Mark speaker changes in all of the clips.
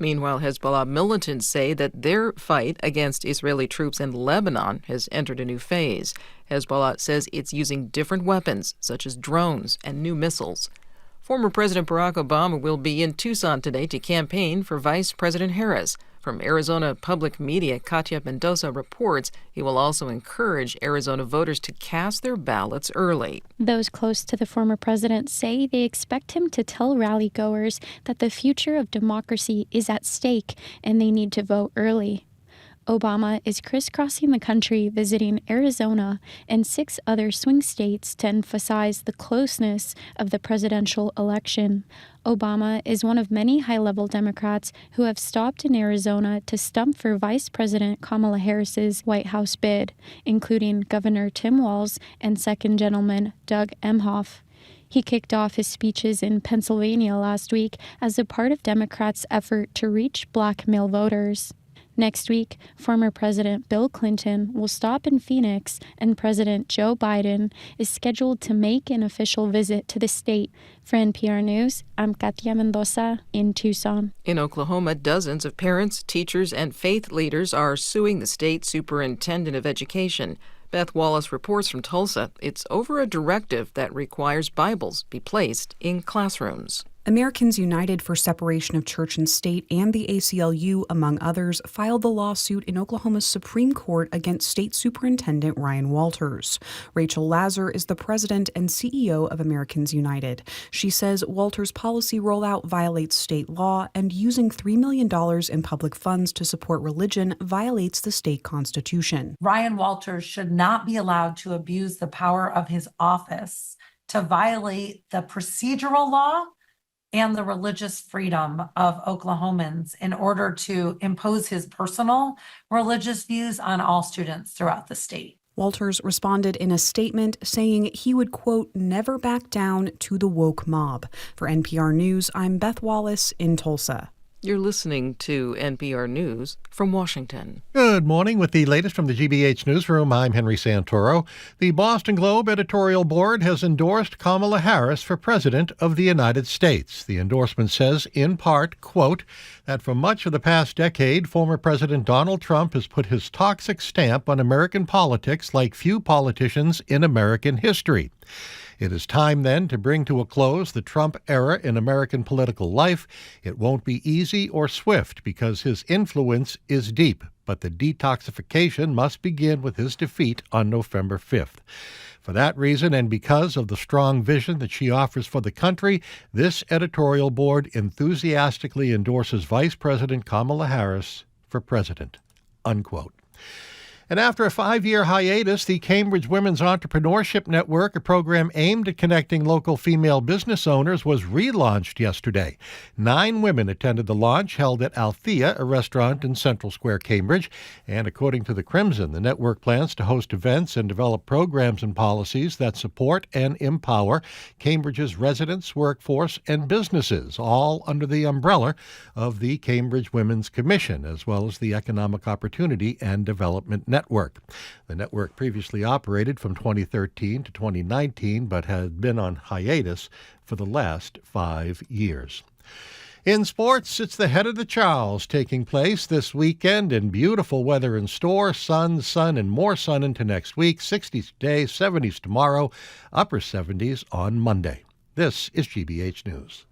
Speaker 1: Meanwhile, Hezbollah militants say that their fight against Israeli troops in Lebanon has entered a new phase. Hezbollah says it's using different weapons, such as drones and new missiles. Former President Barack Obama will be in Tucson today to campaign for Vice President Harris. From Arizona Public Media, Katia Mendoza reports he will also encourage Arizona voters to cast their ballots early.
Speaker 2: Those close to the former president say they expect him to tell rally-goers that the future of democracy is at stake and they need to vote early. Obama is crisscrossing the country visiting Arizona and 6 other swing states to emphasize the closeness of the presidential election. Obama is one of many high-level Democrats who have stopped in Arizona to stump for Vice President Kamala Harris's White House bid, including Governor Tim Walz and Second Gentleman Doug Emhoff. He kicked off his speeches in Pennsylvania last week as a part of Democrats' effort to reach black male voters. Next week, former President Bill Clinton will stop in Phoenix, and President Joe Biden is scheduled to make an official visit to the state. For NPR News, I'm Katia Mendoza in Tucson.
Speaker 1: In Oklahoma, dozens of parents, teachers, and faith leaders are suing the state superintendent of education. Beth Wallace reports from Tulsa. It's over a directive that requires Bibles be placed in classrooms.
Speaker 3: Americans United for Separation of Church and State and the ACLU, among others, filed the lawsuit in Oklahoma's Supreme Court against State Superintendent Ryan Walters. Rachel Lazar is the president and CEO of Americans United. She says Walters' policy rollout violates state law, and using $3 million in public funds to support religion violates the state constitution.
Speaker 4: Ryan Walters should not be allowed to abuse the power of his office to violate the procedural law and the religious freedom of Oklahomans in order to impose his personal religious views on all students throughout the state.
Speaker 3: Walters responded in a statement saying he would, quote, never back down to the woke mob. For NPR News, I'm Beth Wallace in Tulsa.
Speaker 1: You're listening to NPR News from Washington.
Speaker 5: Good morning. With the latest from the GBH Newsroom, I'm Henry Santoro. The Boston Globe editorial board has endorsed Kamala Harris for President of the United States. The endorsement says, in part, quote, that for much of the past decade, former President Donald Trump has put his toxic stamp on American politics like few politicians in American history. It is time, then, to bring to a close the Trump era in American political life. It won't be easy or swift because his influence is deep, but the detoxification must begin with his defeat on November 5th. For that reason, and because of the strong vision that she offers for the country, this editorial board enthusiastically endorses Vice President Kamala Harris for president, unquote. And after a 5-year hiatus, the Cambridge Women's Entrepreneurship Network, a program aimed at connecting local female business owners, was relaunched yesterday. 9 women attended the launch held at Althea, a restaurant in Central Square, Cambridge. And according to the Crimson, the network plans to host events and develop programs and policies that support and empower Cambridge's residents, workforce, and businesses, all under the umbrella of the Cambridge Women's Commission, as well as the Economic Opportunity and Development Network. The network previously operated from 2013 to 2019, but had been on hiatus for the last 5 years. In sports, it's the Head of the Charles taking place this weekend, and beautiful weather in store. Sun, and more sun into next week. 60s today, 70s tomorrow, upper 70s on Monday. This is GBH News.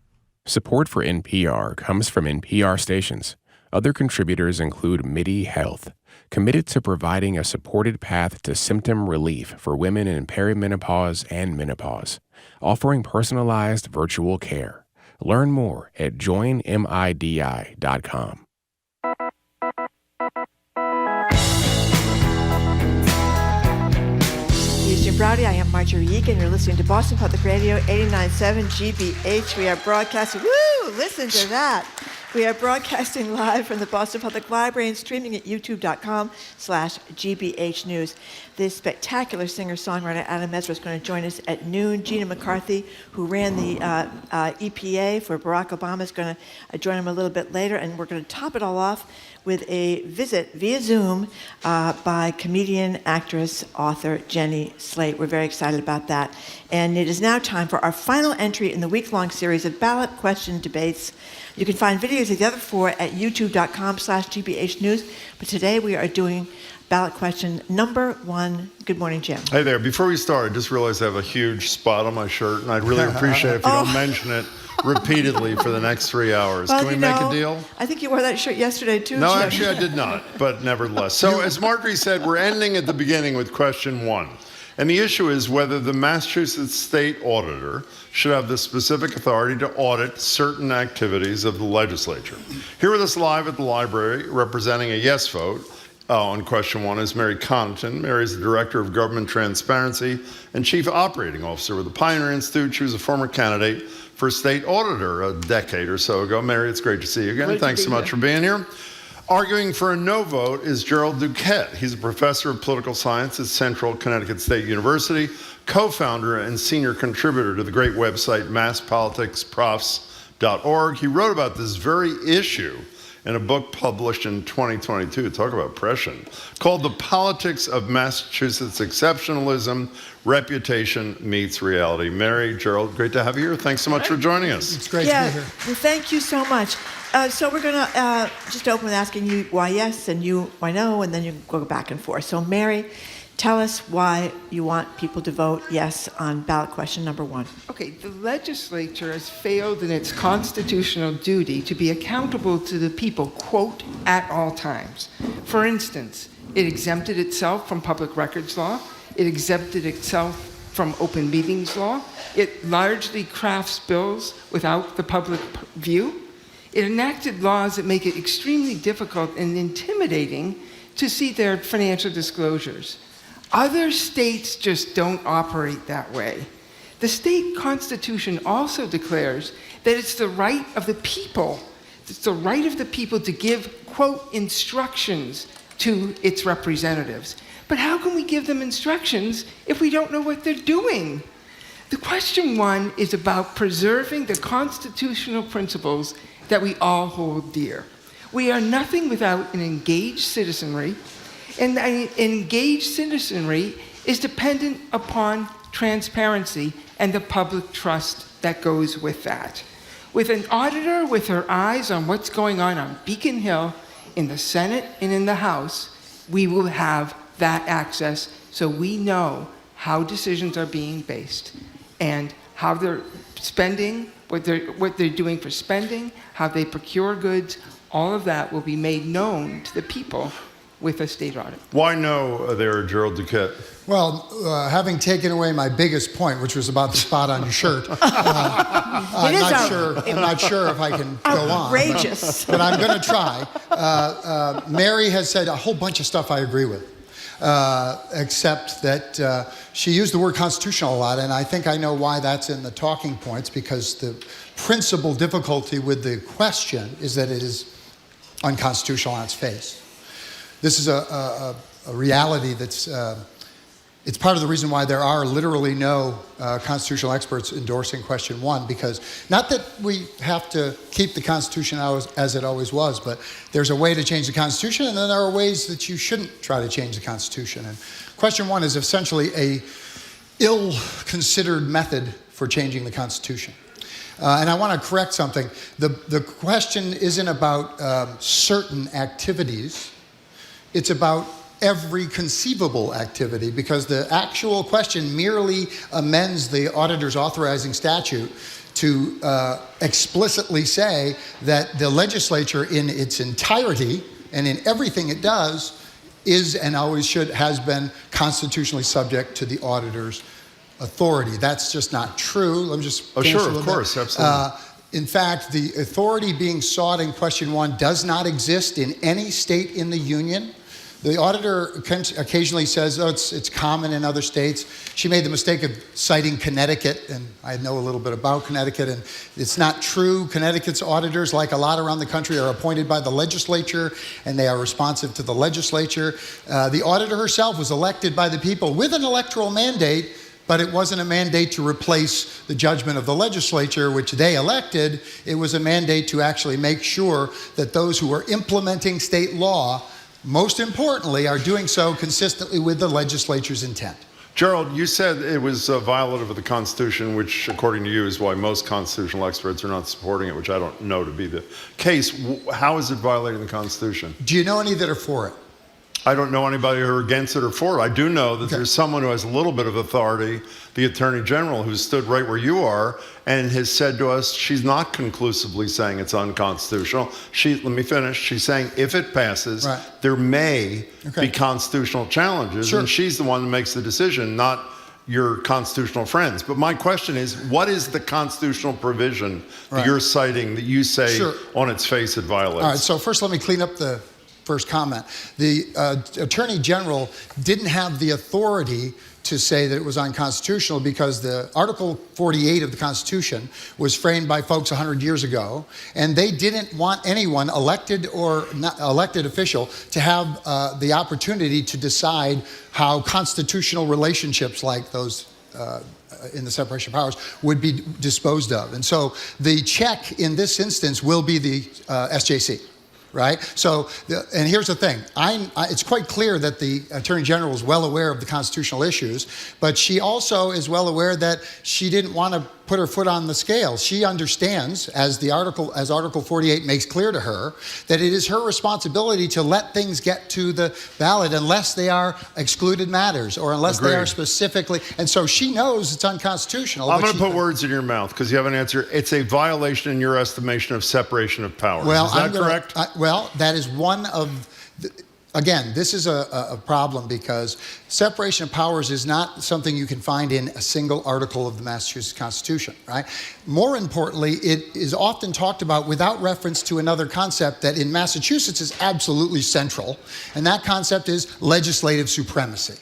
Speaker 6: Support for NPR comes from NPR stations. Other contributors include MIDI Health, committed to providing a supported path to symptom relief for women in perimenopause and menopause, offering personalized virtual care. Learn more at joinmidi.com.
Speaker 7: Houston Browdy, I am Marjorie Yeagan. You're listening to Boston Public Radio 89.7 GBH. We are broadcasting. Woo! Listen to that. We are broadcasting live from the Boston Public Library and streaming at youtube.com/GBH News. This spectacular singer-songwriter Adam Ezra is going to join us at noon. Gina McCarthy, who ran the EPA for Barack Obama, is going to join him a little bit later, and we're going to top it all off with a visit via Zoom by comedian, actress, author Jenny Slate. We're very excited about that. And it is now time for our final entry in the week-long series of ballot question debates. You can find videos of the other 4 at youtube.com/GBH News. But today we are doing ballot question number 1. Good morning, Jim.
Speaker 8: Hey there. Before we start, I just realized I have a huge spot on my shirt, and I'd really appreciate it if you don't mention it repeatedly for the next 3 hours.
Speaker 7: Well,
Speaker 8: Can we make a deal?
Speaker 7: I think you wore that shirt yesterday, too,
Speaker 8: No,
Speaker 7: Jim.
Speaker 8: actually I did not, but nevertheless. So as Marjorie said, we're ending at the beginning with question 1. And the issue is whether the Massachusetts State Auditor should have the specific authority to audit certain activities of the legislature. Here with us live at the library, representing a yes vote on question 1 is Mary Connaughton. Mary is the Director of Government Transparency and Chief Operating Officer with the Pioneer Institute. She was a former candidate for State Auditor a decade or so ago. Mary, it's great to see you again. Thanks so much for being here. Arguing for a no vote is Jerold Duquette. He's a professor of political science at Central Connecticut State University, co-founder and senior contributor to the great website masspoliticsprofs.org. He wrote about this very issue in a book published in 2022, talk about prescient, called The Politics of Massachusetts Exceptionalism, Reputation Meets Reality. Mary, Jerold, great to have you here. Thanks so much for joining us.
Speaker 9: It's great to be here.
Speaker 7: Well, thank you so much. So we're going to just open with asking you why yes and you why no, and then you go back and forth. So Mary, tell us why you want people to vote yes on ballot question number 1.
Speaker 9: Okay, the legislature has failed in its constitutional duty to be accountable to the people, quote, at all times. For instance, it exempted itself from public records law. It exempted itself from open meetings law. It largely crafts bills without the public view. It enacted laws that make it extremely difficult and intimidating to see their financial disclosures. Other states just don't operate that way. The state constitution also declares that it's the right of the people, to give, quote, instructions to its representatives. But how can we give them instructions if we don't know what they're doing? The question 1 is about preserving the constitutional principles that we all hold dear. We are nothing without an engaged citizenry, and an engaged citizenry is dependent upon transparency and the public trust that goes with that. With an auditor with her eyes on what's going on Beacon Hill, in the Senate and in the House, we will have that access so we know how decisions are being based and how they're spending, what they're doing for spending, how they procure goods. All of that will be made known to the people with a state audit.
Speaker 8: Why no there, Jerold Duquette?
Speaker 10: Well, having taken away my biggest point, which was about the spot on your shirt, I'm not sure if I can go on.
Speaker 7: Outrageous.
Speaker 10: But I'm going to try. Mary has said a whole bunch of stuff I agree with, except that she used the word constitutional a lot, and I think I know why that's in the talking points, because the principal difficulty with the question is that it is unconstitutional on its face. This is a reality that's, it's part of the reason why there are literally no constitutional experts endorsing question 1, because not that we have to keep the Constitution as it always was, but there's a way to change the Constitution, and then there are ways that you shouldn't try to change the Constitution. And question 1 is essentially a ill-considered method for changing the Constitution. And I want to correct something. The question isn't about certain activities. It's about every conceivable activity, because the actual question merely amends the auditor's authorizing statute to explicitly say that the legislature in its entirety and in everything it does is and always has been constitutionally subject to the auditor's authority. That's just not true. Let me just finish
Speaker 8: sure, of course, absolutely.
Speaker 10: In fact, the authority being sought in question 1 does not exist in any state in the union. The auditor occasionally says, oh, it's common in other states. She made the mistake of citing Connecticut, and I know a little bit about Connecticut, and it's not true. Connecticut's auditors, like a lot around the country, are appointed by the legislature, and they are responsive to the legislature. The auditor herself was elected by the people with an electoral mandate, but it wasn't a mandate to replace the judgment of the legislature, which they elected. It was a mandate to actually make sure that those who are implementing state law, most importantly, are doing so consistently with the legislature's intent.
Speaker 8: Jerold, you said it was violative of the Constitution, which, according to you, is why most constitutional experts are not supporting it, which I don't know to be the case. How is it violating the Constitution?
Speaker 10: Do you know any that are for it?
Speaker 8: I don't know anybody who are against it or for it. I do know that there's someone who has a little bit of authority, the Attorney General, who stood right where you are and has said to us she's not conclusively saying it's unconstitutional. Let me finish. She's saying if it passes, there may be constitutional challenges, and she's the one that makes the decision, not your constitutional friends. But my question is, what is the constitutional provision that you're citing that you say on its face it violates?
Speaker 10: All right, so first let me clean up the first comment. The Attorney General didn't have the authority to say that it was unconstitutional because the Article 48 of the Constitution was framed by folks 100 years ago, and they didn't want anyone, elected or not elected official, to have the opportunity to decide how constitutional relationships like those in the separation of powers would be disposed of. And so the check in this instance will be the SJC. Right? So, and here's the thing. It's quite clear that the Attorney General is well aware of the constitutional issues, but she also is well aware that she didn't want to put her foot on the scale. She understands, as Article 48 makes clear to her, that it is her responsibility to let things get to the ballot unless they are excluded matters or unless they are specifically, and so she knows it's unconstitutional.
Speaker 8: I'm going to put words in your mouth because you have an answer. It's a violation in your estimation of separation of powers.
Speaker 10: Well,
Speaker 8: is that correct?
Speaker 10: Well, that is one of again, this is a problem because separation of powers is not something you can find in a single article of the Massachusetts Constitution, right? More importantly, it is often talked about without reference to another concept that in Massachusetts is absolutely central, and that concept is legislative supremacy.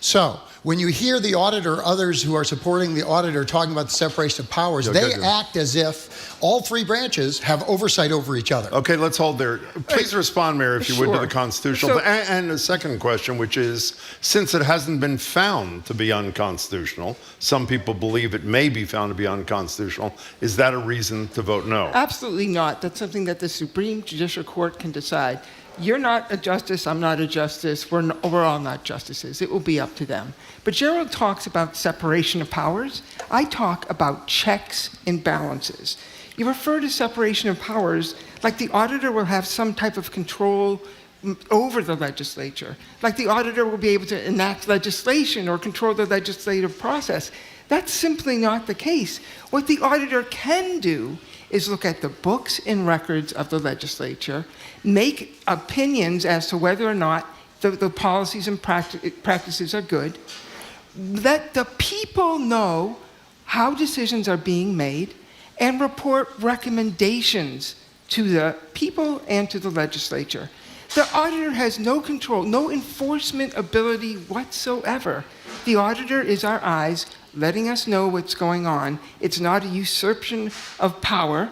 Speaker 10: So, when you hear the auditor, others who are supporting the auditor talking about the separation of powers, they act as if all three branches have oversight over each other.
Speaker 8: Okay, let's hold there. Please respond, Mayor, if you would, to the constitutional. And a second question, which is, since it hasn't been found to be unconstitutional, some people believe it may be found to be unconstitutional, is that a reason to vote no?
Speaker 9: Absolutely not. That's something that the Supreme Judicial Court can decide. You're not a justice, I'm not a justice, we're all not justices. It will be up to them. But Jerold talks about separation of powers. I talk about checks and balances. You refer to separation of powers like the auditor will have some type of control over the legislature, like the auditor will be able to enact legislation or control the legislative process. That's simply not the case. What the auditor can do is look at the books and records of the legislature, make opinions as to whether or not the policies and practices are good, let the people know how decisions are being made, and report recommendations to the people and to the legislature. The auditor has no control, no enforcement ability whatsoever. The auditor is our eyes, letting us know what's going on. It's not a usurpation of power,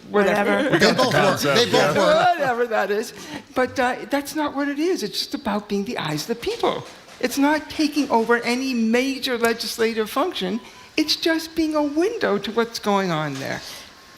Speaker 9: whatever.
Speaker 10: They both work.
Speaker 9: Whatever that is. But that's not what it is. It's just about being the eyes of the people. It's not taking over any major legislative function. It's just being a window to what's going on there.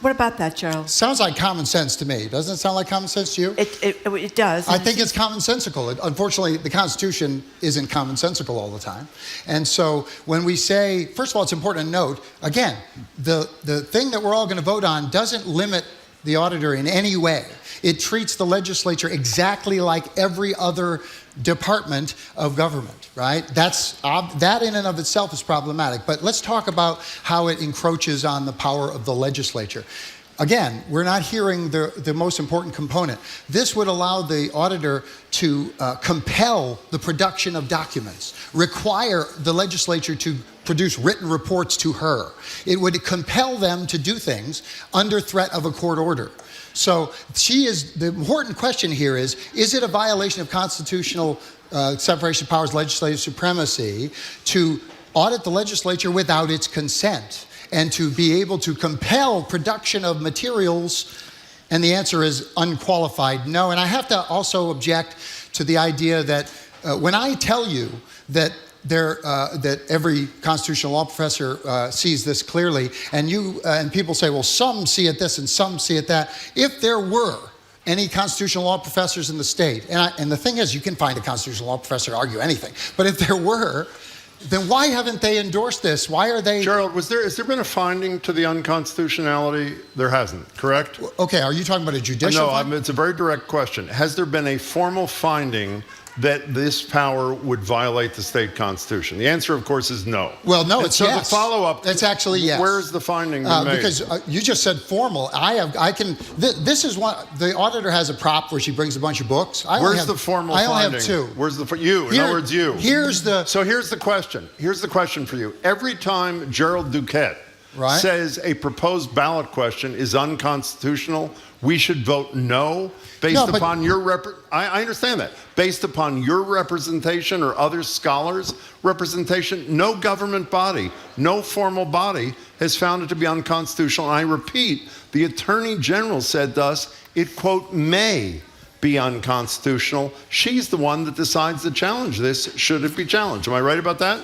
Speaker 7: What about that, Jerold?
Speaker 10: Sounds like common sense to me. Doesn't it sound like common sense to you?
Speaker 7: It does.
Speaker 10: I think it's commonsensical. Unfortunately, the Constitution isn't commonsensical all the time. And so when we say, first of all, it's important to note, again, the thing that we're all going to vote on doesn't limit the auditor in any way. It treats the legislature exactly like every other department of government, right? That in and of itself is problematic. But let's talk about how it encroaches on the power of the legislature. Again, we're not hearing the most important component. This would allow the auditor to compel the production of documents, require the legislature to produce written reports to her. It would compel them to do things under threat of a court order. So the important question here is it a violation of constitutional separation of powers, legislative supremacy, to audit the legislature without its consent and to be able to compel production of materials? And the answer is unqualified no. And I have to also object to the idea that when I tell you that that every constitutional law professor sees this clearly, and people say, well, some see it this and some see it that. If there were any constitutional law professors in the state, and the thing is, you can find a constitutional law professor to argue anything, but if there were, then why haven't they endorsed this? Why are they...
Speaker 8: Jerold, has there been a finding to the unconstitutionality? There hasn't, correct?
Speaker 10: Okay, are you talking about a judicial
Speaker 8: No, it's a very direct question. Has there been a formal finding that this power would violate the state constitution? The answer, of course, is no.
Speaker 10: Well, no,
Speaker 8: and
Speaker 10: it's
Speaker 8: so
Speaker 10: yes.
Speaker 8: the follow-up...
Speaker 10: It's actually yes.
Speaker 8: Where's the finding been made?
Speaker 10: Because you just said formal. This is one... The auditor has a prop where she brings a bunch of books.
Speaker 8: Where's the formal finding?
Speaker 10: I only have two.
Speaker 8: Where's you? In other words, you.
Speaker 10: So
Speaker 8: here's the question. Here's the question for you. Every time Jerold Duquette says a proposed ballot question is unconstitutional, we should vote no based upon your I understand that. Based upon your representation or other scholars' representation, no government body, no formal body has found it to be unconstitutional. And I repeat, the Attorney General said to us, it, quote, may be unconstitutional. She's the one that decides to challenge this, should it be challenged. Am I right about that?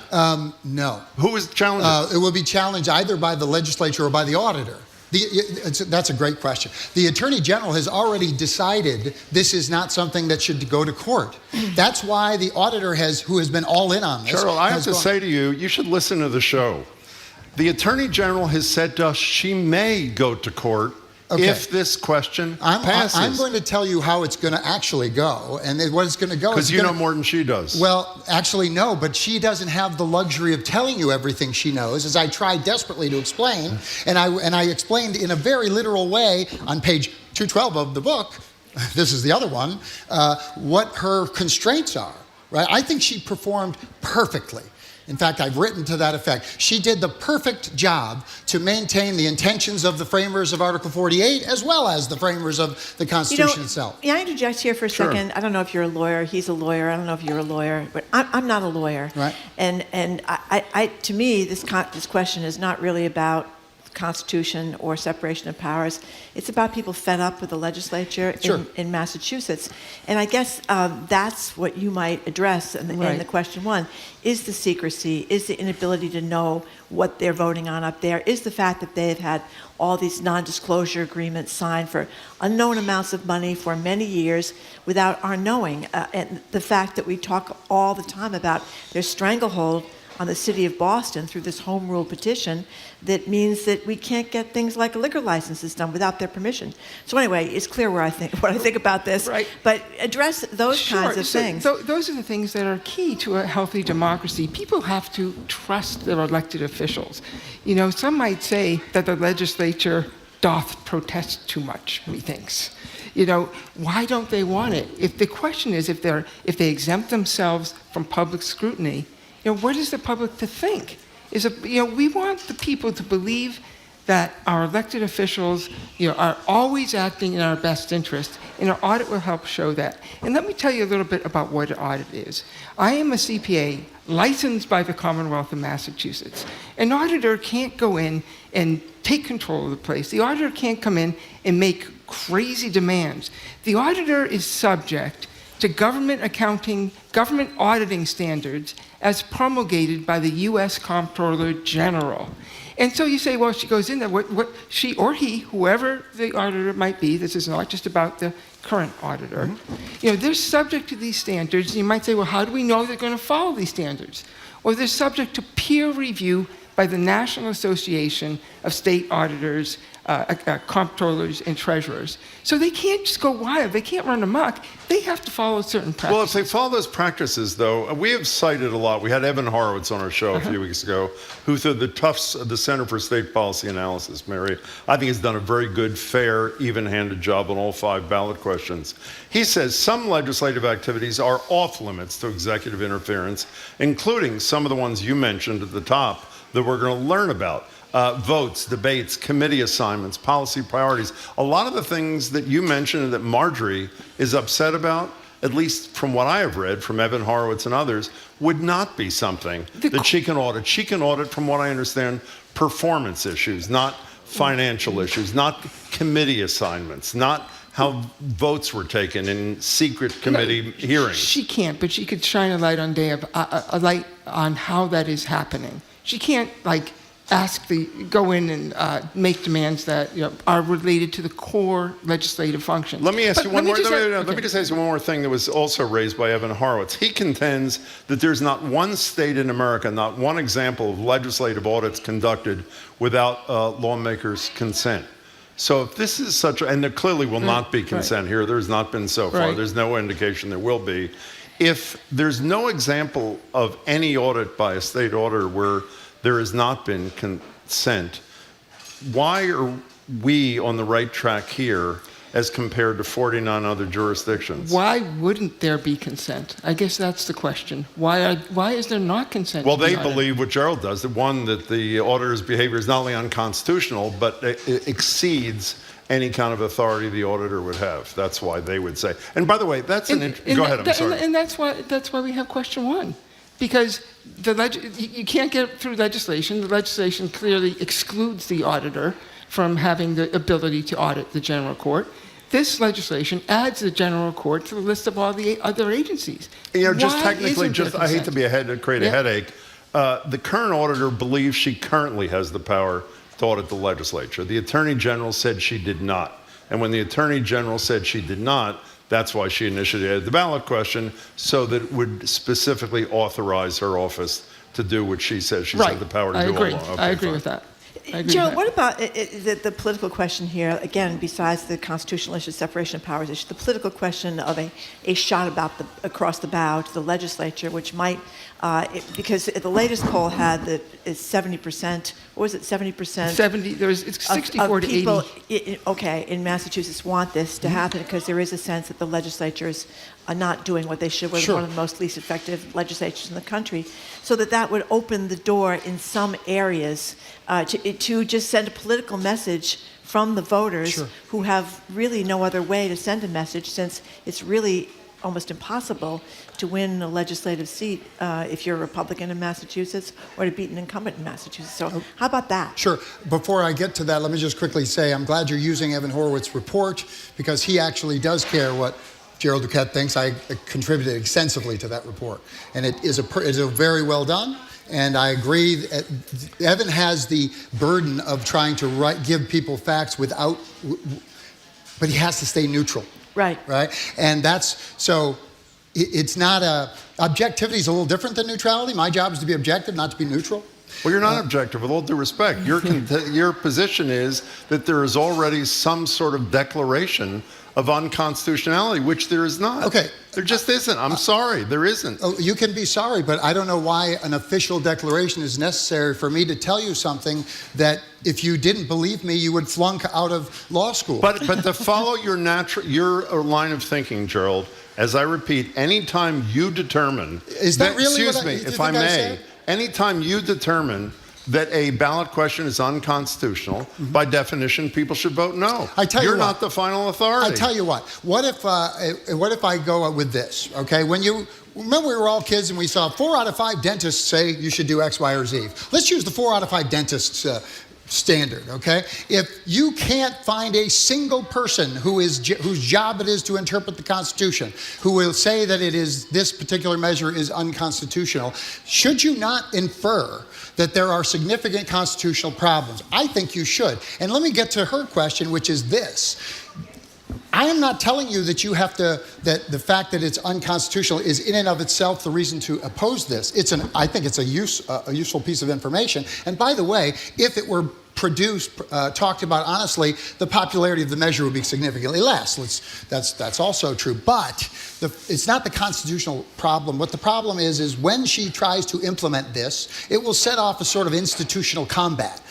Speaker 10: No.
Speaker 8: Who is challenging?
Speaker 10: It will be challenged either by the legislature or by the auditor. That's a great question. The Attorney General has already decided this is not something that should go to court. That's why the auditor who has been all in on this.
Speaker 8: Cheryl, I have to say to you, you should listen to the show. The Attorney General has said to us she may go to court if this question passes.
Speaker 10: I'm going to tell you how it's going to actually go, and what it's going to go.
Speaker 8: Because you know more than she does.
Speaker 10: Well, actually, no, but she doesn't have the luxury of telling you everything she knows, as I tried desperately to explain, and I explained in a very literal way on page 212 of the book. This is the other one. What her constraints are. Right? I think she performed perfectly. In fact, I've written to that effect. She did the perfect job to maintain the intentions of the framers of Article 48 as well as the framers of the Constitution itself.
Speaker 7: May I interject here for a second? I don't know if you're a lawyer. He's a lawyer. I don't know if you're a lawyer, but I'm not a lawyer.
Speaker 10: Right.
Speaker 7: And to me, this question is not really about Constitution or separation of powers. It's about people fed up with the legislature in Massachusetts. And I guess that's what you might address in the question one. Is the secrecy, is the inability to know what they're voting on up there, is the fact that they've had all these non-disclosure agreements signed for unknown amounts of money for many years without our knowing, and the fact that we talk all the time about their stranglehold on the city of Boston through this home rule petition that means that we can't get things like liquor licenses done without their permission. So anyway, it's clear what I think about this.
Speaker 9: Right.
Speaker 7: But address those kinds of things.
Speaker 9: Those are the things that are key to a healthy democracy. People have to trust their elected officials. You know, some might say that the legislature doth protest too much, methinks. You know, why don't they want it? If the question is if they exempt themselves from public scrutiny, you know, what is the public to think? We want the people to believe that our elected officials, are always acting in our best interest, and our audit will help show that. And let me tell you a little bit about what an audit is. I am a CPA licensed by the Commonwealth of Massachusetts. An auditor can't go in and take control of the place. The auditor can't come in and make crazy demands. The auditor is subject to government auditing standards as promulgated by the U.S. Comptroller General. And so you say, well, she goes in there, what she or he, whoever the auditor might be, this is not just about the current auditor, they're subject to these standards. And you might say, well, how do we know they're going to follow these standards? Or they're subject to peer review by the National Association of State Auditors, comptrollers, and treasurers. So they can't just go wild. They can't run amok. They have to follow certain practices.
Speaker 8: Well, if they follow those practices, though, we have cited a lot. We had Evan Horowitz on our show a few weeks ago, who through the Tufts, the Center for State Policy Analysis, Mary, I think has done a very good, fair, even-handed job on all 5 ballot questions. He says some legislative activities are off limits to executive interference, including some of the ones you mentioned at the top that we're going to learn about. Votes, debates, committee assignments, policy priorities. A lot of the things that you mentioned and that Marjorie is upset about, at least from what I have read from Evan Horowitz and others, would not be something that she can audit. She can audit, from what I understand, performance issues, not financial issues, not committee assignments, not how votes were taken in secret committee hearings.
Speaker 9: She can't, but she could shine a light on how that is happening. She can't, go in and make demands that are related to the core legislative function.
Speaker 8: Let me ask you one more. Let me
Speaker 9: just
Speaker 8: ask you one more thing that was also raised by Evan Horowitz. He contends that there's not one state in America, not one example of legislative audits conducted without lawmakers' consent. So if this is and there clearly will not be consent here. There's not been so far.
Speaker 9: Right.
Speaker 8: There's no indication there will be. If there's no example of any audit by a state auditor where there has not been consent, why are we on the right track here as compared to 49 other jurisdictions?
Speaker 9: Why wouldn't there be consent? I guess that's the question. Why is there not consent?
Speaker 8: Well, they believe what Jerold does, that the auditor's behavior is not only unconstitutional, but it exceeds any kind of authority the auditor would have. That's why they would say. And by the way, go ahead, I'm sorry.
Speaker 9: And that's why we have question one. Because you can't get through legislation. The legislation clearly excludes the auditor from having the ability to audit the general court. This legislation adds the general court to the list of all the other agencies.
Speaker 8: Just technically, I hate to create a headache. The current auditor believes she currently has the power to audit the legislature. The Attorney General said she did not. And when the Attorney General said she did not, that's why she initiated the ballot question, so that it would specifically authorize her office to do what she says she's had the power to do all along. Okay,
Speaker 9: I agree with that.
Speaker 7: Jerold, what about the political question here, again, besides the constitutional issue, separation of powers issue, the political question of a shot across the bow to the legislature, which might, because the latest poll had that is 70%, what was it, 70%?
Speaker 9: 70, it's 64 to 80.
Speaker 7: In Massachusetts want this to happen because there is a sense that the legislatures are not doing what they should. We're one of the most least effective legislatures in the country. So that would open the door in some areas to just send a political message from the voters who have really no other way to send a message, since it's really almost impossible to win a legislative seat if you're a Republican in Massachusetts, or to beat an incumbent in Massachusetts. So how about that?
Speaker 10: Sure. Before I get to that, let me just quickly say I'm glad you're using Evan Horowitz's report, because he actually does care what Jerold Duquette thinks. I contributed extensively to that report, and it is a very well done. And I agree. Evan has the burden of trying to give people facts but he has to stay neutral.
Speaker 7: Right.
Speaker 10: And it's not objectivity is a little different than neutrality. My job is to be objective, not to be neutral.
Speaker 8: Well, you're not objective, with all due respect. Your position is that there is already some sort of declaration of unconstitutionality, which there is not.
Speaker 10: Okay.
Speaker 8: There just isn't. I'm sorry, there isn't.
Speaker 10: Oh, you can be sorry, but I don't know why an official declaration is necessary for me to tell you something that, if you didn't believe me, you would flunk out of law school.
Speaker 8: But to follow your line of thinking, Jerold, as I repeat, anytime you determine anytime you determine that a ballot question is unconstitutional, by definition, people should vote no. You're not the final authority.
Speaker 10: I tell you what. What if I go with this? Okay, remember we were all kids and we saw 4 out of 5 dentists say you should do X, Y, or Z. Let's use the 4 out of 5 dentists standard. Okay, if you can't find a single person whose job it is to interpret the Constitution, who will say that this particular measure is unconstitutional, should you not infer that there are significant constitutional problems? I think you should. And let me get to her question, which is this. I am not telling you that that the fact that it's unconstitutional is in and of itself the reason to oppose this. I think it's a useful piece of information. And by the way, if it were talked about honestly, the popularity of the measure would be significantly less. That's also true. But it's not the constitutional problem. What the problem is when she tries to implement this, it will set off a sort of institutional combat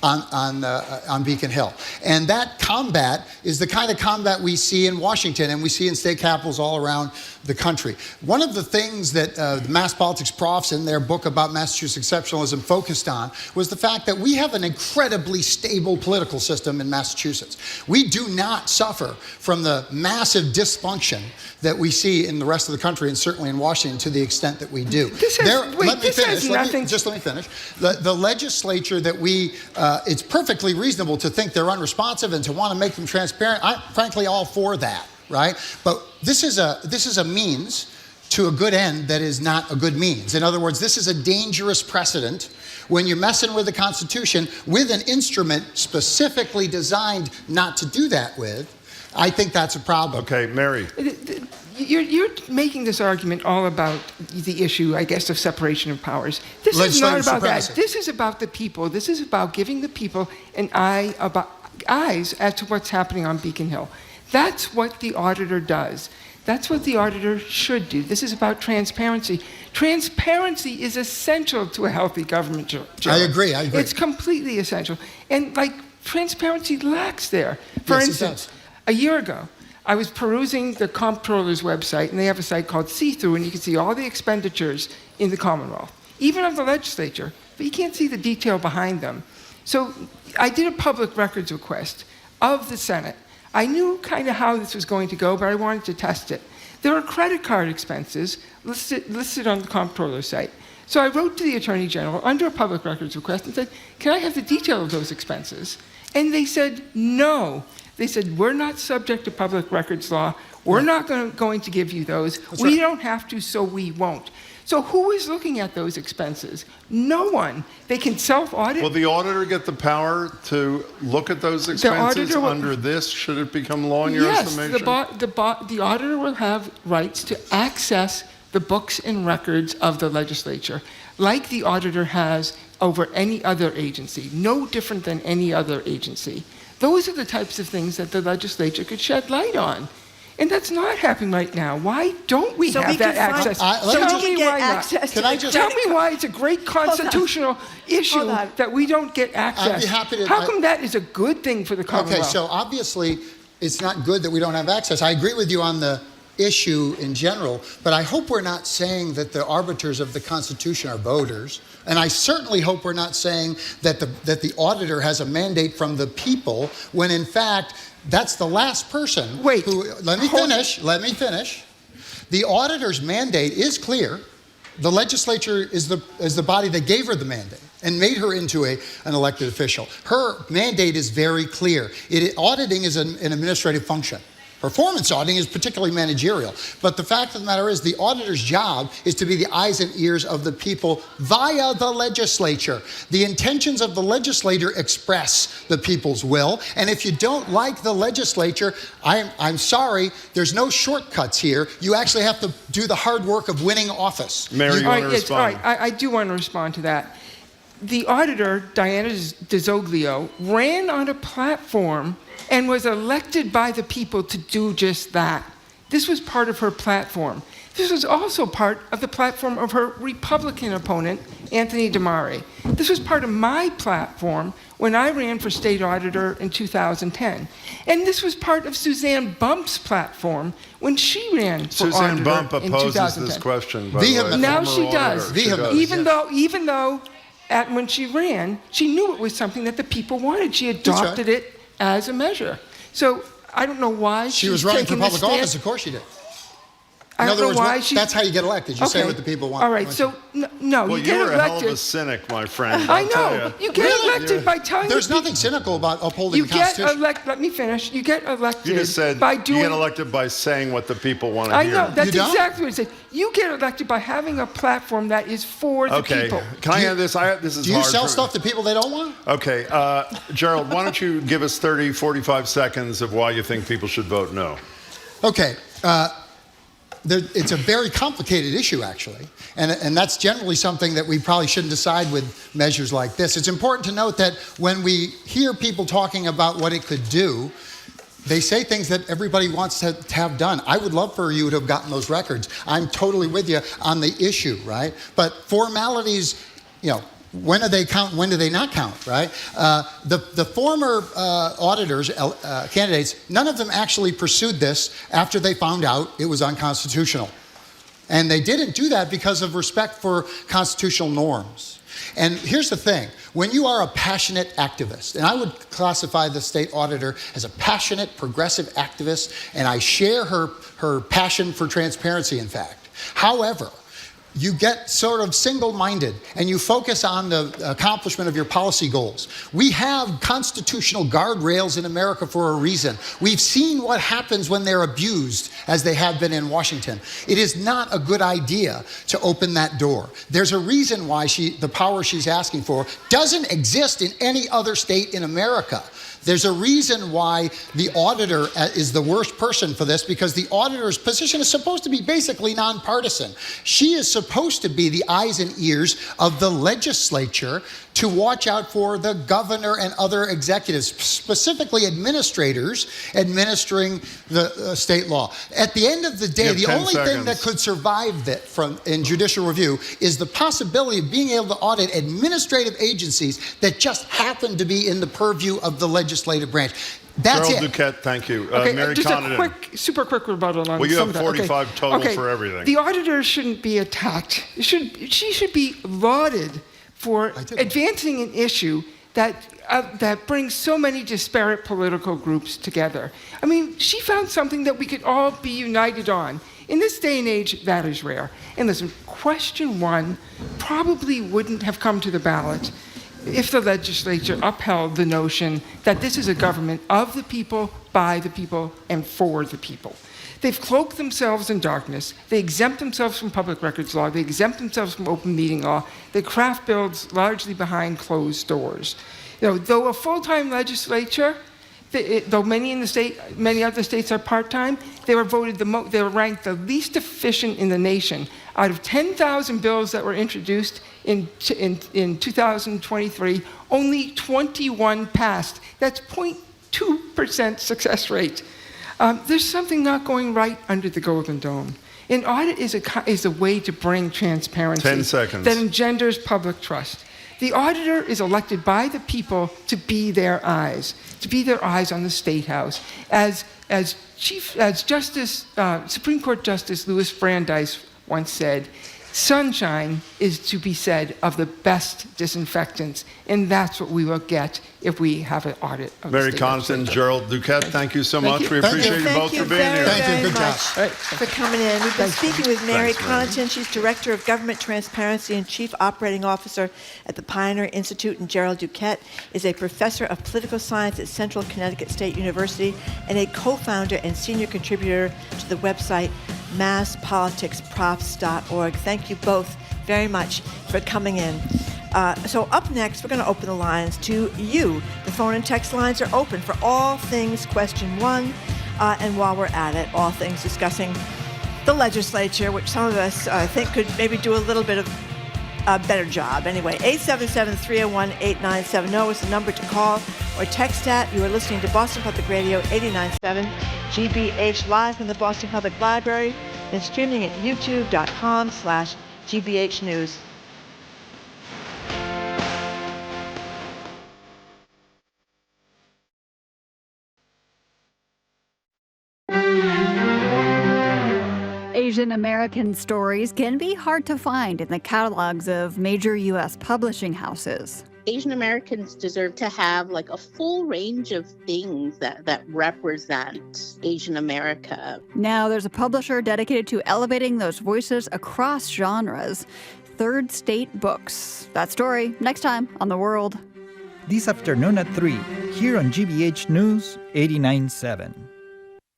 Speaker 10: on Beacon Hill. And that combat is the kind of combat we see in Washington and we see in state capitals all around the country. One of the things that the Mass Politics profs in their book about Massachusetts exceptionalism focused on was the fact that we have an incredibly stable political system in Massachusetts. We do not suffer from the massive dysfunction that we see in the rest of the country, and certainly in Washington, to the extent that we do. Let me finish. The legislature that it's perfectly reasonable to think they're unresponsive and to want to make them transparent. I'm frankly all for that, right? But this is a means to a good end that is not a good means. In other words, this is a dangerous precedent when you're messing with the Constitution with an instrument specifically designed not to do that with. I think that's a problem.
Speaker 8: Okay, Mary.
Speaker 9: You're making this argument all about the issue, I guess, of separation of powers. This is not about that. This is about the people. This is about giving the people an eyes as to what's happening on Beacon Hill. That's what the auditor does. That's what the auditor should do. This is about transparency. Transparency is essential to a healthy government, Joe.
Speaker 10: I agree.
Speaker 9: It's completely essential. And, transparency lacks there. For instance, a year ago, I was perusing the comptroller's website, and they have a site called See-Through, and you can see all the expenditures in the Commonwealth, even of the legislature, but you can't see the detail behind them. So I did a public records request of the Senate. I knew kind of how this was going to go, but I wanted to test it. There are credit card expenses listed on the comptroller site. So I wrote to the Attorney General under a public records request and said, can I have the detail of those expenses? And they said, no. They said, we're not subject to public records law. We're not going to give you those. We don't have to, so we won't. So who is looking at those expenses? No one. They can self-audit.
Speaker 8: Will the auditor get the power to look at those expenses under this? Should it become law in your estimation?
Speaker 9: Yes, the auditor will have rights to access the books and records of the legislature, like the auditor has over any other agency, no different than any other agency. Those are the types of things that the legislature could shed light on. And that's not happening right now. Why don't we have that access? Tell me why not. Tell me why it's a great constitutional issue that we don't get access. How come that is a good thing for the Commonwealth?
Speaker 10: Okay, so obviously it's not good that we don't have access. I agree with you on the issue in general, but I hope we're not saying that the arbiters of the Constitution are voters, and I certainly hope we're not saying that the auditor has a mandate from the people, when in fact that's the last person. Let me finish. The auditor's mandate is clear. The legislature is the body that gave her the mandate and made her into an elected official. Her mandate is very clear. Auditing is an administrative function. Performance auditing is particularly managerial. But the fact of the matter is the auditor's job is to be the eyes and ears of the people via the legislature. The intentions of the legislator express the people's will. And if you don't like the legislature, I'm sorry, there's no shortcuts here. You actually have to do the hard work of winning office.
Speaker 8: Mary, you want to respond?
Speaker 9: I do want to respond to that. The auditor, Diana DeZoglio, ran on a platform and was elected by the people to do just that. This was part of her platform. This was also part of the platform of her Republican opponent, Anthony DeMare. This was part of my platform when I ran for state auditor in 2010. And this was part of Suzanne Bump's platform when she ran for
Speaker 8: Suzanne
Speaker 9: auditor
Speaker 8: Bump
Speaker 9: in 2010.
Speaker 8: opposes this question, by the way.
Speaker 9: Now she does. Even
Speaker 10: yes.
Speaker 9: though when she ran, she knew it was something that the people wanted. She adopted it as a measure. So I don't know why
Speaker 10: she was running for public office. Of course she did. In other words, that's how you get elected. You say what the people want.
Speaker 9: All right, so no,
Speaker 8: well,
Speaker 9: you get elected.
Speaker 8: You're a hell of a cynic, my friend.
Speaker 9: I know. You get elected by telling
Speaker 10: There's nothing cynical about upholding the Constitution.
Speaker 9: Let me finish. You get elected
Speaker 8: you just said
Speaker 9: by doing.
Speaker 8: You get elected by saying what the people want to hear.
Speaker 9: I know. That's exactly what I said. You get elected by having a platform that is for the people.
Speaker 8: Can I have this? This is
Speaker 10: Do you
Speaker 8: hard
Speaker 10: sell stuff to people they don't want?
Speaker 8: Okay. Jerold, why don't you give us 30, 45 seconds of why you think people should vote no?
Speaker 10: Okay. It's a very complicated issue, actually, and that's generally something that we probably shouldn't decide with measures like this. It's important to note that when we hear people talking about what it could do, they say things that everybody wants to have done. I would love for you to have gotten those records. I'm totally with you on the issue, right? But formalities, when do they count, when do they not count, right? The former auditors, candidates, none of them actually pursued this after they found out it was unconstitutional. And they didn't do that because of respect for constitutional norms. And here's the thing, when you are a passionate activist, and I would classify the state auditor as a passionate, progressive activist, and I share her passion for transparency, in fact. However, you get sort of single-minded and you focus on the accomplishment of your policy goals. We have constitutional guardrails in America for a reason. We've seen what happens when they're abused, as they have been in Washington. It is not a good idea to open that door. There's a reason why the power she's asking for doesn't exist in any other state in America. There's a reason why the auditor is the worst person for this, because the auditor's position is supposed to be basically nonpartisan. She is supposed to be the eyes and ears of the legislature to watch out for the governor and other executives, specifically administrators administering the state law. At the end of the day, the only thing that could survive that in judicial review is the possibility of being able to audit administrative agencies that just happen to be in the purview of the legislative branch. That's
Speaker 8: Jerold
Speaker 10: it.
Speaker 8: Duquette, thank you.
Speaker 9: Okay,
Speaker 8: Mary
Speaker 9: just
Speaker 8: Connaughton.
Speaker 9: super quick rebuttal on
Speaker 8: Well, you
Speaker 9: some
Speaker 8: have
Speaker 9: of that.
Speaker 8: 45 total for everything.
Speaker 9: The auditor shouldn't be attacked. She should be lauded for advancing an issue that brings so many disparate political groups together. I mean, she found something that we could all be united on. In this day and age, that is rare. And listen, question 1 probably wouldn't have come to the ballot if the legislature upheld the notion that this is a government of the people, by the people, and for the people. They've cloaked themselves in darkness. They exempt themselves from public records law. They exempt themselves from open meeting law. They craft bills largely behind closed doors. Though a full-time legislature, though many other states are part-time, they were ranked the least efficient in the nation. Out of 10,000 bills that were introduced in 2023, only 21 passed. That's 0.2% success rate. There's something not going right under the Golden Dome. An audit is a way to bring transparency
Speaker 8: 10 seconds.
Speaker 9: that engenders public trust. The auditor is elected by the people to be their eyes on the State House. As Supreme Court Justice Louis Brandeis once said, sunshine is to be said of the best disinfectants, and that's what we will get if we have an audit of
Speaker 8: Mary
Speaker 9: the
Speaker 8: Connaughton, Jerold Duquette, thank you so much. We appreciate you both for being here.
Speaker 10: Thank you. Good job.
Speaker 7: For coming in. We've been speaking with Mary Connaughton. She's Director of Government Transparency and Chief Operating Officer at the Pioneer Institute, and Jerold Duquette is a professor of political science at Central Connecticut State University and a co-founder and senior contributor to the website masspoliticsprofs.org. Thank you both very much for coming in. So up next, we're going to open the lines to you. The phone and text lines are open for all things question 1. And while we're at it, all things discussing the legislature, which some of us think could maybe do a little bit of a better job. Anyway, 877-301-8970 is the number to call or text at. You are listening to Boston Public Radio 89.7 GBH live from the Boston Public Library and streaming at youtube.com/GBH News.
Speaker 11: Asian American stories can be hard to find in the catalogs of major U.S. publishing houses.
Speaker 12: Asian Americans deserve to have like a full range of things that represent Asian America.
Speaker 11: Now there's a publisher dedicated to elevating those voices across genres, Third State Books. That story next time on The World.
Speaker 13: This afternoon at 3, here on GBH News 89.7.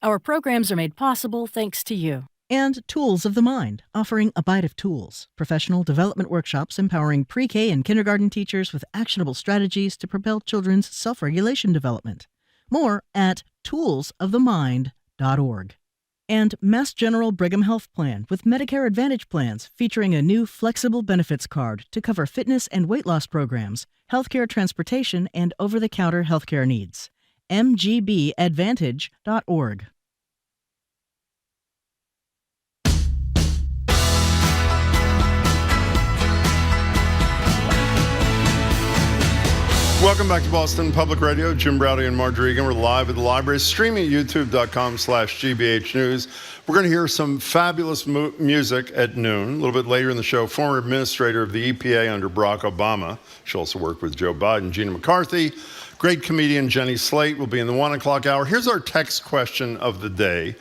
Speaker 14: Our programs are made possible thanks to you.
Speaker 15: And Tools of the Mind, offering a bite of tools, professional development workshops empowering pre-K and kindergarten teachers with actionable strategies to propel children's self-regulation development. More at toolsofthemind.org. And Mass General Brigham Health Plan with Medicare Advantage plans featuring a new flexible benefits card to cover fitness and weight loss programs, healthcare transportation, and over-the-counter healthcare needs. mgbadvantage.org.
Speaker 8: Welcome back to Boston Public Radio. Jim Browdy and Marjorie Egan. We're live at the library, streaming at youtube.com/GBH News. We're going to hear some fabulous music at noon. A little bit later in the show, former administrator of the EPA under Barack Obama. She also worked with Joe Biden, Gina McCarthy. Great comedian Jenny Slate will be in the 1 o'clock hour. Here's our text question of the day,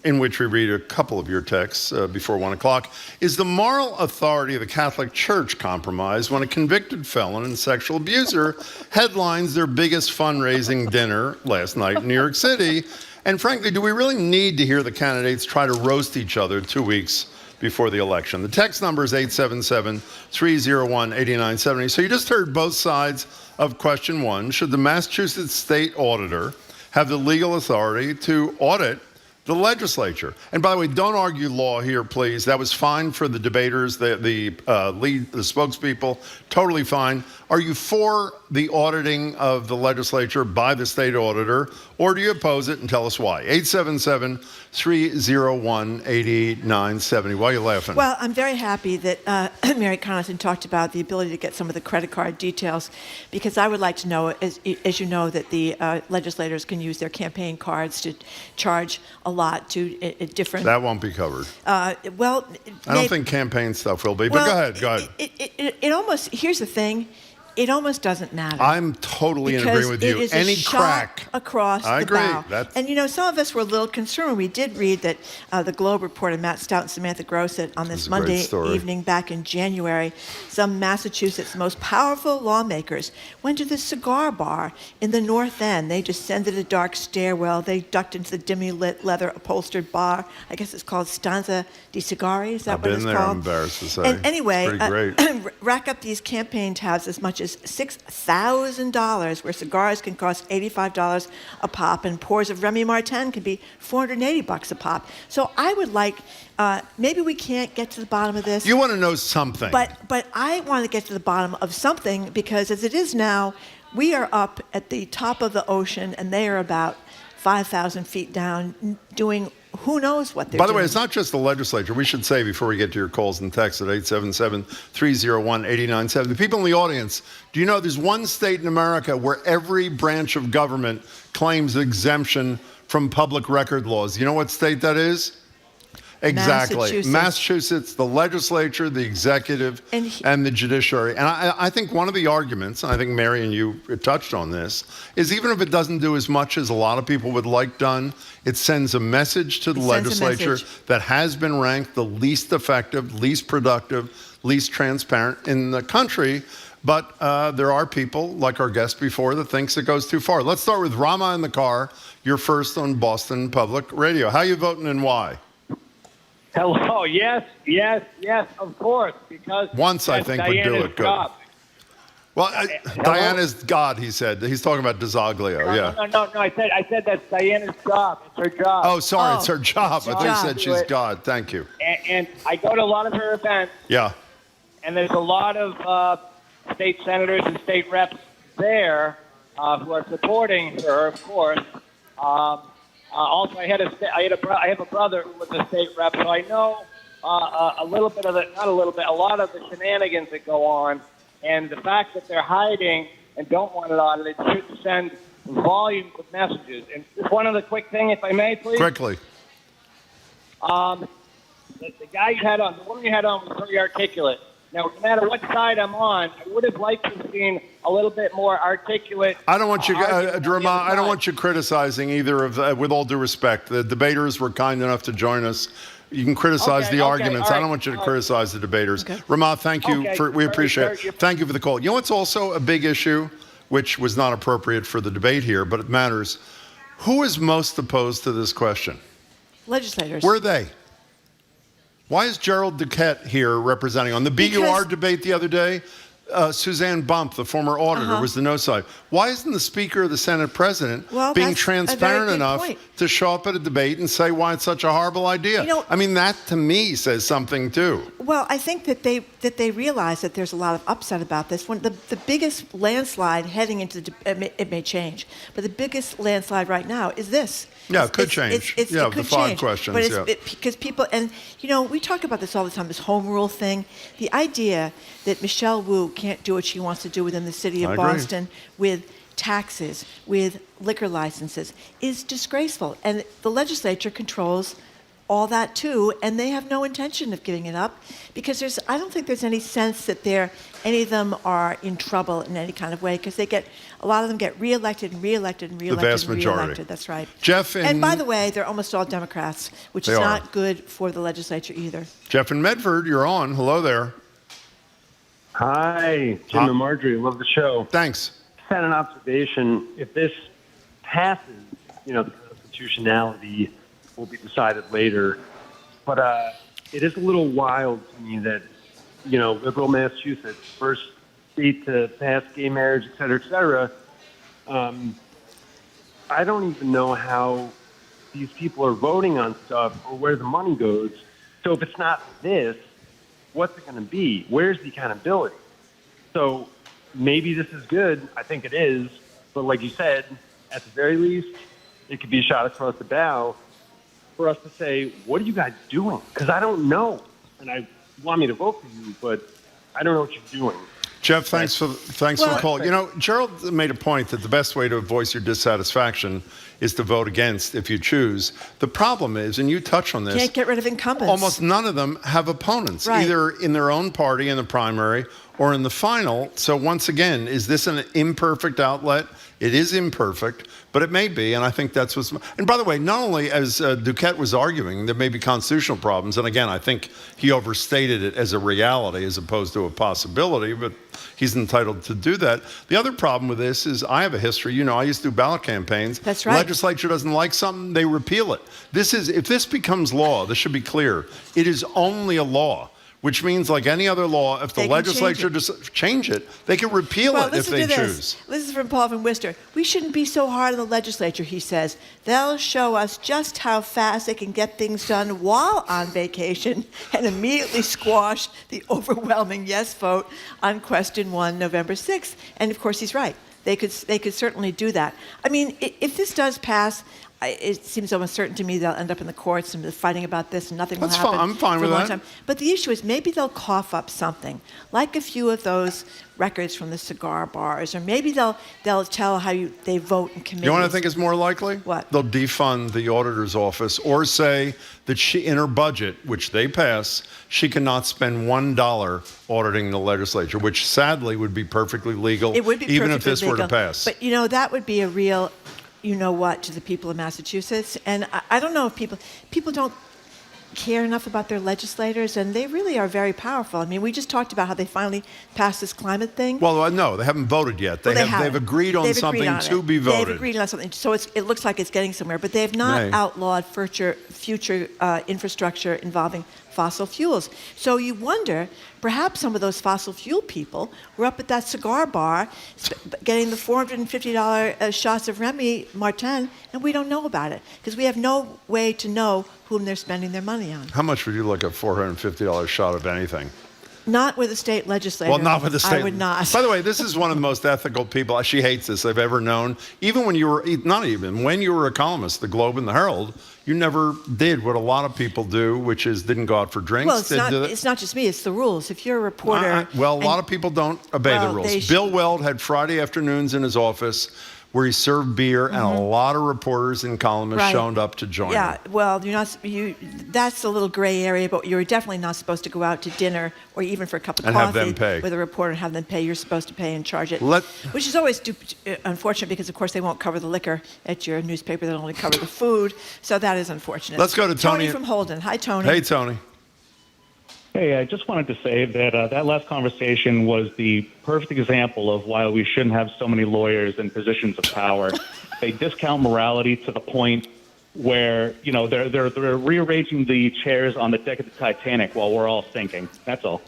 Speaker 8: in which we read a couple of your texts before 1 o'clock. Is the moral authority of the Catholic Church compromised when a convicted felon and sexual abuser headlines their biggest fundraising dinner last night in New York City? And frankly, do we really need to hear the candidates try to roast each other 2 weeks before the election? The text number is 877-301-8970. So you just heard both sides of question one. Should the Massachusetts State Auditor have the legal authority to audit the legislature? And by the way, don't argue law here, please. That was fine for the debaters, the spokespeople, totally fine. Are you for the auditing of the legislature by the state auditor, or do you oppose it? And tell us why. 877-301-8970. Why are you laughing?
Speaker 7: Well, I'm very happy that Mary Connaughton talked about the ability to get some of the credit card details, because I would like to know, as you know, that the legislators can use their campaign cards to charge a lot to different...
Speaker 8: That won't be covered.
Speaker 7: Well...
Speaker 8: I don't think campaign stuff will be, but go ahead.
Speaker 7: It almost... Here's the thing. It almost doesn't matter.
Speaker 8: I'm totally in agreement with you.
Speaker 7: It is
Speaker 8: Any
Speaker 7: a
Speaker 8: crack
Speaker 7: shot across
Speaker 8: I
Speaker 7: the
Speaker 8: agree.
Speaker 7: bow. And you know, some of us were a little concerned. We did read that the Globe reported, Matt Stout and Samantha Grosset, on this Monday evening back in January, some Massachusetts' most powerful lawmakers went to the cigar bar in the North End. They descended a dark stairwell. They ducked into the dimly lit, leather upholstered bar. I guess it's called Stanza di Cigari. Is that what it's called?
Speaker 8: I've been there. I'm embarrassed to say.
Speaker 7: And anyway,
Speaker 8: it's pretty great.
Speaker 7: Rack up these campaign tabs as much as $6,000, where cigars can cost $85 a pop, and pours of Remy Martin can be $480 a pop. So I would like, maybe we can't get to the bottom of this.
Speaker 8: You want to know something.
Speaker 7: But I want to get to the bottom of something, because as it is now, we are up at the top of the ocean, and they are about 5,000 feet down doing who knows what they're doing.
Speaker 8: By the way, it's not just the legislature. We should say, before we get to your calls and texts at 877-301-8970, the people in the audience, do you know there's one state in America where every branch of government claims exemption from public record laws? You know what state that is? Exactly. Massachusetts, the legislature, the executive, and the judiciary. And I think one of the arguments, and I think Mary and you touched on this, is even if it doesn't do as much as a lot of people would like done, it sends a message to the legislature that has been ranked the least effective, least productive, least transparent in the country. But there are people, like our guest before, that thinks it goes too far. Let's start with Rama in the car. You're first on Boston Public Radio. How are you voting and why?
Speaker 16: Hello. Yes, of course. Because
Speaker 8: once I think would do it good. Job. Well, Diana's God, he said. He's talking about Desaglio.
Speaker 16: No, I said that's Diana's job. It's her job.
Speaker 8: Oh, sorry, it's her job. I thought you said she's God. Thank you.
Speaker 16: And I go to a lot of her events.
Speaker 8: Yeah.
Speaker 16: And there's a lot of state senators and state reps there who are supporting her, of course. Also, I have a brother who was a state rep, so I know a little bit of a lot of the shenanigans that go on, and the fact that they're hiding and don't want it audited should send volumes of messages. And just one other quick thing, if I may, please.
Speaker 8: Quickly.
Speaker 16: The guy you had on, the woman you had on was very articulate. Now, no matter what side I'm on, I would have liked to have seen a little bit more articulate.
Speaker 8: I don't want you, Drama, I don't want you criticizing either of, with all due respect. The debaters were kind enough to join us. You can criticize the arguments. Right, I don't want you to criticize the debaters. Okay. Rama, thank you. We appreciate it. Thank you for the call. You know what's also a big issue, which was not appropriate for the debate here, but it matters. Who is most opposed to this question?
Speaker 7: Legislators.
Speaker 8: Were they? Why is Jerold Duquette here representing? On the BUR debate the other day, Suzanne Bump, the former auditor, was the no side. Why isn't the Speaker of the Senate President being transparent enough to show up at a debate and say why it's such a horrible idea? You know, I mean, that to me says something too.
Speaker 7: Well, I think that they realize that there's a lot of upset about this. When the biggest landslide heading into it may change, but the biggest landslide right now is this.
Speaker 8: Yeah, it could change.
Speaker 7: It could
Speaker 8: the 5
Speaker 7: change,
Speaker 8: questions.
Speaker 7: But because people, and you know, we talk about this all the time, this home rule thing. The idea that Michelle Wu can't do what she wants to do within the city of Boston with taxes, with liquor licenses, is disgraceful. And the legislature controls all that too, and they have no intention of giving it up because I don't think there's any sense that any of them are in trouble in any kind of way because a lot of them get reelected and reelected and reelected.
Speaker 8: The vast majority.
Speaker 7: Reelected. That's right.
Speaker 8: Jeff
Speaker 7: and by the way, they're almost all Democrats, which is not good for the legislature either.
Speaker 8: Jeff in Medford, you're on. Hello there.
Speaker 17: Hi, Jim and Marjorie. Love the show.
Speaker 8: Thanks.
Speaker 17: Just had an observation. If this passes, the constitutionality will be decided later. But it is a little wild to me that, liberal Massachusetts, first state to pass gay marriage, et cetera, I don't even know how these people are voting on stuff or where the money goes. So if it's not this, what's it going to be? Where's the accountability? So maybe this is good. I think it is. But like you said, at the very least, it could be a shot across the bow for us to say, what are you guys doing? Because I don't know. And I want me to vote for you, but I don't know what you're doing.
Speaker 8: Jeff, thanks for the call. Jerold made a point that the best way to voice your dissatisfaction is to vote against if you choose. The problem is, and you touch on this,
Speaker 7: can't get rid of incumbents.
Speaker 8: Almost none of them have opponents, either in their own party in the primary or in the final. So once again, is this an imperfect outlet? It is imperfect, but it may be, and I think that's what's... And by the way, not only, as Duquette was arguing, there may be constitutional problems, and again, I think he overstated it as a reality as opposed to a possibility, but he's entitled to do that. The other problem with this is I have a history. I used to do ballot campaigns.
Speaker 7: That's right.
Speaker 8: Legislature doesn't like something, they repeal it. If this becomes law, this should be clear, it is only a law. Which means, like any other law, if the legislature change it, they can repeal it if they choose.
Speaker 7: This is from Paul from Worcester. We shouldn't be so hard on the legislature, he says. They'll show us just how fast they can get things done while on vacation and immediately squash the overwhelming yes vote on question 1, November 6th. And of course, he's right. They could certainly do that. I mean, if this does pass, it seems almost certain to me they'll end up in the courts and fighting about this and nothing will happen.
Speaker 8: I'm fine with that.
Speaker 7: But the issue is maybe they'll cough up something, like a few of those records from the cigar bars, or maybe they'll tell how they vote in committees.
Speaker 8: You know what I think is more likely?
Speaker 7: What?
Speaker 8: They'll defund the auditor's office or say that she, in her budget, which they pass, she cannot spend $1 auditing the legislature, which sadly would be perfectly legal,
Speaker 7: it would be
Speaker 8: even if
Speaker 7: perfectly
Speaker 8: this
Speaker 7: legal.
Speaker 8: were to pass.
Speaker 7: But that would be a real... to the people of Massachusetts. And I don't know if people don't care enough about their legislators, and they really are very powerful. I mean, we just talked about how they finally passed this climate thing.
Speaker 8: Well, no, they haven't voted yet. They've agreed on something to be voted.
Speaker 7: They've agreed on something, so it looks like it's getting somewhere. But they have not outlawed future infrastructure involving fossil fuels. So you wonder, perhaps some of those fossil fuel people were up at that cigar bar getting the $450 shots of Remy Martin, and we don't know about it because we have no way to know whom they're spending their money on.
Speaker 8: How much would you like a $450 shot of anything?
Speaker 7: Not with a state legislator.
Speaker 8: Well, not with the state.
Speaker 7: I would not.
Speaker 8: By the way, this is one of the most ethical people. She hates this I've ever known. Even when you were, when you were a columnist, the Globe and the Herald, you never did what a lot of people do, which is didn't go out for drinks.
Speaker 7: Well, it's not just me. It's the rules. If you're a reporter.
Speaker 8: A lot of people don't obey the rules. Bill Weld had Friday afternoons in his office where he served beer, and a lot of reporters and columnists showed up to join him.
Speaker 7: Yeah, well, that's a little gray area, but you're definitely not supposed to go out to dinner or even for a cup of coffee
Speaker 8: have them pay.
Speaker 7: With a reporter and have them pay. You're supposed to pay and charge it, which is always unfortunate because, of course, they won't cover the liquor at your newspaper. They'll only cover the food, so that is unfortunate.
Speaker 8: Let's go to Tony.
Speaker 7: Tony from Holden. Hi, Tony.
Speaker 8: Hey, Tony.
Speaker 18: Hey, I just wanted to say that that last conversation was the perfect example of why we shouldn't have so many lawyers in positions of power. They discount morality to the point where, they're rearranging the chairs on the deck of the Titanic while we're all sinking. That's all.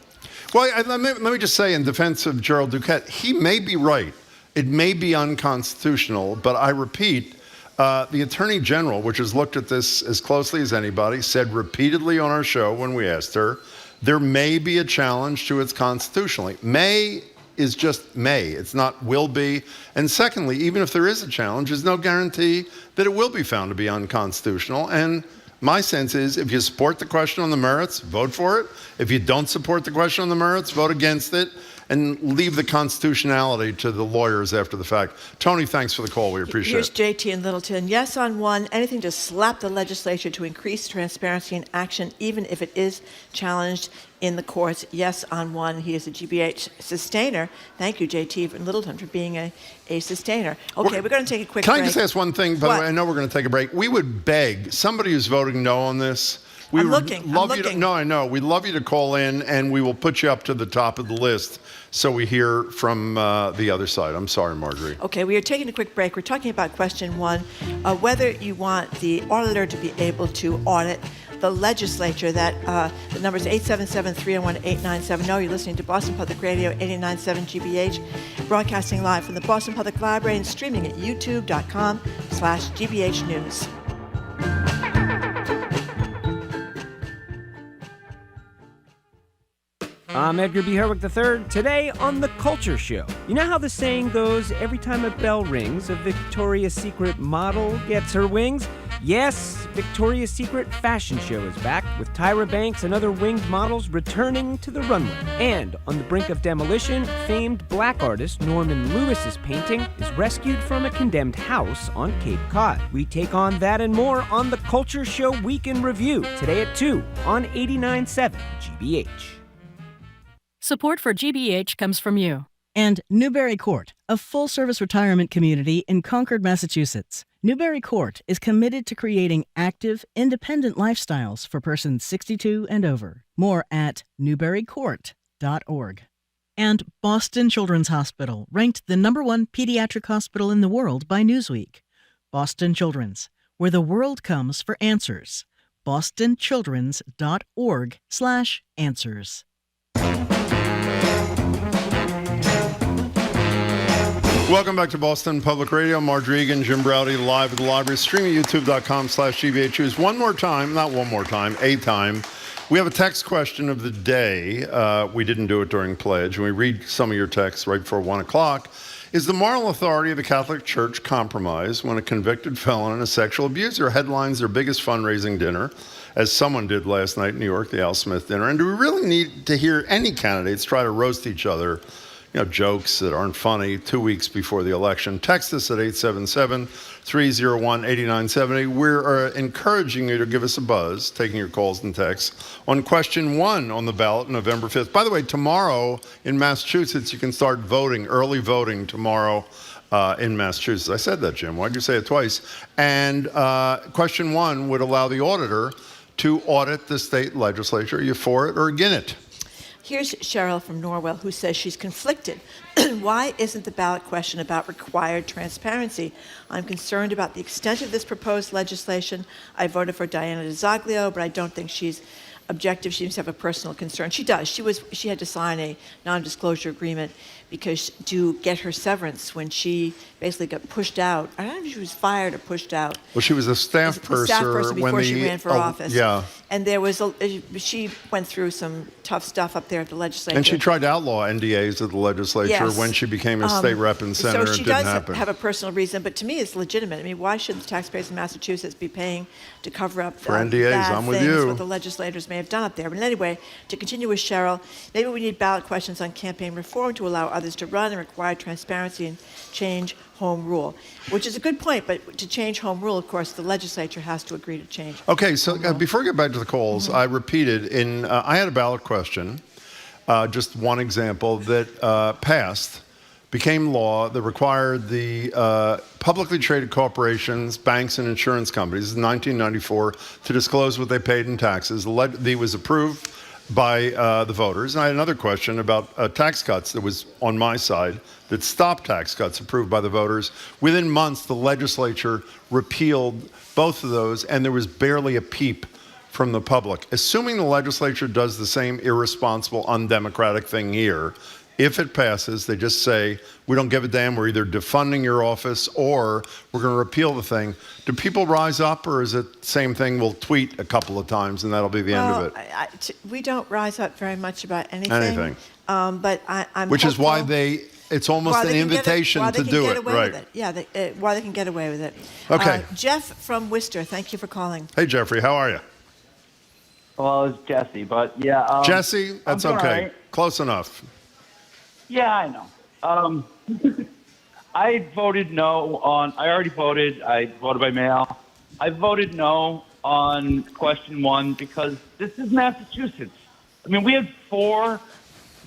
Speaker 8: Well, let me just say in defense of Jerold Duquette, he may be right. It may be unconstitutional, but I repeat, the Attorney General, which has looked at this as closely as anybody, said repeatedly on our show when we asked her, there may be a challenge to its constitutionally. May is just may. It's not will be. And secondly, even if there is a challenge, there's no guarantee that it will be found to be unconstitutional. And my sense is if you support the question on the merits, vote for it. If you don't support the question on the merits, vote against it. and leave the constitutionality to the lawyers after the fact. Tony, thanks for the call. We appreciate
Speaker 7: Here's
Speaker 8: it.
Speaker 7: JT in Littleton. Yes on one, anything to slap the legislature to increase transparency and action, even if it is challenged in the courts. Yes on one. He is a GBH sustainer. Thank you, JT, in Littleton, for being a sustainer. Okay, we're going to take a quick break.
Speaker 8: Can I just ask one thing? By the way, I know we're going to take a break. We would beg somebody who's voting no on this. I'm looking. No, I know. We'd love you to call in, and we will put you up to the top of the list so we hear from the other side. I'm sorry, Marjorie.
Speaker 7: Okay, we are taking a quick break. We're talking about question one, whether you want the auditor to be able to audit the legislature. That the number is 877-301-8970. You're listening to Boston Public Radio 89.7 GBH, broadcasting live from the Boston Public Library and streaming at youtube.com/GBH News.
Speaker 19: I'm Edgar B. Herwick III. Today on The Culture Show. You know how the saying goes, every time a bell rings, a Victoria's Secret model gets her wings? Yes, Victoria's Secret fashion show is back, with Tyra Banks and other winged models returning to the runway. And on the brink of demolition, famed black artist Norman Lewis's painting is rescued from a condemned house on Cape Cod. We take on that and more on The Culture Show Week in Review, today at 2 on 89.7 GBH.
Speaker 14: Support for GBH comes from you.
Speaker 15: And Newbury Court, a full-service retirement community in Concord, Massachusetts. Newbury Court is committed to creating active, independent lifestyles for persons 62 and over. More at newburycourt.org. And Boston Children's Hospital, ranked the #1 pediatric hospital in the world by Newsweek. Boston Children's, where the world comes for answers. bostonchildrens.org/answers.
Speaker 8: Welcome back to Boston Public Radio. Marjorie Egan, Jim Browdy, live at the library, streaming at youtube.com/GBH News. One more time, not one more time, a time. We have a text question of the day. We didn't do it during pledge. We read some of your texts right before 1 o'clock. Is the moral authority of the Catholic Church compromised when a convicted felon and a sexual abuser headlines their biggest fundraising dinner, as someone did last night in New York, the Al Smith dinner? And do we really need to hear any candidates try to roast each other, jokes that aren't funny 2 weeks before the election? Text us at 877-301-8970. We're encouraging you to give us a buzz, taking your calls and texts, on question 1 on the ballot November 5th. By the way, tomorrow in Massachusetts, you can start voting, early voting tomorrow in Massachusetts. I said that, Jim. Why'd you say it twice? And question 1 would allow the auditor to audit the state legislature. Are you for it or against it?
Speaker 7: Here's Cheryl from Norwell, who says she's conflicted. Why isn't the ballot question about required transparency? I'm concerned about the extent of this proposed legislation. I voted for Diana DiZoglio, but I don't think she's objective. She seems to have a personal concern. She does. She had to sign a non-disclosure agreement because to get her severance when she basically got pushed out. I don't know if she was fired or pushed out.
Speaker 8: Well, she was a staff person
Speaker 7: before she ran for office.
Speaker 8: Yeah.
Speaker 7: And she went through some tough stuff up there at the legislature.
Speaker 8: And she tried to outlaw NDAs at the legislature when she became a state rep and senator.
Speaker 7: So she
Speaker 8: it didn't
Speaker 7: does
Speaker 8: happen.
Speaker 7: have a personal reason, but to me it's legitimate. I mean, why should the taxpayers in Massachusetts be paying to cover up
Speaker 8: for NDAs?
Speaker 7: bad
Speaker 8: I'm with
Speaker 7: things,
Speaker 8: you.
Speaker 7: what the legislators may have done up there? But anyway, to continue with Cheryl, maybe we need ballot questions on campaign reform to allow others to run and require transparency and change home rule, which is a good point. But to change home rule, of course, the legislature has to agree to change.
Speaker 8: Okay, so before we get back to the calls, I repeated I had a ballot question, just one example that passed, became law that required the publicly traded corporations, banks, and insurance companies in 1994 to disclose what they paid in taxes. The was approved by the voters. And I had another question about tax cuts that was on my side that stopped tax cuts approved by the voters. Within months, the legislature repealed both of those, and there was barely a peep from the public. Assuming the legislature does the same irresponsible, undemocratic thing here, if it passes, they just say, we don't give a damn, we're either defunding your office or we're going to repeal the thing. Do people rise up, or is it the same thing, we'll tweet a couple of times and that'll be the end of it?
Speaker 7: We don't rise up very much about anything. But I'm
Speaker 8: Which is
Speaker 7: hopeful.
Speaker 8: why it's almost an invitation to do it. Right.
Speaker 7: Yeah, why they can get away with it.
Speaker 8: Okay.
Speaker 7: Jeff from Worcester, thank you for calling.
Speaker 8: Hey, Jeffrey, how are you?
Speaker 20: Well, it's Jesse, but yeah.
Speaker 8: Jesse, that's okay.
Speaker 20: Right.
Speaker 8: Close enough.
Speaker 20: Yeah, I know. I voted no on, I already voted. I voted by mail. I voted no on question 1 because this is Massachusetts. I mean, we had 4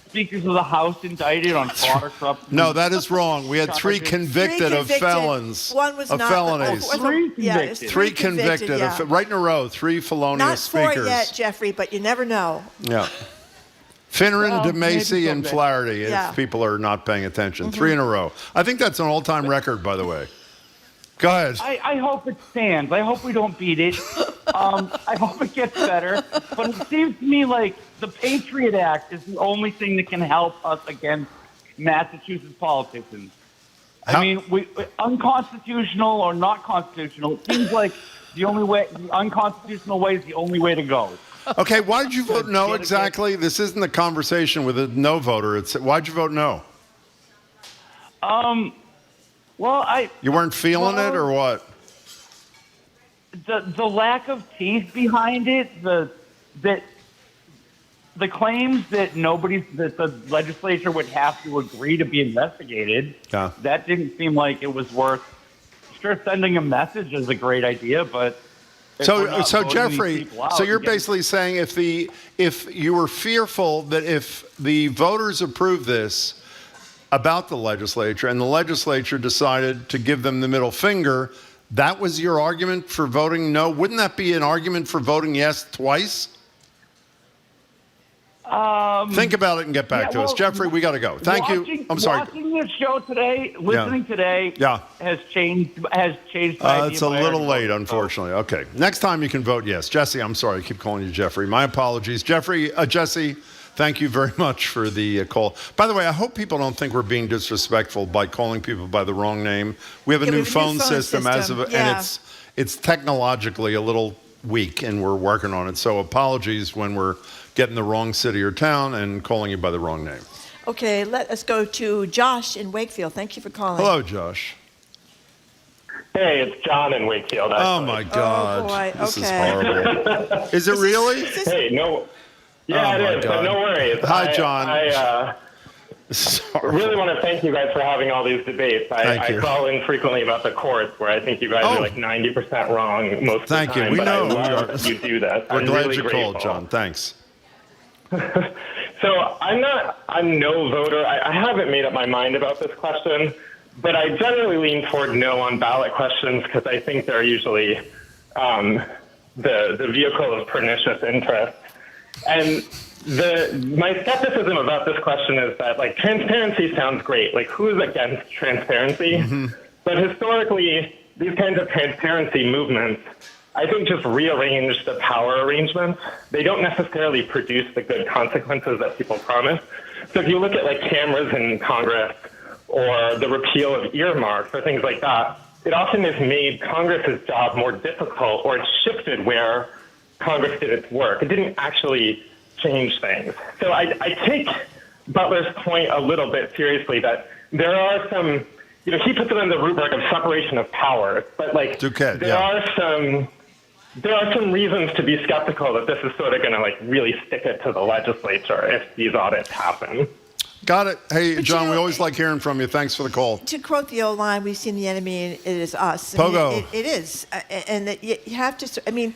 Speaker 20: speakers of the House indicted on water corruption.
Speaker 8: No, that is wrong. We had 3 convicted of felons.
Speaker 7: One was
Speaker 8: of
Speaker 7: not.
Speaker 8: felonies.
Speaker 20: 3 convicted.
Speaker 7: Yeah, it's
Speaker 8: 3 convicted,
Speaker 7: yeah.
Speaker 8: right in a row. 3 felonious
Speaker 7: Not
Speaker 8: speakers.
Speaker 7: 4 yet, Jeffrey, but you never know.
Speaker 8: Yeah. Finneran,
Speaker 20: Well,
Speaker 8: DeMacy,
Speaker 20: maybe
Speaker 8: and
Speaker 20: someday.
Speaker 8: Flaherty,
Speaker 7: Yeah.
Speaker 8: if people are not paying attention. 3 in a row. I think that's an all-time record, by the way. Go ahead.
Speaker 20: I hope it stands. I hope we don't beat it. I hope it gets better. But it seems to me like the Patriot Act is the only thing that can help us against Massachusetts politicians. I mean, unconstitutional or not constitutional, it seems like the unconstitutional way is the only way to go.
Speaker 8: Okay, why did you vote no exactly? This isn't a conversation with a no voter. Why'd you vote no?
Speaker 20: Well,
Speaker 8: You weren't feeling it or what?
Speaker 20: The lack of teeth behind it, the claims that the legislature would have to agree to be investigated.
Speaker 8: Yeah.
Speaker 20: That didn't seem like it was worth. Sure, sending a message is a great idea, but if we're not
Speaker 8: So
Speaker 20: voting
Speaker 8: Jeffrey,
Speaker 20: these people out
Speaker 8: so you're
Speaker 20: and getting-
Speaker 8: basically saying if you were fearful that if the voters approved this about the legislature and the legislature decided to give them the middle finger, that was your argument for voting no? Wouldn't that be an argument for voting yes twice? Think about it and get back to us. Jeffrey, we got to go. Thank you. I'm sorry.
Speaker 20: Watching this show today, listening today,
Speaker 8: Yeah.
Speaker 20: has changed my idea
Speaker 8: It's a
Speaker 20: of my
Speaker 8: little
Speaker 20: argument.
Speaker 8: late, unfortunately. Okay. Next time you can vote yes. Jesse, I'm sorry. I keep calling you Jeffrey. My apologies. Jesse, thank you very much for the call. By the way, I hope people don't think we're being disrespectful by calling people by the wrong name. We have a new phone system and it's technologically a little weak, and we're working on it. So apologies when we're getting the wrong city or town and calling you by the wrong name.
Speaker 7: Okay, let us go to Josh in Wakefield. Thank you for calling.
Speaker 8: Hello, Josh.
Speaker 21: Hey, it's John in Wakefield.
Speaker 8: Oh, my God.
Speaker 7: Oh, boy.
Speaker 8: This is
Speaker 7: Okay.
Speaker 8: horrible. Is it really?
Speaker 21: Hey, no. Yeah,
Speaker 8: Oh, my
Speaker 21: it is, but
Speaker 8: God.
Speaker 21: no worries.
Speaker 8: Hi, John.
Speaker 21: I really want to thank you guys for having all these debates. I call in frequently about the courts where I think you guys are like 90% wrong most of the time.
Speaker 8: Thank you. We
Speaker 21: but
Speaker 8: know.
Speaker 21: I love that you do that.
Speaker 8: We're
Speaker 21: I'm
Speaker 8: glad
Speaker 21: really
Speaker 8: you
Speaker 21: grateful.
Speaker 8: called, John. Thanks.
Speaker 21: So I'm no voter. I haven't made up my mind about this question, but I generally lean toward no on ballot questions because I think they're usually the vehicle of pernicious interest. And my skepticism about this question is that like transparency sounds great. Like who is against transparency?
Speaker 8: Mm-hmm.
Speaker 21: But historically, these kinds of transparency movements, I think, just rearrange the power arrangements. They don't necessarily produce the good consequences that people promise. So if you look at like cameras in Congress or the repeal of earmarks or things like that, it often has made Congress's job more difficult, or it shifted where Congress did its work. It didn't actually change things. So I take Butler's point a little bit seriously that there are some, he puts it in the rubric of separation of powers, but like
Speaker 8: Duquette,
Speaker 21: there are some reasons to be skeptical that this is sort of going to like really stick it to the legislature if these audits happen.
Speaker 8: Got it. Hey, John, we always like hearing from you. Thanks for the call.
Speaker 7: To quote the old line, we've seen the enemy and it is us.
Speaker 8: Pogo.
Speaker 7: It is. And that you have to,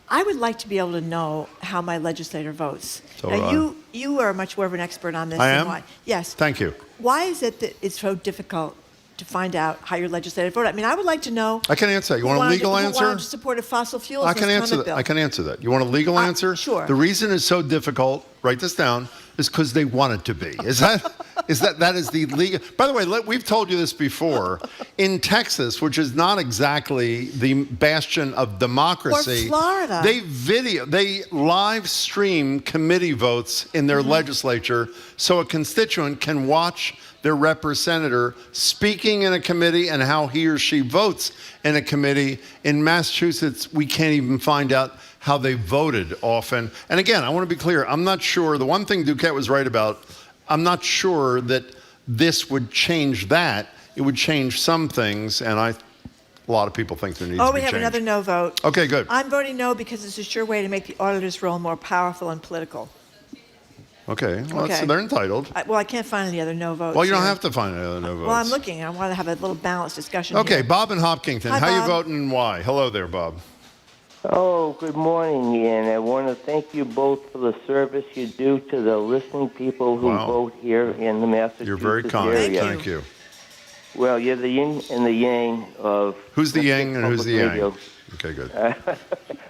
Speaker 7: I would like to be able to know how my legislator votes.
Speaker 8: So
Speaker 7: now, you are much more of an expert on this
Speaker 8: I
Speaker 7: than
Speaker 8: am?
Speaker 7: why. Yes.
Speaker 8: Thank you.
Speaker 7: Why is it that it's so difficult to find out how your legislator voted? I would like to know.
Speaker 8: I can answer that. You want a legal answer?
Speaker 7: Who wanted to support fossil fuels?
Speaker 8: I can answer that.
Speaker 7: Bill?
Speaker 8: I can answer that. You want a legal answer?
Speaker 7: Sure.
Speaker 8: The reason it's so difficult, write this down, is because they want it to be. That is the legal. By the way, we've told you this before. In Texas, which is not exactly the bastion of democracy,
Speaker 7: or Florida,
Speaker 8: they live stream committee votes in their legislature, so a constituent can watch their representative speaking in a committee and how he or she votes in a committee. In Massachusetts, we can't even find out how they voted often. And again, I want to be clear. I'm not sure. The one thing Duquette was right about, I'm not sure that this would change that. It would change some things, and a lot of people think there needs to be
Speaker 7: we have
Speaker 8: change.
Speaker 7: another no vote.
Speaker 8: Okay, good.
Speaker 7: I'm voting no because it's a sure way to make the auditor's role more powerful and political.
Speaker 8: Okay. Well,
Speaker 7: Okay.
Speaker 8: they're entitled.
Speaker 7: I can't find any other no votes.
Speaker 8: Well, you don't
Speaker 7: here.
Speaker 8: have to find any other no votes.
Speaker 7: Well, I'm looking. I want to have a little balanced discussion
Speaker 8: Okay,
Speaker 7: here.
Speaker 8: Bob in Hopkinton.
Speaker 7: Hi,
Speaker 8: How you
Speaker 7: Bob.
Speaker 8: voting and why? Hello there, Bob.
Speaker 2: Oh, good morning, and I want to thank you both for the service you do to the listening people who
Speaker 8: Wow.
Speaker 2: vote here in the Massachusetts
Speaker 8: You're very kind.
Speaker 2: area.
Speaker 8: Thank you.
Speaker 2: Well, you're the yin and the yang of...
Speaker 8: Who's the yang and who's the yang?
Speaker 2: radio.
Speaker 8: Okay, good.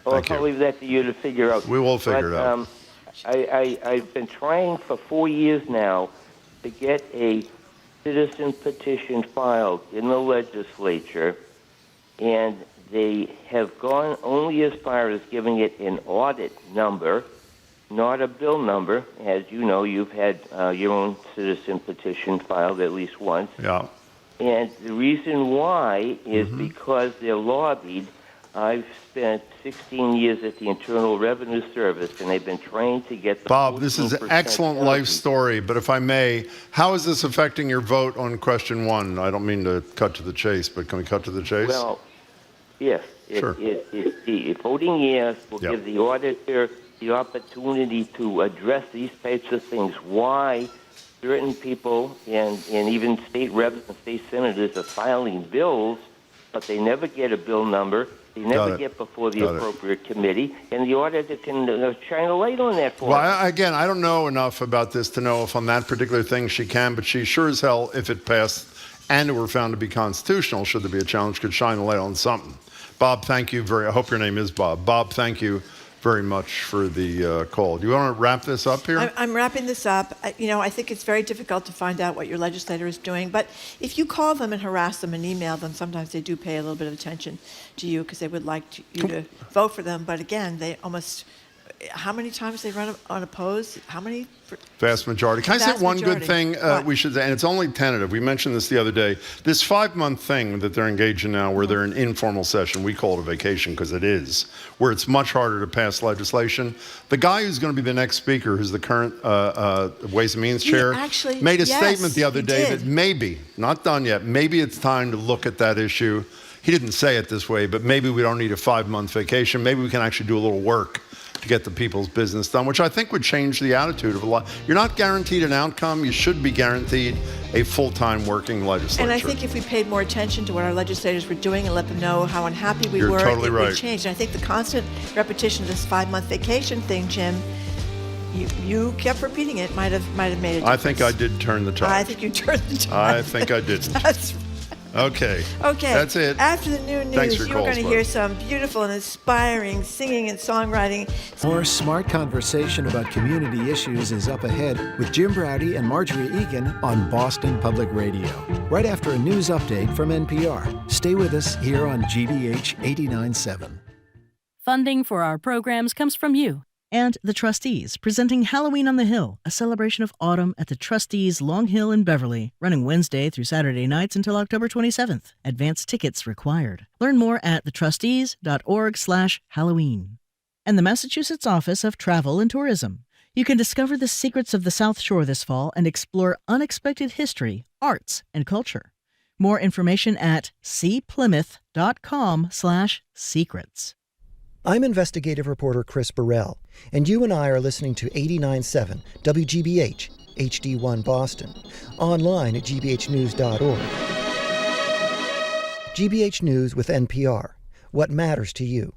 Speaker 2: Well, I'll leave that to you to figure out.
Speaker 8: We will figure it out.
Speaker 2: I've been trying for 4 years now to get a citizen petition filed in the legislature, and they have gone only as far as giving it an audit number, not a bill number. As you know, you've had your own citizen petition filed at least once.
Speaker 8: Yeah.
Speaker 2: And the reason why is because they're lobbied. I've spent 16 years at the Internal Revenue Service, and they've been trained to get the
Speaker 8: Bob, this is an
Speaker 2: 14%
Speaker 8: excellent life story, but if I may, how is this affecting your vote on question 1? I don't mean to cut to the chase, but can we cut to the chase?
Speaker 2: Well, yes.
Speaker 8: Sure.
Speaker 2: The voting yes will
Speaker 8: Yep.
Speaker 2: give the auditor the opportunity to address these types of things. Why certain people and even state reps and state senators are filing bills, but they never get a bill number. They never get before the appropriate committee, and the auditor can shine a light on that for
Speaker 8: Well,
Speaker 2: us.
Speaker 8: again, I don't know enough about this to know if on that particular thing she can, but she sure as hell, if it passed and it were found to be constitutional, should there be a challenge, could shine a light on something. Bob, thank you I hope your name is Bob. Bob, thank you very much for the call. Do you want to wrap this up here?
Speaker 7: I'm wrapping this up. I think it's very difficult to find out what your legislator is doing, but if you call them and harass them and email them, sometimes they do pay a little bit of attention to you because they would like you to vote for them. But again, they almost, how many times they run unopposed? How many?
Speaker 8: Vast majority. Can I say
Speaker 7: Vast
Speaker 8: one
Speaker 7: majority.
Speaker 8: good thing we should say, and it's only tentative. We mentioned this the other day. This 5-month thing that they're engaged in now where they're in informal session, we call it a vacation because it is, where it's much harder to pass legislation. The guy who's going to be the next speaker, who's the current Ways and Means chair,
Speaker 7: actually-
Speaker 8: made a
Speaker 7: yes,
Speaker 8: statement the other
Speaker 7: he
Speaker 8: day
Speaker 7: did.
Speaker 8: that maybe, not done yet, maybe it's time to look at that issue. He didn't say it this way, but maybe we don't need a 5-month vacation. Maybe we can actually do a little work to get the people's business done, which I think would change the attitude of a lot. You're not guaranteed an outcome. You should be guaranteed a full-time working legislature.
Speaker 7: And I think if we paid more attention to what our legislators were doing and let them know how unhappy we
Speaker 8: You're
Speaker 7: were,
Speaker 8: totally
Speaker 7: it
Speaker 8: right.
Speaker 7: would change. And I think the constant repetition of this 5-month vacation thing, Jim, you kept repeating it, might have made a difference.
Speaker 8: I think I did turn the tide.
Speaker 7: I think you turned the tide.
Speaker 8: I think I didn't.
Speaker 7: That's
Speaker 8: Okay.
Speaker 7: Okay.
Speaker 8: That's it.
Speaker 7: After the noon
Speaker 8: Thanks
Speaker 7: news,
Speaker 8: for your
Speaker 7: you're
Speaker 8: calls,
Speaker 7: going to
Speaker 8: bud.
Speaker 7: hear some beautiful and inspiring singing and songwriting.
Speaker 22: More smart conversation about community issues is up ahead with Jim Browdy and Marjorie Egan on Boston Public Radio. Right after a news update from NPR. Stay with us here on GBH 89.7.
Speaker 14: Funding for our programs comes from you.
Speaker 15: And the Trustees, presenting Halloween on the Hill, a celebration of autumn at the Trustees Long Hill in Beverly, running Wednesday through Saturday nights until October 27th. Advance tickets required. Learn more at thetrustees.org/Halloween. And the Massachusetts Office of Travel and Tourism. You can discover the secrets of the South Shore this fall and explore unexpected history, arts, and culture. More information at cplymouth.com/secrets.
Speaker 23: I'm investigative reporter Chris Burrell, and you and I are listening to 89.7 WGBH, HD1 Boston, online at gbhnews.org. GBH News with NPR. What matters to you?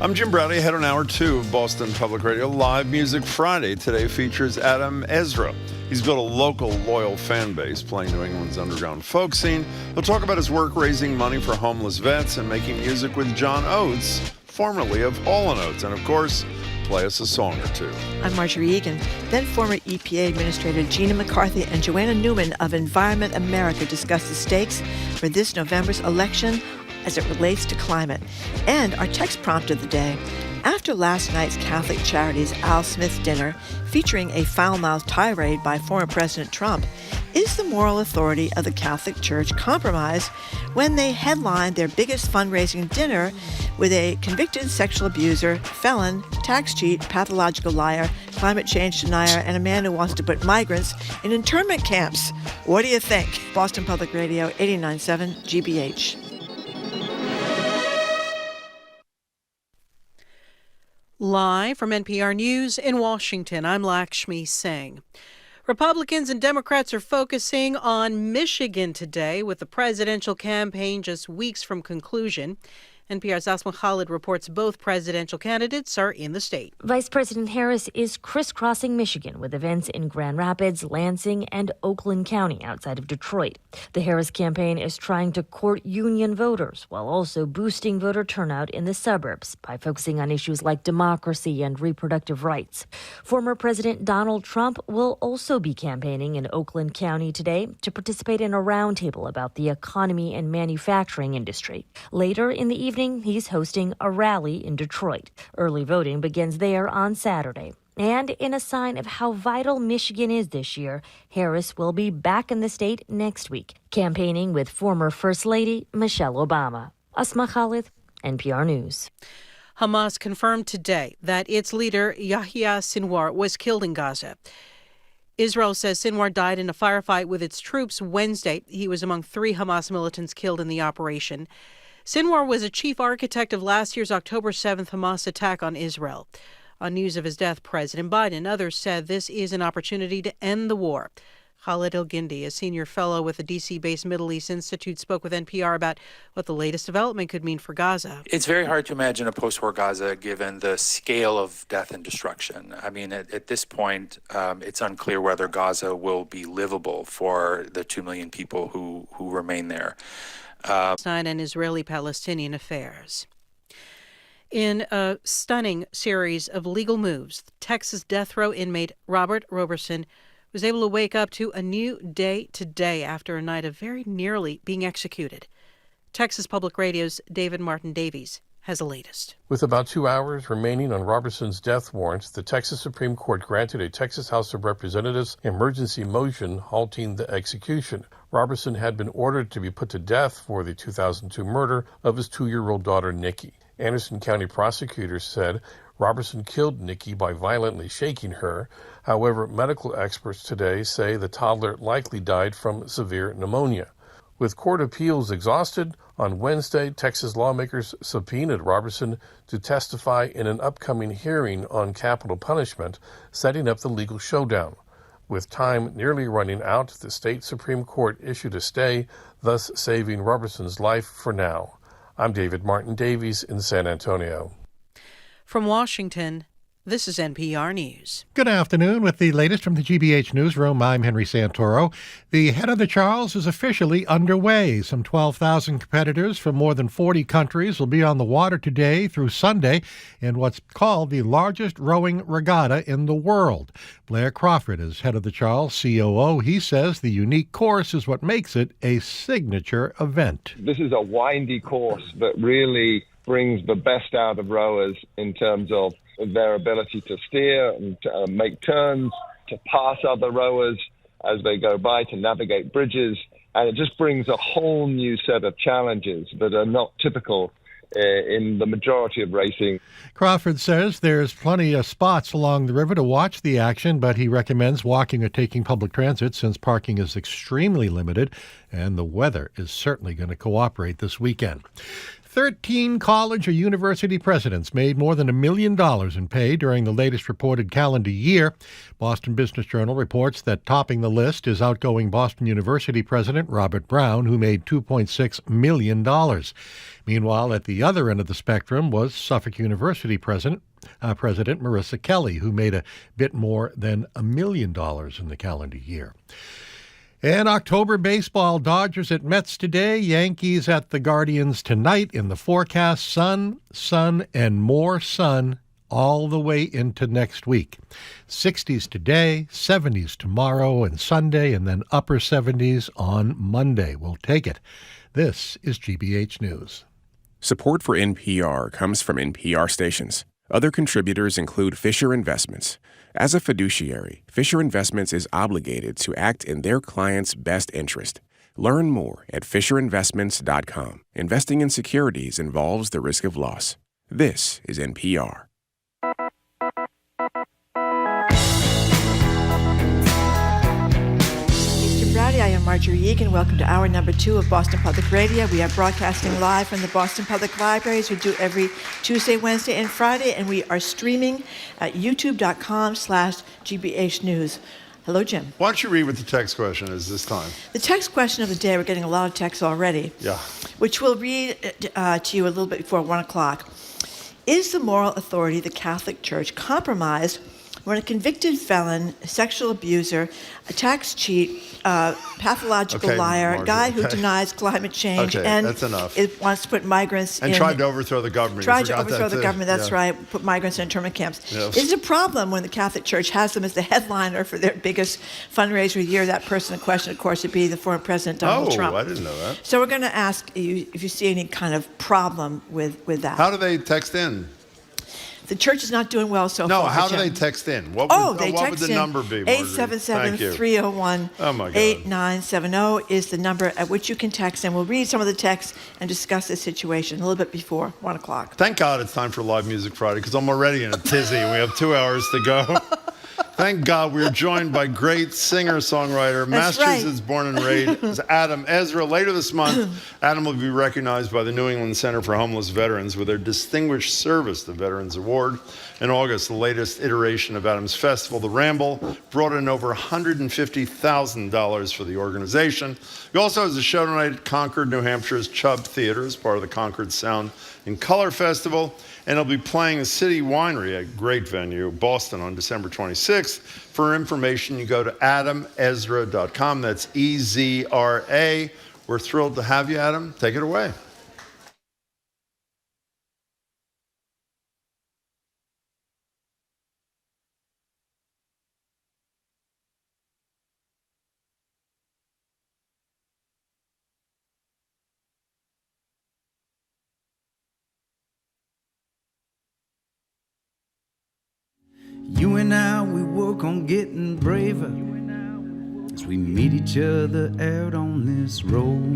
Speaker 8: I'm Jim Browdy, head on Hour 2 of Boston Public Radio. Live Music Friday today features Adam Ezra. He's built a local, loyal fan base playing New England's underground folk scene. He'll talk about his work raising money for homeless vets and making music with John Oates, formerly of Hall Oates, and of course, play us a song or two.
Speaker 7: I'm Marjorie Egan. Then former EPA Administrator Gina McCarthy and Johanna Neumann of Environment America discuss the stakes for this November's election as it relates to climate. And our text prompt of the day. After last night's Catholic Charities Al Smith dinner, featuring a foul-mouthed tirade by former President Trump, is the moral authority of the Catholic Church compromised when they headlined their biggest fundraising dinner with a convicted sexual abuser, felon, tax cheat, pathological liar, climate change denier, and a man who wants to put migrants in internment camps? What do you think? Boston Public Radio, 89.7 GBH.
Speaker 1: Live from NPR News in Washington, I'm Lakshmi Singh. Republicans and Democrats are focusing on Michigan today with the presidential campaign just weeks from conclusion. NPR's Asma Khalid reports both presidential candidates are in the state.
Speaker 3: Vice President Harris is crisscrossing Michigan with events in Grand Rapids, Lansing, and Oakland County outside of Detroit. The Harris campaign is trying to court union voters while also boosting voter turnout in the suburbs by focusing on issues like democracy and reproductive rights. Former President Donald Trump will also be campaigning in Oakland County today to participate in a roundtable about the economy and manufacturing industry. Later in the evening, he's hosting a rally in Detroit. Early voting begins there on Saturday. And in a sign of how vital Michigan is this year, Harris will be back in the state next week, campaigning with former First Lady Michelle Obama. Asma Khalid, NPR News.
Speaker 1: Hamas confirmed today that its leader, Yahya Sinwar, was killed in Gaza. Israel says Sinwar died in a firefight with its troops Wednesday. He was among 3 Hamas militants killed in the operation. Sinwar was a chief architect of last year's October 7th Hamas attack on Israel. On news of his death, President Biden and others said this is an opportunity to end the war. Khalid El-Gindi, a senior fellow with the D.C.-based Middle East Institute, spoke with NPR about what the latest development could mean for Gaza.
Speaker 4: It's very hard to imagine a post-war Gaza given the scale of death and destruction. I mean, at this point, it's unclear whether Gaza will be livable for the 2 million people who remain there.
Speaker 1: And Israeli-Palestinian affairs. In a stunning series of legal moves, Texas death row inmate Robert Roberson was able to wake up to a new day today after a night of very nearly being executed. Texas Public Radio's David Martin Davies has the latest.
Speaker 24: With about 2 hours remaining on Roberson's death warrant, the Texas Supreme Court granted a Texas House of Representatives emergency motion halting the execution. Roberson had been ordered to be put to death for the 2002 murder of his 2-year-old daughter, Nikki. Anderson County prosecutors said Roberson killed Nikki by violently shaking her. However, medical experts today say the toddler likely died from severe pneumonia. With court appeals exhausted, on Wednesday, Texas lawmakers subpoenaed Roberson to testify in an upcoming hearing on capital punishment, setting up the legal showdown. With time nearly running out, the state Supreme Court issued a stay, thus saving Roberson's life for now. I'm David Martin Davies in San Antonio.
Speaker 1: From Washington, this is NPR News.
Speaker 5: Good afternoon. With the latest from the GBH Newsroom, I'm Henry Santoro. The Head of the Charles is officially underway. Some 12,000 competitors from more than 40 countries will be on the water today through Sunday in what's called the largest rowing regatta in the world. Blair Crawford is Head of the Charles, COO. He says the unique course is what makes it a signature event.
Speaker 25: This is a windy course that really brings the best out of rowers in terms of their ability to steer and to make turns, to pass other rowers as they go by, to navigate bridges. And it just brings a whole new set of challenges that are not typical in the majority of racing.
Speaker 5: Crawford says there's plenty of spots along the river to watch the action, but he recommends walking or taking public transit since parking is extremely limited and the weather is certainly going to cooperate this weekend. 13 college or university presidents made more than $1 million in pay during the latest reported calendar year. Boston Business Journal reports that topping the list is outgoing Boston University president Robert Brown, who made $2.6 million. Meanwhile, at the other end of the spectrum was Suffolk University President Marissa Kelly, who made a bit more than $1 million in the calendar year. And October baseball, Dodgers at Mets today, Yankees at the Guardians tonight. In the forecast, sun, and more sun all the way into next week. 60s today, 70s tomorrow and Sunday, and then upper 70s on Monday. We'll take it. This is GBH News.
Speaker 6: Support for NPR comes from NPR stations. Other contributors include Fisher Investments. As a fiduciary, Fisher Investments is obligated to act in their client's best interest. Learn more at FisherInvestments.com. Investing in securities involves the risk of loss. This is NPR.
Speaker 7: Mr. Browdy, I am Marjorie Egan. Welcome to hour number 2 of Boston Public Radio. We are broadcasting live from the Boston Public Libraries. We do every Tuesday, Wednesday, and Friday, and we are streaming at youtube.com/GBH News. Hello, Jim.
Speaker 8: Why don't you read what the text question is this time?
Speaker 7: The text question of the day, we're getting a lot of texts already,
Speaker 8: Yeah.
Speaker 7: which we'll read to you a little bit before 1 o'clock. Is the moral authority of the Catholic Church compromised when a convicted felon, sexual abuser, a tax cheat, pathological liar,
Speaker 8: Marjorie,
Speaker 7: guy who denies climate change, and
Speaker 8: that's enough.
Speaker 7: Wants to put migrants
Speaker 8: And
Speaker 7: in...
Speaker 8: tried to overthrow the government.
Speaker 7: Tried to overthrow the government, that's right, put migrants in internment camps.
Speaker 8: Yes.
Speaker 7: Is it a problem when the Catholic Church has them as the headliner for their biggest fundraiser of the year? That person in question, of course, would be the former President Donald Trump.
Speaker 8: Oh, I didn't know that.
Speaker 7: So we're going to ask you if you see any kind of problem with that.
Speaker 8: How do they text in?
Speaker 7: The church is not doing well so far.
Speaker 8: No, how do
Speaker 7: Jim.
Speaker 8: they text in? What
Speaker 7: What
Speaker 8: would the number be, Marjorie?
Speaker 7: 877-301-8970 is the number at which you can text, and we'll read some of the texts and discuss the situation a little bit before 1 o'clock.
Speaker 8: Thank God it's time for Live Music Friday, because I'm already in a tizzy and we have 2 hours to go. Thank God we're joined by great singer-songwriter, Massachusetts-born and raised Adam Ezra. Later this month, Adam will be recognized by the New England Center for Homeless Veterans with their Distinguished Service to Veterans Award. In August, the latest iteration of Adam's festival, The Ramble, brought in over $150,000 for the organization. He also has a show tonight at Concord, New Hampshire's Chubb Theater as part of the Concord Sound and Color Festival. And he'll be playing the City Winery, a great venue, Boston, on December 26th. For information, you go to adamezra.com. That's EZRA. We're thrilled to have you, Adam. Take it away.
Speaker 9: You and I, we work on getting braver as we meet each other out on this road.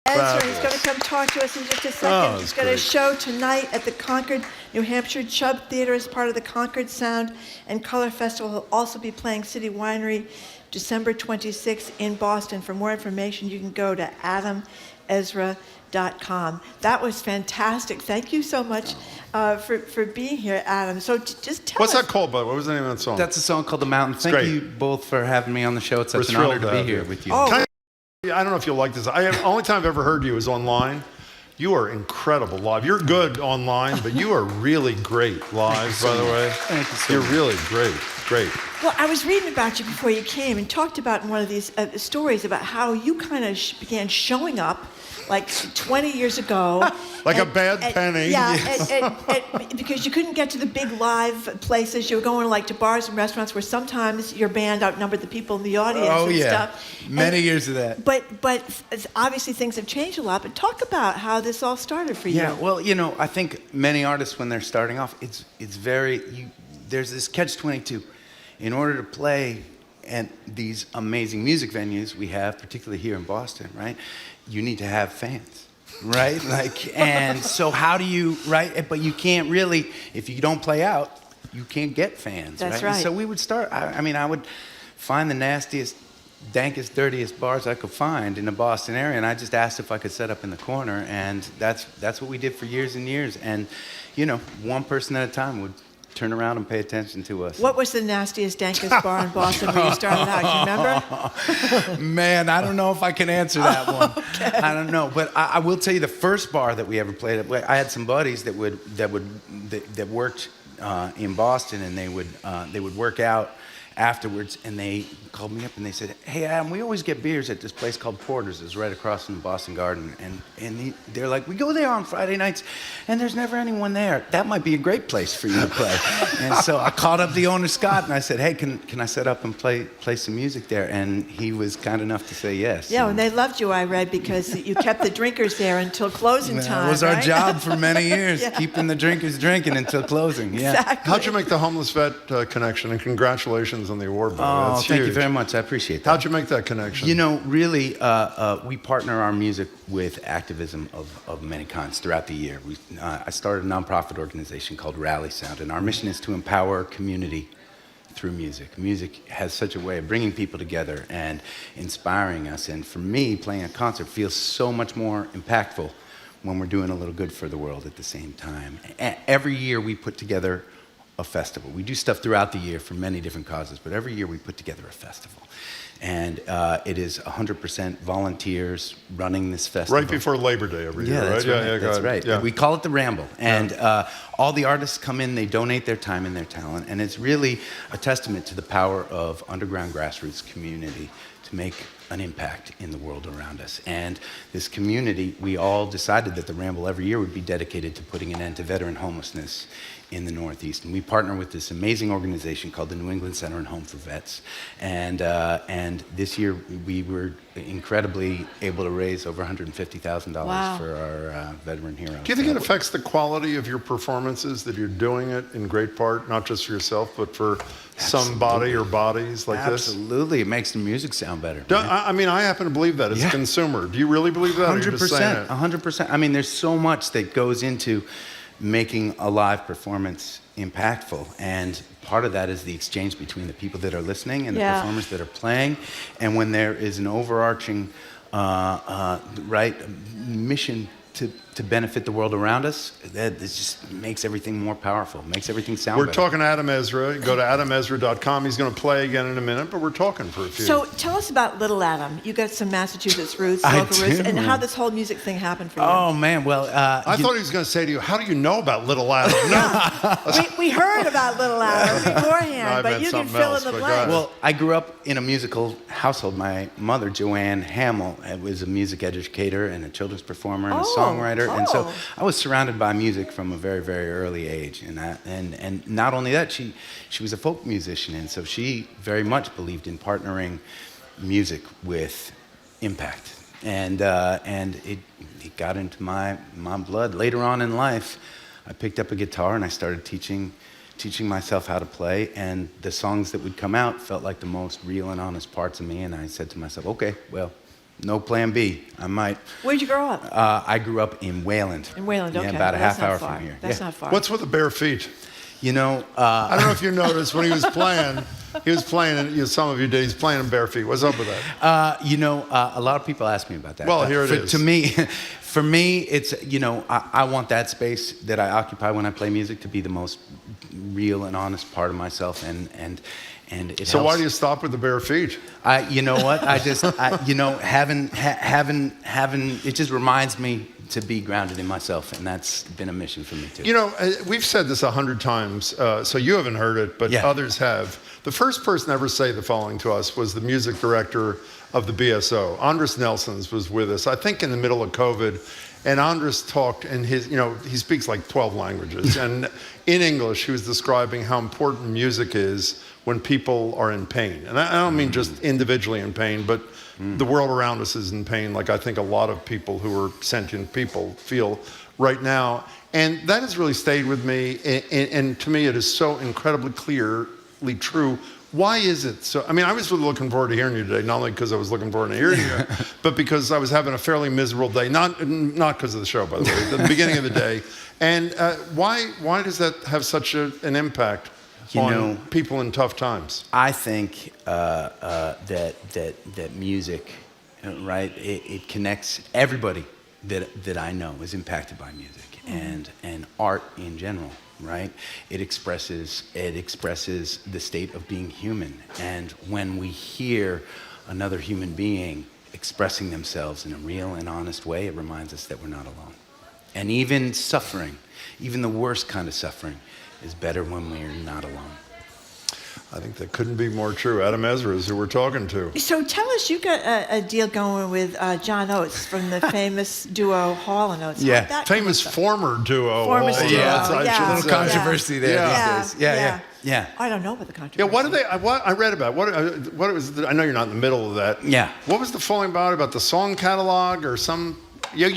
Speaker 7: Ezra. He's going to come talk to us in just a second. He's got a show tonight at the Concord, New Hampshire Chubb Theater as part of the Concord Sound and Color Festival. He'll also be playing City Winery December 26th in Boston. For more information, you can go to adamezra.com. That was fantastic. Thank you so much for being here, Adam. So just tell
Speaker 8: What's
Speaker 7: us.
Speaker 8: that called, bud? What was the name of that song?
Speaker 10: That's a song called The Mountain. Thank
Speaker 8: great.
Speaker 10: you both for having me on the show. It's such
Speaker 8: We're
Speaker 10: an honor
Speaker 8: thrilled
Speaker 10: to be
Speaker 8: have
Speaker 10: here
Speaker 8: you.
Speaker 10: with you.
Speaker 8: I don't know if you'll like this. The only time I've ever heard you is online. You are incredible live. You're good online, but you are really great live, by the way.
Speaker 10: Thank you so
Speaker 8: You're
Speaker 10: much.
Speaker 8: really great. Great.
Speaker 7: Well, I was reading about you before you came and talked about in one of these stories about how you kind of began showing up like 20 years ago.
Speaker 8: Like a bad penny.
Speaker 7: Yeah, because you couldn't get to the big live places. You were going like to bars and restaurants where sometimes your band outnumbered the people in the audience and stuff.
Speaker 10: Many years of that.
Speaker 7: But obviously things have changed a lot. But talk about how this all started for you.
Speaker 10: Yeah, well, I think many artists, when they're starting off, it's very, there's this catch-22. In order to play at these amazing music venues we have, particularly here in Boston, right, you need to have fans, right? And so how do you, right? But you can't really, if you don't play out, you can't get fans,
Speaker 7: That's
Speaker 10: right?
Speaker 7: right.
Speaker 10: And so we would start, I would find the nastiest, dankest, dirtiest bars I could find in the Boston area, and I just asked if I could set up in the corner, and that's what we did for years and years. And, one person at a time would turn around and pay attention to us.
Speaker 7: What was the nastiest, dankest bar in Boston where you started out? Do you remember?
Speaker 10: Man, I don't know if I can answer that one.
Speaker 7: Okay.
Speaker 10: I don't know, but I will tell you the first bar that we ever played at. I had some buddies that worked in Boston, and they would work out afterwards, and they called me up and they said, "Hey, Adam, we always get beers at this place called Porter's. It's right across from the Boston Garden." And they're like, "We go there on Friday nights, and there's never anyone there. That might be a great place for you to play." And so I called up the owner, Scott, and I said, "Hey, can I set up and play some music there?" And he was kind enough to say yes.
Speaker 7: Yeah, and they loved you, I read, because you kept the drinkers there until closing time.
Speaker 10: That was our
Speaker 7: right?
Speaker 10: job for many years,
Speaker 7: Yeah.
Speaker 10: keeping the drinkers drinking until closing. Yeah.
Speaker 7: Exactly.
Speaker 8: How'd you make the homeless vet connection? And congratulations on the award, by the way. That's
Speaker 10: thank you
Speaker 8: huge.
Speaker 10: very much. I appreciate that.
Speaker 8: How'd you make that connection?
Speaker 10: Really, we partner our music with activism of many kinds throughout the year. I started a nonprofit organization called Rally Sound, and our mission is to empower community through music. Music has such a way of bringing people together and inspiring us. And for me, playing a concert feels so much more impactful when we're doing a little good for the world at the same time. Every year we put together a festival. We do stuff throughout the year for many different causes, but every year we put together a festival. And it is 100% volunteers running this festival.
Speaker 8: Right before Labor Day every year, right?
Speaker 10: That's right. That's right.
Speaker 8: Yeah.
Speaker 10: We call it the Ramble. And all the artists come in, they donate their time and their talent. And it's really a testament to the power of underground grassroots community to make an impact in the world around us. And this community, we all decided that the Ramble every year would be dedicated to putting an end to veteran homelessness in the Northeast. And we partner with this amazing organization called the New England Center and Home for Vets. And this year we were incredibly able to raise over $150,000
Speaker 7: Wow.
Speaker 10: for our veteran heroes.
Speaker 8: Do you think it affects the quality of your performances that you're doing it in great part, not just for yourself, but for somebody or bodies like this?
Speaker 10: Absolutely. It makes the music sound better.
Speaker 8: I happen to believe that as a consumer. Do you really believe that? Or you're just saying it?
Speaker 10: 100%. There's so much that goes into making a live performance impactful, and part of that is the exchange between the people that are listening and the performers that are playing. And when there is an overarching mission to benefit the world around us, that this just makes everything more powerful, makes everything sound better.
Speaker 8: We're talking to Adam Ezra. Go to adamezra.com. He's going to play again in a minute, but we're talking for a few.
Speaker 7: So tell us about Little Adam. You got some Massachusetts roots,
Speaker 10: I
Speaker 7: local roots,
Speaker 10: do.
Speaker 7: and how this whole music thing happened for you.
Speaker 10: Oh, man. Well,
Speaker 8: I thought he was going to say to you, how do you know about Little Adam?
Speaker 7: we heard about Little Adam beforehand,
Speaker 8: I
Speaker 7: but
Speaker 8: meant
Speaker 7: you can
Speaker 8: something
Speaker 7: fill
Speaker 8: else,
Speaker 7: in the
Speaker 8: but go
Speaker 7: blanks.
Speaker 8: ahead.
Speaker 10: Well, I grew up in a musical household. My mother, Joanne Hamill, was a music educator and a children's performer and a songwriter. And so I was surrounded by music from a very, very early age. And not only that, she was a folk musician. And so she very much believed in partnering music with impact. And it got into my blood. Later on in life, I picked up a guitar and I started teaching myself how to play, and the songs that would come out felt like the most real and honest parts of me, and I said to myself, okay, well, No plan B. I might.
Speaker 7: Where'd you grow up?
Speaker 10: I grew up in Wayland.
Speaker 7: In Wayland, okay.
Speaker 10: Yeah, about a
Speaker 7: That's
Speaker 10: half
Speaker 7: not
Speaker 10: hour
Speaker 7: far.
Speaker 10: from here.
Speaker 7: That's not far.
Speaker 8: What's with the bare feet?
Speaker 10: You know,
Speaker 8: I don't know if you noticed when he was playing, and some of you did, he's playing in bare feet. What's up with that?
Speaker 10: A lot of people ask me about that.
Speaker 8: Well, here it is.
Speaker 10: For me, it's, I want that space that I occupy when I play music to be the most real and honest part of myself, and it
Speaker 8: So
Speaker 10: helps.
Speaker 8: why do you stop with the bare feet?
Speaker 10: You know what? Having it just reminds me to be grounded in myself, and that's been a mission for me too.
Speaker 8: We've said this 100 times, so you haven't heard it, but others have. The first person ever to say the following to us was the music director of the BSO. Andres Nelsons was with us, I think in the middle of COVID, and Andres talked, and he speaks like 12 languages, and in English he was describing how important music is when people are in pain. And I don't mean just individually in pain, but the world around us is in pain, like I think a lot of people who are sentient people feel right now. And that has really stayed with me, and to me it is so incredibly clearly true. Why is it so? I mean, I was really looking forward to hearing you today, not only because I was looking forward to hearing you, but because I was having a fairly miserable day, not because of the show, by the way, at the beginning of the day. And why does that have such an impact on people in tough times?
Speaker 10: I think that music, right? It connects everybody that I know is impacted by music, and art in general, right? It expresses the state of being human, and when we hear another human being expressing themselves in a real and honest way, it reminds us that we're not alone. And even suffering, even the worst kind of suffering, is better when we're not alone.
Speaker 8: I think that couldn't be more true. Adam Ezra is who we're talking to.
Speaker 7: So tell us, you got a deal going with John Oates from the famous duo Hall and Oates.
Speaker 8: Yeah, famous former duo.
Speaker 7: Former duo.
Speaker 10: A little controversy there these days. Yeah.
Speaker 7: I don't know about the controversy.
Speaker 8: Yeah, what did they? I read about what was? I know you're not in the middle of that.
Speaker 10: Yeah.
Speaker 8: What was the falling about the song catalog or some? Yeah,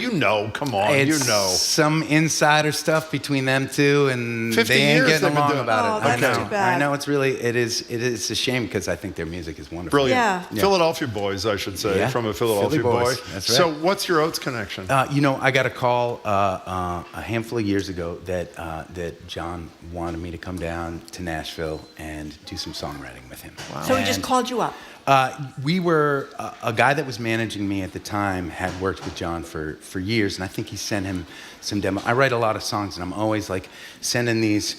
Speaker 8: come on,
Speaker 10: it's some insider stuff between them two, and
Speaker 8: 50
Speaker 10: they ain't
Speaker 8: years
Speaker 10: getting along about it.
Speaker 7: That's too bad.
Speaker 10: I know, it is a shame because I think their music is wonderful.
Speaker 8: Brilliant.
Speaker 7: Yeah.
Speaker 8: Philadelphia boys, I should say, from a Philadelphia
Speaker 10: Philly
Speaker 8: boy.
Speaker 10: boys. That's right.
Speaker 8: So what's your Oates connection?
Speaker 10: I got a call a handful of years ago that John wanted me to come down to Nashville and do some songwriting with him.
Speaker 7: Wow. So he just called you up?
Speaker 10: We were, a guy that was managing me at the time had worked with John for years, and I think he sent him some demo. I write a lot of songs, and I'm always like sending these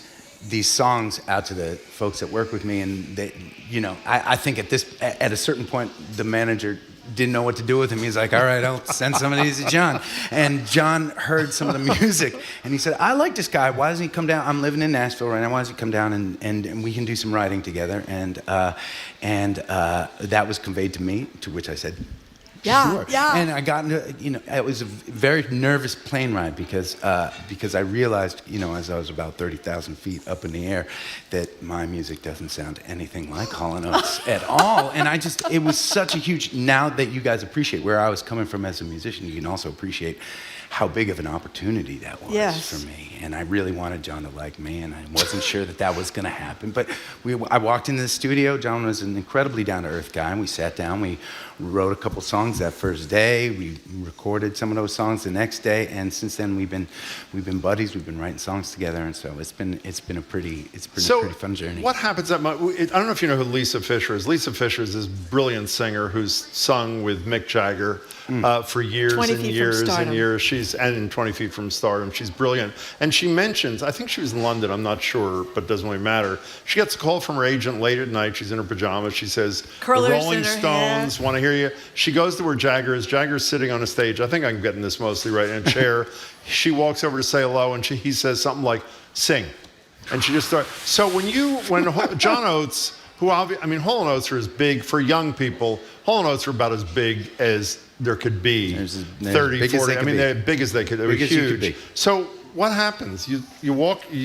Speaker 10: songs out to the folks that work with me, and they, I think at a certain point, the manager didn't know what to do with him. He's like, all right, I'll send some of these to John. And John heard some of the music, and he said, I like this guy. Why doesn't he come down? I'm living in Nashville right now. Why doesn't he come down and we can do some writing together? And that was conveyed to me, to which I said, sure.
Speaker 7: Yeah.
Speaker 10: And I got into, it was a very nervous plane ride because I realized, as I was about 30,000 feet up in the air, that my music doesn't sound anything like Hall & Oates at all. And it was such a huge, now that you guys appreciate where I was coming from as a musician, you can also appreciate how big of an opportunity that was for me. And I really wanted John to like me, and I wasn't sure that was going to happen. But I walked into the studio. John was an incredibly down-to-earth guy, and we sat down. We wrote a couple songs that first day. We recorded some of those songs the next day, and since then we've been buddies. We've been writing songs together, and so it's been a pretty fun journey.
Speaker 8: What happens I don't know if you know who Lisa Fisher is. Lisa Fisher is this brilliant singer who's sung with Mick Jagger for years and years and years. She's 20 Feet from Stardom. She's brilliant. And she mentions, I think she was in London, I'm not sure, but it doesn't really matter. She gets a call from her agent late at night. She's in her pajamas. She says,
Speaker 7: Curlers
Speaker 8: the Rolling
Speaker 7: in her
Speaker 8: Stones want to hear you. She goes to where Jagger is. Jagger's sitting on a stage. I think I'm getting this mostly right, in a chair. She walks over to say hello, and he says something like, sing. And she just starts. So when John Oates, Hall & Oates are as big, for young people, Hall & Oates are about as big as there could be. 30, 40. They're big as they could. They were huge. So what happens? You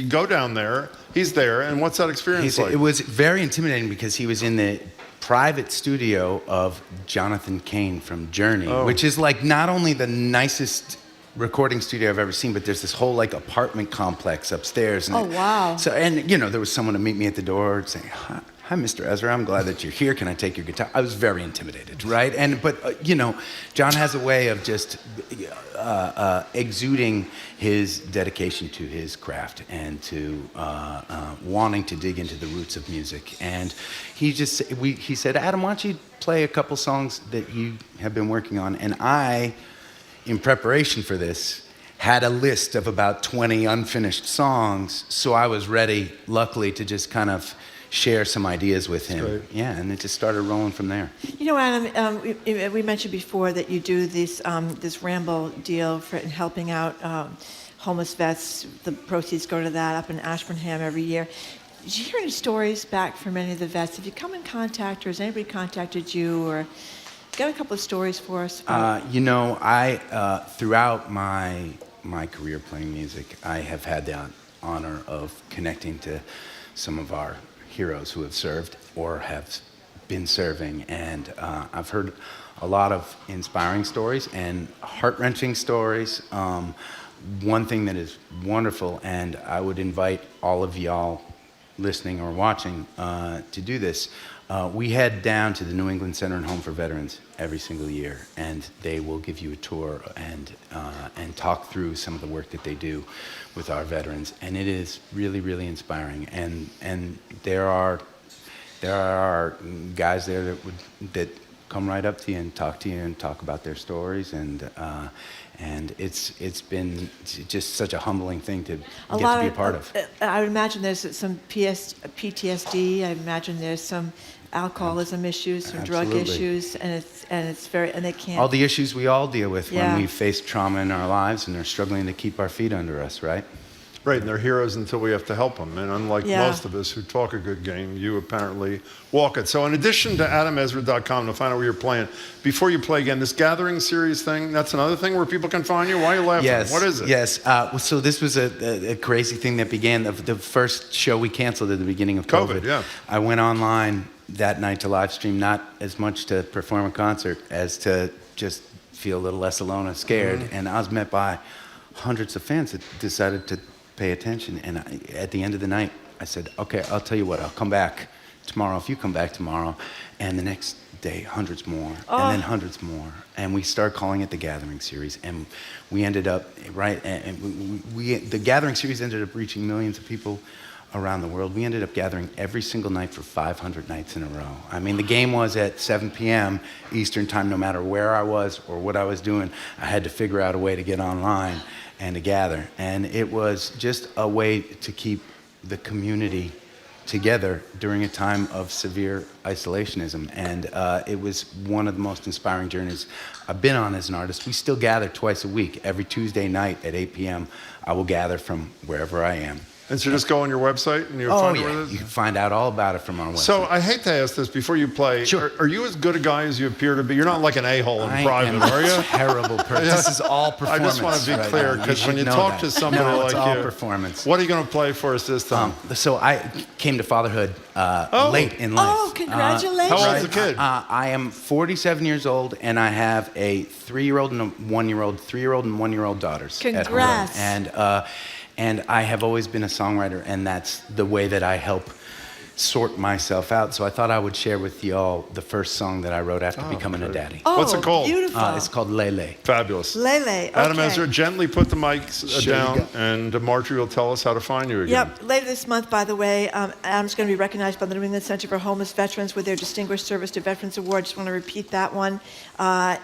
Speaker 8: go down there, he's there, and what's that experience like?
Speaker 10: It was very intimidating because he was in the private studio of Jonathan Cain from Journey, which is like not only the nicest recording studio I've ever seen, but there's this whole like apartment complex upstairs. And
Speaker 7: wow.
Speaker 10: So, and there was someone to meet me at the door saying, "Hi, Mr. Ezra, I'm glad that you're here. Can I take your guitar?" I was very intimidated, right? But John has a way of just exuding his dedication to his craft and to wanting to dig into the roots of music. And he said, "Adam, why don't you play a couple songs that you have been working on?" And I, in preparation for this, had a list of about 20 unfinished songs, so I was ready, luckily, to just kind of share some ideas with him.
Speaker 8: Great.
Speaker 10: Yeah, and it just started rolling from there.
Speaker 7: Adam, we mentioned before that you do this Ramble deal in helping out homeless vets. The proceeds go to that up in Ashburnham every year. Did you hear any stories back from any of the vets? Have you come in contact, or has anybody contacted you, or got a couple of stories for us?
Speaker 10: I throughout my career playing music, I have had the honor of connecting to some of our heroes who have served or have been serving, and I've heard a lot of inspiring stories and heart-wrenching stories. One thing that is wonderful, and I would invite all of y'all listening or watching to do this, we head down to the New England Center and Home for Veterans every single year, and they will give you a tour and talk through some of the work that they do with our veterans, and it is really, really inspiring. And there are guys there that come right up to you and talk to you and talk about their stories, and it's been just such a humbling thing to get to be a part of.
Speaker 7: I would imagine there's some PTSD. I imagine there's some alcoholism issues, some drug issues, and they can't.
Speaker 10: All the issues we all deal with when we face trauma in our lives and are struggling to keep our feet under us, right?
Speaker 8: Right, and they're heroes until we have to help them. And unlike most of us who talk a good game, you apparently walk it. So in addition to adamezra.com to find out where you're playing, before you play again, this gathering series thing, that's another thing where people can find you? Why are you laughing?
Speaker 10: Yes.
Speaker 8: What is it?
Speaker 10: Yes. So this was a crazy thing that began. The first show we canceled at the beginning of COVID.
Speaker 8: Yeah.
Speaker 10: I went online that night to live stream, not as much to perform a concert as to just feel a little less alone and scared. Mm-hmm. And I was met by hundreds of fans that decided to pay attention. And at the end of the night, I said, "Okay, I'll tell you what, I'll come back tomorrow if you come back tomorrow." And the next day, hundreds more, and then hundreds more. And we started calling it the Gathering Series. And we ended up, the Gathering Series ended up reaching millions of people around the world. We ended up gathering every single night for 500 nights in a row. I mean, the game was at 7 p.m. Eastern time. No matter where I was or what I was doing, I had to figure out a way to get online and to gather. And it was just a way to keep the community together during a time of severe isolationism. And it was one of the most inspiring journeys I've been on as an artist. We still gather twice a week. Every Tuesday night at 8 p.m., I will gather from wherever I am.
Speaker 8: And so just go on your website and you'll find where it is?
Speaker 10: You can find out all about it from our website.
Speaker 8: So I hate to ask this before you play.
Speaker 10: Sure.
Speaker 8: Are you as good a guy as you appear to be? You're not like an a-hole in private, are you?
Speaker 10: I am a terrible person. This is all performance.
Speaker 8: I just want to be clear, because when you talk to somebody like
Speaker 10: it's
Speaker 8: you,
Speaker 10: all performance.
Speaker 8: What are you going to play for us this time?
Speaker 10: So I came to fatherhood late in life.
Speaker 7: Oh, congratulations.
Speaker 8: How old's the kid?
Speaker 10: I am 47 years old, and I have a 3-year-old and a 1-year-old, 3-year-old and 1-year-old daughters.
Speaker 7: Congrats.
Speaker 10: At home. And I have always been a songwriter, and that's the way that I help sort myself out. So I thought I would share with y'all the first song that I wrote after becoming a daddy.
Speaker 7: Oh,
Speaker 8: what's it called?
Speaker 7: Beautiful.
Speaker 10: It's called Lele.
Speaker 8: Fabulous.
Speaker 7: Lele, okay.
Speaker 8: Adam Ezra, gently put the mics down, and Marjorie will tell us how to find you again.
Speaker 7: Yep. Later this month, by the way, Adam's going to be recognized by the New England Center for Homeless Veterans with their Distinguished Service to Veterans Award. Just want to repeat that one.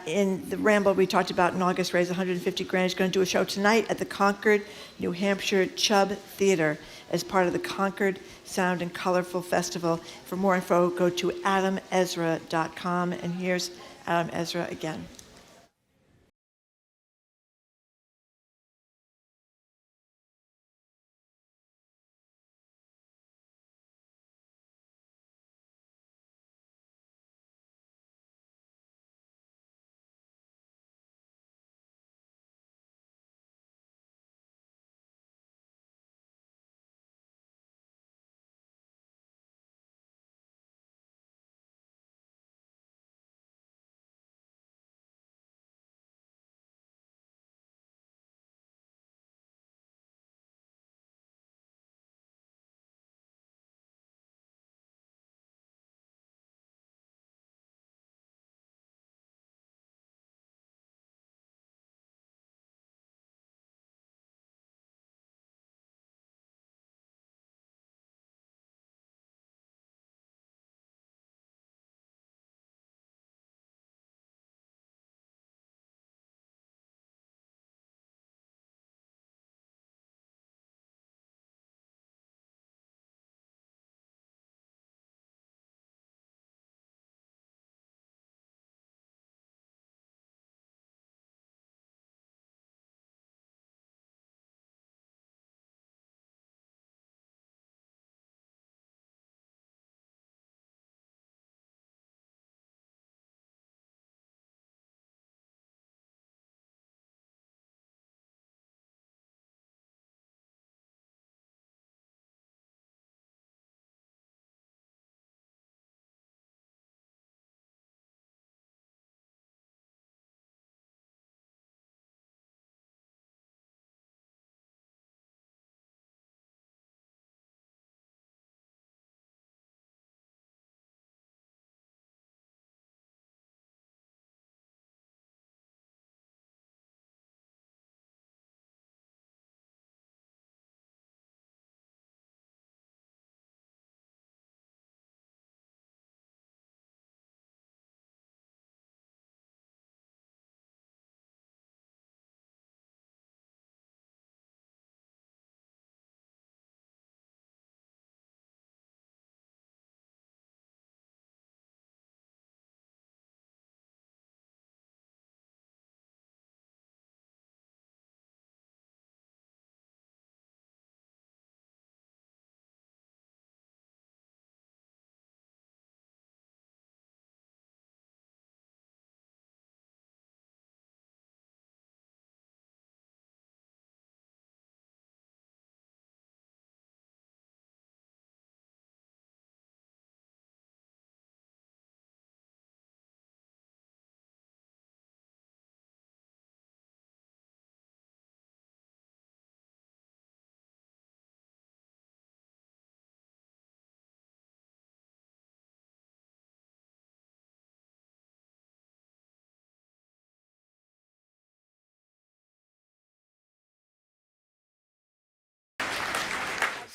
Speaker 7: In the Ramble we talked about in August, raised $150,000. He's going to do a show tonight at the Concord, New Hampshire Chubb Theater as part of the Concord Sound and Colorful Festival. For more info, go to adamezra.com. And here's Adam Ezra again.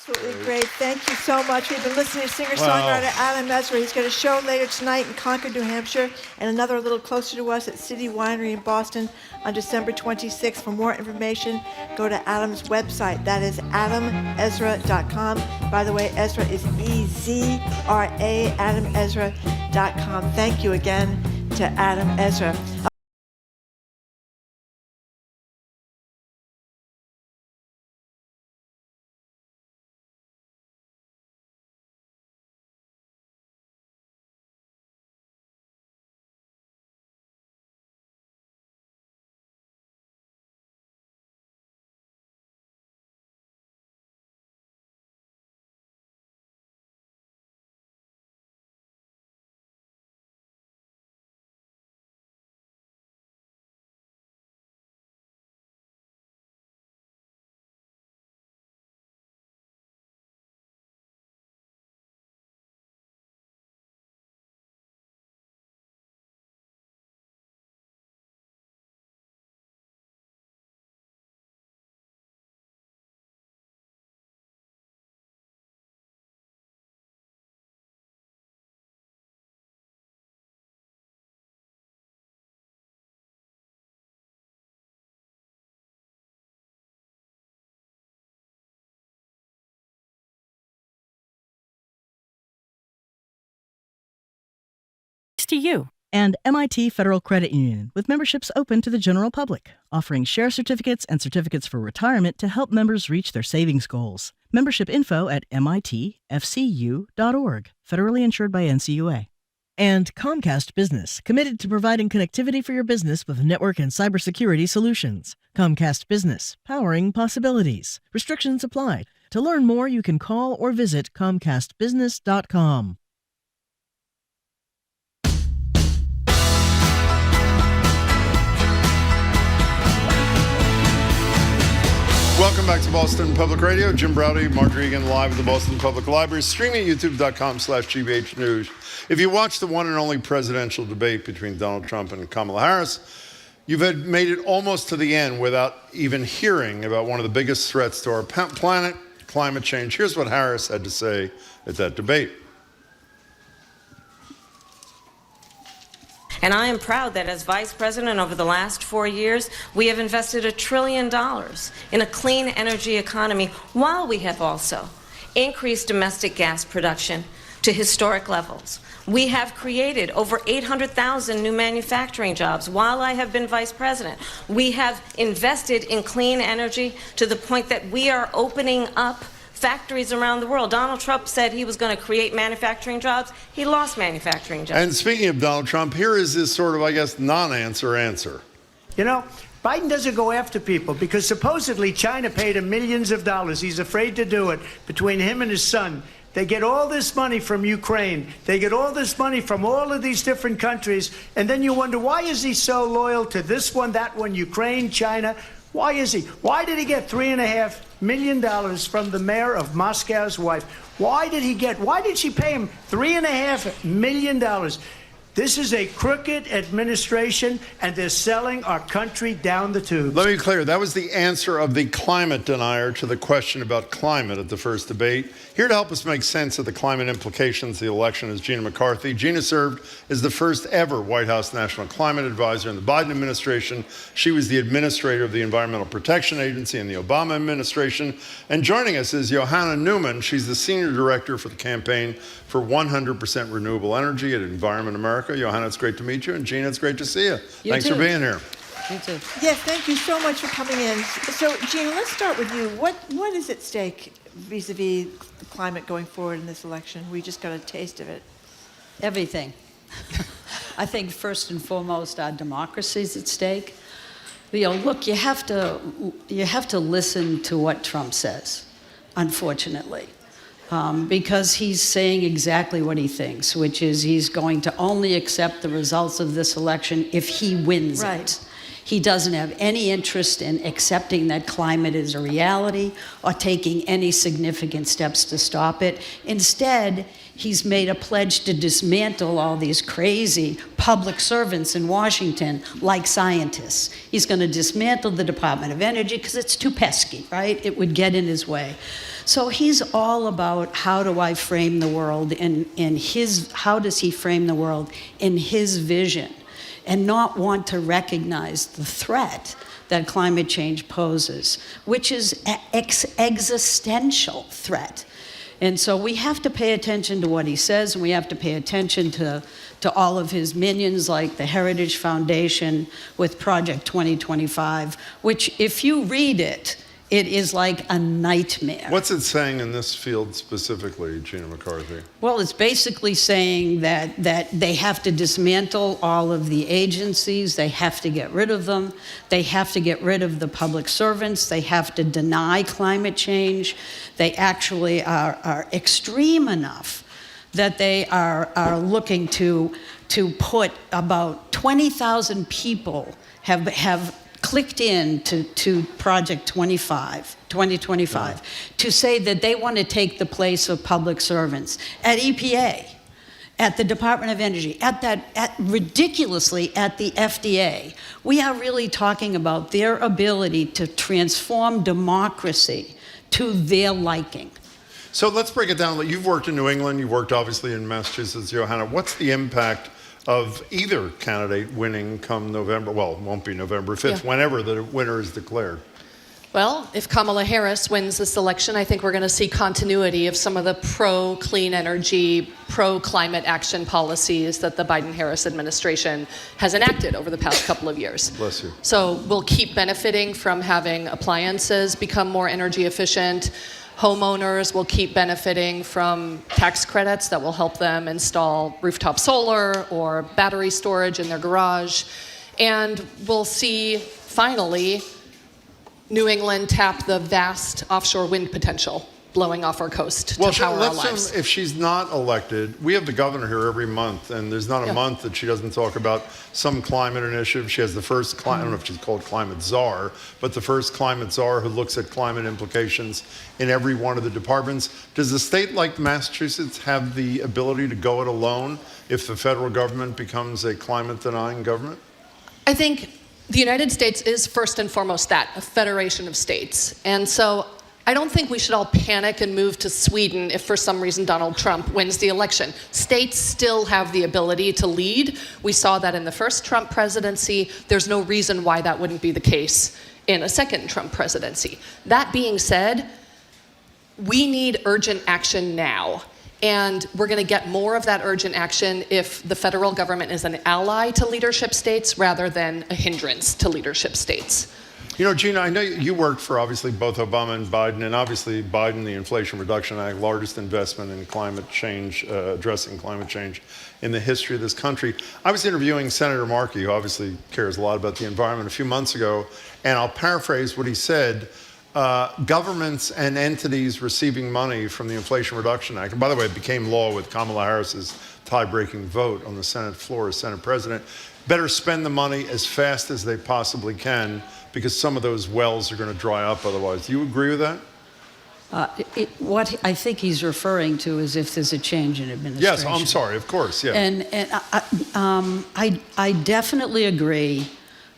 Speaker 7: Absolutely great. Thank you so much. We've been listening to singer-songwriter Adam Ezra. He's got a show later tonight in Concord, New Hampshire, and another a little closer to us at City Winery in Boston on December 26th. For more information, go to Adam's website. That is adamezra.com. By the way, Ezra is E-Z-R-A, adamezra.com. Thank you again to Adam Ezra.
Speaker 14: To you.
Speaker 15: And MIT Federal Credit Union, with memberships open to the general public, offering share certificates and certificates for retirement to help members reach their savings goals. Membership info at mitfcu.org, federally insured by NCUA. And Comcast Business, committed to providing connectivity for your business with network and cybersecurity solutions. Comcast Business, powering possibilities. Restrictions apply. To learn more, you can call or visit comcastbusiness.com.
Speaker 8: Welcome back to Boston Public Radio. Jim Browdy, Marjorie Egan, live at the Boston Public Library, streaming at youtube.com/GBH News. If you watch the one and only presidential debate between Donald Trump and Kamala Harris, you've made it almost to the end without even hearing about one of the biggest threats to our planet, climate change. Here's what Harris had to say at that debate.
Speaker 11: And I am proud that as Vice President over the last 4 years, we have invested $1 trillion in a clean energy economy, while we have also increased domestic gas production to historic levels. We have created over 800,000 new manufacturing jobs while I have been Vice President. We have invested in clean energy to the point that we are opening up factories around the world. Donald Trump said he was going to create manufacturing jobs. He lost manufacturing jobs.
Speaker 8: And speaking of Donald Trump, here is this sort of, I guess, non-answer answer.
Speaker 12: You know, Biden doesn't go after people because supposedly China paid him millions of dollars. He's afraid to do it. Between him and his son, they get all this money from Ukraine. They get all this money from all of these different countries. And then you wonder, why is he so loyal to this one, that one, Ukraine, China? Why is he? Why did he get $3.5 million from the mayor of Moscow's wife? Why did she pay him $3.5 million? This is a crooked administration, and they're selling our country down the tubes.
Speaker 8: Let me be clear. That was the answer of the climate denier to the question about climate at the first debate. Here to help us make sense of the climate implications of the election is Gina McCarthy. Gina served as the first ever White House National Climate Advisor in the Biden administration. She was the administrator of the Environmental Protection Agency in the Obama administration. And joining us is Johanna Neumann. She's the senior director for the campaign for 100% renewable energy at Environment America. Johanna, it's great to meet you. And Gina, it's great to see you. Thanks for being here.
Speaker 1: You too.
Speaker 7: Yes, thank you so much for coming in. So, Gina, let's start with you. What is at stake vis-a-vis the climate going forward in this election? We just got a taste of it.
Speaker 13: Everything. I think first and foremost, our democracy is at stake. You know, look, you have to listen to what Trump says, unfortunately. Because he's saying exactly what he thinks, which is he's going to only accept the results of this election if he wins it. He doesn't have any interest in accepting that climate is a reality or taking any significant steps to stop it. Instead, he's made a pledge to dismantle all these crazy public servants in Washington like scientists. He's going to dismantle the Department of Energy because it's too pesky, right? It would get in his way. So he's all about how do I frame the world how does he frame the world in his vision, and not want to recognize the threat that climate change poses, which is an existential threat. And so we have to pay attention to what he says, and we have to pay attention to all of his minions like the Heritage Foundation with Project 2025, which if you read it, it is like a nightmare.
Speaker 8: What's it saying in this field specifically, Gina McCarthy?
Speaker 13: Well, it's basically saying that they have to dismantle all of the agencies. They have to get rid of them. They have to get rid of the public servants. They have to deny climate change. They actually are extreme enough that they are looking to put about 20,000 people have clicked in to Project 2025 to say that they want to take the place of public servants at EPA, at the Department of Energy, ridiculously at the FDA. We are really talking about their ability to transform democracy to their liking.
Speaker 8: So let's break it down. You've worked in New England, you've worked obviously in Massachusetts, Johanna. What's the impact of either candidate winning come November? Well, it won't be November 5th, whenever the winner is declared.
Speaker 16: Well, if Kamala Harris wins this election, I think we're going to see continuity of some of the pro-clean energy, pro-climate action policies that the Biden-Harris administration has enacted over the past couple of years.
Speaker 8: Bless you.
Speaker 16: So we'll keep benefiting from having appliances become more energy efficient. Homeowners will keep benefiting from tax credits that will help them install rooftop solar or battery storage in their garage. And we'll see, finally, New England tap the vast offshore wind potential blowing off our coast to power our lives.
Speaker 8: If she's not elected, we have the governor here every month, and there's not a month that she doesn't talk about some climate initiative. She has the first, I don't know if she's called climate czar, but the first climate czar who looks at climate implications in every one of the departments. Does a state like Massachusetts have the ability to go it alone if the federal government becomes a climate-denying government?
Speaker 16: I think the United States is first and foremost that, a federation of states. And so I don't think we should all panic and move to Sweden if for some reason Donald Trump wins the election. States still have the ability to lead. We saw that in the first Trump presidency. There's no reason why that wouldn't be the case in a second Trump presidency. That being said, we need urgent action now. And we're going to get more of that urgent action if the federal government is an ally to leadership states rather than a hindrance to leadership states.
Speaker 8: You know, Gina, I know you worked for obviously both Obama and Biden, and obviously Biden, the Inflation Reduction Act, largest investment in climate change, addressing climate change in the history of this country. I was interviewing Senator Markey, who obviously cares a lot about the environment, a few months ago, and I'll paraphrase what he said. Governments and entities receiving money from the Inflation Reduction Act, and by the way, it became law with Kamala Harris's tie-breaking vote on the Senate floor as Senate President, better spend the money as fast as they possibly can because some of those wells are going to dry up otherwise. Do you agree with that?
Speaker 13: What I think he's referring to is if there's a change in administration.
Speaker 8: Yes, I'm sorry, of course, yeah.
Speaker 13: And I definitely agree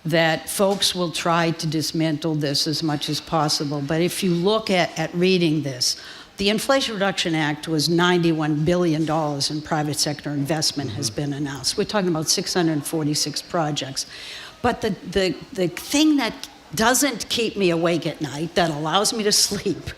Speaker 13: that folks will try to dismantle this as much as possible. But if you look at reading this, the Inflation Reduction Act was $91 billion in private sector investment has been announced. We're talking about 646 projects. But the thing that doesn't keep me awake at night, that allows me to sleep,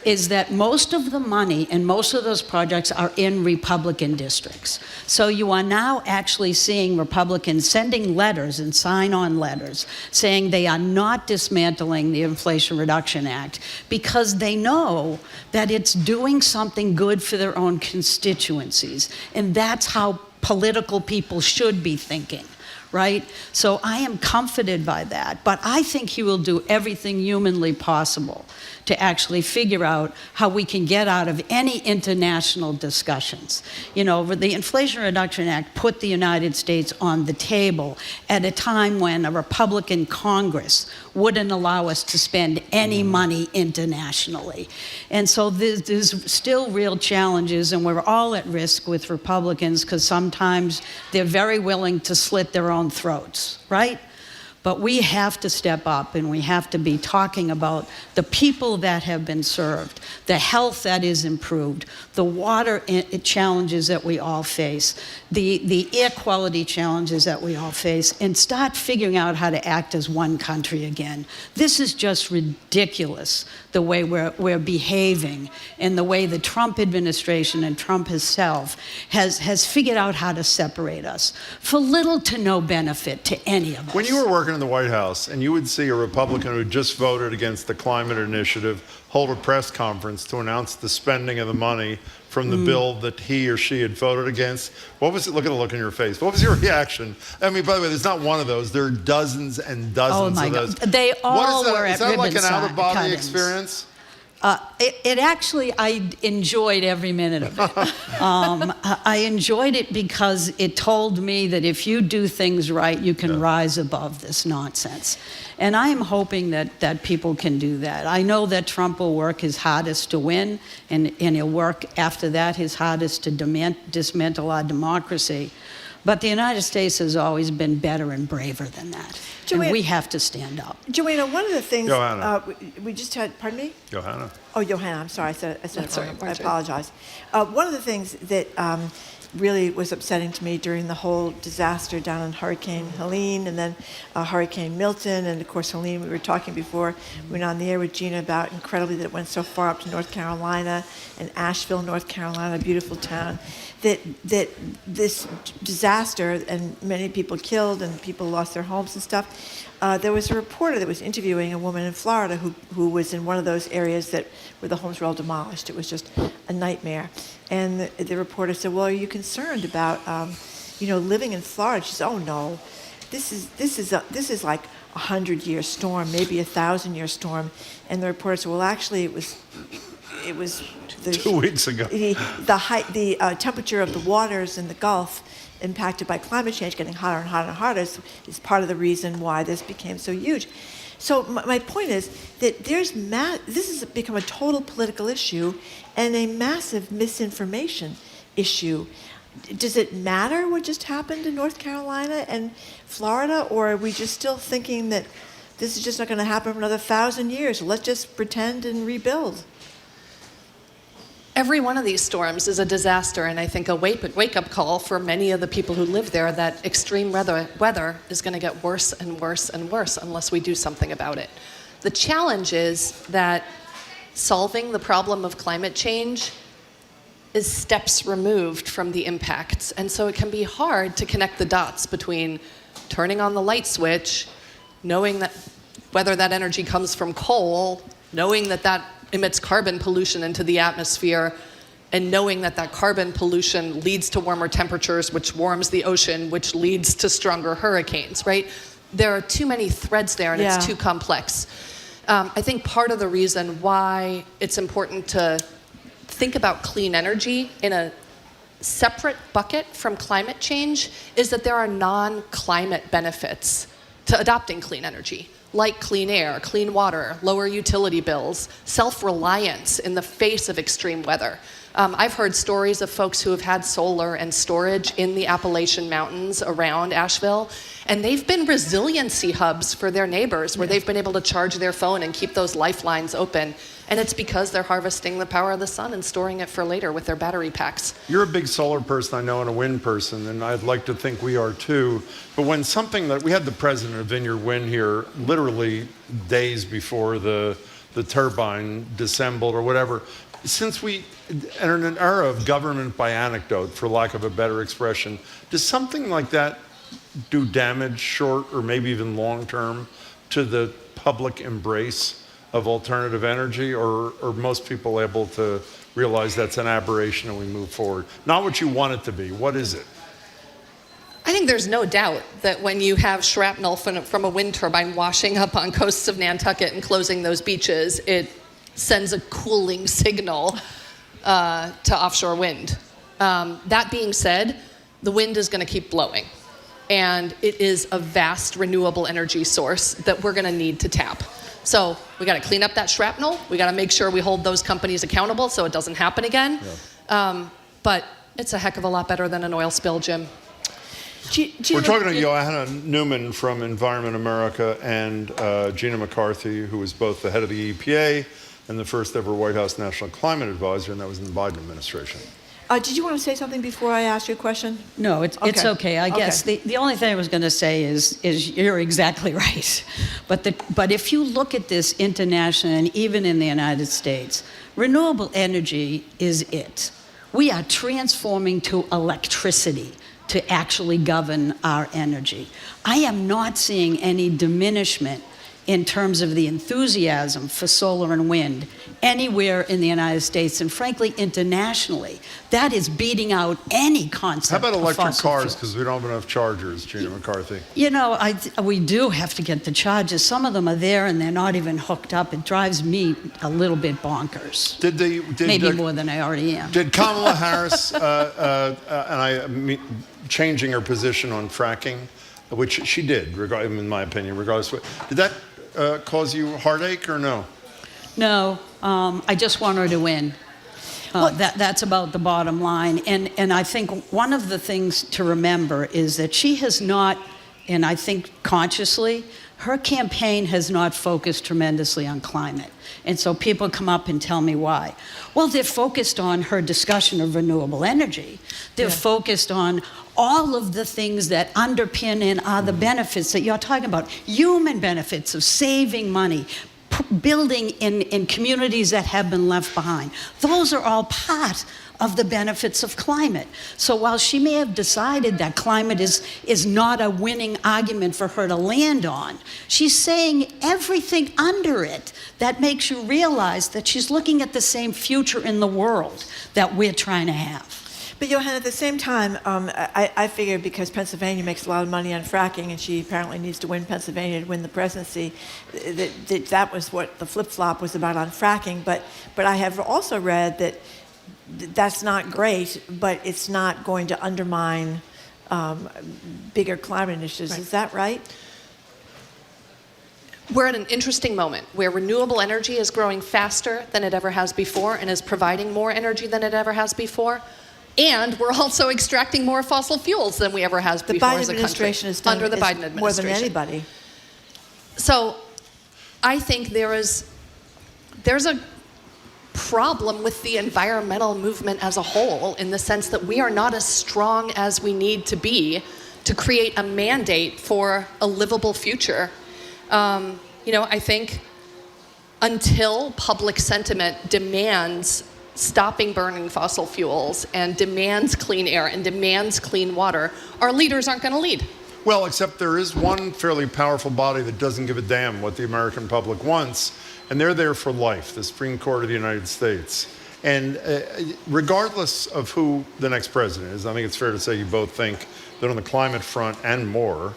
Speaker 13: is that most of the money and most of those projects are in Republican districts. So you are now actually seeing Republicans sending letters and sign-on letters saying they are not dismantling the Inflation Reduction Act because they know that it's doing something good for their own constituencies. And that's how political people should be thinking, right? So I am comforted by that, but I think he will do everything humanly possible to actually figure out how we can get out of any international discussions. You know, the Inflation Reduction Act put the United States on the table at a time when a Republican Congress wouldn't allow us to spend any money internationally. And so there's still real challenges, and we're all at risk with Republicans because sometimes they're very willing to slit their own throats, right? But we have to step up, and we have to be talking about the people that have been served, the health that is improved, the water challenges that we all face, the air quality challenges that we all face, and start figuring out how to act as one country again. This is just ridiculous, the way we're behaving, and the way the Trump administration and Trump himself has figured out how to separate us for little to no benefit to any of us.
Speaker 8: When you were working in the White House and you would see a Republican who just voted against the climate initiative hold a press conference to announce the spending of the money from the bill that he or she had voted against, what was it? Look at the look in your face. What was your reaction? I mean, by the way, there's not one of those. There are dozens and dozens of those.
Speaker 13: They all were at ribbon
Speaker 8: Is that like an out-of-body experience?
Speaker 13: It actually, I enjoyed every minute of it. I enjoyed it because it told me that if you do things right, you can rise above this nonsense. And I am hoping that people can do that. I know that Trump will work his hardest to win, and he'll work after that his hardest to dismantle our democracy. But the United States has always been better and braver than that.
Speaker 7: Joanna,
Speaker 13: and we have to stand up.
Speaker 7: Joanna, one of the things we just had, pardon me?
Speaker 8: Johanna.
Speaker 7: Oh, Johanna, I'm sorry. I said
Speaker 13: That's
Speaker 7: it wrong.
Speaker 13: right,
Speaker 7: I apologize. One of the things that really was upsetting to me during the whole disaster down in Hurricane Helene and then Hurricane Milton, and of course Helene, we were talking before, we went on the air with Gina about incredibly that it went so far up to North Carolina and Asheville, North Carolina, a beautiful town, that this disaster and many people killed and people lost their homes and stuff. There was a reporter that was interviewing a woman in Florida who was in one of those areas where the homes were all demolished. It was just a nightmare. And the reporter said, "Well, are you concerned about, living in Florida?" She said, "Oh no, this is like 100-year storm, maybe 1,000-year storm." And the reporter said, "Well, actually, it was
Speaker 8: 2 weeks ago.
Speaker 7: The temperature of the waters in the Gulf, impacted by climate change, getting hotter and hotter and hotter, is part of the reason why this became so huge." So my point is that this has become a total political issue and a massive misinformation issue. Does it matter what just happened in North Carolina and Florida, or are we just still thinking that this is just not going to happen for another 1,000 years? Let's just pretend and rebuild.
Speaker 16: Every one of these storms is a disaster, and I think a wake-up call for many of the people who live there that extreme weather is going to get worse and worse and worse unless we do something about it. The challenge is that solving the problem of climate change is steps removed from the impacts, and so it can be hard to connect the dots between turning on the light switch, knowing that whether that energy comes from coal, knowing that emits carbon pollution into the atmosphere, and knowing that carbon pollution leads to warmer temperatures, which warms the ocean, which leads to stronger hurricanes, right? There are too many threads there, and it's too complex. I think part of the reason why it's important to think about clean energy in a separate bucket from climate change is that there are non-climate benefits to adopting clean energy, like clean air, clean water, lower utility bills, self-reliance in the face of extreme weather. I've heard stories of folks who have had solar and storage in the Appalachian Mountains around Asheville, and they've been resiliency hubs for their neighbors where they've been able to charge their phone and keep those lifelines open. And it's because they're harvesting the power of the sun and storing it for later with their battery packs.
Speaker 8: You're a big solar person, I know, and a wind person, and I'd like to think we are too. But when we had the president of Vineyard Wind here literally days before the turbine disassembled or whatever. Since we enter an era of government by anecdote, for lack of a better expression, does something like that do damage short or maybe even long term to the public embrace of alternative energy, or are most people able to realize that's an aberration and we move forward? Not what you want it to be. What is it?
Speaker 16: I think there's no doubt that when you have shrapnel from a wind turbine washing up on coasts of Nantucket and closing those beaches, it sends a cooling signal to offshore wind. That being said, the wind is going to keep blowing. And it is a vast renewable energy source that we're going to need to tap. So we got to clean up that shrapnel. We got to make sure we hold those companies accountable so it doesn't happen again. Yeah. But it's a heck of a lot better than an oil spill, Jim.
Speaker 8: We're talking to Johanna Neumann from Environment America and Gina McCarthy, who was both the head of the EPA and the first ever White House National Climate Advisor, and that was in the Biden administration.
Speaker 7: Did you want to say something before I ask you a question?
Speaker 13: No, it's okay. I guess the only thing I was going to say is you're exactly right. But if you look at this internationally and even in the United States, renewable energy is it. We are transforming to electricity to actually govern our energy. I am not seeing any diminishment in terms of the enthusiasm for solar and wind anywhere in the United States and frankly internationally. That is beating out any concept.
Speaker 8: How about electric
Speaker 13: of
Speaker 8: cars, because we don't have enough chargers, Gina McCarthy?
Speaker 13: You know, we do have to get the chargers. Some of them are there and they're not even hooked up. It drives me a little bit bonkers. Maybe more than I already am.
Speaker 8: Did Kamala Harris, changing her position on fracking, which she did, in my opinion, regardless of what, did that cause you heartache or no?
Speaker 13: No, I just want her to win. That's about the bottom line. And I think one of the things to remember is that she has not, and I think consciously, her campaign has not focused tremendously on climate. And so people come up and tell me why. Well, they're focused on her discussion of renewable energy. They're focused on all of the things that underpin and are the benefits that you're talking about. Human benefits of saving money, building in communities that have been left behind. Those are all part of the benefits of climate. So while she may have decided that climate is not a winning argument for her to land on, she's saying everything under it that makes you realize that she's looking at the same future in the world that we're trying to have.
Speaker 7: But Johanna, at the same time, I figured because Pennsylvania makes a lot of money on fracking and she apparently needs to win Pennsylvania to win the presidency, that was what the flip-flop was about on fracking. But I have also read that that's not great, but it's not going to undermine bigger climate initiatives. Right. Is that right?
Speaker 16: We're at an interesting moment where renewable energy is growing faster than it ever has before and is providing more energy than it ever has before. And we're also extracting more fossil fuels than we ever has before as a country.
Speaker 7: The Biden administration has done
Speaker 16: under the Biden administration
Speaker 7: more than anybody.
Speaker 16: So I think there's a problem with the environmental movement as a whole in the sense that we are not as strong as we need to be to create a mandate for a livable future. I think until public sentiment demands stopping burning fossil fuels and demands clean air and demands clean water, our leaders aren't going to lead.
Speaker 8: Well, except there is one fairly powerful body that doesn't give a damn what the American public wants, and they're there for life, the Supreme Court of the United States. And regardless of who the next president is, I think it's fair to say you both think that on the climate front and more,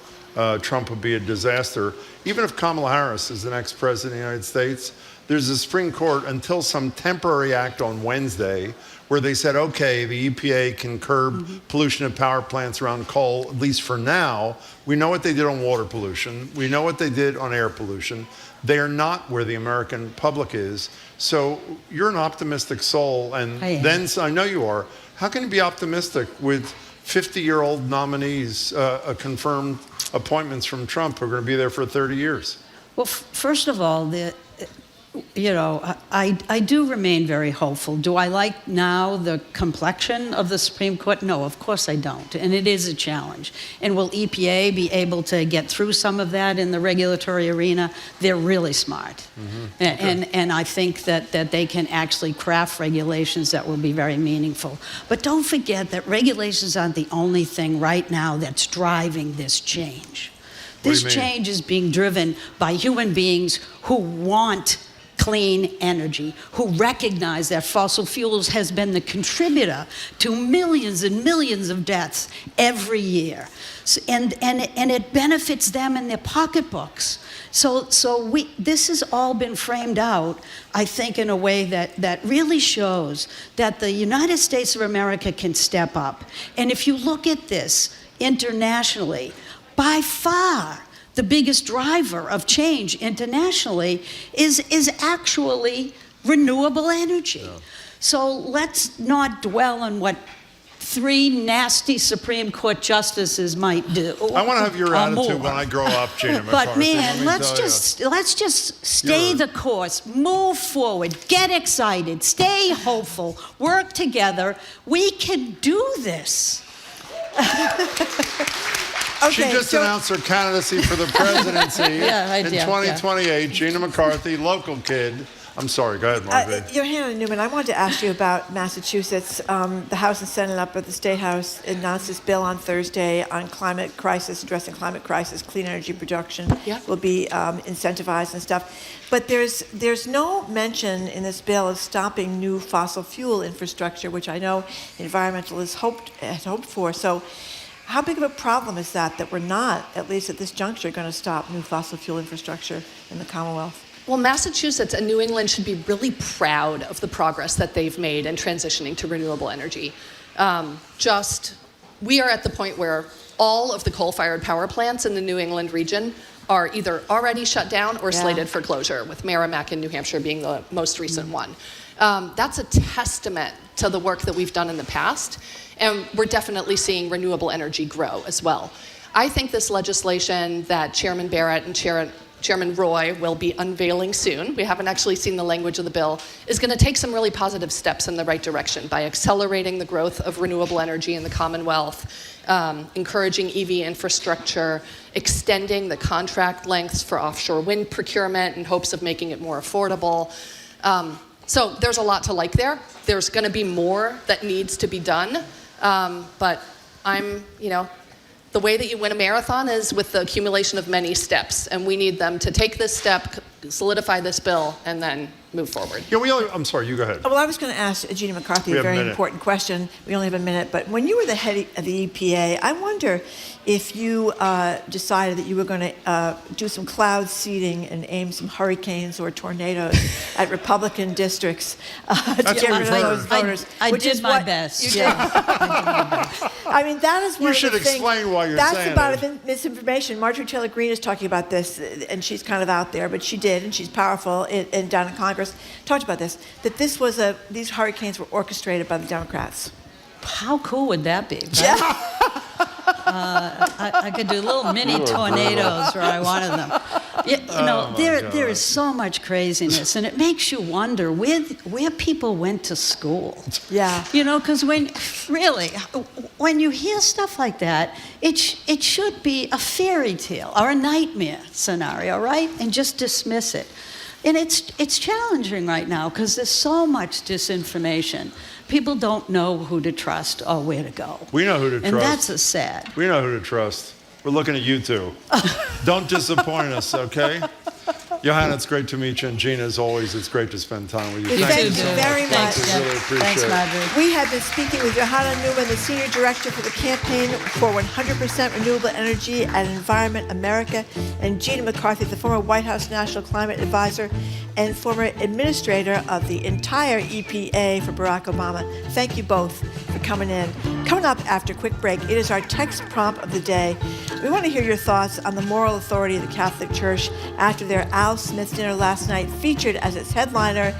Speaker 8: Trump would be a disaster. Even if Kamala Harris is the next president of the United States, there's a Supreme Court until some temporary act on Wednesday where they said, okay, the EPA can curb pollution at power plants around coal, at least for now. We know what they did on water pollution. We know what they did on air pollution. They are not where the American public is. So you're an optimistic soul, and then I know you are. How can you be optimistic with 50-year-old nominees, confirmed appointments from Trump who are going to be there for 30 years?
Speaker 13: Well, first of all, I do remain very hopeful. Do I like now the complexion of the Supreme Court? No, of course I don't. And it is a challenge. And will EPA be able to get through some of that in the regulatory arena? They're really smart. And I think that they can actually craft regulations that will be very meaningful. But don't forget that regulations aren't the only thing right now that's driving this change. This change is being driven by human beings who want clean energy, who recognize that fossil fuels has been the contributor to millions and millions of deaths every year. And it benefits them in their pocketbooks. So this has all been framed out, I think, in a way that really shows that the United States of America can step up. And if you look at this internationally, by far, the biggest driver of change internationally is actually renewable energy. Yeah. So let's not dwell on what 3 nasty Supreme Court justices might do.
Speaker 8: I want to have your attitude when I grow up, Gina McCarthy.
Speaker 13: But man, let's just stay the course, move forward, get excited, stay hopeful, work together. We can do this.
Speaker 8: She just announced her candidacy for the presidency in 2028.
Speaker 13: Yeah.
Speaker 8: Gina McCarthy, local kid. I'm sorry, go ahead, Marjorie.
Speaker 7: Johanna Neumann, I wanted to ask you about Massachusetts. The House and Senate up at the State House announced this bill on Thursday on climate crisis, addressing climate crisis, clean energy production will be incentivized and stuff. But there's no mention in this bill of stopping new fossil fuel infrastructure, which I know environmentalists had hoped for. So how big of a problem is that we're not, at least at this juncture, going to stop new fossil fuel infrastructure in the Commonwealth?
Speaker 16: Well, Massachusetts and New England should be really proud of the progress that they've made in transitioning to renewable energy. We are at the point where all of the coal-fired power plants in the New England region are either already shut down or slated for closure, with Merrimack in New Hampshire being the most recent one. That's a testament to the work that we've done in the past, and we're definitely seeing renewable energy grow as well. I think this legislation that Chairman Barrett and Chairman Roy will be unveiling soon, we haven't actually seen the language of the bill, is going to take some really positive steps in the right direction by accelerating the growth of renewable energy in the Commonwealth, encouraging EV infrastructure, extending the contract lengths for offshore wind procurement in hopes of making it more affordable. So there's a lot to like there. There's going to be more that needs to be done, but the way that you win a marathon is with the accumulation of many steps, and we need them to take this step, solidify this bill, and then move forward.
Speaker 8: I'm sorry, you go ahead.
Speaker 7: Well, I was going to ask Gina McCarthy a very important question. We only have a minute, but when you were the head of the EPA, I wonder if you decided that you were going to do some cloud seeding and aim some hurricanes or tornadoes at Republican districts to get rid of those voters.
Speaker 13: I did my best.
Speaker 7: You did. I mean, that is one of the things.
Speaker 8: You should explain why you're
Speaker 7: saying
Speaker 8: saying
Speaker 7: that's about misinformation. Marjorie Taylor Greene is talking about this, and she's kind of out there, but she did, and she's powerful, and down in Congress, talked about this, that these hurricanes were orchestrated by the Democrats.
Speaker 13: How cool would that be? Right? I could do little mini tornadoes where I wanted them. There is so much craziness, and it makes you wonder where people went to school.
Speaker 7: Yeah.
Speaker 13: Because when you hear stuff like that, it should be a fairy tale or a nightmare scenario, right? And just dismiss it. And it's challenging right now because there's so much disinformation. People don't know who to trust or where to go.
Speaker 8: We know who to trust.
Speaker 13: And that's sad.
Speaker 8: We know who to trust. We're looking at you two. Don't disappoint us, okay? Johanna, it's great to meet you. And Gina, as always, it's great to spend time with you.
Speaker 7: Thank you very much.
Speaker 8: We really appreciate it.
Speaker 7: We have been speaking with Johanna Neumann, the Senior Director for the Campaign for 100% Renewable Energy at Environment America, and Gina McCarthy, the former White House National Climate Advisor and former Administrator of the entire EPA for Barack Obama. Thank you both for coming in. Coming up after a quick break, it is our text prompt of the day. We want to hear your thoughts on the moral authority of the Catholic Church after their Al Smith dinner last night featured as its headliner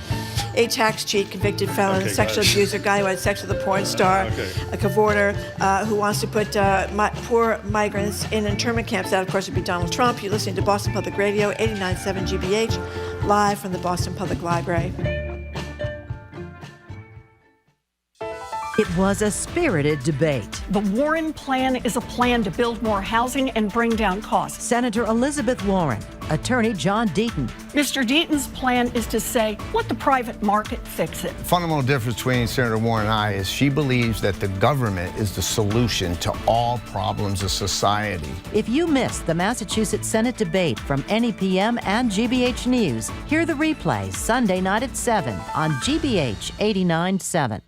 Speaker 7: a tax cheat, convicted felon, sexual abuser, guy who had sex with a porn star, a cavorter who wants to put poor migrants in internment camps. That, of course, would be Donald Trump. You're listening to Boston Public Radio, 89.7 GBH, live from the Boston Public Library.
Speaker 17: It was a spirited debate.
Speaker 14: The Warren plan is a plan to build more housing and bring down costs.
Speaker 17: Senator Elizabeth Warren Attorney John Deaton.
Speaker 2: Mr. Deaton's plan is to say, let the private market fix it.
Speaker 18: The fundamental difference between Senator Warren and I is she believes that the government is the solution to all problems of society.
Speaker 17: If you missed the Massachusetts Senate debate from NEPM and GBH News, hear the replay Sunday night at 7 on GBH 89.7.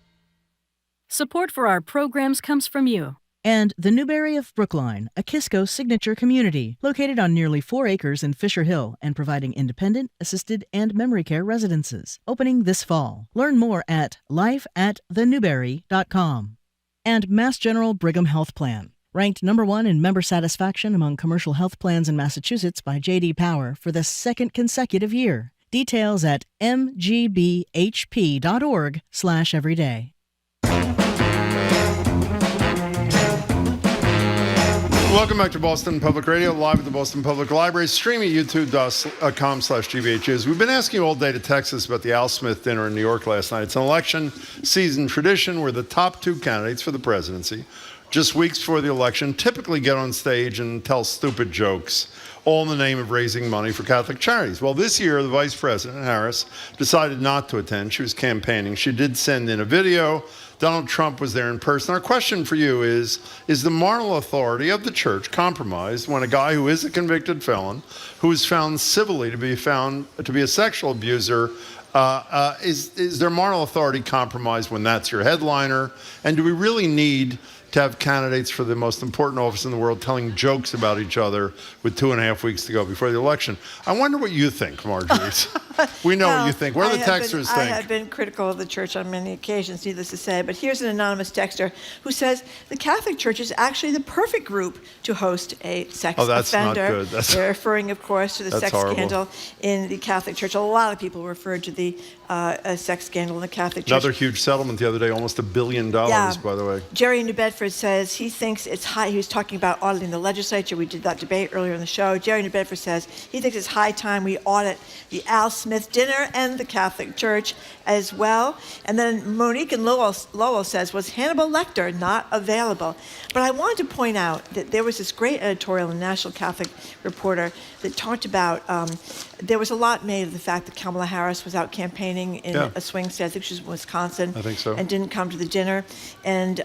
Speaker 14: Support for our programs comes from you.
Speaker 15: And the Newberry of Brookline, a Kisco signature community located on nearly 4 acres in Fisher Hill and providing independent, assisted, and memory care residences. Opening this fall. Learn more at lifeatthenewberry.com. And Mass General Brigham Health Plan. Ranked number 1 in member satisfaction among commercial health plans in Massachusetts by J.D. Power for the 2nd consecutive year. Details at mgbhp.org/everyday.
Speaker 8: Welcome back to Boston Public Radio, live at the Boston Public Library, streaming at youtube.com/GBHs. We've been asking you all day to text us about the Al Smith dinner in New York last night. It's an election season tradition where the top 2 candidates for the presidency, just weeks before the election, typically get on stage and tell stupid jokes, all in the name of raising money for Catholic charities. Well, this year, the Vice President, Harris, decided not to attend. She was campaigning. She did send in a video. Donald Trump was there in person. Our question for you is the moral authority of the church compromised when a guy who is a convicted felon, who is found civilly to be a sexual abuser, is their moral authority compromised when that's your headliner? And do we really need to have candidates for the most important office in the world telling jokes about each other with 2.5 weeks to go before the election? I wonder what you think, Marjorie. We know what you think. What do the texters think?
Speaker 7: I have been critical of the church on many occasions, needless to say, but here's an anonymous texter who says the Catholic Church is actually the perfect group to host a sex offender.
Speaker 8: That's not good.
Speaker 7: They're referring, of course, to the sex scandal in the Catholic Church. A lot of people referred to the sex scandal in the Catholic Church.
Speaker 8: Another huge settlement the other day, almost $1 billion, by the way.
Speaker 7: Jerry in New Bedford says he thinks it's high. He was talking about auditing the legislature. We did that debate earlier in the show. Jerry in New Bedford says he thinks it's high time we audit the Al Smith dinner and the Catholic Church as well. And then Monique in Lowell says, was Hannibal Lecter not available? But I wanted to point out that there was this great editorial in National Catholic Reporter that talked about, there was a lot made of the fact that Kamala Harris was out campaigning in a swing state, I think she was in Wisconsin,
Speaker 8: I think so,
Speaker 7: and didn't come to the dinner. And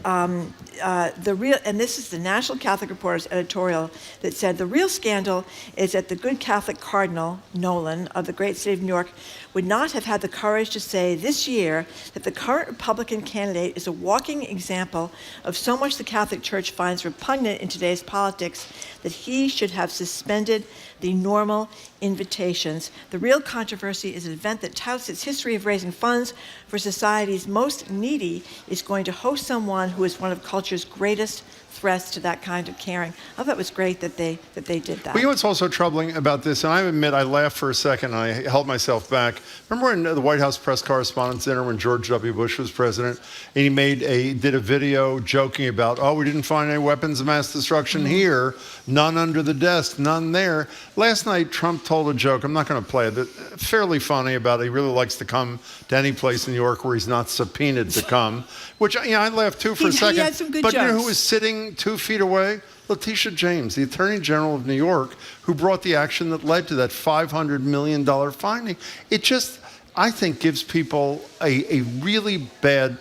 Speaker 7: this is the National Catholic Reporter's editorial that said the real scandal is that the good Catholic Cardinal Nolan of the great state of New York would not have had the courage to say this year that the current Republican candidate is a walking example of so much the Catholic Church finds repugnant in today's politics that he should have suspended the normal invitations. The real controversy is an event that touts its history of raising funds for society's most needy is going to host someone who is one of culture's greatest threats to that kind of caring. I thought it was great that they did that.
Speaker 8: Well, you know what's also troubling about this, and I admit I laughed for a second and I held myself back. Remember in the White House Press Correspondents' Dinner when George W. Bush was president, and he did a video joking about, we didn't find any weapons of mass destruction here, none under the desk, none there. Last night, Trump told a joke, I'm not going to play it, fairly funny about he really likes to come to any place in New York where he's not subpoenaed to come, which I laughed too for a second.
Speaker 7: He had some good
Speaker 8: jokes.
Speaker 7: You
Speaker 8: know who was sitting 2 feet away? Letitia James, the Attorney General of New York, who brought the action that led to that $500 million finding. It just, I think, gives people a really bad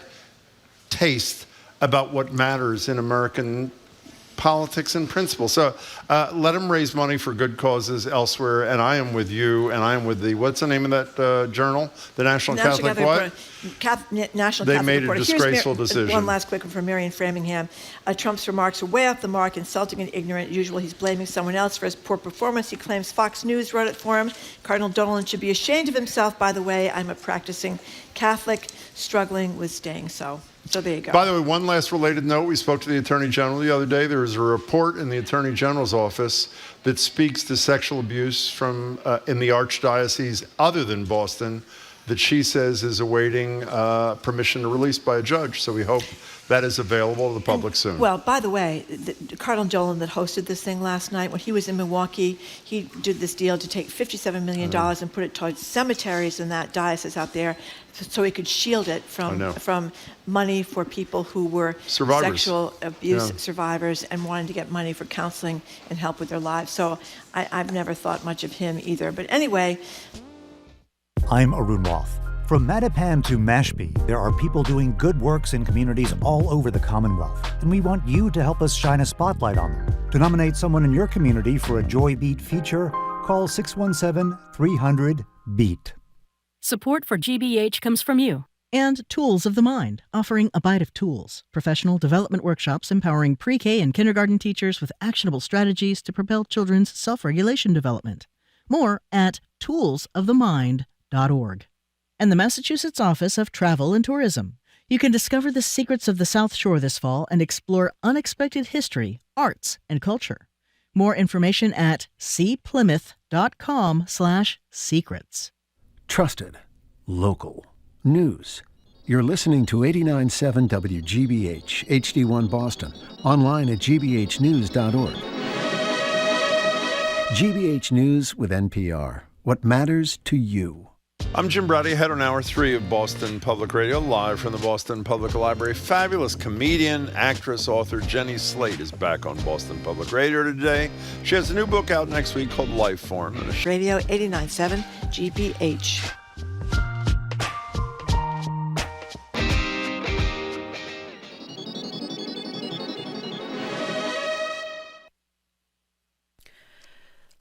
Speaker 8: taste about what matters in American politics and principle. So let them raise money for good causes elsewhere, and I am with you, and I am with what's the name of that journal? The National Catholic what?
Speaker 7: National
Speaker 8: They
Speaker 7: Catholic
Speaker 8: made
Speaker 7: Reporter.
Speaker 8: a disgraceful decision.
Speaker 7: One last quick one from Marion Framingham. Trump's remarks are way off the mark, insulting and ignorant. As usual, he's blaming someone else for his poor performance. He claims Fox News wrote it for him. Cardinal Dolan should be ashamed of himself. By the way, I'm a practicing Catholic struggling with staying so. So there you go.
Speaker 8: By the way, one last related note. We spoke to the Attorney General the other day. There is a report in the Attorney General's office that speaks to sexual abuse from in the Archdiocese other than Boston that she says is awaiting permission to release by a judge. So we hope that is available to the public soon.
Speaker 7: Well, by the way, Cardinal Johanna that hosted this thing last night, when he was in Milwaukee, he did this deal to take $57 million and put it towards cemeteries in that diocese out there so he could shield it from money for people who were
Speaker 8: survivors.
Speaker 7: Sexual abuse survivors and wanting to get money for counseling and help with their lives. So I've never thought much of him either. But anyway.
Speaker 19: I'm Arun Roth. From Mattapan to Mashpee, there are people doing good works in communities all over the Commonwealth, and we want you to help us shine a spotlight on them. To nominate someone in your community for a Joy Beat feature, call 617-300-BEAT.
Speaker 14: Support for GBH comes from you.
Speaker 15: And Tools of the Mind, offering a bite of tools, professional development workshops empowering pre-K and kindergarten teachers with actionable strategies to propel children's self-regulation development. More at toolsofthemind.org. And the Massachusetts Office of Travel and Tourism. You can discover the secrets of the South Shore this fall and explore unexpected history, arts, and culture. More information at cplymouth.com/secrets.
Speaker 20: Trusted, local, news. You're listening to 89.7 WGBH, HD1 Boston, online at gbhnews.org. GBH News with NPR. What matters to you?
Speaker 8: I'm Jim Brady, head on Hour 3 of Boston Public Radio, live from the Boston Public Library. Fabulous comedian, actress, author Jenny Slate is back on Boston Public Radio today. She has a new book out next week called Life Form.
Speaker 7: Radio 89.7 GBH.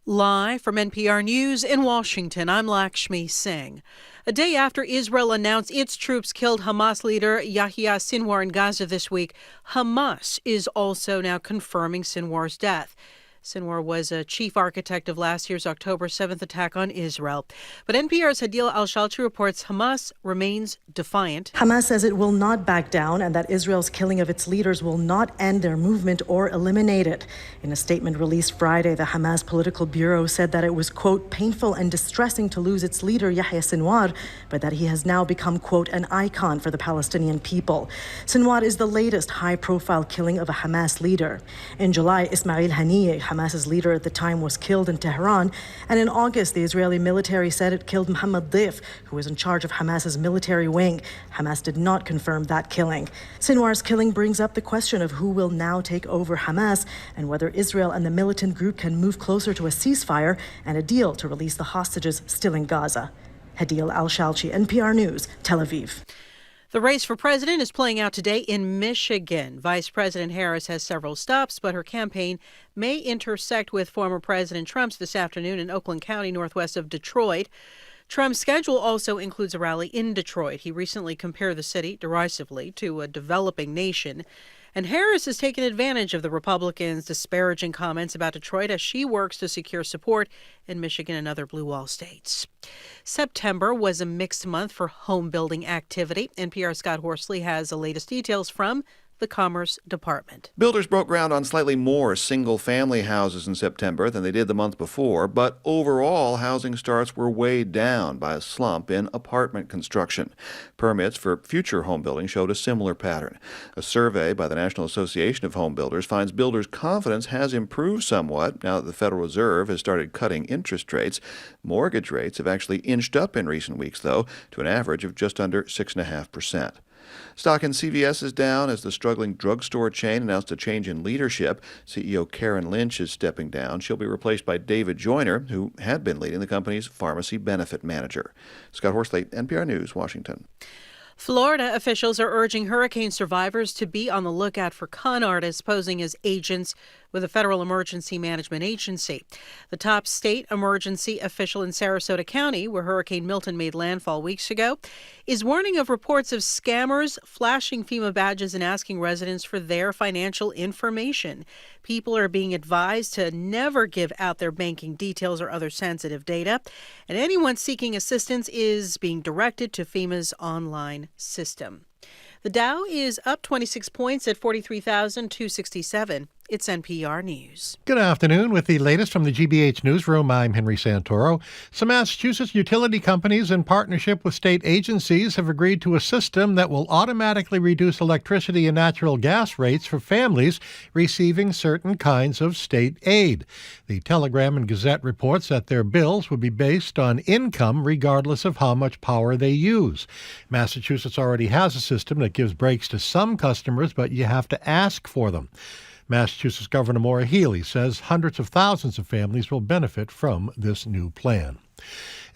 Speaker 1: Live from NPR News in Washington, I'm Lakshmi Singh. A day after Israel announced its troops killed Hamas leader Yahya Sinwar in Gaza this week, Hamas is also now confirming Sinwar's death. Sinwar was a chief architect of last year's October 7th attack on Israel. But NPR's Hadil Al-Shalchi reports Hamas remains defiant.
Speaker 21: Hamas says it will not back down and that Israel's killing of its leaders will not end their movement or eliminate it. In a statement released Friday, the Hamas political bureau said that it was, quote, painful and distressing to lose its leader, Yahya Sinwar, but that he has now become, quote, an icon for the Palestinian people. Sinwar is the latest high-profile killing of a Hamas leader. In July, Ismail Haniyeh, Hamas's leader at the time, was killed in Tehran. And in August, the Israeli military said it killed Mohammed Deif, who was in charge of Hamas's military wing. Hamas did not confirm that killing. Sinwar's killing brings up the question of who will now take over Hamas and whether Israel and the militant group can move closer to a ceasefire and a deal to release the hostages still in Gaza. Hadil Al-Shalchi, NPR News, Tel Aviv.
Speaker 1: The race for president is playing out today in Michigan. Vice President Harris has several stops, but her campaign may intersect with former President Trump's this afternoon in Oakland County, northwest of Detroit. Trump's schedule also includes a rally in Detroit. He recently compared the city, derisively, to a developing nation. And Harris has taken advantage of the Republicans' disparaging comments about Detroit as she works to secure support in Michigan and other blue wall states. September was a mixed month for home building activity. NPR's Scott Horsley has the latest details from the Commerce Department.
Speaker 22: Builders broke ground on slightly more single-family houses in September than they did the month before, but overall housing starts were weighed down by a slump in apartment construction. Permits for future home building showed a similar pattern. A survey by the National Association of Home Builders finds builders' confidence has improved somewhat now that the Federal Reserve has started cutting interest rates. Mortgage rates have actually inched up in recent weeks, though, to an average of just under 6.5%. Stock in CVS is down as the struggling drugstore chain announced a change in leadership. CEO Karen Lynch is stepping down. She'll be replaced by David Joyner, who had been leading the company's pharmacy benefit manager. Scott Horsley, NPR News, Washington.
Speaker 1: Florida officials are urging hurricane survivors to be on the lookout for con artists posing as agents with the Federal Emergency Management Agency. The top state emergency official in Sarasota County, where Hurricane Milton made landfall weeks ago, is warning of reports of scammers flashing FEMA badges and asking residents for their financial information. People are being advised to never give out their banking details or other sensitive data, and anyone seeking assistance is being directed to FEMA's online system. The Dow is up 26 points at 43,267. It's NPR News.
Speaker 5: Good afternoon. With the latest from the GBH Newsroom, I'm Henry Santoro. Some Massachusetts utility companies, in partnership with state agencies, have agreed to a system that will automatically reduce electricity and natural gas rates for families receiving certain kinds of state aid. The Telegram and Gazette reports that their bills would be based on income regardless of how much power they use. Massachusetts already has a system that gives breaks to some customers, but you have to ask for them. Massachusetts Governor Maura Healey says hundreds of thousands of families will benefit from this new plan.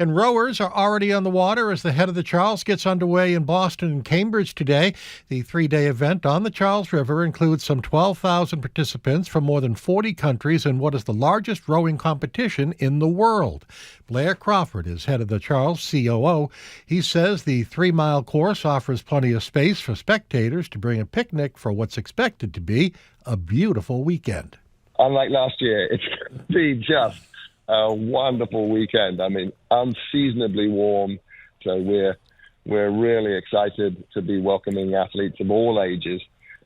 Speaker 5: And rowers are already on the water as the Head of the Charles gets underway in Boston and Cambridge today. The three-day event on the Charles River includes some 12,000 participants from more than 40 countries in what is the largest rowing competition in the world. Blair Crawford is head of the Charles, COO. He says the 3-mile course offers plenty of space for spectators to bring a picnic for what's expected to be a beautiful weekend.
Speaker 3: Unlike last year, it's going to be just a wonderful weekend. I mean, unseasonably warm. So we're really excited to be welcoming athletes of all ages.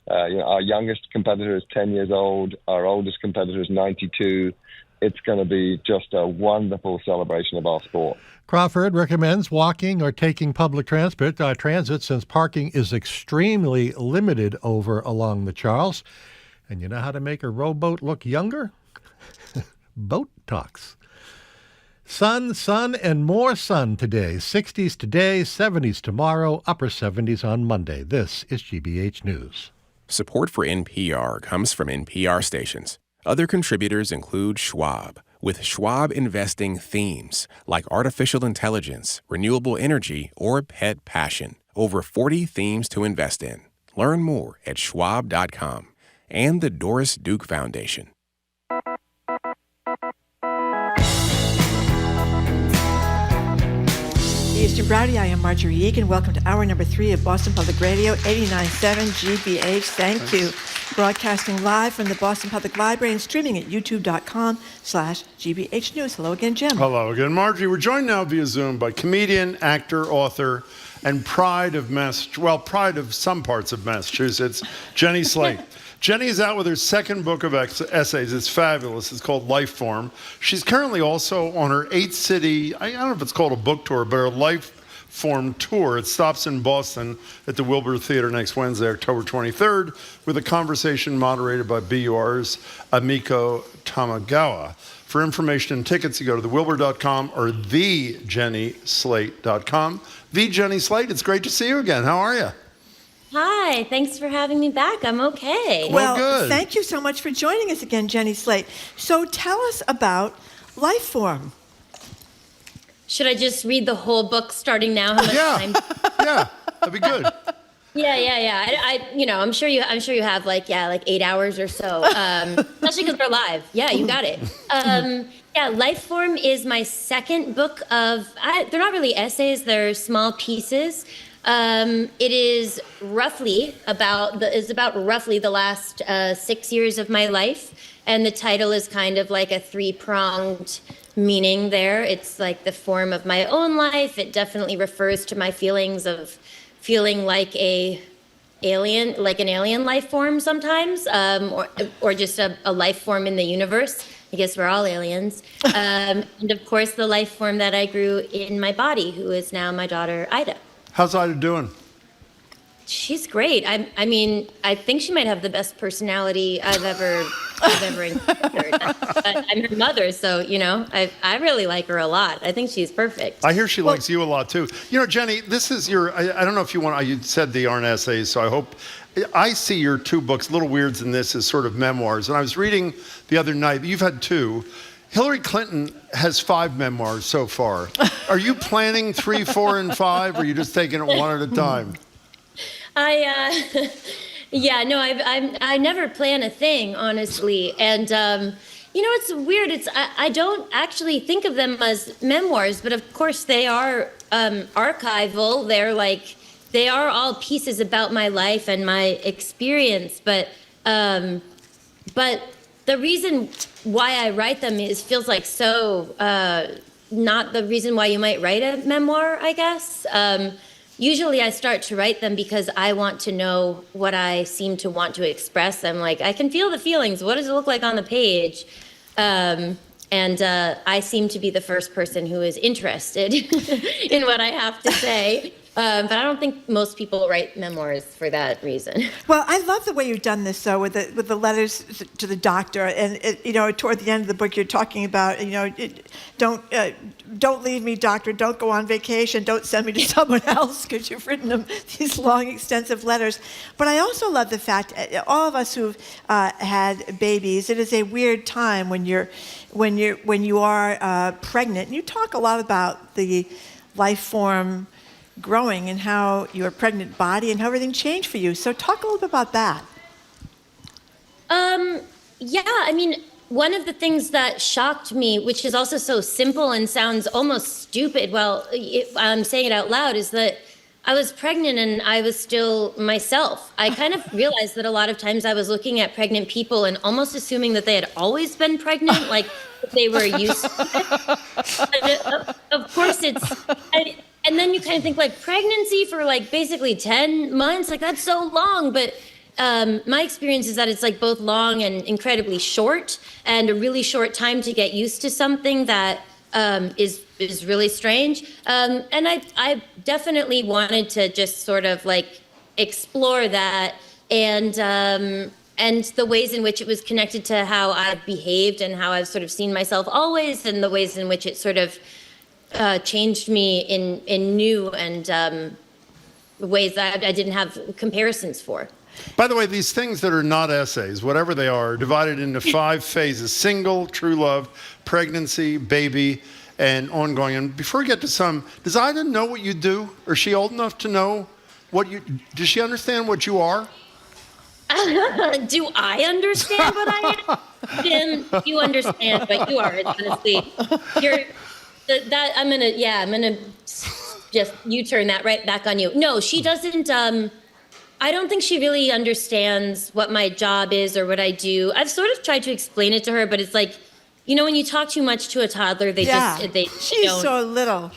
Speaker 3: Our youngest competitor is 10 years old. Our oldest competitor is 92. It's going to be just a wonderful celebration of our sport.
Speaker 5: Crawford recommends walking or taking public transit since parking is extremely limited over along the Charles. And you know how to make a rowboat look younger? Boat talks. Sun, and more sun today. 60s today, 70s tomorrow, upper 70s on Monday. This is GBH News.
Speaker 6: Support for NPR comes from NPR stations. Other contributors include Schwab, with Schwab investing themes like artificial intelligence, renewable energy, or pet passion. Over 40 themes to invest in. Learn more at schwab.com. And the Doris Duke Foundation.
Speaker 7: Mr. Browdy, I am Marjorie Egan. Welcome to hour number 3 of Boston Public Radio, 89.7 GBH. Thank you. Broadcasting live from the Boston Public Library and streaming at youtube.com/GBH News. Hello again, Jim.
Speaker 8: Hello again, Marjorie. We're joined now via Zoom by comedian, actor, author, and pride of some parts of Massachusetts, Jenny Slate. Jenny is out with her second book of essays. It's fabulous. It's called Life Form. She's currently also on her 8-city, I don't know if it's called a book tour, but her Life Form tour. It stops in Boston at the Wilbur Theater next Wednesday, October 23rd, with a conversation moderated by BUR's Amiko Tamagawa. For information and tickets, you go to thewilbur.com or thejennyslate.com. The Jenny Slate, it's great to see you again. How are you?
Speaker 4: Hi, thanks for having me back. I'm okay.
Speaker 7: Well,
Speaker 8: good.
Speaker 7: Thank you so much for joining us again, Jenny Slate. So tell us about Life Form.
Speaker 4: Should I just read the whole book starting now? How much time?
Speaker 8: Yeah, that'd be good.
Speaker 4: Yeah. I'm sure you have like 8 hours or so, especially because we're live. Yeah, you got it. Life Form is my second book of. They're not really essays; they're small pieces. It is about roughly the last 6 years of my life, and the title is kind of like a 3-pronged meaning there. It's like the form of my own life. It definitely refers to my feelings of feeling like an alien life form sometimes, or just a life form in the universe. I guess we're all aliens. And of course, the life form that I grew in my body, who is now my daughter, Ida. How's Ida doing? She's great. I mean, I think she might have the best personality I've ever encountered. But I'm her mother, so I really like her a lot. I think she's perfect.
Speaker 8: I hear she likes you a lot too. Jenny, this is your. I don't know if you want. You said they aren't essays, so I hope. I see your 2 books, Little Weirds and this, as sort of memoirs. And I was reading the other night. You've had 2. Hillary Clinton has 5 memoirs so far. Are you planning 3, 4, and 5, or are you just taking it one at a time?
Speaker 4: I never plan a thing, honestly. And, it's weird. I don't actually think of them as memoirs, but of course they are archival. They are all pieces about my life and my experience. But the reason why I write them feels like so not the reason why you might write a memoir, I guess. usually I start to write them because I want to know what I seem to want to express. I'm like, I can feel the feelings. What does it look like on the page? And I seem to be the first person who is interested in what I have to say. But I don't think most people write memoirs for that reason.
Speaker 7: Well, I love the way you've done this, though, with the letters to the doctor, and toward the end of the book, you're talking about, don't leave me, doctor, don't go on vacation, don't send me to someone else, because you've written them these long, extensive letters. But I also love the fact, all of us who've had babies, it is a weird time when you are pregnant. And you talk a lot about the life form growing and how your pregnant body and how everything changed for you. So talk a little bit about that.
Speaker 4: Yeah, I mean, one of the things that shocked me, which is also so simple and sounds almost stupid, I'm saying it out loud, is that I was pregnant and I was still myself. I kind of realized that a lot of times I was looking at pregnant people and almost assuming that they had always been pregnant, like they were used to it. Of course, and then you kind of think like pregnancy for like basically 10 months, like that's so long. But my experience is that it's like both long and incredibly short, and a really short time to get used to something that is really strange. And I definitely wanted to just sort of like explore that and the ways in which it was connected to how I've behaved and how I've sort of seen myself always, and the ways in which it sort of changed me in new and ways that I didn't have comparisons for.
Speaker 8: By the way, these things that are not essays, whatever they are divided into 5 phases: single, true love, pregnancy, baby, and ongoing. And before we get to some, does Ida know what you do? Or is she old enough to know does she understand what you are?
Speaker 4: Do I understand what I am? Jim, you understand what you are, honestly. I'm gonna just U-turn that right back on you. No, she doesn't. I don't think she really understands what my job is or what I do. I've sort of tried to explain it to her, but it's like, when you talk too much to a toddler,
Speaker 7: she's so little.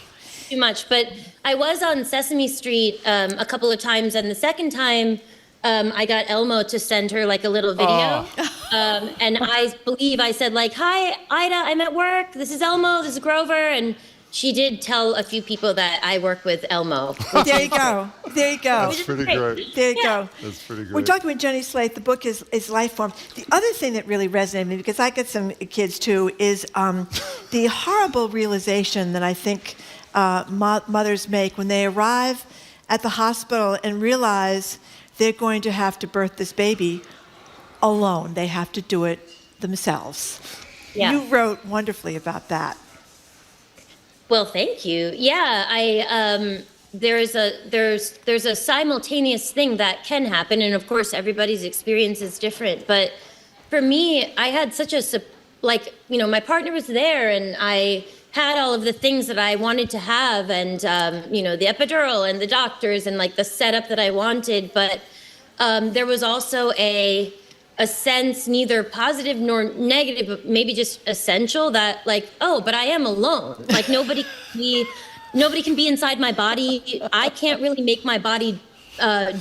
Speaker 4: Too much. But I was on Sesame Street a couple of times, and the second time I got Elmo to send her like a little video. And I believe I said like, "Hi, Ida, I'm at work. This is Elmo, this is Grover." And she did tell a few people that I work with Elmo.
Speaker 7: There you go.
Speaker 8: That's pretty great.
Speaker 7: There you go.
Speaker 8: That's pretty great.
Speaker 7: We're talking with Jenny Slate. The book is Life Form. The other thing that really resonated with me, because I get some kids too, is the horrible realization that I think mothers make when they arrive at the hospital and realize they're going to have to birth this baby alone. They have to do it themselves. Yeah. You wrote wonderfully about that.
Speaker 4: Well, thank you. Yeah, there's a simultaneous thing that can happen, and of course everybody's experience is different. But for me, I had such my partner was there, and I had all of the things that I wanted to have, and the epidural and the doctors and like the setup that I wanted. But there was also a sense, neither positive nor negative, but maybe just essential, that like, oh, but I am alone. Like nobody can be inside my body. I can't really make my body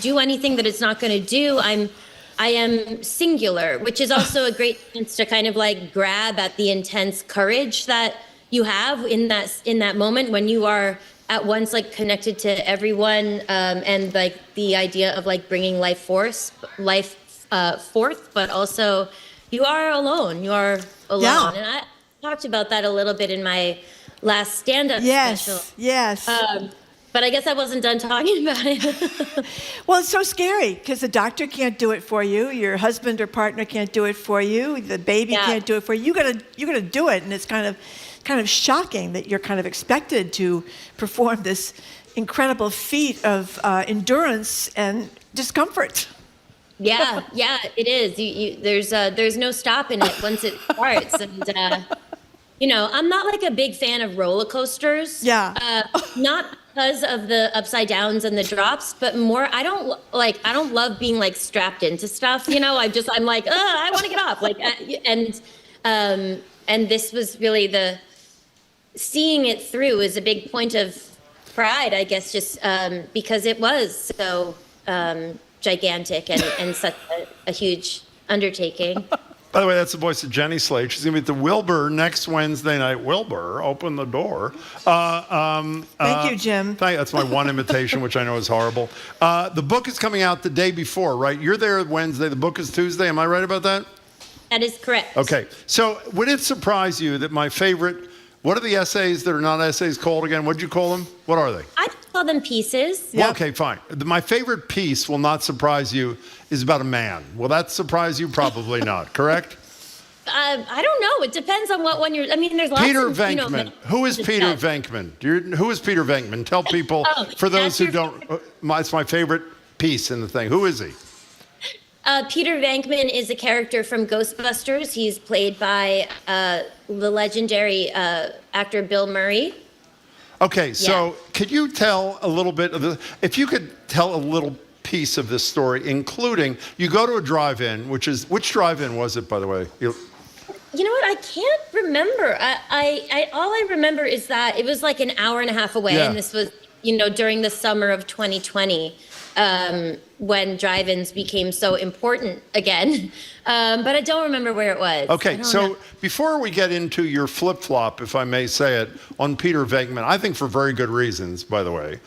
Speaker 4: do anything that it's not going to do. I am singular, which is also a great chance to kind of like grab at the intense courage that you have in that moment when you are at once like connected to everyone, and like the idea of like bringing life forth, but also you are alone. You are alone. Yeah. And I talked about that a little bit in my last stand-up special.
Speaker 7: Yes.
Speaker 4: But I guess I wasn't done talking about it.
Speaker 7: Well, it's so scary because the doctor can't do it for you. Your husband or partner can't do it for you. The baby can't do it for you. You gotta do it, and it's kind of shocking that you're kind of expected to perform this incredible feat of endurance and discomfort.
Speaker 4: Yeah, it is. There's no stopping it once it starts, and I'm not like a big fan of roller coasters.
Speaker 7: Yeah.
Speaker 4: Not because of the upside downs and the drops, but more I don't love being like strapped into stuff. I'm like, I want to get off. Like, and this was really seeing it through is a big point of pride, I guess, just because it was so gigantic and such a huge undertaking.
Speaker 8: By the way, that's the voice of Jenny Slate. She's going to be at the Wilbur next Wednesday night. Wilbur, open the door.
Speaker 7: Thank you, Jim.
Speaker 8: That's my one imitation, which I know is horrible. The book is coming out the day before, right? You're there Wednesday. The book is Tuesday. Am I right about that?
Speaker 4: That is correct.
Speaker 8: Okay. So would it surprise you that my favorite, what are the essays that are not essays called again? What'd you call them? What are they?
Speaker 4: I call them pieces.
Speaker 8: Well, okay, fine. My favorite piece will not surprise you is about a man. Will that surprise you? Probably not, correct?
Speaker 4: I don't know. It depends on what one you're. I mean, there's lots
Speaker 8: Peter
Speaker 4: of.
Speaker 8: Venkman. Who is Peter Venkman? Who is Peter Venkman? Tell people, for those who don't, it's my favorite piece in the thing. Who is he?
Speaker 4: Peter Venkman is a character from Ghostbusters. He's played by the legendary actor Bill Murray.
Speaker 8: Okay, so could you tell a little bit of the, if you could tell a little piece of this story, including, you go to a drive-in, which drive-in was it, by the way?
Speaker 4: You know what? I can't remember. I all I remember is that it was like an hour and a half away, and this was, during the summer of 2020, when drive-ins became so important again. But I don't remember where it was.
Speaker 8: Okay, so before we get into your flip-flop, if I may say it, on Peter Venkman, I think for very good reasons, by the way,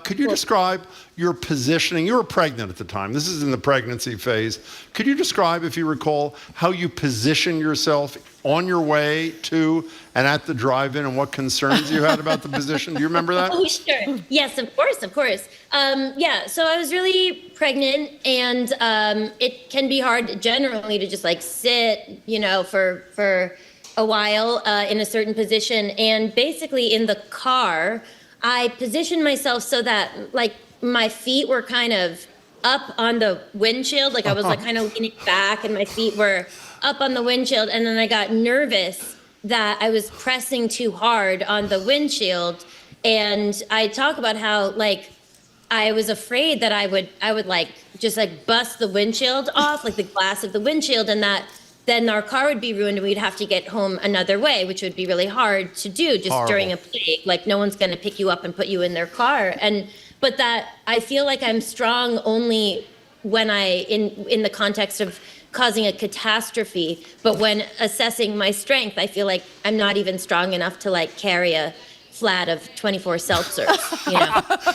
Speaker 8: could you describe your positioning? You were pregnant at the time. This is in the pregnancy phase. Could you describe, if you recall, how you position yourself on your way to and at the drive-in and what concerns you had about the position? Do you remember that?
Speaker 4: Oh, sure. Yes, of course. So I was really pregnant, and it can be hard generally to just like sit, for a while in a certain position. And basically in the car, I positioned myself so that like my feet were kind of up on the windshield. Like I was like kind of leaning back and my feet were up on the windshield. And then I got nervous that I was pressing too hard on the windshield. And I talk about how like I was afraid that I would like just like bust the windshield off, like the glass of the windshield, and that then our car would be ruined and we'd have to get home another way, which would be really hard to do just during a plague. Like no one's going to pick you up and put you in their car. But that I feel like I'm strong only when in the context of causing a catastrophe. But when assessing my strength, I feel like I'm not even strong enough to like carry a flat of 24 seltzers,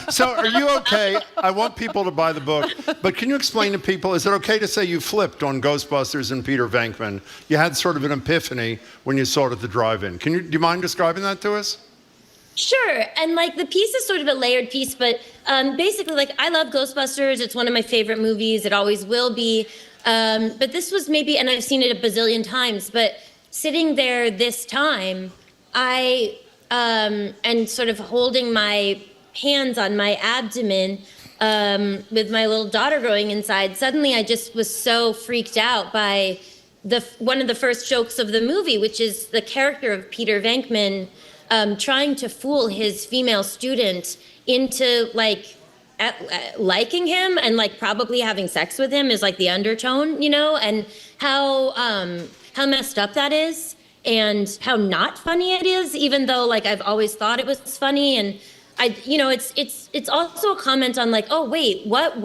Speaker 8: So are you okay? I want people to buy the book, but can you explain to people, is it okay to say you flipped on Ghostbusters and Peter Venkman? You had sort of an epiphany when you saw it at the drive-in. Do you mind describing that to us?
Speaker 4: Sure. And like the piece is sort of a layered piece, but basically like I love Ghostbusters. It's one of my favorite movies. It always will be. But this was maybe, and I've seen it a bazillion times, but sitting there this time, and sort of holding my hands on my abdomen with my little daughter growing inside, suddenly I just was so freaked out by one of the first jokes of the movie, which is the character of Peter Venkman trying to fool his female student into like liking him and like probably having sex with him is like the undertone, and how messed up that is. And how not funny it is, even though like I've always thought it was funny. And it's also a comment on like, oh wait, what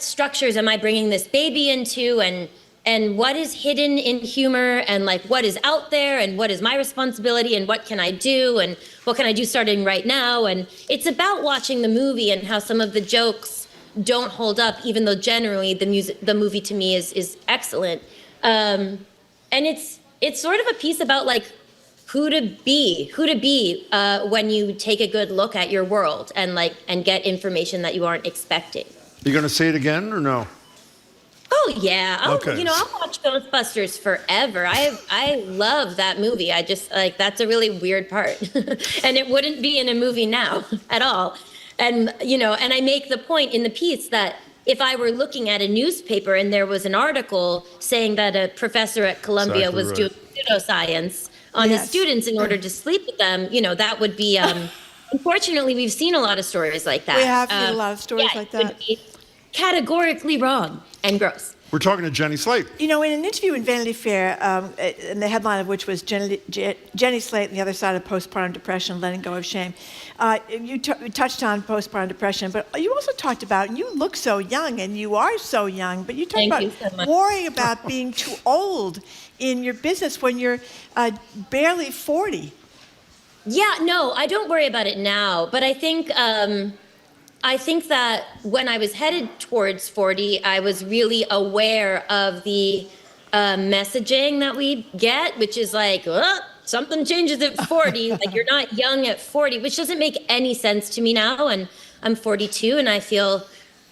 Speaker 4: structures am I bringing this baby into, and what is hidden in humor, and like what is out there, and what is my responsibility, and what can I do, and what can I do starting right now. And it's about watching the movie and how some of the jokes don't hold up, even though generally the movie to me is excellent. And it's sort of a piece about like who to be when you take a good look at your world and get information that you aren't expecting.
Speaker 8: You going to see it again or no?
Speaker 4: Oh yeah, I'll watch Ghostbusters forever. I love that movie. I just like that's a really weird part, and it wouldn't be in a movie now at all. And and I make the point in the piece that if I were looking at a newspaper and there was an article saying that a professor at Columbia was doing pseudoscience on his students in order to sleep with them, that would be, unfortunately, we've seen a lot of stories like that.
Speaker 7: We have seen a lot of stories like that.
Speaker 4: It would be categorically wrong and gross.
Speaker 8: We're talking to Jenny Slate.
Speaker 7: You know, in an interview in Vanity Fair, and the headline of which was Jenny Slate and the Other Side of Postpartum Depression, Letting Go of Shame, you touched on postpartum depression, but you also talked about, and you look so young, and you are so young, but you talked about worrying about being too old in your business when you're barely 40.
Speaker 4: Yeah, no, I don't worry about it now, but I think that when I was headed towards 40, I was really aware of the messaging that we get, which is like, something changes at 40. Like, you're not young at 40, which doesn't make any sense to me now. And I'm 42, and I feel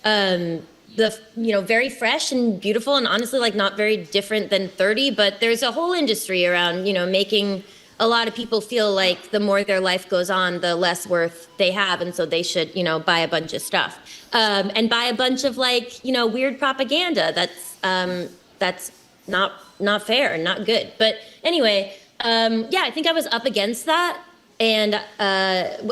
Speaker 4: very fresh and beautiful, and honestly, like, not very different than 30. But there's a whole industry around, making a lot of people feel like the more their life goes on, the less worth they have. And so they should, buy a bunch of stuff and buy a bunch of weird propaganda. That's not fair and not good. But anyway, I think I was up against that. And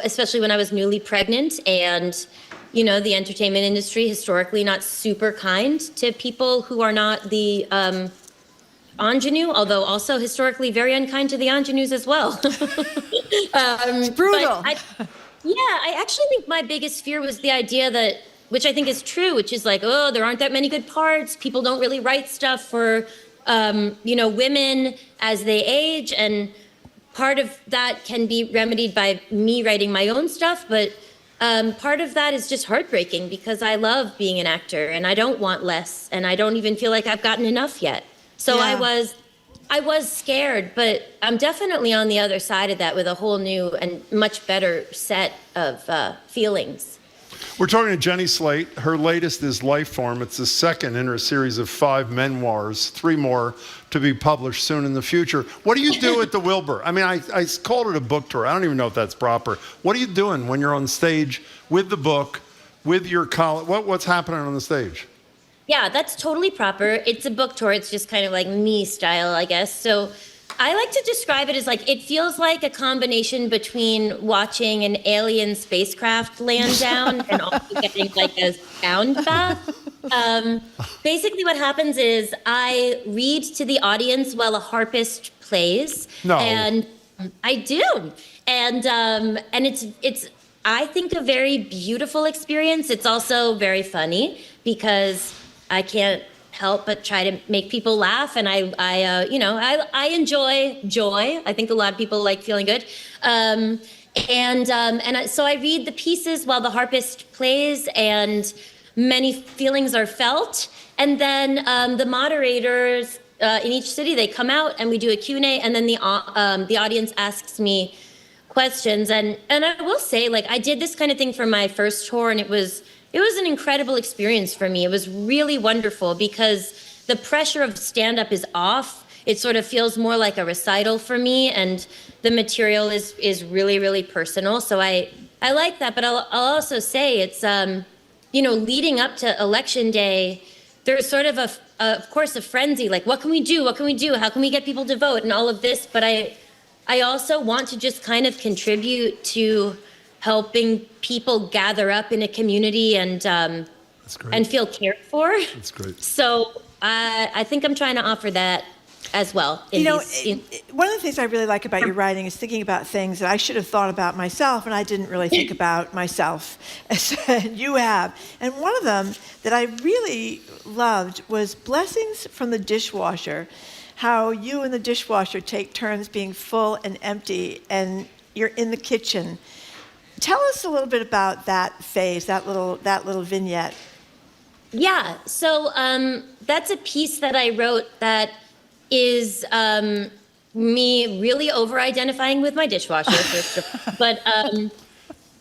Speaker 4: especially when I was newly pregnant, and, the entertainment industry historically not super kind to people who are not the ingenue, although also historically very unkind to the ingenues as well.
Speaker 7: It's brutal.
Speaker 4: I actually think my biggest fear was the idea that, which I think is true, which is like, there aren't that many good parts. People don't really write stuff for, women as they age. And part of that can be remedied by me writing my own stuff. But part of that is just heartbreaking, because I love being an actor and I don't want less. And I don't even feel like I've gotten enough yet. So yeah. I was scared, but I'm definitely on the other side of that with a whole new and much better set of feelings.
Speaker 8: We're talking to Jenny Slate. Her latest is Lifeform. It's the second in her series of 5 memoirs, 3 more to be published soon in the future. What do you do at the Wilbur? I mean, I called it a book tour. I don't even know if that's proper. What are you doing when you're on stage with the book, with your college? What's happening on the stage?
Speaker 4: Yeah, that's totally proper. It's a book tour. It's just kind of like me style, I guess. So I like to describe it as it feels like a combination between watching an alien spacecraft land down and also getting a sound bath. Basically what happens is I read to the audience while a harpist plays.
Speaker 8: No.
Speaker 4: And I do. And it's I think a very beautiful experience. It's also very funny, because I can't help but try to make people laugh, and I enjoy joy. I think a lot of people like feeling good, so I read the pieces while the harpist plays, and many feelings are felt. And then the moderators in each city, they come out and we do a Q&A, and then the audience asks me questions. And I will say, I did this kind of thing for my first tour, and it was an incredible experience for me. It was really wonderful, because the pressure of stand-up is off. It sort of feels more like a recital for me, and the material is really, really personal. So I like that. But I'll also say it's, leading up to Election Day, there's sort of of course, a frenzy. What can we do? What can we do? How can we get people to vote? And all of this. But I also want to just kind of contribute to helping people gather up in a community and feel cared for.
Speaker 8: That's great.
Speaker 4: So I think I'm trying to offer that as well.
Speaker 7: One of the things I really like about your writing is thinking about things that I should have thought about myself, and I didn't really think about myself, as you have. And one of them that I really loved was Blessings from the Dishwasher, how you and the dishwasher take turns being full and empty, and you're in the kitchen. Tell us a little bit about that phase, that little vignette.
Speaker 4: Yeah, so that's a piece that I wrote that is me really over-identifying with my dishwasher. But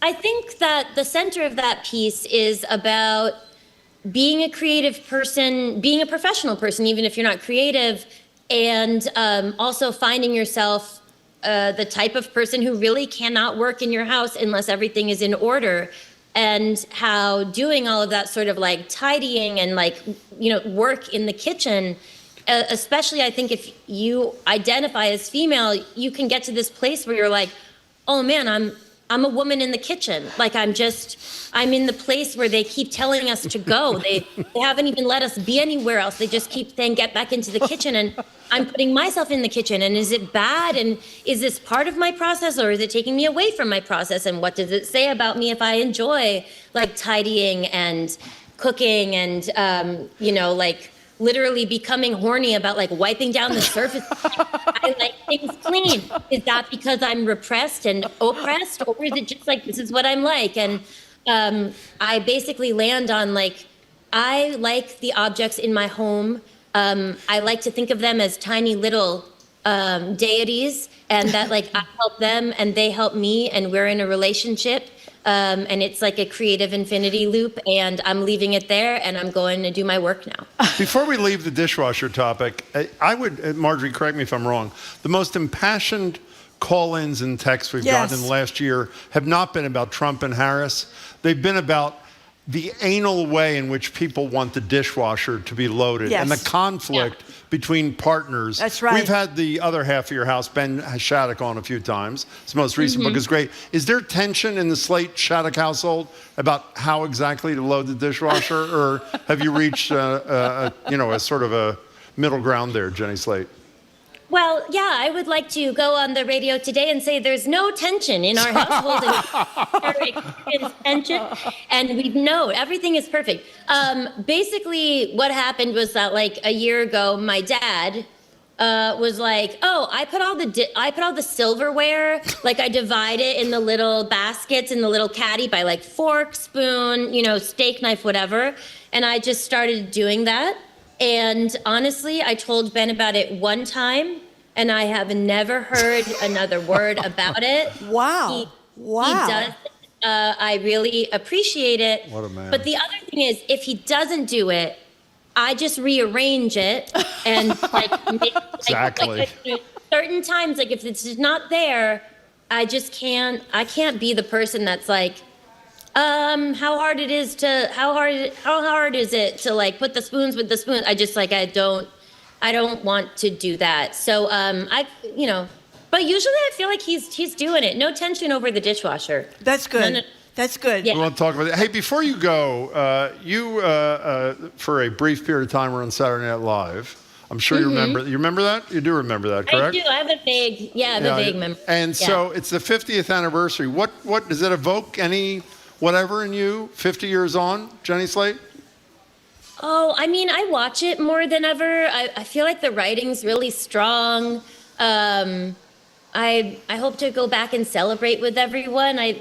Speaker 4: I think that the center of that piece is about being a creative person, being a professional person, even if you're not creative, and also finding yourself the type of person who really cannot work in your house unless everything is in order, and how doing all of that sort of tidying and work in the kitchen, especially I think if you identify as female, you can get to this place where you're like, oh man, I'm a woman in the kitchen. Like I'm in the place where they keep telling us to go. They haven't even let us be anywhere else. They just keep saying, get back into the kitchen. And I'm putting myself in the kitchen. And is it bad? And is this part of my process, or is it taking me away from my process? And what does it say about me if I enjoy like tidying and cooking and, like literally becoming horny about like wiping down the surface? I like things clean. Is that because I'm repressed and oppressed, or is it just like, this is what I'm like? And I basically land on like, I like the objects in my home. I like to think of them as tiny little deities, and that like I help them and they help me, and we're in a relationship. And it's like a creative infinity loop, and I'm leaving it there, and I'm going to do my work now.
Speaker 8: Before we leave the dishwasher topic, I would, Marjorie, correct me if I'm wrong, the most impassioned call-ins and texts we've gotten in the last year have not been about Trump and Harris. They've been about the anal way in which people want the dishwasher to be loaded and the conflict between partners.
Speaker 7: That's right.
Speaker 8: We've had the other half of your house, Ben Shattuck, on a few times. His most recent book is great. Is there tension in the Slate Shattuck household about how exactly to load the dishwasher, or have you reached a sort of a middle ground there, Jenny Slate?
Speaker 4: Well, yeah, I would like to go on the radio today and say there's no tension in our household. And tension, and we know everything is perfect. Basically, what happened was that like a year ago, my dad was like, "Oh, I put all the silverware, like I divide it in the little baskets in the little caddy by like fork, spoon, steak knife, whatever," and I just started doing that. And honestly, I told Ben about it one time, and I have never heard another word about it.
Speaker 7: Wow.
Speaker 4: He does. I really appreciate it.
Speaker 8: What a man.
Speaker 4: But the other thing is, if he doesn't do it, I just rearrange it and make,
Speaker 8: Exactly.
Speaker 4: certain times, like if it's not there, I can't be the person that's like, how hard is it to like put the spoons with the spoon? I just like, I don't want to do that. So, but usually I feel like he's doing it. No tension over the dishwasher.
Speaker 7: That's good. That's good.
Speaker 4: Yeah.
Speaker 8: We want to talk about that. Hey, before you go, you for a brief period of time were on Saturday Night Live. I'm sure you remember. You remember that? You do remember that, correct?
Speaker 4: I do. I have a vague memory.
Speaker 8: And so it's the 50th anniversary. What does it evoke? Any whatever in you? 50 years on, Jenny Slate?
Speaker 4: Oh, I mean, I watch it more than ever. I feel like the writing's really strong. I hope to go back and celebrate with everyone. At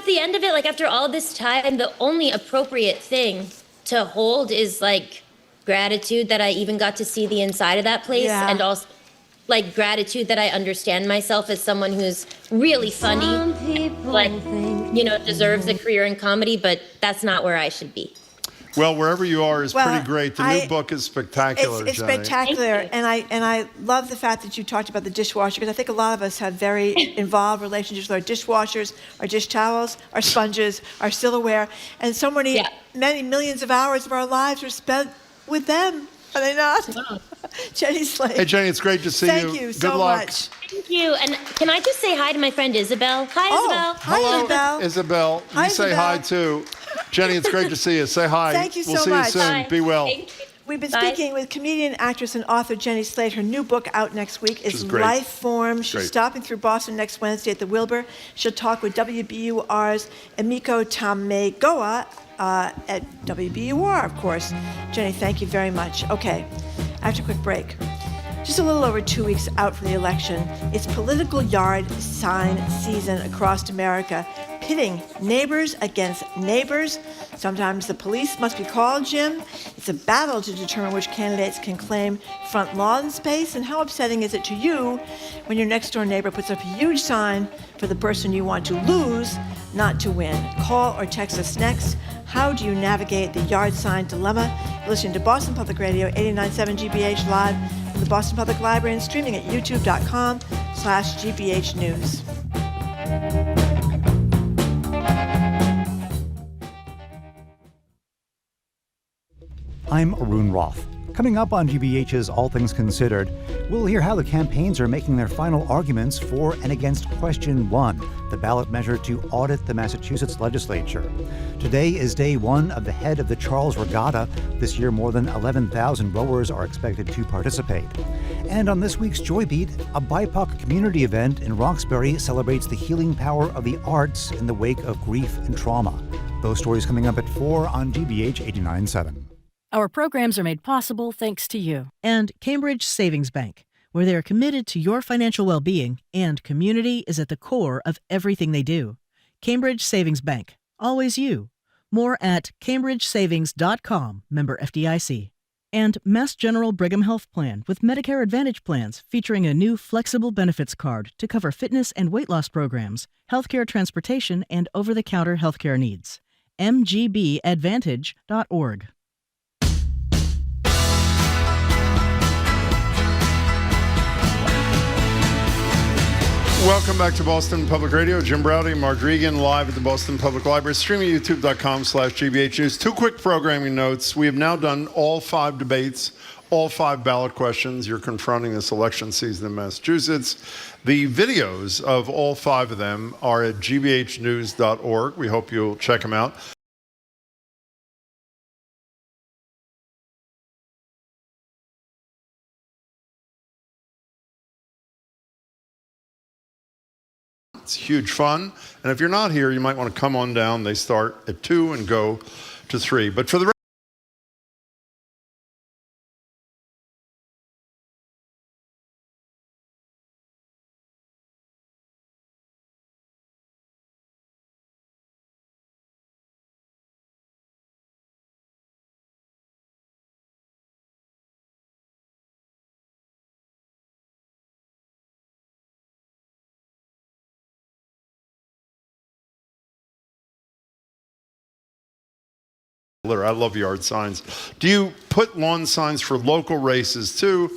Speaker 4: the end of it, like after all this time, the only appropriate thing to hold is like gratitude that I even got to see the inside of that place, and also like gratitude that I understand myself as someone who's really funny, deserves a career in comedy, but that's not where I should be.
Speaker 8: Well, wherever you are is pretty great. The new book is spectacular,
Speaker 7: It's
Speaker 8: Jenny.
Speaker 7: spectacular, and I love the fact that you talked about the dishwasher, because I think a lot of us have very involved relationships with our dishwashers, our dish towels, our sponges, our silverware, and so many millions of hours of our lives are spent with them. Are they not? Wow. Jenny Slate.
Speaker 8: Hey, Jenny, it's great to see you.
Speaker 7: Thank you so
Speaker 8: Good luck.
Speaker 7: much.
Speaker 4: Thank you. And can I just say hi to my friend Isabel? Hi, Isabel.
Speaker 7: Hi,
Speaker 8: Hello, Isabel.
Speaker 7: Hi,
Speaker 8: You say
Speaker 7: Isabel.
Speaker 8: hi, too. Jenny, it's great to see you. Say hi.
Speaker 7: Thank you
Speaker 8: We'll
Speaker 7: so
Speaker 8: see
Speaker 7: much.
Speaker 8: you soon.
Speaker 4: Bye.
Speaker 8: Be well.
Speaker 7: We've been
Speaker 4: Bye.
Speaker 7: speaking with comedian, actress, and author Jenny Slate. Her new book out next week is
Speaker 8: is great.
Speaker 7: Life Form. She's
Speaker 8: Great.
Speaker 7: stopping through Boston next Wednesday at the Wilbur. She'll talk with WBUR's Emiko Tamegoa at WBUR, of course. Jenny, thank you very much. Okay, after a quick break. Just a little over 2 weeks out from the election, it's political yard sign season across America, pitting neighbors against neighbors. Sometimes the police must be called, Jim. It's a battle to determine which candidates can claim front lawn space, and how upsetting is it to you when your next door neighbor puts up a huge sign for the person you want to lose, not to win. Call or text us next. How do you navigate the yard sign dilemma? You're listening to Boston Public Radio 89.7 GBH live from the Boston Public Library and streaming at youtube.com/GBH News.
Speaker 19: I'm Arun Roth. Coming up on GBH's All Things Considered, we'll hear how the campaigns are making their final arguments for and against Question 1, the ballot measure to audit the Massachusetts legislature. Today is day one of the Head of the Charles Regatta. This year, more than 11,000 rowers are expected to participate. And on this week's Joy Beat, a BIPOC community event in Roxbury celebrates the healing power of the arts in the wake of grief and trauma. Those stories coming up at 4 on GBH 89.7.
Speaker 14: Our programs are made possible thanks to you.
Speaker 15: And Cambridge Savings Bank, where they are committed to your financial well-being and community is at the core of everything they do. Cambridge Savings Bank, always you. More at cambridgesavings.com, member FDIC. And Mass General Brigham Health Plan with Medicare Advantage plans featuring a new flexible benefits card to cover fitness and weight loss programs, healthcare transportation, and over-the-counter healthcare needs. mgbadvantage.org.
Speaker 8: Welcome back to Boston Public Radio. Jim Browdy, Marge Regan, live at the Boston Public Library, streaming youtube.com/GBH News. 2 quick programming notes. We have now done all 5 debates, all 5 ballot questions you're confronting this election season in Massachusetts. The videos of all 5 of them are at gbhnews.org. We hope you'll check them out. It's huge fun. And if you're not here, you might want to come on down. They start at 2 and go to 3. But for the I love yard signs. Do you put lawn signs for local races too?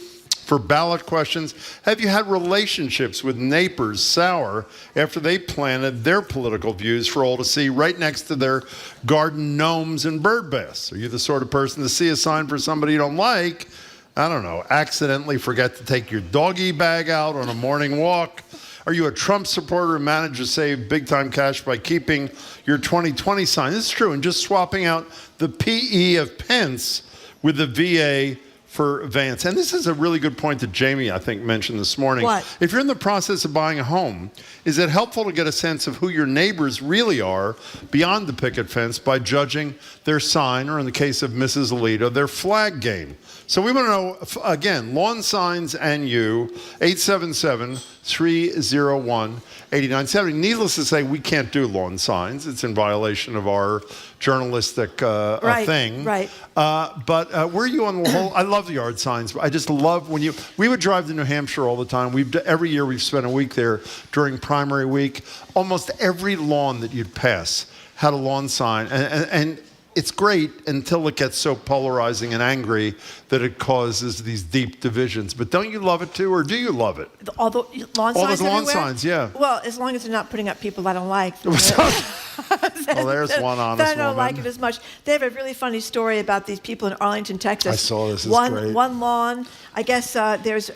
Speaker 8: For ballot questions? Have you had relationships with neighbors sour after they planted their political views for all to see right next to their garden gnomes and bird baths? Are you the sort of person to see a sign for somebody you don't like, I don't know, accidentally forget to take your doggy bag out on a morning walk? Are you a Trump supporter who managed to save big-time cash by keeping your 2020 sign? This is true, and just swapping out the PE of Pence with the VA for Vance. And this is a really good point that Jamie, I think, mentioned this morning.
Speaker 7: What?
Speaker 8: If you're in the process of buying a home, is it helpful to get a sense of who your neighbors really are beyond the picket fence by judging their sign, or in the case of Mrs. Alito, their flag game? So we want to know, again, lawn signs and you, 877-301-8970. Needless to say, we can't do lawn signs. It's in violation of our journalistic thing.
Speaker 7: Right.
Speaker 8: But where are you on the whole? I love the yard signs. I just love when we would drive to New Hampshire all the time. Every year we've spent a week there during primary week. Almost every lawn that you'd pass had a lawn sign. And it's great until it gets so polarizing and angry that it causes these deep divisions. But don't you love it too, or do you love it?
Speaker 7: All the lawn
Speaker 8: All
Speaker 7: signs
Speaker 8: those lawn
Speaker 7: everywhere?
Speaker 8: signs, yeah.
Speaker 7: Well, as long as they're not putting up people I don't like.
Speaker 8: Oh, there's one honest
Speaker 7: I don't
Speaker 8: woman.
Speaker 7: like it as much. They have a really funny story about these people in Arlington, Texas.
Speaker 8: I saw this. It's
Speaker 7: One
Speaker 8: great.
Speaker 7: lawn. I guess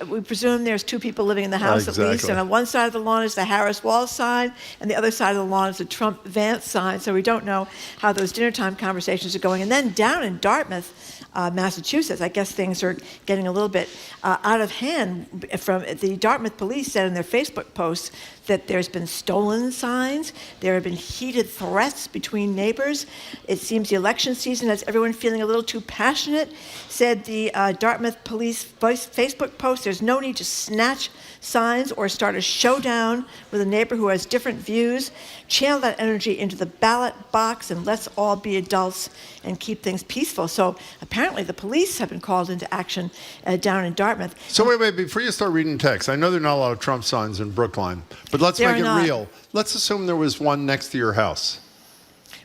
Speaker 7: we presume there's 2 people living in the house at least.
Speaker 8: Exactly.
Speaker 7: And on one side of the lawn is the Harris Wall sign, and the other side of the lawn is the Trump Vance sign. So we don't know how those dinner time conversations are going. And then down in Dartmouth, Massachusetts, I guess things are getting a little bit out of hand. From the Dartmouth police said in their Facebook posts that there's been stolen signs. There have been heated threats between neighbors. It seems the election season has everyone feeling a little too passionate. Said the Dartmouth police Facebook post, there's no need to snatch signs or start a showdown with a neighbor who has different views. Channel that energy into the ballot box and let's all be adults and keep things peaceful. So apparently the police have been called into action down in Dartmouth.
Speaker 8: So wait, before you start reading text, I know there are not a lot of Trump signs in Brookline, but let's
Speaker 7: There
Speaker 8: make it
Speaker 7: are not.
Speaker 8: real. Let's assume there was one next to your house.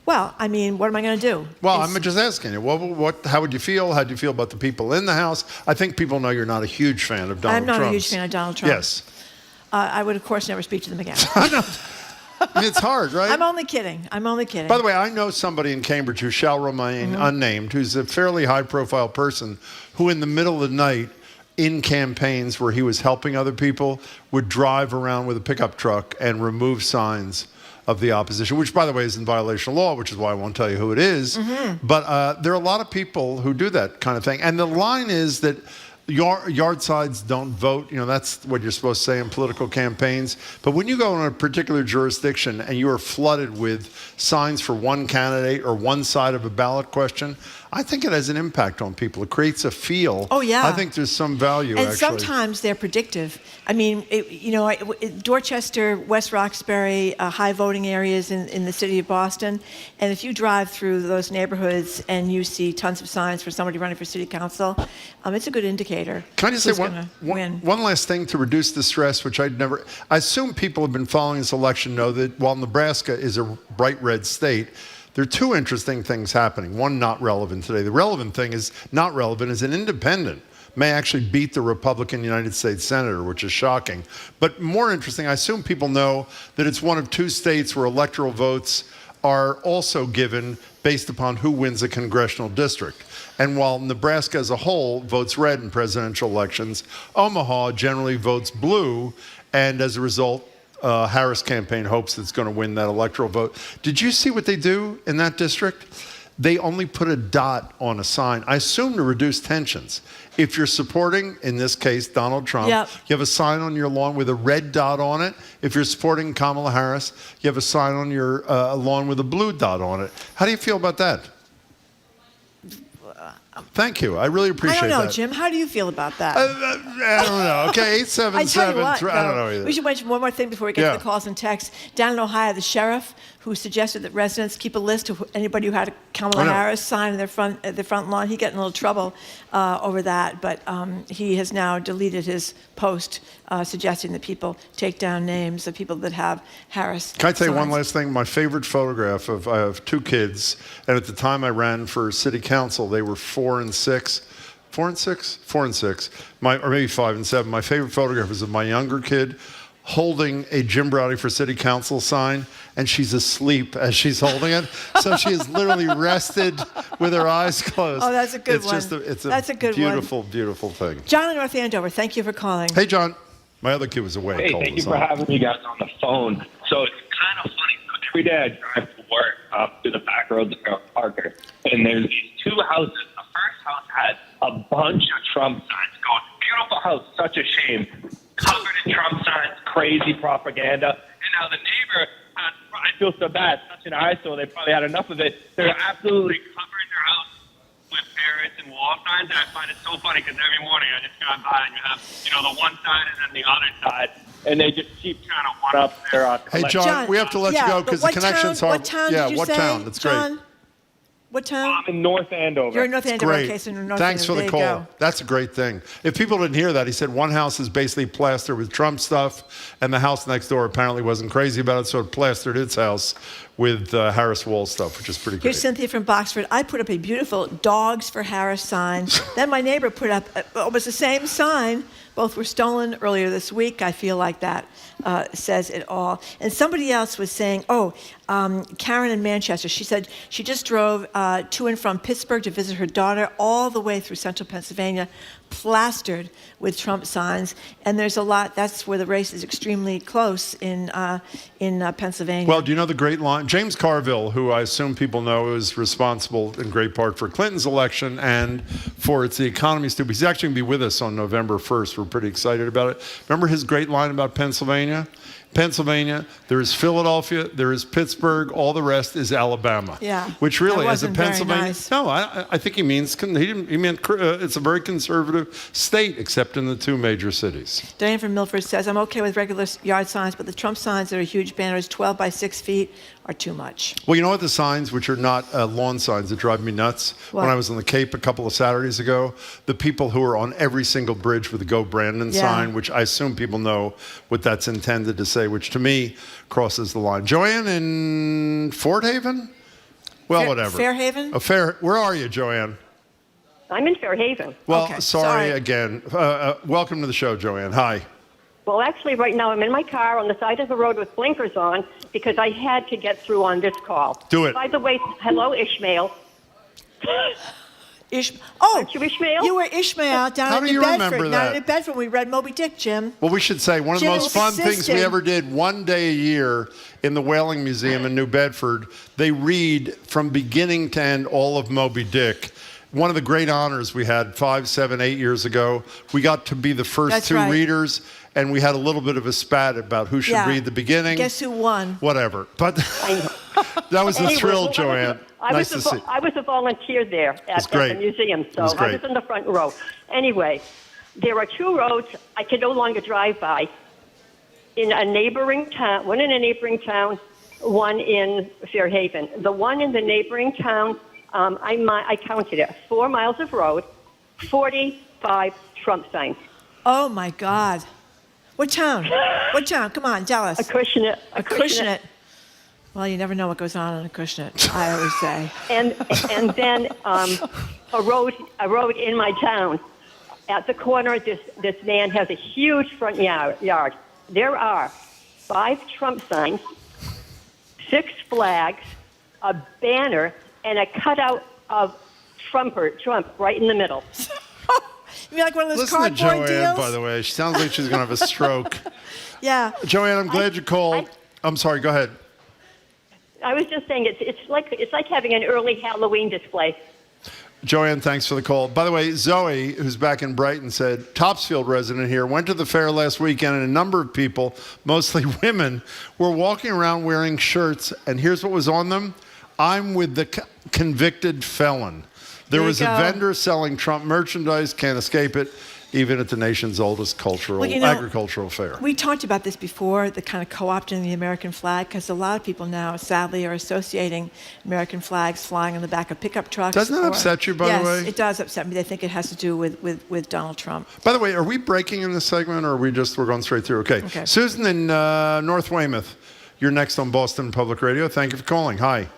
Speaker 7: Well, I mean, what am I going to do?
Speaker 8: Well, I'm just asking you. How would you feel? How do you feel about the people in the house? I think people know you're not a huge fan of Donald Trump.
Speaker 7: I'm not a huge fan of Donald Trump.
Speaker 8: Yes.
Speaker 7: I would, of course, never speak to them again.
Speaker 8: I mean, it's hard, right?
Speaker 7: I'm only kidding.
Speaker 8: By the way, I know somebody in Cambridge who shall remain unnamed, who's a fairly high-profile person, who in the middle of the night, in campaigns where he was helping other people, would drive around with a pickup truck and remove signs of the opposition, which, by the way, is in violation of law, which is why I won't tell you who it is. But there are a lot of people who do that kind of thing. And the line is that yard sides don't vote. You know, that's what you're supposed to say in political campaigns. But when you go in a particular jurisdiction and you are flooded with signs for one candidate or one side of a ballot question, I think it has an impact on people. It creates a feel.
Speaker 7: Oh, yeah.
Speaker 8: I think there's some value,
Speaker 7: and
Speaker 8: actually.
Speaker 7: sometimes they're predictive. I mean, Dorchester, West Roxbury, high voting areas in the city of Boston. And if you drive through those neighborhoods and you see tons of signs for somebody running for city council, it's a good indicator.
Speaker 8: Can I just say one last thing to reduce the stress, which I assume people have been following this election know that while Nebraska is a bright red state, there are two interesting things happening. One not relevant today. The relevant thing is not relevant is an independent may actually beat the Republican United States Senator, which is shocking. But more interesting, I assume people know that it's one of two states where electoral votes are also given based upon who wins a congressional district. And while Nebraska as a whole votes red in presidential elections, Omaha generally votes blue, and as a result, Harris campaign hopes it's going to win that electoral vote. Did you see what they do in that district? They only put a dot on a sign, I assume to reduce tensions. If you're supporting, in this case, Donald Trump, you have a sign on your lawn with a red dot on it. If you're supporting Kamala Harris, you have a sign on your lawn with a blue dot on it. How do you feel about that? Thank you. I really appreciate that.
Speaker 7: I don't know, Jim. How do you feel about that?
Speaker 8: I don't know. Okay, 877. I don't know either.
Speaker 7: We should mention one more thing before we get to the calls and texts. Down in Ohio, the sheriff who suggested that residents keep a list of anybody who had a Kamala Harris sign in their front lawn. He got in a little trouble over that, but he has now deleted his post suggesting that people take down names of people that have Harris.
Speaker 8: Can I tell you
Speaker 7: signs.
Speaker 8: one last thing? My favorite photograph I have two kids, and at the time I ran for city council, they were 4 and 6. 4 and 6? 4 and 6. Or maybe 5 and 7. My favorite photograph is of my younger kid holding a Jim Browdy for city council sign, and she's asleep as she's holding it. So she is literally rested with her eyes closed.
Speaker 7: Oh, that's a good one.
Speaker 8: That's a beautiful, beautiful thing.
Speaker 7: John in North Andover, thank you for calling.
Speaker 8: Hey, John. My other kid was away.
Speaker 9: Hey, thank you for having me guys on the phone. So it's kind of funny. So every day I drive to work up to the back roads of Parker, and there's these two houses. The first house had a bunch of Trump signs going. Beautiful house, such a shame. Covered in Trump signs, crazy propaganda. And now the neighbor, I feel so bad. Such an eyesore. They probably had enough of it. They're absolutely covering their house with parrots and wall signs. And I find it so funny because every morning I just drive by and you have, the one side and then the other side. And they just keep trying to one up their
Speaker 8: Hey, John, we have to let you go because the connection's hard.
Speaker 7: What town did you
Speaker 8: what
Speaker 7: say,
Speaker 8: town? That's
Speaker 7: John?
Speaker 8: great.
Speaker 7: What town?
Speaker 9: I'm in North Andover.
Speaker 7: You're in North Andover.
Speaker 8: Great.
Speaker 7: Okay, so in North
Speaker 8: Thanks
Speaker 7: Andover.
Speaker 8: for the call. That's a great thing. If people didn't hear that, he said one house is basically plastered with Trump stuff, and the house next door apparently wasn't crazy about it, so it plastered its house with Harris Wall stuff, which is pretty great.
Speaker 7: Here's Cynthia from Boxford. I put up a beautiful Dogs for Harris sign. Then my neighbor put up almost the same sign. Both were stolen earlier this week. I feel like that says it all. And somebody else was saying, Karen in Manchester, she said she just drove to and from Pittsburgh to visit her daughter all the way through central Pennsylvania, plastered with Trump signs. And there's a lot, that's where the race is extremely close in Pennsylvania.
Speaker 8: Well, do you know the great line? James Carville, who I assume people know is responsible in great part for Clinton's election and for It's the Economy Stupid. He's actually going to be with us on November 1st. We're pretty excited about it. Remember his great line about Pennsylvania? Pennsylvania, there is Philadelphia, there is Pittsburgh, all the rest is Alabama.
Speaker 7: Yeah.
Speaker 8: Which really, as a
Speaker 7: very
Speaker 8: Pennsylvania,
Speaker 7: nice.
Speaker 8: no, I think he meant it's a very conservative state, except in the two major cities.
Speaker 7: Diane from Milford says, I'm okay with regular yard signs, but the Trump signs that are huge banners, 12 by 6 feet, are too much.
Speaker 8: Well, you know what the signs, which are not lawn signs, that drive me nuts?
Speaker 7: What?
Speaker 8: When I was on the Cape a couple of Saturdays ago, the people who are on every single bridge with the Go Brandon sign, which I assume people know what that's intended to say, which to me crosses the line. Joanne in Fort Haven? Well, whatever.
Speaker 7: Fairhaven?
Speaker 8: Where are you, Joanne?
Speaker 10: I'm in Fairhaven.
Speaker 8: Well,
Speaker 10: Okay,
Speaker 8: sorry again. Welcome to the show, Joanne. Hi.
Speaker 10: Well, actually, right now I'm in my car on the side of the road with blinkers on, because I had to get through on this call.
Speaker 8: Do it.
Speaker 10: By the way, hello, Ishmael.
Speaker 7: Aren't
Speaker 10: you Ishmael?
Speaker 7: You were Ishmael down
Speaker 8: How
Speaker 7: in
Speaker 8: do
Speaker 7: New
Speaker 8: you
Speaker 7: Bedford.
Speaker 8: remember
Speaker 7: Down
Speaker 8: that?
Speaker 7: in New Bedford, we read Moby Dick, Jim.
Speaker 8: Well, we should say one of the
Speaker 7: Jim
Speaker 8: most fun things we
Speaker 7: insisted.
Speaker 8: ever did one day a year in the Whaling Museum in New Bedford. They read from beginning to end all of Moby Dick. One of the great honors we had 5, 7, 8 years ago. We got to be the first
Speaker 7: That's
Speaker 8: two
Speaker 7: right.
Speaker 8: readers, and we had a little bit of a spat about who should read the beginning.
Speaker 7: Guess who won?
Speaker 8: Whatever. But that was a
Speaker 10: Anyway,
Speaker 8: thrill,
Speaker 10: well,
Speaker 8: Joanne. Nice to see.
Speaker 10: I was a volunteer there at the museum, so I was in the front row. Anyway, there are 2 roads I can no longer drive by in a neighboring town, one in a neighboring town, one in Fairhaven. The one in the neighboring town, I counted it, 4 miles of road, 45 Trump signs.
Speaker 7: Oh, my God. What town? What town? Come on, tell us.
Speaker 10: Acushnet.
Speaker 7: Acushnet. Well, you never know what goes on Acushnet, I always say.
Speaker 10: And then a road in my town. At the corner, this man has a huge front yard. There are 5 Trump signs, 6 flags, a banner, and a cutout of Trump right in the middle.
Speaker 7: You mean like one of those
Speaker 8: Listen to
Speaker 7: cardboard
Speaker 8: Joanne,
Speaker 7: deals?
Speaker 8: by the way. She sounds like she's going to have a stroke.
Speaker 7: Yeah.
Speaker 8: Joanne, I'm glad you called. I'm sorry, go ahead.
Speaker 10: I was just saying it's like having an early Halloween display.
Speaker 8: Joanne, thanks for the call. By the way, Zoe, who's back in Brighton, said, Topsfield resident here, went to the fair last weekend and a number of people, mostly women, were walking around wearing shirts, and here's what was on them. I'm with the convicted felon. There was a vendor selling Trump merchandise, can't escape it, even at the nation's oldest agricultural fair.
Speaker 7: We talked about this before, the kind of co-opting the American flag, because a lot of people now, sadly, are associating American flags flying on the back of pickup trucks.
Speaker 8: Doesn't that upset you, by the way?
Speaker 7: Yes, it does upset me. They think it has to do with Donald Trump.
Speaker 8: By the way, are we breaking in this segment, or are we're going straight through? Okay. Susan in North Weymouth, you're next on Boston Public Radio. Thank you for calling. Hi.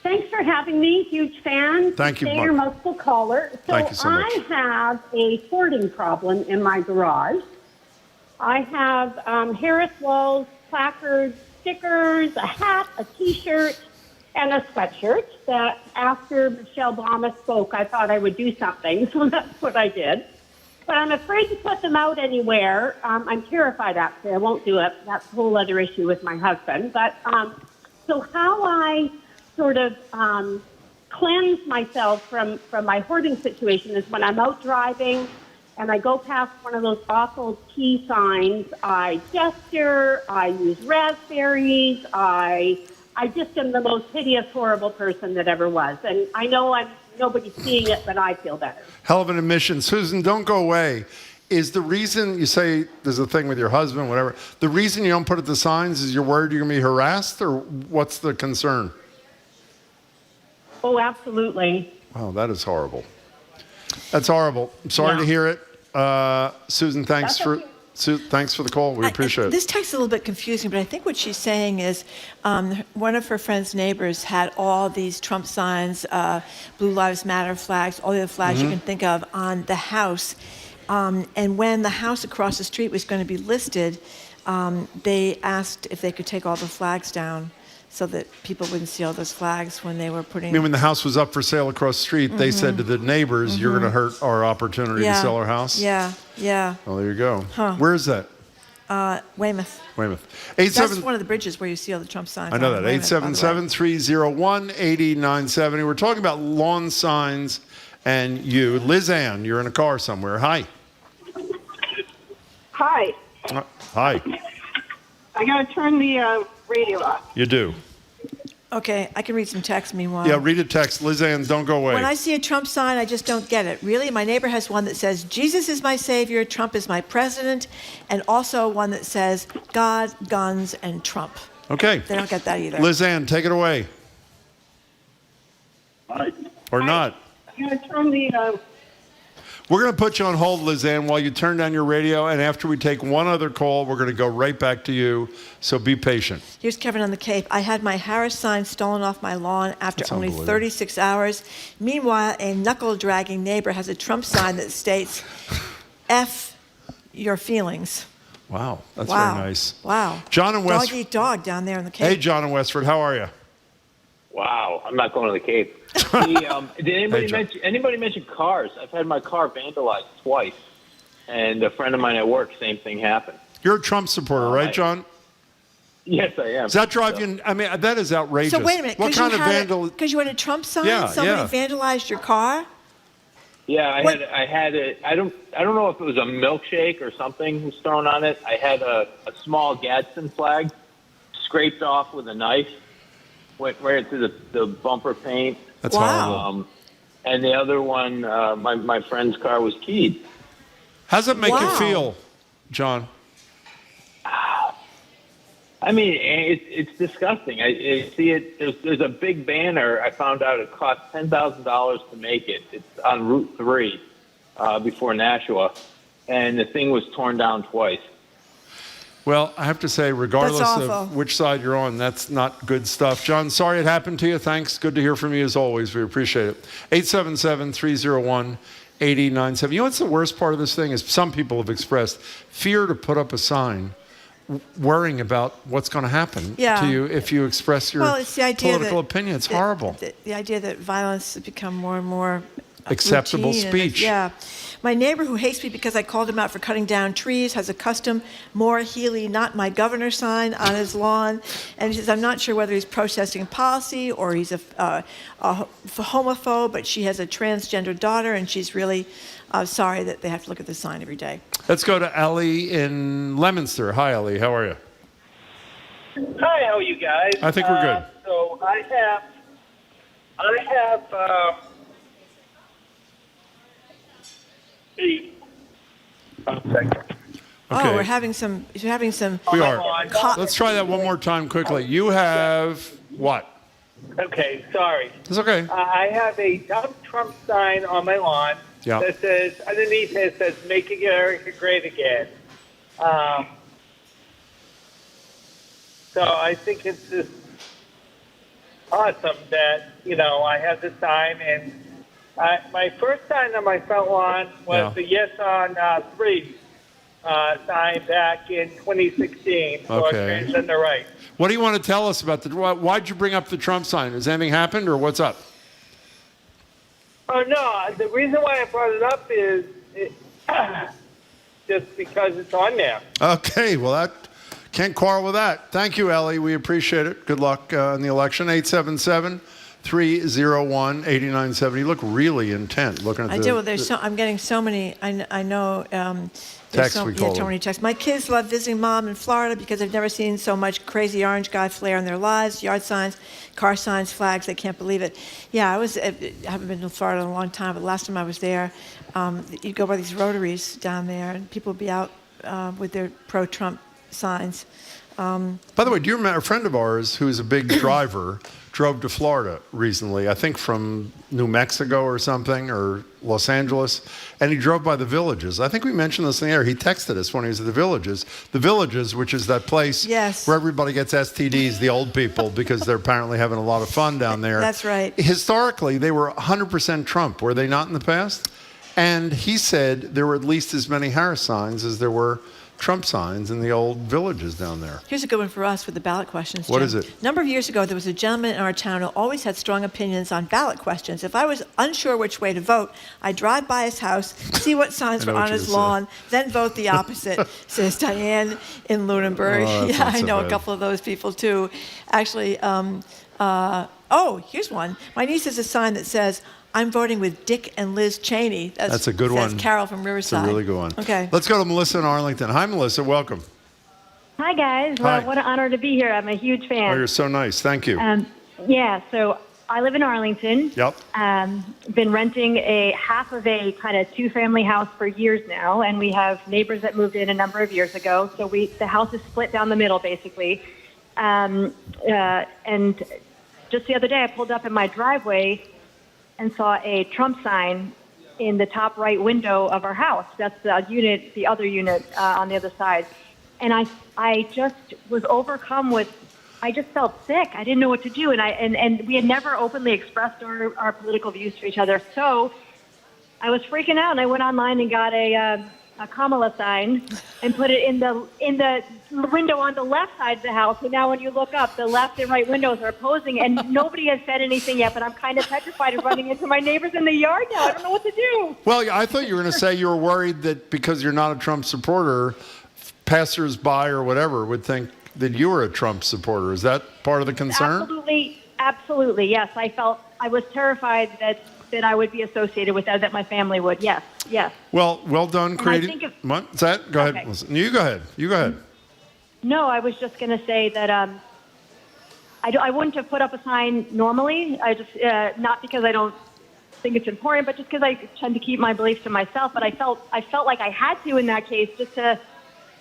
Speaker 11: Thanks for having me. Huge fan.
Speaker 8: Thank you,
Speaker 11: You're multiple caller. So,
Speaker 8: Thank you so much.
Speaker 11: I have a sorting problem in my garage. I have Harris walls, placards, stickers, a hat, a T-shirt, and a sweatshirt that after Michelle Obama spoke, I thought I would do something. So that's what I did. But I'm afraid to put them out anywhere. I'm terrified, actually. I won't do it. That's a whole other issue with my husband. But so how I sort of cleanse myself from my hoarding situation is when I'm out driving and I go past one of those awful T signs, I gesture, I use raspberries, I just am the most hideous, horrible person that ever was. And I know nobody's seeing it, but I feel better.
Speaker 8: Hell of an admission. Susan, don't go away. Is the reason you say there's a thing with your husband, whatever, the reason you don't put it to signs is you're worried you're going to be harassed, or what's the concern?
Speaker 11: Oh, absolutely.
Speaker 8: Wow, that is horrible. That's horrible. I'm sorry to hear it. Susan, thanks for the call. We appreciate it.
Speaker 7: This text is a little bit confusing, but I think what she's saying is one of her friend's neighbors had all these Trump signs, Blue Lives Matter flags, all the other flags you can think of on the house. And when the house across the street was going to be listed, they asked if they could take all the flags down so that people wouldn't see all those flags when they were putting...
Speaker 8: I mean, when the house was up for sale across the street, they said to the neighbors, you're going to hurt our opportunity to sell our house?
Speaker 7: Yeah.
Speaker 8: Well, there you go.
Speaker 7: Huh.
Speaker 8: Where is that?
Speaker 7: Weymouth.
Speaker 8: That's
Speaker 7: one of the bridges where you see all the Trump signs.
Speaker 8: I know that. 877-301-8090. We're talking about lawn signs and you. Liz Ann, you're in a car somewhere. Hi.
Speaker 10: Hi.
Speaker 8: Hi.
Speaker 10: I got to turn the radio off.
Speaker 8: You do.
Speaker 7: Okay, I can read some text meanwhile.
Speaker 8: Yeah, read a text. Liz Ann, don't go away.
Speaker 7: When I see a Trump sign, I just don't get it. Really? My neighbor has one that says, Jesus is my savior, Trump is my president, and also one that says, God, guns, and Trump.
Speaker 8: Okay.
Speaker 7: They don't get that either.
Speaker 8: Liz Ann, take it away. Or not.
Speaker 10: I'm going to turn the...
Speaker 8: We're going to put you on hold, Liz Ann, while you turn down your radio, and after we take one other call, we're going to go right back to you, so be patient.
Speaker 7: Here's Kevin on the Cape. I had my Harris sign stolen off my lawn after only 36 hours. Meanwhile, a knuckle-dragging neighbor has a Trump sign that states, F your feelings.
Speaker 8: Wow, that's
Speaker 7: Wow.
Speaker 8: very nice.
Speaker 7: Wow.
Speaker 8: John and West.
Speaker 7: Dog eat dog down there in the Cape.
Speaker 8: Hey, John and Westford, how are you?
Speaker 12: Wow, I'm not going to the Cape. Did anybody mention cars? I've had my car vandalized twice, and a friend of mine at work, same thing happened.
Speaker 8: You're a Trump supporter, right, John?
Speaker 12: Yes, I am.
Speaker 8: Does that drive you? I mean, that is outrageous.
Speaker 7: So wait a minute.
Speaker 8: What kind of vandal?
Speaker 7: Because you had a Trump sign?
Speaker 8: Yeah,
Speaker 7: Somebody vandalized your car?
Speaker 12: Yeah, I had it. I don't know if it was a milkshake or something was thrown on it. I had a small Gadsden flag scraped off with a knife, went right into the bumper paint.
Speaker 8: That's horrible.
Speaker 12: And the other one, my friend's car was keyed.
Speaker 8: How's it make you feel, John?
Speaker 12: I mean, it's disgusting. I see it. There's a big banner. I found out it cost $10,000 to make it. It's on Route 3 before Nashua, and the thing was torn down twice.
Speaker 8: Well, I have to say, regardless of which side you're on, that's not good stuff. John, sorry it happened to you. Thanks. Good to hear from you as always. We appreciate it. 877-301-8097. You know what's the worst part of this thing is some people have expressed fear to put up a sign, worrying about what's going to happen to you if you express your political opinion. It's horrible.
Speaker 7: The idea that violence has become more and more
Speaker 8: acceptable speech.
Speaker 7: Yeah. My neighbor who hates me because I called him out for cutting down trees has a custom "More Healy, Not My Governor" sign on his lawn. And he says, I'm not sure whether he's protesting policy or he's a homophobe, but she has a transgender daughter and she's really sorry that they have to look at the sign every day.
Speaker 8: Let's go to Ellie in Leominster. Hi, Ellie. How are you?
Speaker 16: Hi, how are you guys?
Speaker 8: I think we're good.
Speaker 16: So I have
Speaker 7: Oh, we're having some. You're having some.
Speaker 8: We are. Let's try that one more time quickly. You have what?
Speaker 16: Okay, sorry.
Speaker 8: It's okay.
Speaker 16: I have a Trump sign on my lawn that says, underneath it says, "Making America Great Again." So I think it's just awesome that, I have the sign. And my first sign on my front lawn was the Yes on 3 sign back in 2016 for transgender rights.
Speaker 8: What do you want to tell us about why'd you bring up the Trump sign? Has anything happened or what's up?
Speaker 16: Oh, no. The reason why I brought it up is just because it's on there.
Speaker 8: Okay. Well, that can't quarrel with that. Thank you, Ellie. We appreciate it. Good luck in the election. 877-301-8970. You look really intent looking at
Speaker 7: I do. I'm getting so many. I know.
Speaker 8: Texts
Speaker 7: so many texts. My kids love visiting mom in Florida because they've never seen so much crazy orange guy flair in their lives. Yard signs, car signs, flags. They can't believe it. Yeah, I haven't been to Florida in a long time, but last time I was there, you'd go by these rotaries down there, and people would be out with their pro-Trump signs.
Speaker 8: By the way, do you remember a friend of ours who's a big driver drove to Florida recently, I think from New Mexico or something, or Los Angeles, and he drove by the Villages. I think we mentioned this in the air. He texted us when he was at the Villages. The Villages, which is that place where everybody gets STDs, the old people, because they're apparently having a lot of fun down there.
Speaker 7: That's right.
Speaker 8: Historically, they were 100% Trump, were they not in the past? And he said there were at least as many Harris signs as there were Trump signs in the old Villages down there.
Speaker 7: Here's a good one for us with the ballot questions, Jim.
Speaker 8: What is it?
Speaker 7: A number of years ago, there was a gentleman in our town who always had strong opinions on ballot questions. If I was unsure which way to vote, I'd drive by his house, see what signs were on his lawn, then vote the opposite, says Diane in Lunenburg. Yeah, I know a couple of those people, too. Actually, here's one. My niece has a sign that says, I'm voting with Dick and Liz Cheney.
Speaker 8: That's a good one.
Speaker 7: That's Carol from Riverside.
Speaker 8: That's a really good one.
Speaker 7: Okay.
Speaker 8: Let's go to Melissa in Arlington. Hi, Melissa. Welcome.
Speaker 23: Hi, guys.
Speaker 8: Hi.
Speaker 23: Well, what an honor to be here. I'm a huge fan.
Speaker 8: Oh, you're so nice. Thank you.
Speaker 23: So I live in Arlington.
Speaker 8: Yep.
Speaker 23: Been renting half of a kind of two-family house for years now, and we have neighbors that moved in a number of years ago. So the house is split down the middle, basically. And just the other day, I pulled up in my driveway and saw a Trump sign in the top right window of our house. That's the other unit on the other side. And I just was overcome with, I just felt sick. I didn't know what to do. And we had never openly expressed our political views to each other. So I was freaking out, and I went online and got a a Kamala sign and put it in the window on the left side of the house. So now when you look up, the left and right windows are opposing, and nobody has said anything yet, but I'm kind of petrified of running into my neighbors in the yard now. I don't know what to do.
Speaker 8: Well, I thought you were going to say you were worried that because you're not a Trump supporter, passers-by or whatever would think that you were a Trump supporter. Is that part of the concern?
Speaker 23: Absolutely, yes. I was terrified that I would be associated with that my family would. Yes.
Speaker 8: Well done, creating. What's that? Go ahead. Listen. You go ahead.
Speaker 23: No, I was just going to say that I wouldn't have put up a sign normally. I just not because I don't think it's important, but just because I tend to keep my beliefs to myself. But I felt like I had to in that case just to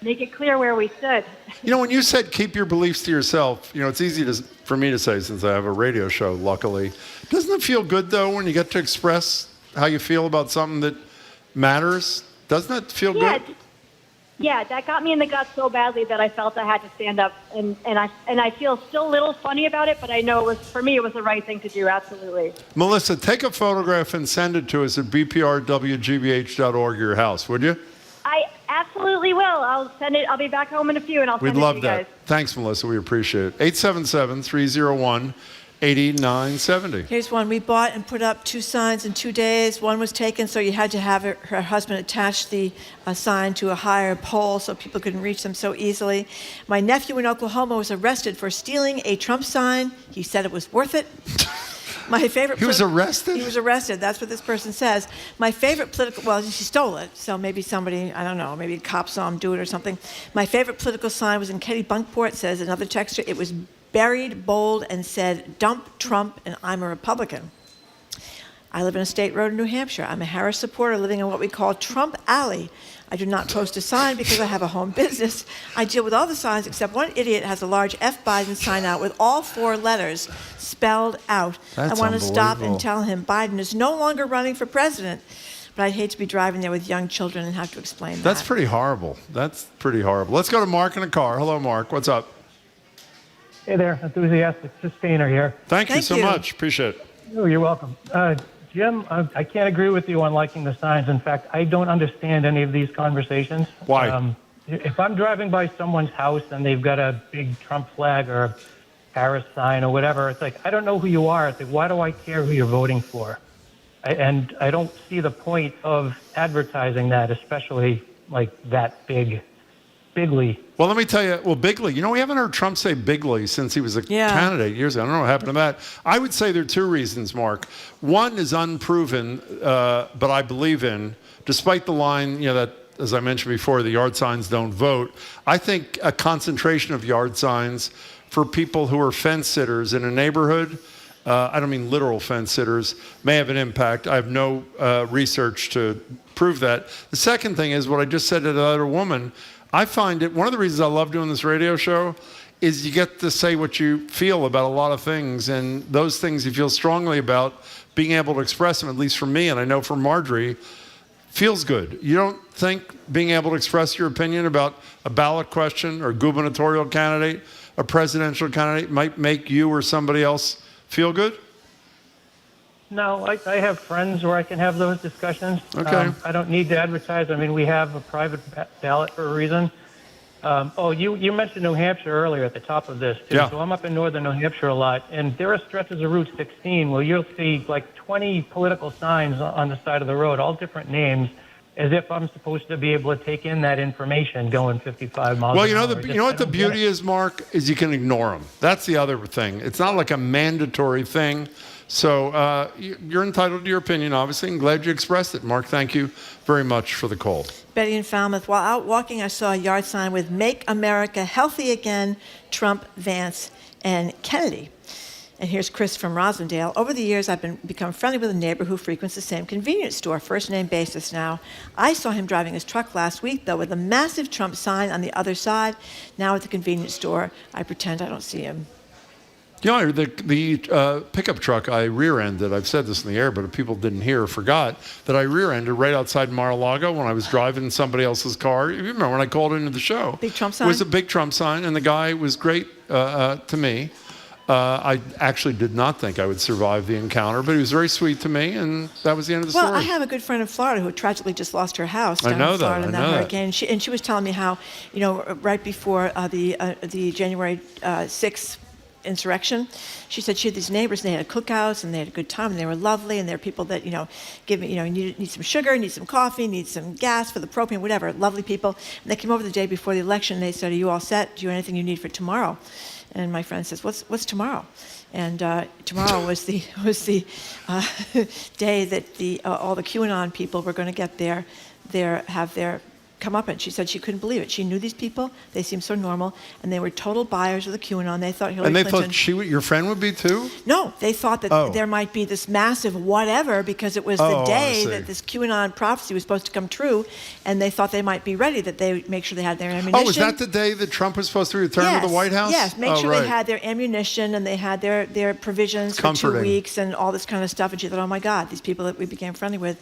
Speaker 23: make it clear where we stood.
Speaker 8: When you said keep your beliefs to yourself, it's easy for me to say since I have a radio show, luckily. Doesn't it feel good, though, when you get to express how you feel about something that matters? Doesn't it feel good?
Speaker 23: Yeah, that got me in the gut so badly that I felt I had to stand up, and I feel still a little funny about it, but I know it was the right thing to do, absolutely.
Speaker 8: Melissa, take a photograph and send it to us at bprwgbh.org, your house, would you?
Speaker 23: I absolutely will. I'll send it. I'll be back home in a few, and I'll send it to you guys.
Speaker 8: We'd love that. Thanks, Melissa. We appreciate it. 877-301-8970.
Speaker 7: Here's one. We bought and put up 2 signs in 2 days. One was taken, so you had to have her husband attach the sign to a higher pole so people couldn't reach them so easily. My nephew in Oklahoma was arrested for stealing a Trump sign. He said it was worth it. My favorite.
Speaker 8: He was arrested?
Speaker 7: He was arrested. That's what this person says. My favorite political. Well, she stole it, so maybe somebody, I don't know, maybe a cop saw him do it or something. My favorite political sign was in Kennebunkport. Says another texter. It was buried bold and said, "Dump Trump and I'm a Republican." I live in a state road in New Hampshire. I'm a Harris supporter living in what we call Trump Alley. I do not post a sign because I have a home business. I deal with all the signs except one idiot has a large F. Biden sign out with all 4 letters spelled out.
Speaker 8: That's
Speaker 7: I want to stop and tell him Biden is no longer running for president. But I'd hate to be driving there with young children and have to explain that.
Speaker 8: That's pretty horrible. Let's go to Mark in a car. Hello, Mark. What's up?
Speaker 2: Hey there. Enthusiastic sustainer here.
Speaker 8: Thank you so much. Appreciate it.
Speaker 2: Oh, you're welcome. Jim, I can't agree with you on liking the signs. In fact, I don't understand any of these conversations.
Speaker 8: Why?
Speaker 2: If I'm driving by someone's house and they've got a big Trump flag or a Harris sign or whatever, it's like, I don't know who you are. It's like, why do I care who you're voting for? And I don't see the point of advertising that, especially like that bigly.
Speaker 8: Well, let me tell you, bigly. We haven't heard Trump say bigly since he was a candidate years ago. I don't know what happened to that. I would say there are 2 reasons, Mark. One is unproven, but I believe in, despite the line, that, as I mentioned before, the yard signs don't vote. I think a concentration of yard signs for people who are fence sitters in a neighborhood, I don't mean literal fence sitters, may have an impact. I have no research to prove that. The second thing is what I just said to the other woman. I find it, one of the reasons I love doing this radio show is you get to say what you feel about a lot of things, and those things you feel strongly about, being able to express them, at least for me, and I know for Marjorie, feels good. You don't think being able to express your opinion about a ballot question or a gubernatorial candidate, a presidential candidate, might make you or somebody else feel good?
Speaker 2: No, I have friends where I can have those discussions.
Speaker 8: Okay.
Speaker 2: I don't need to advertise. I mean, we have a private ballot for a reason. You mentioned New Hampshire earlier at the top of this, too.
Speaker 8: Yeah.
Speaker 2: So I'm up in northern New Hampshire a lot, and there are stretches of Route 16 where you'll see like 20 political signs on the side of the road, all different names, as if I'm supposed to be able to take in that information going 55 miles an hour.
Speaker 8: Well, you know what the beauty is, Mark, is you can ignore them. That's the other thing. It's not like a mandatory thing. So you're entitled to your opinion, obviously. I'm glad you expressed it. Mark, thank you very much for the call.
Speaker 7: Betty in Falmouth. While out walking, I saw a yard sign with "Make America Healthy Again," Trump, Vance, and Kennedy. And here's Chris from Rosendale. Over the years, I've become friendly with a neighbor who frequents the same convenience store, first-name basis now. I saw him driving his truck last week, though, with a massive Trump sign on the other side. Now at the convenience store, I pretend I don't see him.
Speaker 8: The pickup truck I rear-ended, I've said this in the air, but if people didn't hear or forgot, that I rear-ended right outside Mar-a-Lago when I was driving somebody else's car. You remember when I called into the show?
Speaker 7: Big Trump sign?
Speaker 8: It was a big Trump sign, and the guy was great to me. I actually did not think I would survive the encounter, but he was very sweet to me, and that was the end of the story.
Speaker 7: Well, I have a good friend in Florida who tragically just lost her house down in Florida in that hurricane. And she was telling me how, right before the January 6th insurrection, she said she had these neighbors, and they had cookouts, and they had a good time, and they were lovely, and there are people that, need some sugar, need some coffee, need some gas for the propane, whatever, lovely people. And they came over the day before the election, and they said, are you all set? Do you have anything you need for tomorrow? And my friend says, "What's tomorrow?" And tomorrow was the day that all the QAnon people were going to get have their come up, and she said she couldn't believe it. She knew these people; they seemed so normal, and they were total buyers of the QAnon. They thought Hillary Clinton.
Speaker 8: And they thought your friend would be too?
Speaker 7: No, they thought that there might be this massive whatever because it was the day that this QAnon prophecy was supposed to come true, and they thought they might be ready, that they would make sure they had their ammunition.
Speaker 8: Oh, was that the day that Trump was supposed to return to the White House?
Speaker 7: Yes, make sure they had their ammunition and they had their provisions for 2 weeks and all this kind of stuff. And she thought, oh my God, these people that we became friendly with,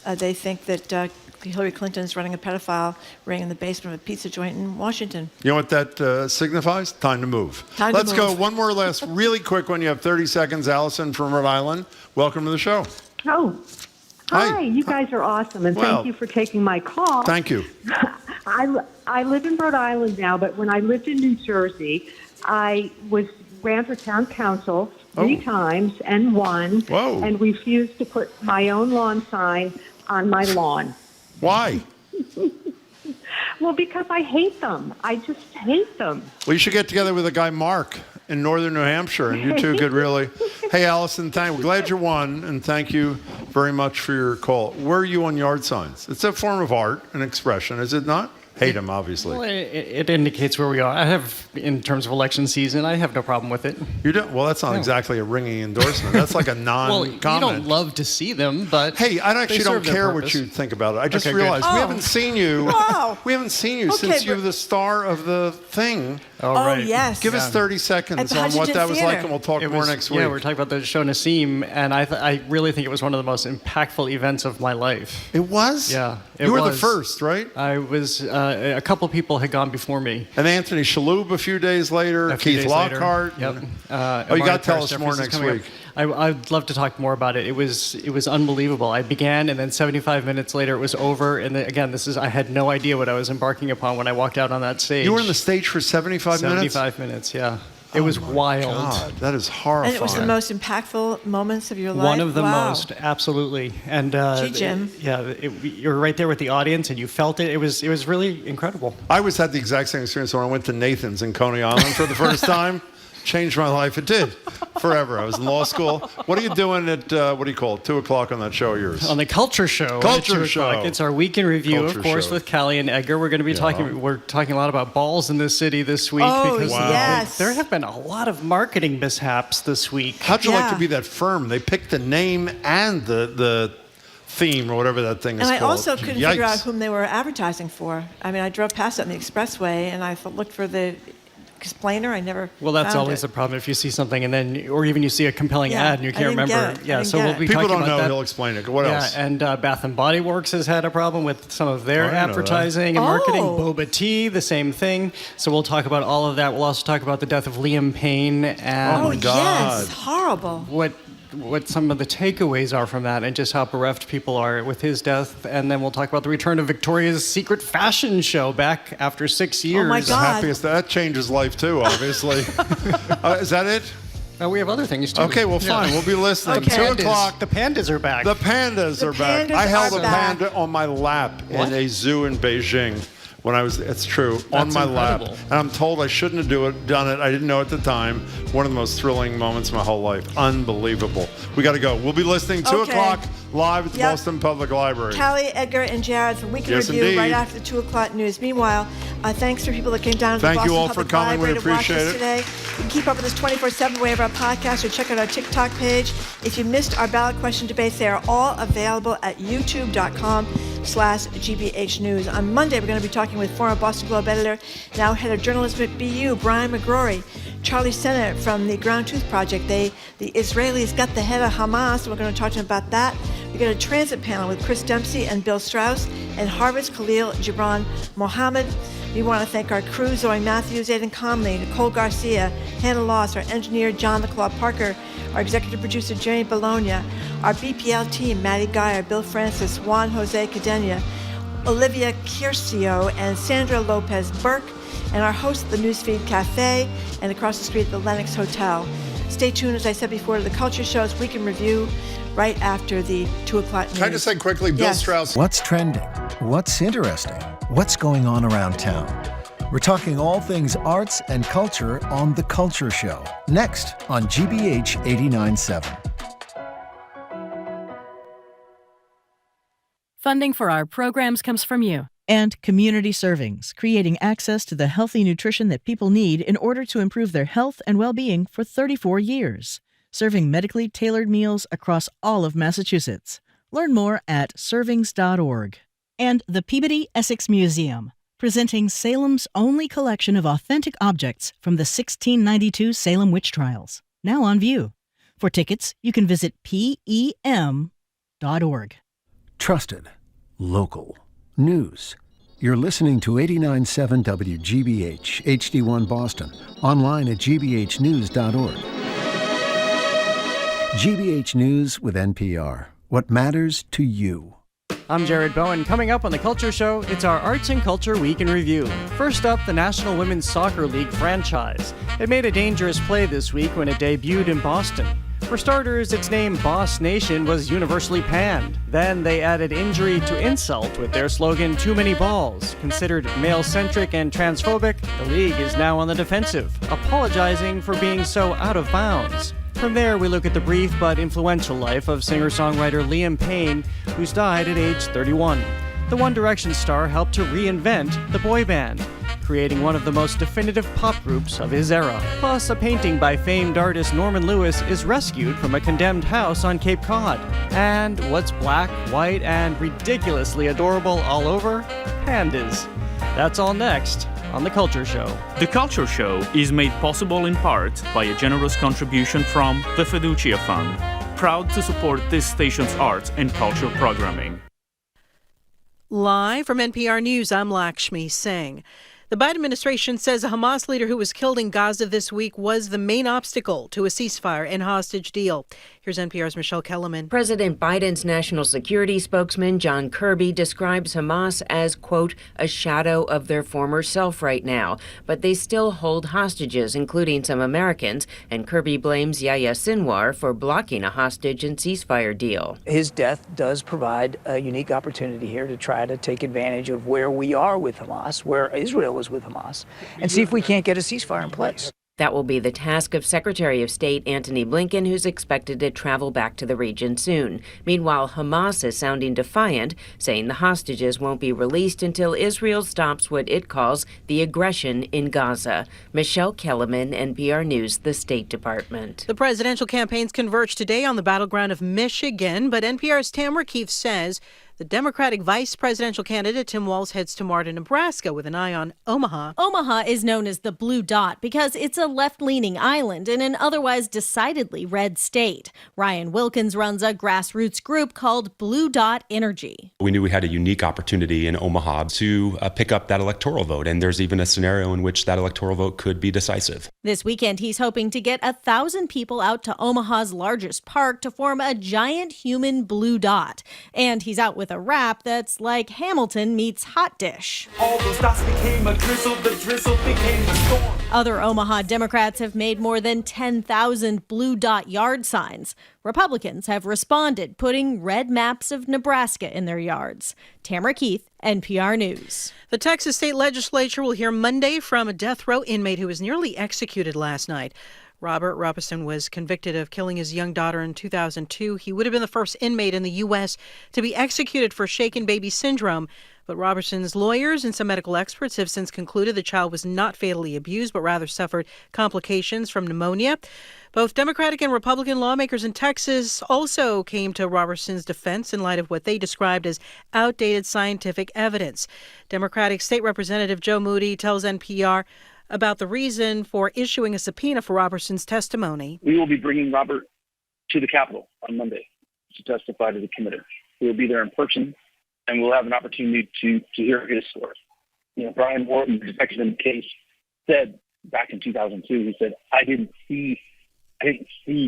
Speaker 7: they think that Hillary Clinton is running a pedophile ring in the basement of a pizza joint in Washington.
Speaker 8: You know what that signifies? Time to move. Let's go. One more last really quick one. You have 30 seconds. Allison from Rhode Island, welcome to the show.
Speaker 13: Oh, hi. You guys are awesome, and thank you for taking my call.
Speaker 8: Thank you.
Speaker 13: I live in Rhode Island now, but when I lived in New Jersey, I ran for town council 3 times and won, and refused to put my own lawn sign on my lawn.
Speaker 8: Why?
Speaker 13: Well, because I hate them. I just hate them.
Speaker 8: Well, you should get together with a guy, Mark, in northern New Hampshire, and you two could really... Hey, Allison, we're glad you won, and thank you very much for your call. Where are you on yard signs? It's a form of art and expression, is it not? Hate them, obviously.
Speaker 17: Well, it indicates where we are. I have, in terms of election season, I have no problem with it.
Speaker 8: You don't? Well, that's not exactly a ringing endorsement. That's like a non-comment.
Speaker 17: Well, you don't love to see them, but
Speaker 8: hey, I actually don't care what you think about it. I just realized we haven't seen you. We haven't seen you since you were the star of the thing.
Speaker 17: Right.
Speaker 7: Yes.
Speaker 8: Give us 30 seconds on what that was like, and we'll talk more next week.
Speaker 17: Yeah, we're talking about the show Nassim, and I really think it was one of the most impactful events of my life.
Speaker 8: It was?
Speaker 17: Yeah.
Speaker 8: You were the first, right?
Speaker 17: I was. A couple people had gone before me.
Speaker 8: And Anthony Shalhoub a few days later, Keith Lockhart.
Speaker 17: Yep.
Speaker 8: You got to tell us more next week.
Speaker 17: I'd love to talk more about it. It was unbelievable. I began, and then 75 minutes later, it was over. And again, I had no idea what I was embarking upon when I walked out on that stage.
Speaker 8: You were on the stage for 75 minutes?
Speaker 17: 75 minutes, yeah. It was wild.
Speaker 8: God, that is horrifying.
Speaker 7: And it was the most impactful moments of your life?
Speaker 17: One of the most, absolutely. And
Speaker 7: gee, Jim.
Speaker 17: You were right there with the audience, and you felt it. It was really incredible.
Speaker 8: I had the exact same experience when I went to Nathan's in Coney Island for the first time. Changed my life. It did. Forever. I was in law school. What are you doing at, 2 o'clock on that show of yours?
Speaker 17: On the Culture Show.
Speaker 8: Culture Show.
Speaker 17: It's our week in review, of course, with Callie and Edgar. We're going to be we're talking a lot about balls in this city this week. Because there have been a lot of marketing mishaps this week.
Speaker 8: How'd you like to be that firm? They picked the name and the theme or whatever that thing is called.
Speaker 7: And I also couldn't figure out whom they were advertising for. I mean, I drove past it on the expressway, and I looked for the explainer. I never.
Speaker 17: Well, that's
Speaker 7: found
Speaker 17: always
Speaker 7: it.
Speaker 17: the problem if you see something and then, or even you see a compelling ad and you can't remember. So we'll be
Speaker 8: People
Speaker 17: talking
Speaker 8: don't
Speaker 17: about
Speaker 8: know.
Speaker 17: that.
Speaker 8: He'll explain it. What else?
Speaker 17: And Bath and Body Works has had a problem with some of their advertising and marketing. Boba Tea, the same thing. So we'll talk about all of that. We'll also talk about the death of Liam Payne and
Speaker 8: oh my God,
Speaker 7: yes, horrible.
Speaker 17: What some of the takeaways are from that and just how bereft people are with his death. And then we'll talk about the return of Victoria's Secret fashion show back after 6 years.
Speaker 7: Oh my God.
Speaker 8: Happiest, that changes life too, obviously. Is that it?
Speaker 17: We have other things too.
Speaker 8: Okay, well, fine. We'll be listening.
Speaker 7: Okay.
Speaker 8: 2 o'clock.
Speaker 17: The pandas are back.
Speaker 8: The pandas are back. I held a panda on my lap in a zoo in Beijing. When I was, it's true, on my lap. And I'm told I shouldn't have done it. I didn't know at the time. One of the most thrilling moments of my whole life. Unbelievable. We got to go. We'll be listening 2 o'clock live at the Boston Public Library.
Speaker 7: Callie, Edgar, and Jared for Week in Review
Speaker 8: indeed.
Speaker 7: right after the 2 o'clock news. Meanwhile, thanks for people that came down to the
Speaker 8: Thank
Speaker 7: Boston
Speaker 8: you all
Speaker 7: Public
Speaker 8: for coming.
Speaker 7: Library
Speaker 8: We
Speaker 7: to watch
Speaker 8: appreciate
Speaker 7: us
Speaker 8: it.
Speaker 7: today. You can keep up with us 24/7 wherever our podcast or check out our TikTok page. If you missed our ballot question debates, they are all available at youtube.com/GBH News. On Monday, we're going to be talking with former Boston Globe editor, now head of journalism at BU, Brian McGrory. Charlie Sennett from the Ground Truth Project. The Israelis got the head of Hamas. We're going to talk to him about that. We got a transit panel with Chris Dempsey and Bill Strauss and Harvard's Khalil Gibran Mohammed. We want to thank our crew, Zoe Matthews, Aidan Conley, Nicole Garcia, Hannah Loss, our engineer, John the Claw Parker, our executive producer, Jenny Bologna, our BPL team, Maddie Geyer, Bill Francis, Juan Jose Cadena, Olivia Kircio, and Sandra Lopez Burke, and our host at the Newsfeed Cafe and across the street at the Lenox Hotel. Stay tuned, as I said before, to the Culture Show's Week in Review right after the 2 o'clock news.
Speaker 8: Can I just say quickly, Bill Strauss?
Speaker 18: What's trending? What's interesting? What's going on around town? We're talking all things arts and culture on The Culture Show, next on GBH 89.7.
Speaker 14: Funding for our programs comes from you.
Speaker 15: And Community Servings, creating access to the healthy nutrition that people need in order to improve their health and well-being for 34 years, serving medically tailored meals across all of Massachusetts. Learn more at servings.org. And the Peabody Essex Museum, presenting Salem's only collection of authentic objects from the 1692 Salem witch trials, now on view. For tickets, you can visit PEM.org.
Speaker 18: Trusted, local news. You're listening to 89.7 WGBH, HD1 Boston, online at gbhnews.org. GBH News with NPR. What matters to you.
Speaker 17: I'm Jared Bowen. Coming up on The Culture Show, it's our Arts and Culture Week in Review. First up, the National Women's Soccer League franchise. It made a dangerous play this week when it debuted in Boston. For starters, its name, Boss Nation, was universally panned. Then they added injury to insult with their slogan, Too Many Balls. Considered male-centric and transphobic, the league is now on the defensive, apologizing for being so out of bounds. From there, we look at the brief but influential life of singer-songwriter Liam Payne, who's died at age 31. The One Direction star helped to reinvent the boy band, creating one of the most definitive pop groups of his era. Plus, a painting by famed artist Norman Lewis is rescued from a condemned house on Cape Cod. And what's black, white, and ridiculously adorable all over? Pandas. That's all next on The Culture Show.
Speaker 20: The Culture Show is made possible in part by a generous contribution from the Fiducia Fund, proud to support this station's arts and culture programming.
Speaker 1: Live from NPR News, I'm Lakshmi Singh. The Biden administration says a Hamas leader who was killed in Gaza this week was the main obstacle to a ceasefire and hostage deal. Here's NPR's Michelle Kellerman.
Speaker 21: President Biden's national security spokesman, John Kirby, describes Hamas as, quote, a shadow of their former self right now. But they still hold hostages, including some Americans, and Kirby blames Yahya Sinwar for blocking a hostage and ceasefire deal.
Speaker 24: His death does provide a unique opportunity here to try to take advantage of where we are with Hamas, where Israel is with Hamas, and see if we can't get a ceasefire in place.
Speaker 21: That will be the task of Secretary of State Antony Blinken, who's expected to travel back to the region soon. Meanwhile, Hamas is sounding defiant, saying the hostages won't be released until Israel stops what it calls the aggression in Gaza. Michelle Kellerman, NPR News, the State Department.
Speaker 1: The presidential campaigns converge today on the battleground of Michigan, but NPR's Tamara Keefe says the Democratic vice presidential candidate Tim Walz heads to Martin, Nebraska with an eye on Omaha.
Speaker 25: Omaha is known as the Blue Dot because it's a left-leaning island in an otherwise decidedly red state. Ryan Wilkins runs a grassroots group called Blue Dot Energy.
Speaker 26: We knew we had a unique opportunity in Omaha to pick up that electoral vote, and there's even a scenario in which that electoral vote could be decisive.
Speaker 25: This weekend, he's hoping to get 1,000 people out to Omaha's largest park to form a giant human blue dot. And he's out with a rap that's like Hamilton meets Hot Dish.
Speaker 27: All those dots became a drizzle, the drizzle became the storm.
Speaker 25: Other Omaha Democrats have made more than 10,000 blue dot yard signs. Republicans have responded, putting red maps of Nebraska in their yards. Tamara Keith, NPR News.
Speaker 1: The Texas State Legislature will hear Monday from a death row inmate who was nearly executed last night. Robert Robertson was convicted of killing his young daughter in 2002. He would have been the first inmate in the U.S. to be executed for shaken baby syndrome. But Robertson's lawyers and some medical experts have since concluded the child was not fatally abused, but rather suffered complications from pneumonia. Both Democratic and Republican lawmakers in Texas also came to Robertson's defense in light of what they described as outdated scientific evidence. Democratic State Representative Joe Moody tells NPR about the reason for issuing a subpoena for Robertson's testimony.
Speaker 28: We will be bringing Robert to the Capitol on Monday.
Speaker 3: to testify to the committee. He will be there in person, and we'll have an opportunity to hear his story. Brian Morton, who detected in the case, said back in 2002, he said, I didn't see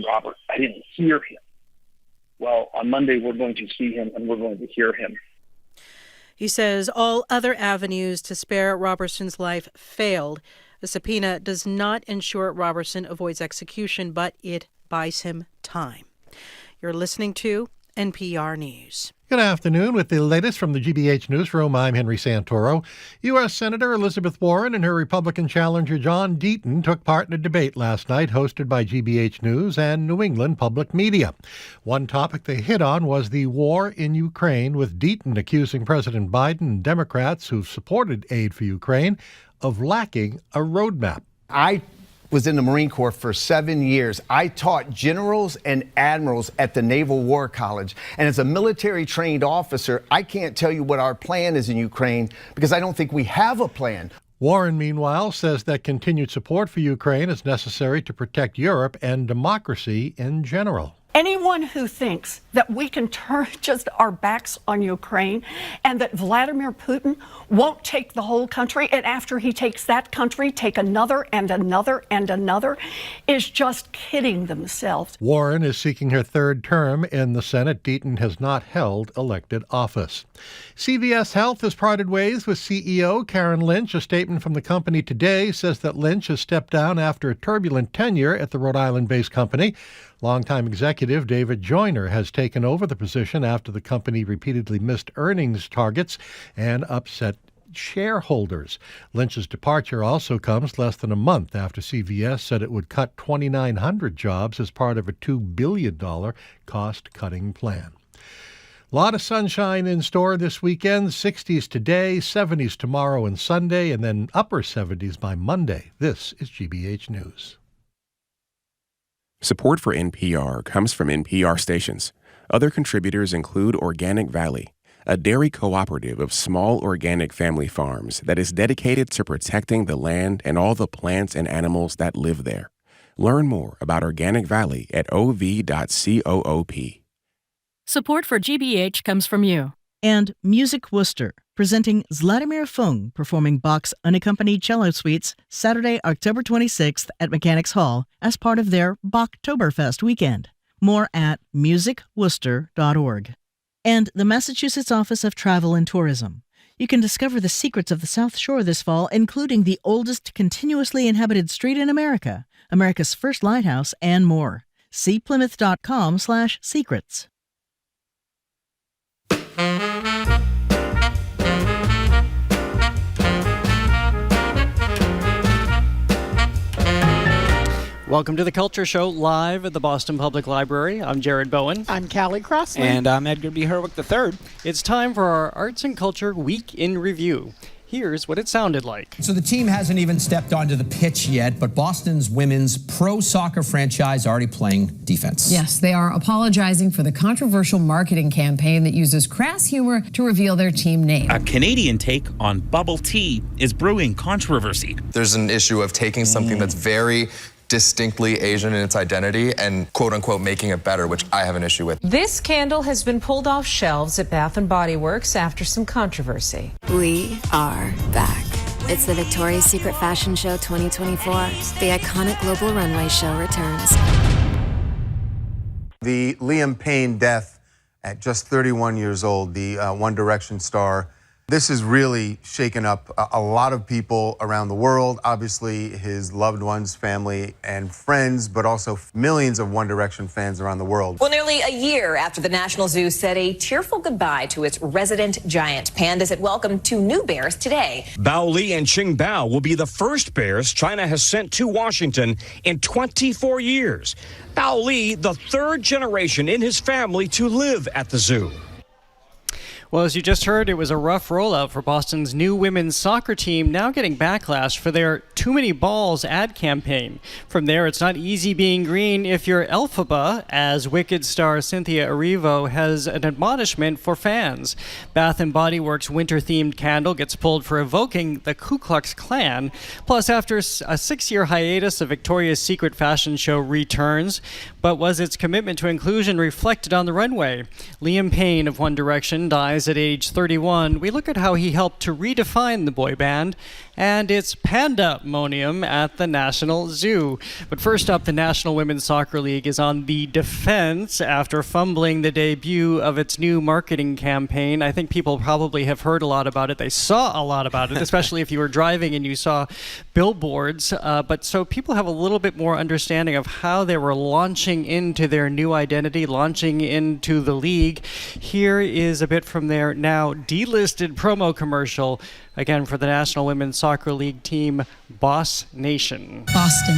Speaker 3: Robert. I didn't hear him. Well, on Monday, we're going to see him and we're going to hear him.
Speaker 1: He says all other avenues to spare Roberson's life failed. The subpoena does not ensure Roberson avoids execution, but it buys him time. You're listening to NPR News.
Speaker 4: Good afternoon. With the latest from the GBH Newsroom, I'm Henry Santoro. U.S. Senator Elizabeth Warren and her Republican challenger John Deaton took part in a debate last night hosted by GBH News and New England Public Media. One topic they hit on was the war in Ukraine, with Deaton accusing President Biden and Democrats who've supported aid for Ukraine of lacking a roadmap.
Speaker 5: I was in the Marine Corps for 7 years. I taught generals and admirals at the Naval War College. And as a military trained officer, I can't tell you what our plan is in Ukraine because I don't think we have a plan.
Speaker 4: Warren, meanwhile, says that continued support for Ukraine is necessary to protect Europe and democracy in general.
Speaker 6: Anyone who thinks that we can turn just our backs on Ukraine and that Vladimir Putin won't take the whole country, and after he takes that country, take another and another and another, is just kidding themselves.
Speaker 4: Warren is seeking her third term in the Senate. Deaton has not held elected office. CVS Health has parted ways with CEO Karen Lynch. A statement from the company today says that Lynch has stepped down after a turbulent tenure at the Rhode Island-based company. Longtime executive David Joyner has taken over the position after the company repeatedly missed earnings targets and upset shareholders. Lynch's departure also comes less than a month after CVS said it would cut 2,900 jobs as part of a $2 billion cost-cutting plan. A lot of sunshine in store this weekend. 60s today, 70s tomorrow and Sunday, and then upper 70s by Monday. This is GBH News.
Speaker 9: Support for NPR comes from NPR stations. Other contributors include Organic Valley, a dairy cooperative of small organic family farms that is dedicated to protecting the land and all the plants and animals that live there. Learn more about Organic Valley at ov.coop.
Speaker 14: Support for GBH comes from you.
Speaker 15: And Music Worcester, presenting Vladimir Fung performing Bach's Unaccompanied Cello Suites Saturday, October 26th at Mechanics Hall as part of their Bachtoberfest weekend. More at musicworcester.org. And the Massachusetts Office of Travel and Tourism. You can discover the secrets of the South Shore this fall, including the oldest continuously inhabited street in America, America's first lighthouse, and more. See plymouth.com/secrets.
Speaker 17: Welcome to the Culture Show, live at the Boston Public Library. I'm Jared Bowen.
Speaker 19: I'm Callie Crossley.
Speaker 22: And I'm Edgar B. Herwick III.
Speaker 17: It's time for our Arts and Culture Week in Review. Here's what it sounded like.
Speaker 28: So the team hasn't even stepped onto the pitch yet, but Boston's women's pro soccer franchise already playing defense.
Speaker 29: Yes, they are apologizing for the controversial marketing campaign that uses crass humor to reveal their team name.
Speaker 30: A Canadian take on bubble tea is brewing controversy.
Speaker 31: There's an issue of taking something that's very distinctly Asian in its identity and quote-unquote making it better, which I have an issue with.
Speaker 32: This candle has been pulled off shelves at Bath & Body Works after some controversy.
Speaker 33: We are back. It's the Victoria's Secret Fashion Show 2024. The iconic global runway show returns.
Speaker 34: The Liam Payne death at just 31 years old, the One Direction star, this has really shaken up a lot of people around the world, obviously his loved ones, family, and friends, but also millions of One Direction fans around the world.
Speaker 35: Well, nearly a year after the National Zoo said a tearful goodbye to its resident giant, pandas it welcomed two new bears today.
Speaker 36: Bao Li and Qing Bao will be the first bears China has sent to Washington in 24 years. Bao Li, the third generation in his family to live at the zoo.
Speaker 17: Well, as you just heard, it was a rough rollout for Boston's new women's soccer team, now getting backlash for their Too Many Balls ad campaign. From there, it's not easy being green if you're Elphaba, as Wicked star Cynthia Erivo has an admonishment for fans. Bath & Body Works' winter-themed candle gets pulled for evoking the Ku Klux Klan. Plus, after a 6-year hiatus, the Victoria's Secret fashion show returns. But was its commitment to inclusion reflected on the runway? Liam Payne of One Direction dies at age 31. We look at how he helped to redefine the boy band and its pandemonium at the National Zoo. But first up, the National Women's Soccer League is on the defense after fumbling the debut of its new marketing campaign. I think people probably have heard a lot about it. They saw a lot about it, especially if you were driving and you saw billboards. But so people have a little bit more understanding of how they were launching into their new identity, launching into the league. Here is a bit from their now delisted promo commercial, again for the National Women's Soccer League team, Boss Nation.
Speaker 2: Boston,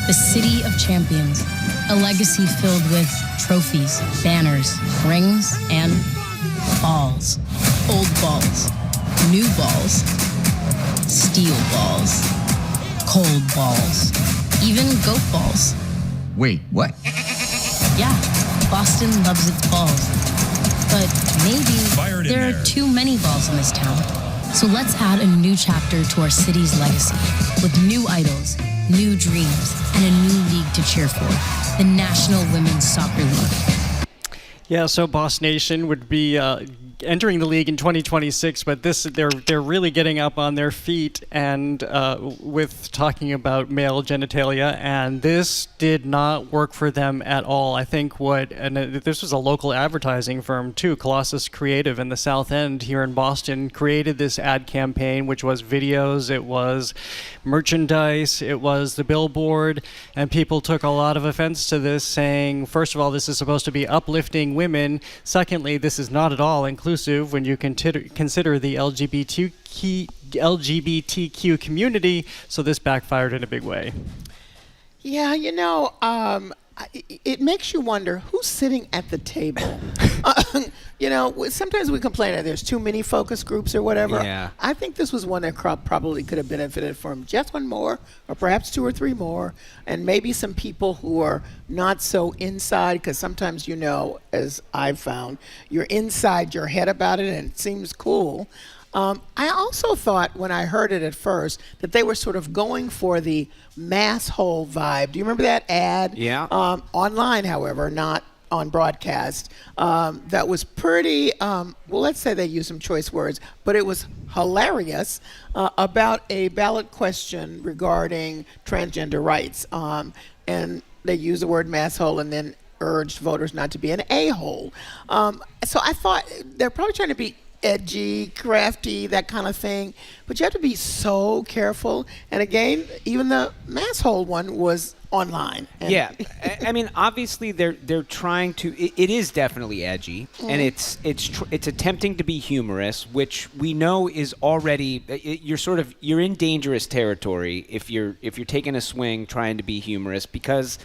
Speaker 2: the city of champions, a legacy filled with trophies, banners, rings, and balls. Old balls, new balls, steel balls, cold balls, even goat balls.
Speaker 28: Wait, what?
Speaker 2: Yeah, Boston loves its balls. But maybe there are too many balls in this town. So let's add a new chapter to our city's legacy with new idols, new dreams, and a new league to cheer for, the National Women's Soccer League.
Speaker 17: Yeah, so Boss Nation would be entering the league in 2026, but they're really getting up on their feet and with talking about male genitalia, and this did not work for them at all. I think this was a local advertising firm too, Colossus Creative in the South End here in Boston, created this ad campaign, which was videos, it was merchandise, it was the billboard, and people took a lot of offense to this, saying, first of all, this is supposed to be uplifting women. Secondly, this is not at all inclusive when you consider the LGBTQ community, so this backfired in a big way.
Speaker 7: Yeah, it makes you wonder who's sitting at the table. Sometimes we complain that there's too many focus groups or whatever.
Speaker 22: Yeah.
Speaker 7: I think this was one that probably could have benefited from just one more, or perhaps 2 or 3 more, and maybe some people who are not so inside, because sometimes, as I've found, you're inside your head about it and it seems cool. I also thought when I heard it at first that they were sort of going for the mass hole vibe. Do you remember that ad?
Speaker 22: Yeah.
Speaker 7: Online, however, not on broadcast. That was pretty, let's say they used some choice words, but it was hilarious about a ballot question regarding transgender rights. And they used the word mass hole and then urged voters not to be an a-hole. So I thought they're probably trying to be edgy, crafty, that kind of thing. But you have to be so careful. And again, even the mass hole one was online.
Speaker 22: Yeah, I mean, obviously they're trying to. It is definitely edgy, and it's attempting to be humorous, which we know is already. You're in dangerous territory if you're taking a swing trying to be humorous, because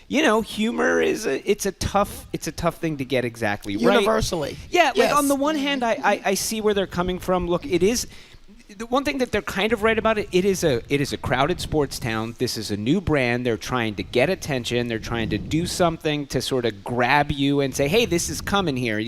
Speaker 22: humor is it's a tough thing to get exactly right.
Speaker 7: Universally.
Speaker 22: Yeah,
Speaker 7: yes.
Speaker 22: Like on the one hand, I see where they're coming from. Look, it is the one thing that they're kind of right about it is a crowded sports town. This is a new brand. They're trying to get attention. They're trying to do something to sort of grab you and say, hey, this is coming here,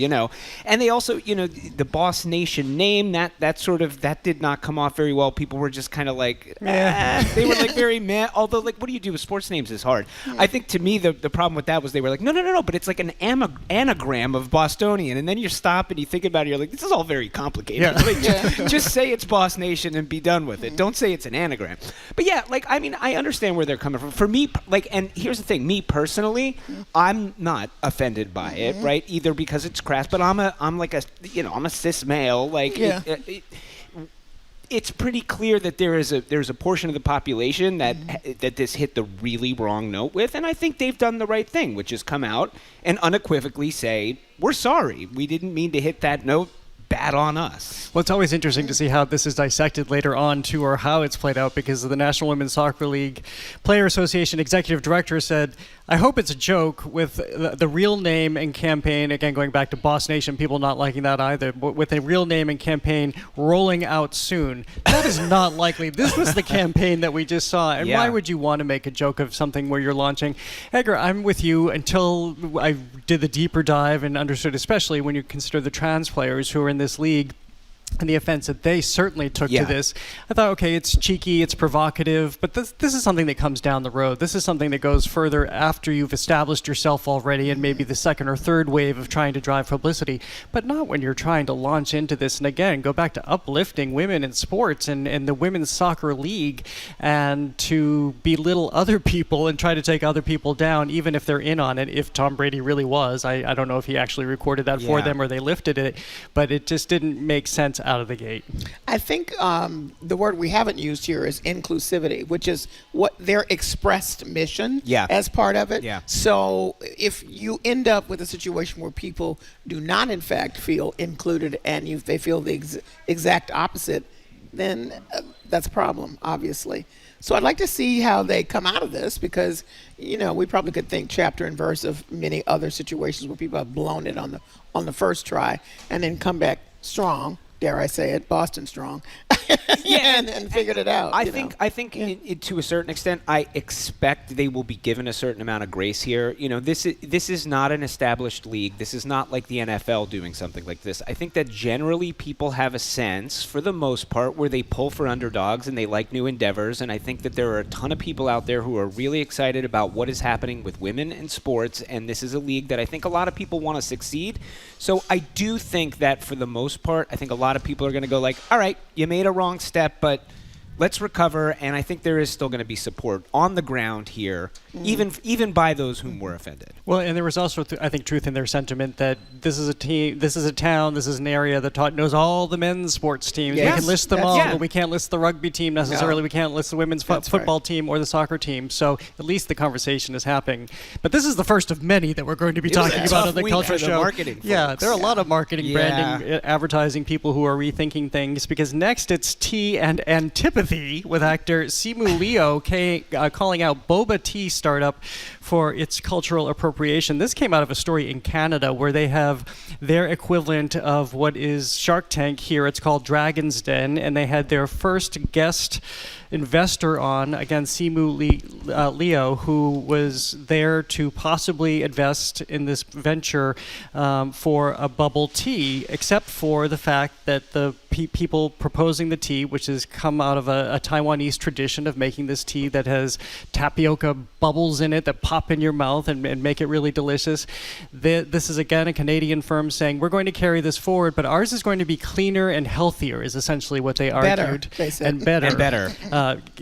Speaker 22: And they also, the Boss Nation name, that did not come off very well. People were just kind of like, they were like very meh. Although, like, what do you do with sports names is hard. I think to me, the problem with that was they were like, no, but it's like an anagram of Bostonian. And then you stop and you think about it, you're like, this is all very complicated.
Speaker 17: Yeah.
Speaker 22: Like, just say it's Boss Nation and be done with it. Don't say it's an anagram. But yeah, like, I mean, I understand where they're coming from. For me, like, and here's the thing, me personally, I'm not offended by it, right? Either because it's crass, but I'm a cis male, like, it's pretty clear that there's a portion of the population that this hit the really wrong note with, and I think they've done the right thing, which is come out and unequivocally say, we're sorry, we didn't mean to hit that note. Bad on us.
Speaker 17: Well, it's always interesting to see how this is dissected later on, too, or how it's played out, because the National Women's Soccer League Player Association executive director said, I hope it's a joke with the real name and campaign, again, going back to Boss Nation, people not liking that either, but with a real name and campaign rolling out soon. That is not likely. This was the campaign that we just saw, and why would you want to make a joke of something where you're launching? Edgar, I'm with you until I did the deeper dive and understood, especially when you consider the trans players who are in this league, and the offense that they certainly took to this. I thought, okay, it's cheeky, it's provocative, but this is something that comes down the road. This is something that goes further after you've established yourself already and maybe the second or third wave of trying to drive publicity, but not when you're trying to launch into this. And again, go back to uplifting women in sports and the women's soccer league, and to belittle other people and try to take other people down, even if they're in on it. If Tom Brady really was, I don't know if he actually recorded that for them or they lifted it, but it just didn't make sense out of the gate.
Speaker 7: I think the word we haven't used here is inclusivity, which is what their expressed mission as part of it. So if you end up with a situation where people do not in fact feel included and they feel the exact opposite, then that's a problem, obviously. So I'd like to see how they come out of this, because, we probably could think chapter and verse of many other situations where people have blown it on the first try and then come back strong. Dare I say it, Boston strong, and figured it out.
Speaker 22: I think to a certain extent, I expect they will be given a certain amount of grace here. This is not an established league. This is not like the NFL doing something like this. I think that generally people have a sense, for the most part, where they pull for underdogs and they like new endeavors. And I think that there are a ton of people out there who are really excited about what is happening with women in sports. And this is a league that I think a lot of people want to succeed. So I do think that for the most part, I think a lot of people are going to go like, all right, you made a wrong step, but let's recover. And I think there is still going to be support on the ground here, even by those whom were offended.
Speaker 17: Well, and there was also, I think, truth in their sentiment that this is a team, this is a town, this is an area that knows all the men's sports teams. We can list them all, but we can't list the rugby team necessarily. We can't list the women's football team or the soccer team. So at least the conversation is happening. But this is the first of many that we're going to be talking about on the Culture Show.
Speaker 22: Marketing folks.
Speaker 17: There are a lot of marketing, branding, advertising people who are rethinking things, because next it's tea and antipathy with actor Simu Liu calling out boba tea startup for its cultural appropriation. This came out of a story in Canada where they have their equivalent of what is Shark Tank here. It's called Dragon's Den, and they had their first guest investor on, again, Simu Liu, who was there to possibly invest in this venture for a bubble tea, except for the fact that the people proposing the tea, which has come out of a Taiwanese tradition of making this tea that has tapioca bubbles in it that pop in your mouth and make it really delicious. This is, again, a Canadian firm saying, we're going to carry this forward, but ours is going to be cleaner and healthier, is essentially what they argued.
Speaker 7: Better, they said.
Speaker 22: And better.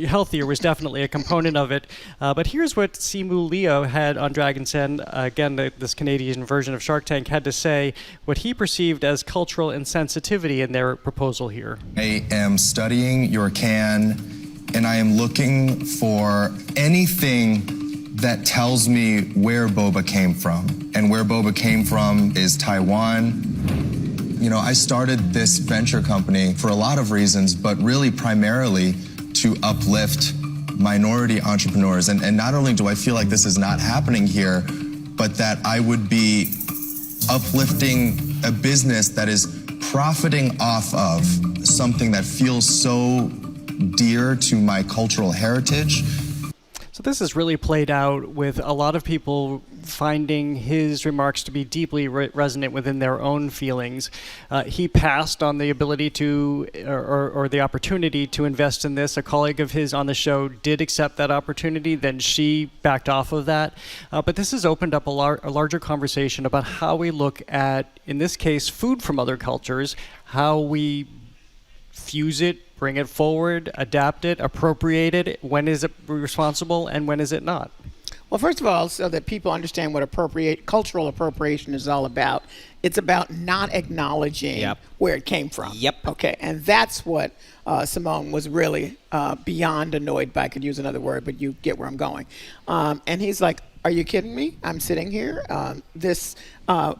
Speaker 17: Healthier was definitely a component of it. But here's what Simu Liu had on Dragon's Den, again, this Canadian version of Shark Tank, had to say what he perceived as cultural insensitivity in their proposal here.
Speaker 31: I am studying your can, and I am looking for anything that tells me where boba came from. And where boba came from is Taiwan. I started this venture company for a lot of reasons, but really primarily to uplift minority entrepreneurs. And not only do I feel like this is not happening here, but that I would be uplifting a business that is profiting off of something that feels so dear to my cultural heritage.
Speaker 17: So this has really played out with a lot of people finding his remarks to be deeply resonant within their own feelings. He passed on the ability to, or the opportunity to invest in this. A colleague of his on the show did accept that opportunity, then she backed off of that. But this has opened up a larger conversation about how we look at, in this case, food from other cultures, how we fuse it, bring it forward, adapt it, appropriate it. When is it responsible and when is it not?
Speaker 7: Well, first of all, so that people understand what cultural appropriation is all about, it's about not acknowledging where it came from. Okay, and that's what Simone was really beyond annoyed by. I could use another word, but you get where I'm going. And he's like, are you kidding me? I'm sitting here. This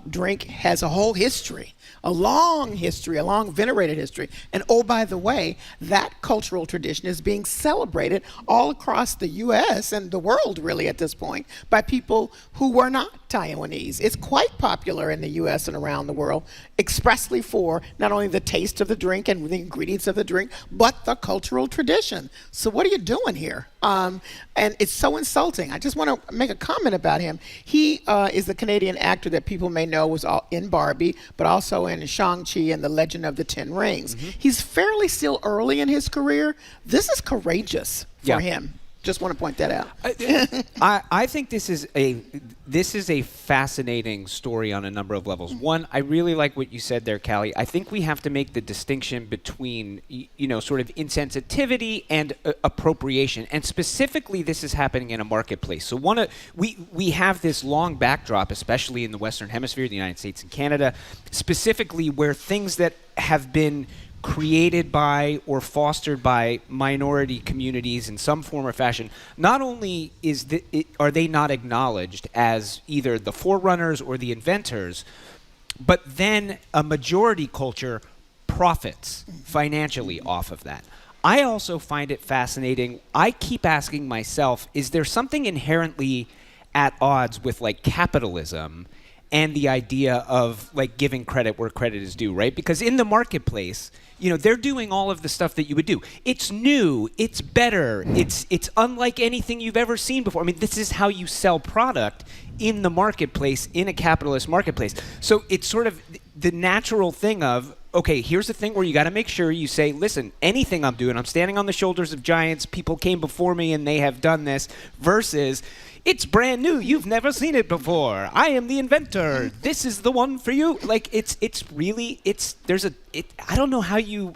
Speaker 7: drink has a whole history, a long history, a long venerated history. And oh, by the way, that cultural tradition is being celebrated all across the U.S. and the world, really, at this point, by people who were not Taiwanese. It's quite popular in the U.S. and around the world, expressly for not only the taste of the drink and the ingredients of the drink, but the cultural tradition. So what are you doing here? And it's so insulting. I just want to make a comment about him. He is the Canadian actor that people may know was in Barbie, but also in Shang-Chi and The Legend of the Ten Rings. He's fairly still early in his career. This is courageous for him. Just want to point that out.
Speaker 22: I think this is a fascinating story on a number of levels. One, I really like what you said there, Callie. I think we have to make the distinction between, sort of insensitivity and appropriation. And specifically, this is happening in a marketplace. So we have this long backdrop, especially in the Western Hemisphere, the United States and Canada, specifically where things that have been created by or fostered by minority communities in some form or fashion, not only are they not acknowledged as either the forerunners or the inventors, but then a majority culture profits financially off of that. I also find it fascinating. I keep asking myself, is there something inherently at odds with like capitalism and the idea of like giving credit where credit is due, right? Because in the marketplace, they're doing all of the stuff that you would do. It's new, it's better, it's unlike anything you've ever seen before. I mean, this is how you sell product in the marketplace, in a capitalist marketplace. So it's sort of the natural thing of, okay, here's the thing where you got to make sure you say, listen, anything I'm doing, I'm standing on the shoulders of giants, people came before me and they have done this, versus it's brand new. You've never seen it before. I am the inventor. This is the one for you. Like I don't know how you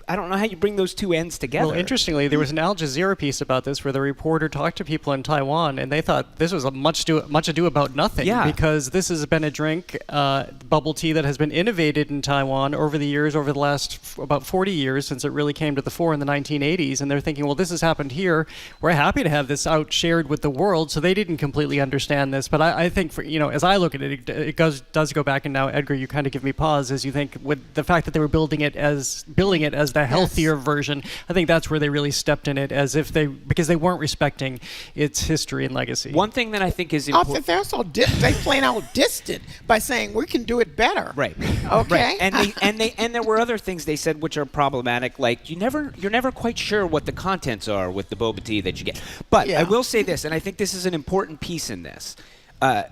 Speaker 22: bring those two ends together.
Speaker 17: Well, interestingly, there was an Al Jazeera piece about this where the reporter talked to people in Taiwan, and they thought this was a much ado about nothing.
Speaker 22: Yeah.
Speaker 17: Because this has been a drink, bubble tea, that has been innovated in Taiwan over the years, over the last about 40 years since it really came to the fore in the 1980s. And they're thinking, well, this has happened here. We're happy to have this out shared with the world. So they didn't completely understand this. But I think, as I look at it, it does go back. And now, Edgar, you kind of give me pause as you think with the fact that they were billing it as the healthier version. I think that's where they really stepped in it, because they weren't respecting its history and legacy.
Speaker 22: One thing that I think is important.
Speaker 7: They're also they plain out distant by saying we can do it better.
Speaker 22: Right.
Speaker 7: Okay.
Speaker 22: Right. And there were other things they said which are problematic, like you're never quite sure what the contents are with the boba tea that you get. But I will say this, and I think this is an important piece in this.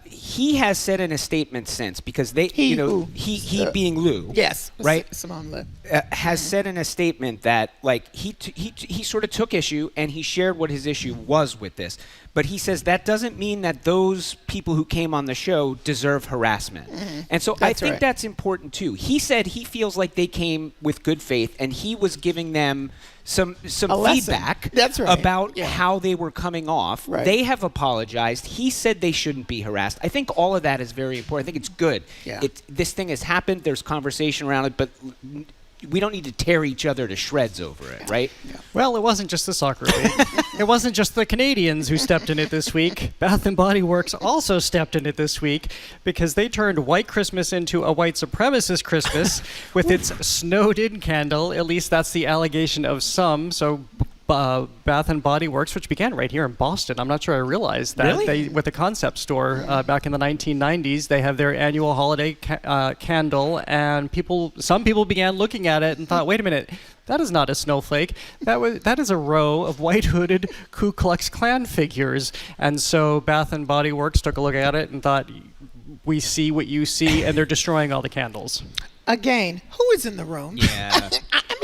Speaker 22: He has said in a statement since, because he being Lou,
Speaker 7: yes,
Speaker 22: right,
Speaker 7: Simone Lou,
Speaker 22: has said in a statement that like he sort of took issue and he shared what his issue was with this, but he says that doesn't mean that those people who came on the show deserve harassment, and so I think that's important too. He said he feels like they came with good faith and he was giving them some feedback about how they were coming off. Right. They have apologized. He said they shouldn't be harassed. I think all of that is very important. I think it's good. Yeah. This thing has happened. There's conversation around it, but we don't need to tear each other to shreds over it, right?
Speaker 17: Yeah. Well, it wasn't just the soccer league. It wasn't just the Canadians who stepped in it this week. Bath & Body Works also stepped in it this week because they turned white Christmas into a white supremacist Christmas with its snowed-in candle. At least that's the allegation of some. So Bath & Body Works, which began right here in Boston. I'm not sure I realized that.
Speaker 22: Really?
Speaker 17: With the concept store back in the 1990s, they have their annual holiday candle, and some people began looking at it and thought, wait a minute, that is not a snowflake. That is a row of white hooded Ku Klux Klan figures. And so Bath & Body Works took a look at it and thought, we see what you see, and they're destroying all the candles.
Speaker 7: Again, who is in the room?
Speaker 22: Yeah.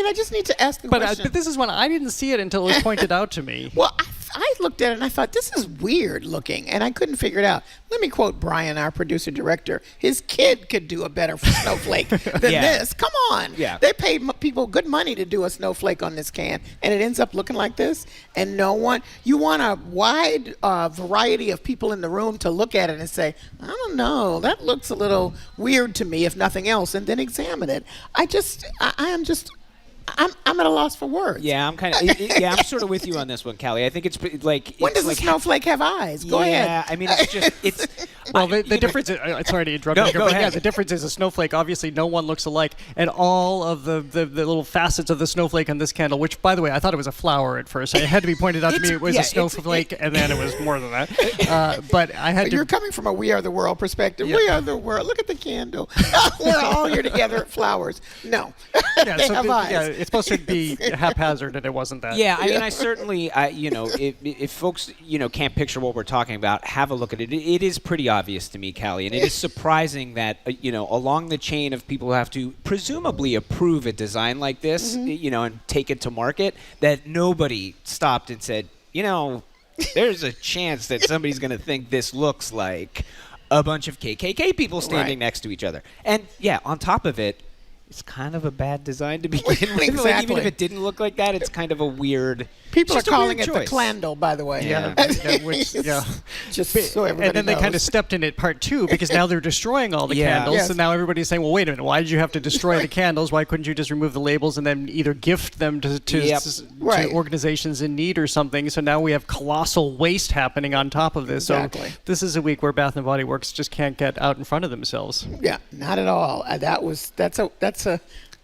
Speaker 7: I just need to ask the question.
Speaker 17: But this is when I didn't see it until it was pointed out to me.
Speaker 7: Well, I looked at it and I thought, this is weird looking, and I couldn't figure it out. Let me quote Brian, our producer-director. His kid could do a better snowflake than this. Come on.
Speaker 22: Yeah.
Speaker 7: They paid people good money to do a snowflake on this can, and it ends up looking like this, and you want a wide variety of people in the room to look at it and say, I don't know, that looks a little weird to me, if nothing else, and then examine it. I am just I'm at a loss for words.
Speaker 22: Yeah, I'm sort of with you on this one, Callie. I think it's like.
Speaker 7: When does a snowflake have eyes? Go ahead.
Speaker 22: Yeah, I mean, it's.
Speaker 17: Well, the difference is, sorry to interrupt you, but yeah, the difference is a snowflake, obviously no one looks alike, and all of the little facets of the snowflake on this candle, which, by the way, I thought it was a flower at first. It had to be pointed out to me it was a snowflake, and then it was more than that. But I had to...
Speaker 7: You're coming from a We Are the World perspective. Yeah. We are the world. Look at the candle. We're all here together at flowers. No. They have eyes.
Speaker 17: Yeah, it's supposed to be haphazard, and it wasn't that.
Speaker 22: Yeah, I mean, I certainly, if folks, can't picture what we're talking about, have a look at it. It is pretty obvious to me, Callie, and it is surprising that, along the chain of people who have to presumably approve a design like this, and take it to market, that nobody stopped and said, there's a chance that somebody's going to think this looks like a bunch of KKK people standing next to each other. And, yeah, on top of it, it's kind of a bad design to begin with.
Speaker 7: Exactly.
Speaker 22: Like, even if it didn't look like that, it's kind of a weird.
Speaker 7: People are calling it the clandle, by the way.
Speaker 22: Yeah.
Speaker 7: Just so everybody
Speaker 17: And then they kind of stepped in at part 2 because now they're destroying all the candles.
Speaker 7: Yes.
Speaker 17: And now everybody's saying, well, wait a minute, why did you have to destroy the candles? Why couldn't you just remove the labels and then either gift them to organizations in need or something? So now we have colossal waste happening on top of this.
Speaker 7: Exactly.
Speaker 17: So this is a week where Bath & Body Works just can't get out in front of themselves.
Speaker 7: Yeah, not at all.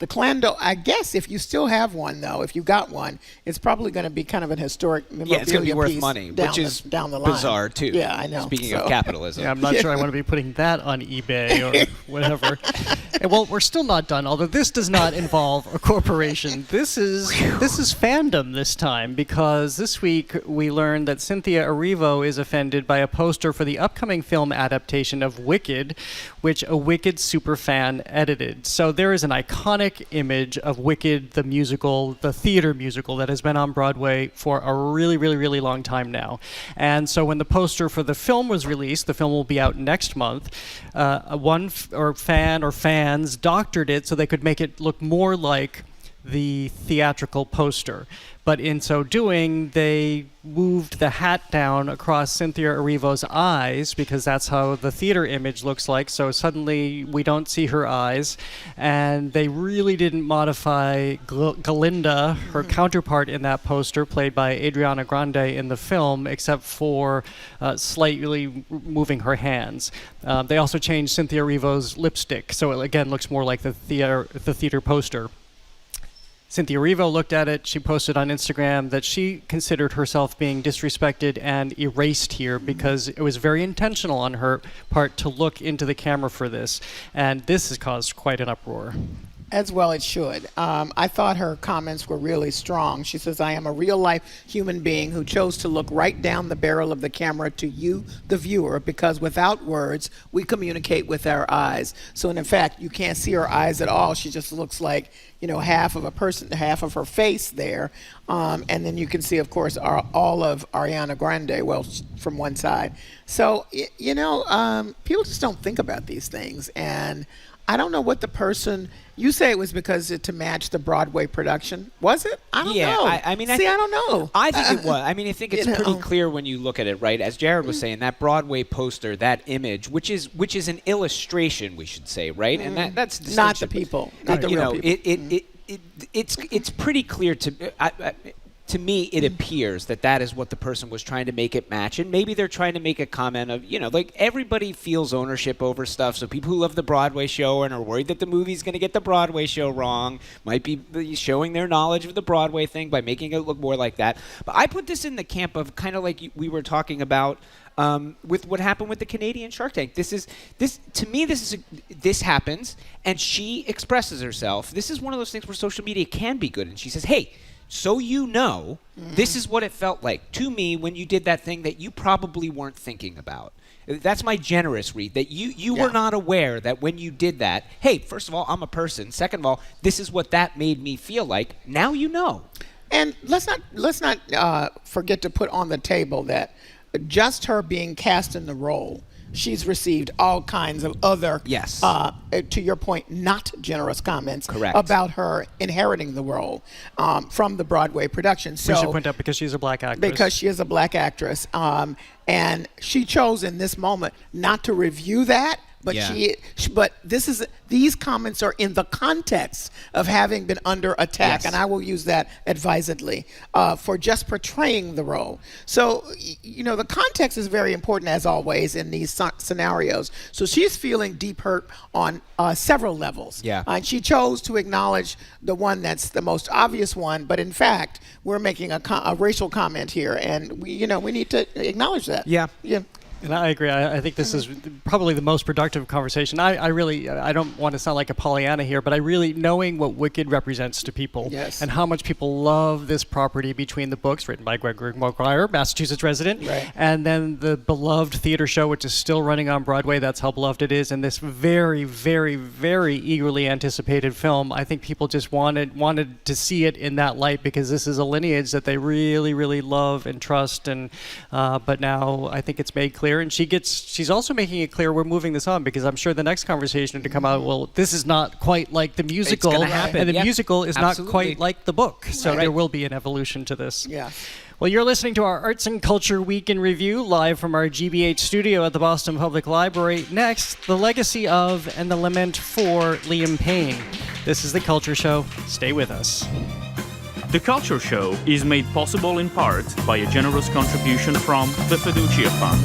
Speaker 7: The clandle, I guess if you still have one, though, if you got one, it's probably going to be kind of an historic memorabilia
Speaker 22: it's going to be worth
Speaker 7: piece
Speaker 22: money,
Speaker 7: down
Speaker 22: which is
Speaker 7: down the line.
Speaker 22: bizarre, too.
Speaker 7: Yeah, I know.
Speaker 22: Speaking of capitalism.
Speaker 17: Yeah, I'm not sure I want to be putting that on eBay or whatever. And, well, we're still not done, although this does not involve a corporation. This is fandom this time, because this week we learned that Cynthia Erivo is offended by a poster for the upcoming film adaptation of Wicked, which a Wicked superfan edited. So there is an iconic image of Wicked, the musical, the theater musical that has been on Broadway for a really, really, really long time now. And so when the poster for the film was released, the film will be out next month, fans doctored it so they could make it look more like the theatrical poster. But in so doing, they moved the hat down across Cynthia Erivo's eyes, because that's how the theater image looks like. So suddenly we don't see her eyes. And they really didn't modify Galinda, her counterpart in that poster, played by Adriana Grande in the film, except for slightly moving her hands. They also changed Cynthia Erivo's lipstick, so it again looks more like the theater poster. Cynthia Erivo looked at it. She posted on Instagram that she considered herself being disrespected and erased here because it was very intentional on her part to look into the camera for this. And this has caused quite an uproar.
Speaker 7: As well it should. I thought her comments were really strong. She says, I am a real-life human being who chose to look right down the barrel of the camera to you, the viewer, because without words, we communicate with our eyes. So, in fact, you can't see her eyes at all. She just looks like, half of a person, half of her face there. And then you can see, of course, all of Ariana Grande, well, from one side. So, people just don't think about these things. And I don't know what the person, you say it was because to match the Broadway production. Was it? I don't know.
Speaker 22: I mean, I
Speaker 7: don't know.
Speaker 22: I think it was. I mean, I think it's pretty clear when you look at it, right? As Jerold was saying, that Broadway poster, that image, which is an illustration, we should say, right? And that's the
Speaker 7: not the people, not the real people.
Speaker 22: It's pretty clear to me, it appears that is what the person was trying to make it match. And maybe they're trying to make a comment of, like everybody feels ownership over stuff. So people who love the Broadway show and are worried that the movie's going to get the Broadway show wrong might be showing their knowledge of the Broadway thing by making it look more like that. But I put this in the camp of kind of like we were talking about with what happened with the Canadian Shark Tank. This happens, and she expresses herself. This is one of those things where social media can be good. And she says, hey, so this is what it felt like to me when you did that thing that you probably weren't thinking about. That's my generous read, that you were not aware that when you did that, hey, first of all, I'm a person. Second of all, this is what that made me feel like. Now you know.
Speaker 7: And let's not forget to put on the table that just her being cast in the role, she's received all kinds of other, to your point, not generous comments about her inheriting the role from the Broadway production. So,
Speaker 17: we should point out because she's a black actress.
Speaker 7: Because she is a black actress. And she chose in this moment not to review that, But
Speaker 22: Yeah.
Speaker 7: but these comments are in the context of having been under attack,
Speaker 22: Yes.
Speaker 7: and I will use that advisedly for just portraying the role. So, the context is very important as always in these scenarios. So she's feeling deep hurt on several levels.
Speaker 22: Yeah.
Speaker 7: And she chose to acknowledge the one that's the most obvious one, but in fact, we're making a racial comment here, and we need to acknowledge that.
Speaker 22: Yeah.
Speaker 7: Yeah.
Speaker 17: And I agree. I think this is probably the most productive conversation. I really don't want to sound like a Pollyanna here, but I really, knowing what Wicked represents to people and how much people love this property between the books written by Gregory Maguire, Massachusetts resident, and then the beloved theater show, which is still running on Broadway. That's how beloved it is. And this very, very, very eagerly anticipated film. I think people just wanted to see it in that light because this is a lineage that they really, really love and trust. And but now I think it's made clear. And she's also making it clear we're moving this on because I'm sure the next conversation to come out, well, this is not quite like the musical,
Speaker 22: It's gonna happen.
Speaker 17: and the
Speaker 22: Yep.
Speaker 17: musical is
Speaker 22: Absolutely.
Speaker 17: not quite like the book. So there will be an evolution to this.
Speaker 7: Yeah.
Speaker 17: Well, you're listening to our Arts and Culture Week in Review, live from our GBH studio at the Boston Public Library. Next, the legacy of and the lament for Liam Payne. This is The Culture Show. Stay with us.
Speaker 3: The Culture Show is made possible in part by a generous contribution from the Fiducia Fund,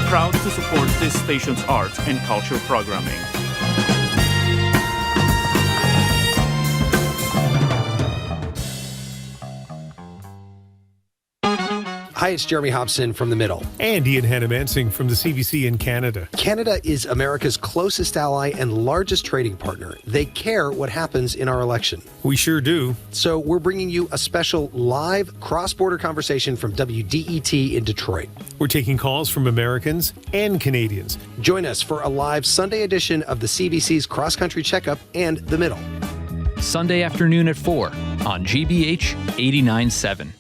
Speaker 3: proud to support this station's arts and culture programming.
Speaker 8: Hi, it's Jeremy Hobson from The Middle.
Speaker 10: And Ian Hannamansing from the CBC in Canada.
Speaker 8: Canada is America's closest ally and largest trading partner. They care what happens in our election.
Speaker 10: We sure do.
Speaker 8: So we're bringing you a special live cross-border conversation from WDET in Detroit.
Speaker 10: We're taking calls from Americans and Canadians.
Speaker 8: Join us for a live Sunday edition of the CBC's Cross Country Checkup and The Middle.
Speaker 11: Sunday afternoon at 4 on GBH 89.7.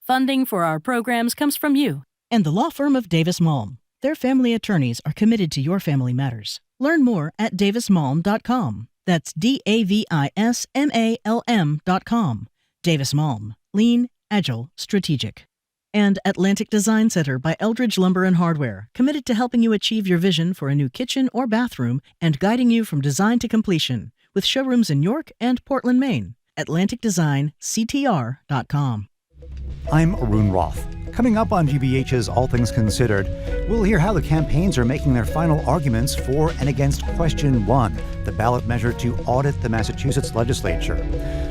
Speaker 14: Funding for our programs comes from you
Speaker 15: and the law firm of Davis Malm. Their family attorneys are committed to your family matters. Learn more at davismalm.com. That's DAVISMALM.com. Davis Malm. Lean, agile, strategic. And Atlantic Design Center by Eldridge Lumber and Hardware, committed to helping you achieve your vision for a new kitchen or bathroom and guiding you from design to completion, with showrooms in York and Portland, Maine. AtlanticDesignCTR.com.
Speaker 12: I'm Arun Roth. Coming up on GBH's All Things Considered, we'll hear how the campaigns are making their final arguments for and against Question 1, the ballot measure to audit the Massachusetts legislature.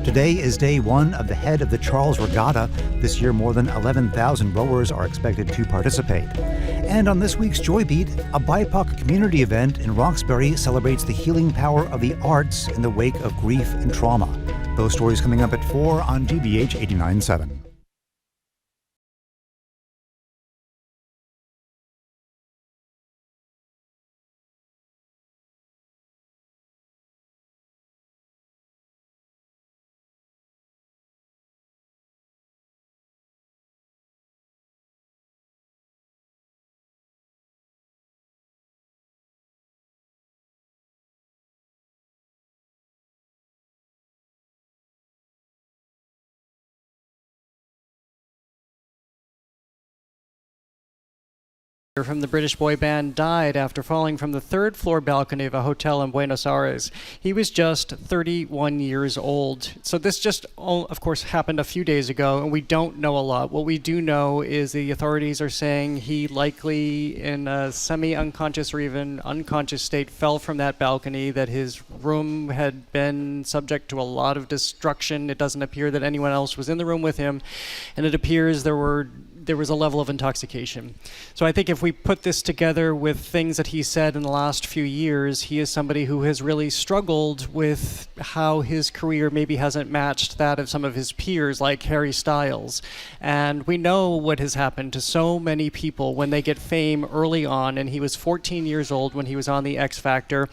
Speaker 12: Today is day one of the Head of the Charles Regatta. This year, more than 11,000 rowers are expected to participate. And on this week's Joy Beat, a BIPOC community event in Roxbury celebrates the healing power of the arts in the wake of grief and trauma. Those stories coming up at 4 on GBH 89.7.
Speaker 17: From the British boy band died after falling from the third-floor balcony of a hotel in Buenos Aires. He was just 31 years old. So this just, of course, happened a few days ago, and we don't know a lot. What we do know is the authorities are saying he likely, in a semi-unconscious or even unconscious state, fell from that balcony, that his room had been subject to a lot of destruction. It doesn't appear that anyone else was in the room with him, and it appears there was a level of intoxication. So I think if we put this together with things that he said in the last few years, he is somebody who has really struggled with how his career maybe hasn't matched that of some of his peers like Harry Styles. And we know what has happened to so many people when they get fame early on, and he was 14 years old when he was on the X Factor.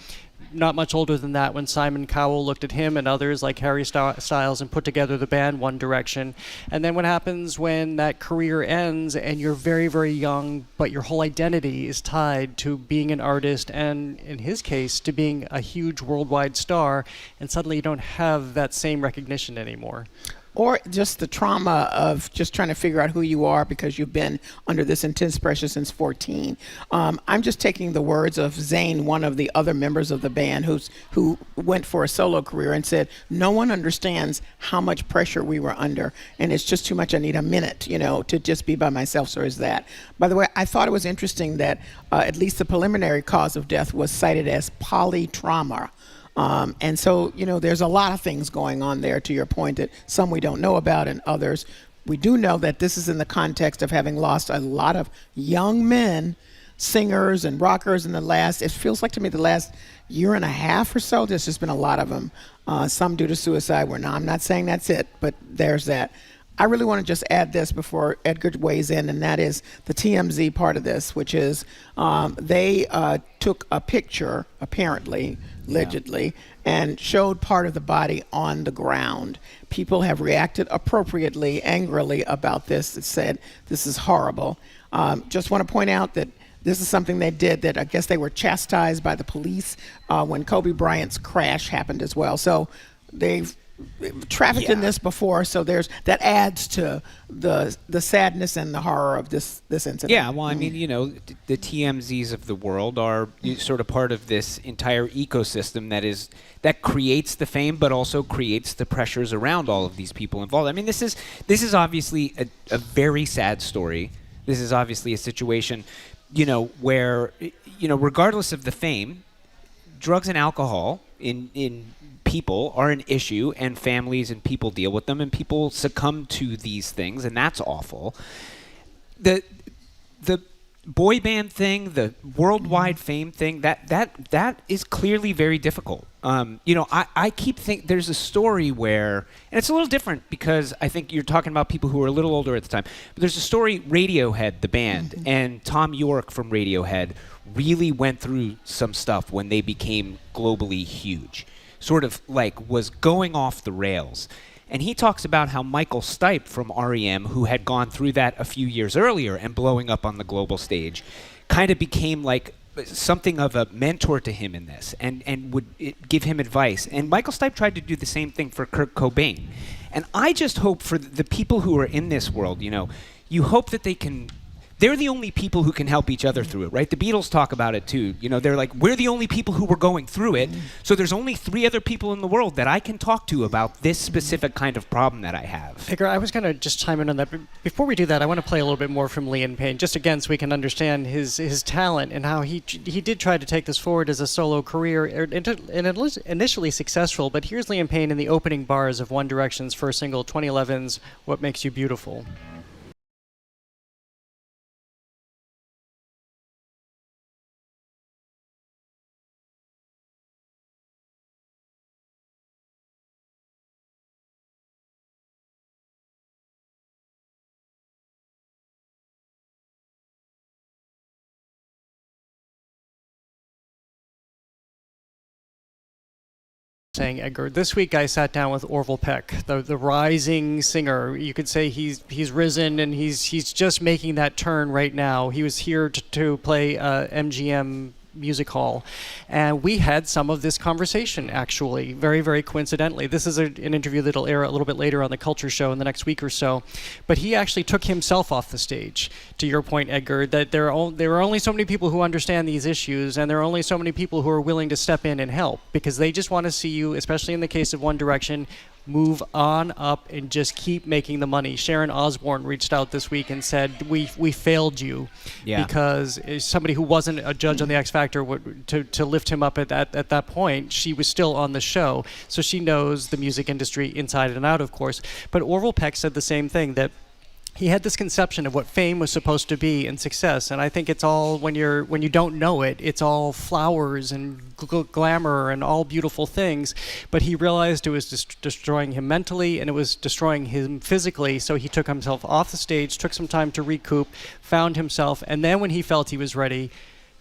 Speaker 17: Not much older than that when Simon Cowell looked at him and others like Harry Styles and put together the band One Direction. And then what happens when that career ends and you're very, very young, but your whole identity is tied to being an artist and, in his case, to being a huge worldwide star, and suddenly you don't have that same recognition anymore.
Speaker 7: or just the trauma of just trying to figure out who you are because you've been under this intense pressure since 14. I'm just taking the words of Zane, one of the other members of the band who went for a solo career and said, no one understands how much pressure we were under, and it's just too much. I need a minute, to just be by myself. So is that. By the way, I thought it was interesting that at least the preliminary cause of death was cited as polytrauma. And so, there's a lot of things going on there, to your point, that some we don't know about and others. We do know that this is in the context of having lost a lot of young men, singers and rockers it feels like to me the last year and a half or so, there's just been a lot of them. Some due to suicide. I'm not saying that's it, but there's that. I really want to just add this before Edgar weighs in, and that is the TMZ part of this, which is they took a picture, apparently, allegedly, and showed part of the body on the ground. People have reacted appropriately, angrily about this. It said, this is horrible. Just want to point out that this is something they did that I guess they were chastised by the police when Kobe Bryant's crash happened as well. So they've trafficked in this before, so that adds to the sadness and the horror of this incident.
Speaker 22: Yeah, well, I mean, the TMZs of the world are sort of part of this entire ecosystem that creates the fame, but also creates the pressures around all of these people involved. I mean, this is obviously a very sad story. This is obviously a situation, where regardless of the fame, drugs and alcohol in people are an issue, and families and people deal with them, and people succumb to these things, and that's awful. The boy band thing, the worldwide fame thing, that is clearly very difficult. I keep thinking there's a story where, and it's a little different because I think you're talking about people who were a little older at the time, but there's a story, Radiohead, the band, and Tom York from Radiohead really went through some stuff when they became globally huge. Sort of like was going off the rails. And he talks about how Michael Stipe from R.E.M., who had gone through that a few years earlier and blowing up on the global stage, kind of became like something of a mentor to him in this and would give him advice. And Michael Stipe tried to do the same thing for Kurt Cobain. And I just hope for the people who are in this world, you hope that they're the only people who can help each other through it, right? The Beatles talk about it too. They're like, we're the only people who were going through it. So there's only 3 other people in the world that I can talk to about this specific kind of problem that I have.
Speaker 17: Edgar, I was going to just chime in on that. But before we do that, I want to play a little bit more from Liam Payne, just again so we can understand his talent and how he did try to take this forward as a solo career, and initially successful. But here's Liam Payne in the opening bars of One Direction's first single, 2011's What Makes You Beautiful. Saying, Edgar, this week I sat down with Orville Peck, the rising singer. You could say he's risen, and he's just making that turn right now. He was here to play MGM Music Hall, and we had some of this conversation, actually, very, very coincidentally. This is an interview that'll air a little bit later on the Culture Show in the next week or so, but he actually took himself off the stage. To your point, Edgar, that there are only so many people who understand these issues, and there are only so many people who are willing to step in and help, because they just want to see you, especially in the case of One Direction, move on up and just keep making the money. Sharon Osbourne reached out this week and said, we failed you, because somebody who wasn't a judge on the X Factor to lift him up at that point, she was still on the show, so she knows the music industry inside and out, of course. But Orville Peck said the same thing, that he had this conception of what fame was supposed to be and success, and I think it's all, when you don't know it, it's all flowers and glamour and all beautiful things, but he realized it was destroying him mentally and it was destroying him physically, so he took himself off the stage, took some time to recoup, found himself, and then when he felt he was ready,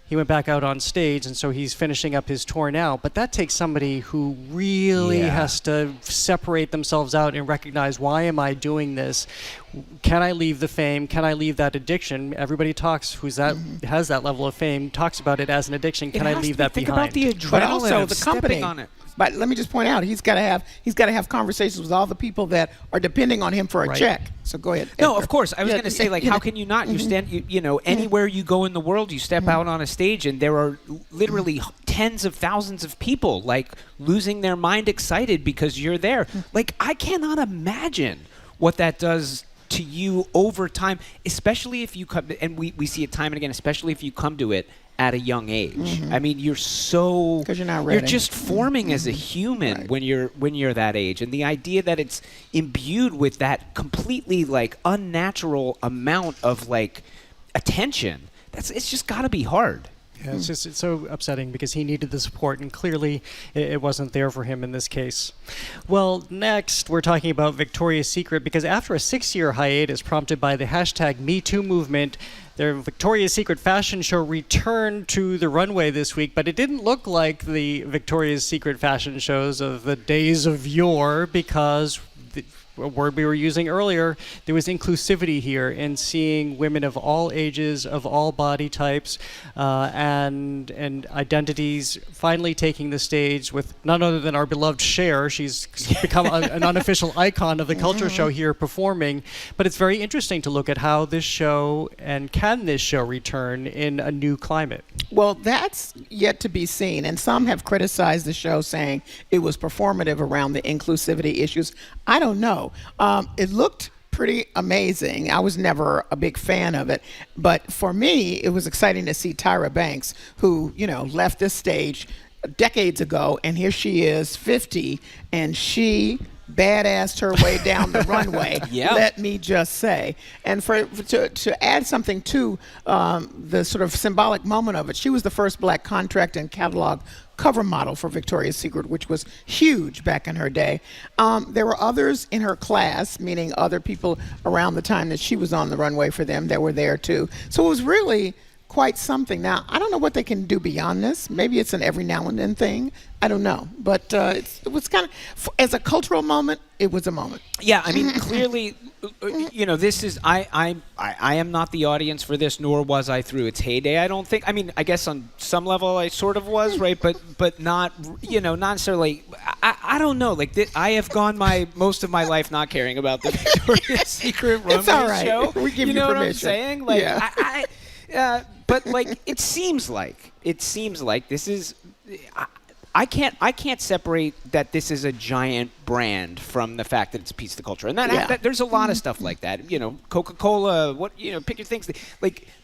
Speaker 17: he went back out on stage, and so he's finishing up his tour now. But that takes somebody who really has to separate themselves out and recognize, why am I doing this? Can I leave the fame? Can I leave that addiction? Everybody talks, has that level of fame, talks about it as an addiction. Can I leave that behind?
Speaker 22: Think about the adrenaline of stepping on it.
Speaker 7: But let me just point out, he's got to have conversations with all the people that are depending on him for a check. So go ahead.
Speaker 22: No,
Speaker 7: Edgar.
Speaker 22: of course. I was going to say, how can you not? You stand, anywhere you go in the world, you step out on a stage, and there are literally tens of thousands of people losing their mind excited because you're there. I cannot imagine what that does to you over time, especially if you come, and we see it time and again, especially if you come to it at a young age. I mean, you're so,
Speaker 7: because you're not ready.
Speaker 22: You're just forming as a human when you're that age, and the idea that it's imbued with that completely unnatural amount of attention, it's just got to be hard.
Speaker 17: Yeah, it's so upsetting because he needed the support, and clearly it wasn't there for him in this case. Well, next we're talking about Victoria's Secret, because after a 6-year hiatus prompted by the hashtag #MeToo movement, their Victoria's Secret fashion show returned to the runway this week, but it didn't look like the Victoria's Secret fashion shows of the days of yore, because a word we were using earlier, there was inclusivity here in seeing women of all ages, of all body types, and identities finally taking the stage with none other than our beloved Cher. She's become an unofficial icon of the culture show here performing. But it's very interesting to look at how this show, and can this show return in a new climate?
Speaker 7: Well, that's yet to be seen, and some have criticized the show, saying it was performative around the inclusivity issues. I don't know. It looked pretty amazing. I was never a big fan of it, but for me, it was exciting to see Tyra Banks, who, left this stage decades ago, and here she is, 50, and she badassed her way down the runway. Let me just say. And to add something to the sort of symbolic moment of it, she was the first black contract and catalog cover model for Victoria's Secret, which was huge back in her day. There were others in her class, meaning other people around the time that she was on the runway for them that were there too. So it was really quite something. Now, I don't know what they can do beyond this. Maybe it's an every now and then thing. I don't know. But it was kind of, as a cultural moment, it was a moment.
Speaker 22: Yeah, I mean, clearly, this is, I am not the audience for this, nor was I through its heyday, I don't think. I mean, I guess on some level I sort of was, right? But not, not necessarily, I don't know. I have gone most of my life not caring about the Victoria's Secret runway show.
Speaker 7: We give you
Speaker 22: know
Speaker 7: permission.
Speaker 22: What I'm saying? But it seems like this is. I can't separate that this is a giant brand from the fact that it's a piece of the culture, and that there's a lot of stuff like that. Coca-Cola, pick your things.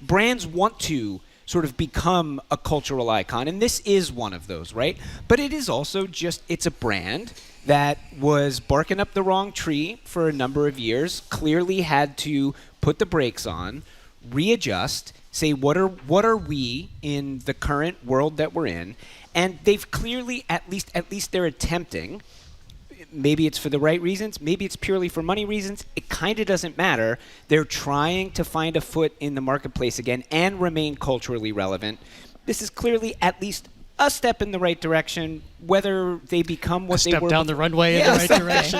Speaker 22: Brands want to sort of become a cultural icon, and this is one of those, right? But it is also it's a brand that was barking up the wrong tree for a number of years. Clearly had to put the brakes on, readjust. Say what are we in the current world that we're in, and they've clearly at least they're attempting. Maybe it's for the right reasons, maybe it's purely for money reasons. It kind of doesn't matter. They're trying to find a foot in the marketplace again and remain culturally relevant. This is clearly at least a step in the right direction. Whether they become what they were,
Speaker 17: step down the runway in the right direction.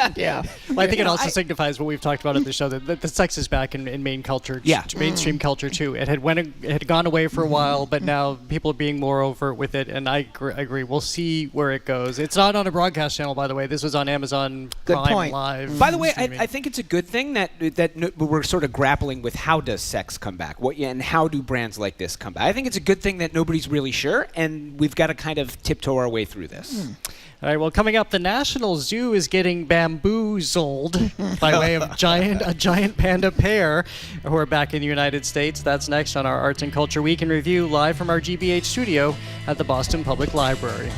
Speaker 17: Well, I think it also signifies what we've talked about on the show, that the sex is back in main culture, mainstream culture too. It had gone away for a while, but now people are being more overt with it, and I agree. We'll see where it goes. It's not on a broadcast channel, by the way. This was on Amazon Prime Live.
Speaker 22: By the way, I think it's a good thing that we're sort of grappling with how does sex come back, and how do brands like this come back. I think it's a good thing that nobody's really sure, and we've got to kind of tiptoe our way through this.
Speaker 17: All right, well, coming up, the National Zoo is getting bamboozled by way of a giant panda pair who are back in the United States. That's next on our Arts and Culture Week in Review, live from our GBH studio at the Boston Public Library.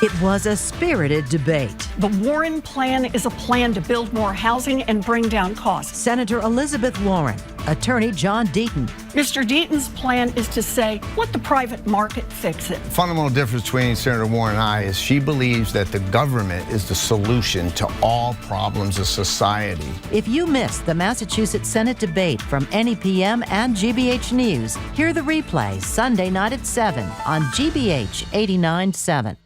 Speaker 1: It was a spirited debate.
Speaker 14: The Warren Plan is a plan to build more housing and bring down costs.
Speaker 1: Senator Elizabeth Warren, Attorney John Deaton.
Speaker 14: Mr. Deaton's plan is to say, let the private market fix it.
Speaker 4: The fundamental difference between Senator Warren and I is she believes that the government is the solution to all problems of society.
Speaker 1: If you missed the Massachusetts Senate debate from NEPM and GBH News, hear the replay Sunday night at 7 on GBH 89.7.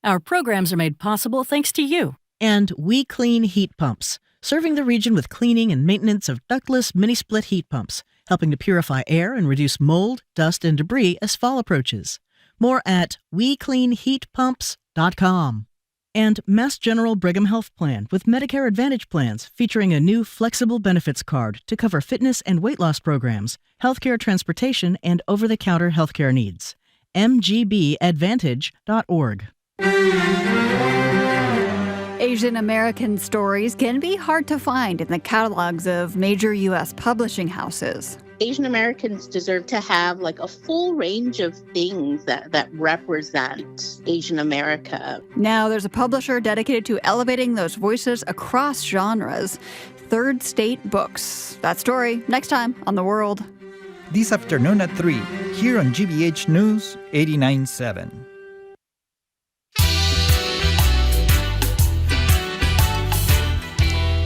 Speaker 14: Our programs are made possible thanks to you.
Speaker 15: And We Clean Heat Pumps, serving the region with cleaning and maintenance of ductless mini-split heat pumps, helping to purify air and reduce mold, dust, and debris as fall approaches. More at WeCleanHeatPumps.com. And Mass General Brigham Health Plan with Medicare Advantage plans featuring a new flexible benefits card to cover fitness and weight loss programs, healthcare transportation, and over-the-counter healthcare needs. mgbadvantage.org.
Speaker 5: Asian American stories can be hard to find in the catalogs of major U.S. publishing houses.
Speaker 6: Asian Americans deserve to have like a full range of things that represent Asian America.
Speaker 5: Now there's a publisher dedicated to elevating those voices across genres. Third State Books. That story next time on The World.
Speaker 9: This afternoon at 3, here on GBH News 89.7.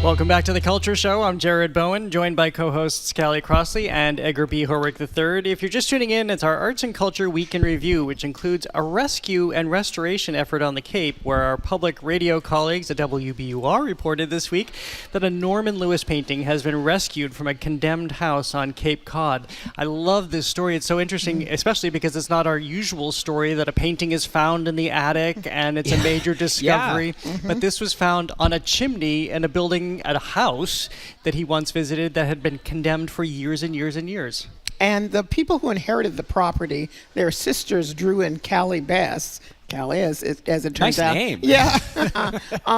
Speaker 17: Welcome back to The Culture Show. I'm Jared Bowen, joined by co-hosts Callie Crossley and Edgar B. Horwick III. If you're just tuning in, it's our Arts and Culture Week in Review, which includes a rescue and restoration effort on the Cape, where our public radio colleagues at WBUR reported this week that a Norman Lewis painting has been rescued from a condemned house on Cape Cod. I love this story. It's so interesting, especially because it's not our usual story that a painting is found in the attic and it's a major discovery. But this was found on a chimney in a building at a house that he once visited that had been condemned for years and years and years.
Speaker 7: And the people who inherited the property, their sisters, Drew and Callie Bass, Callie, as it turns out.
Speaker 22: Nice name.
Speaker 7: Yeah.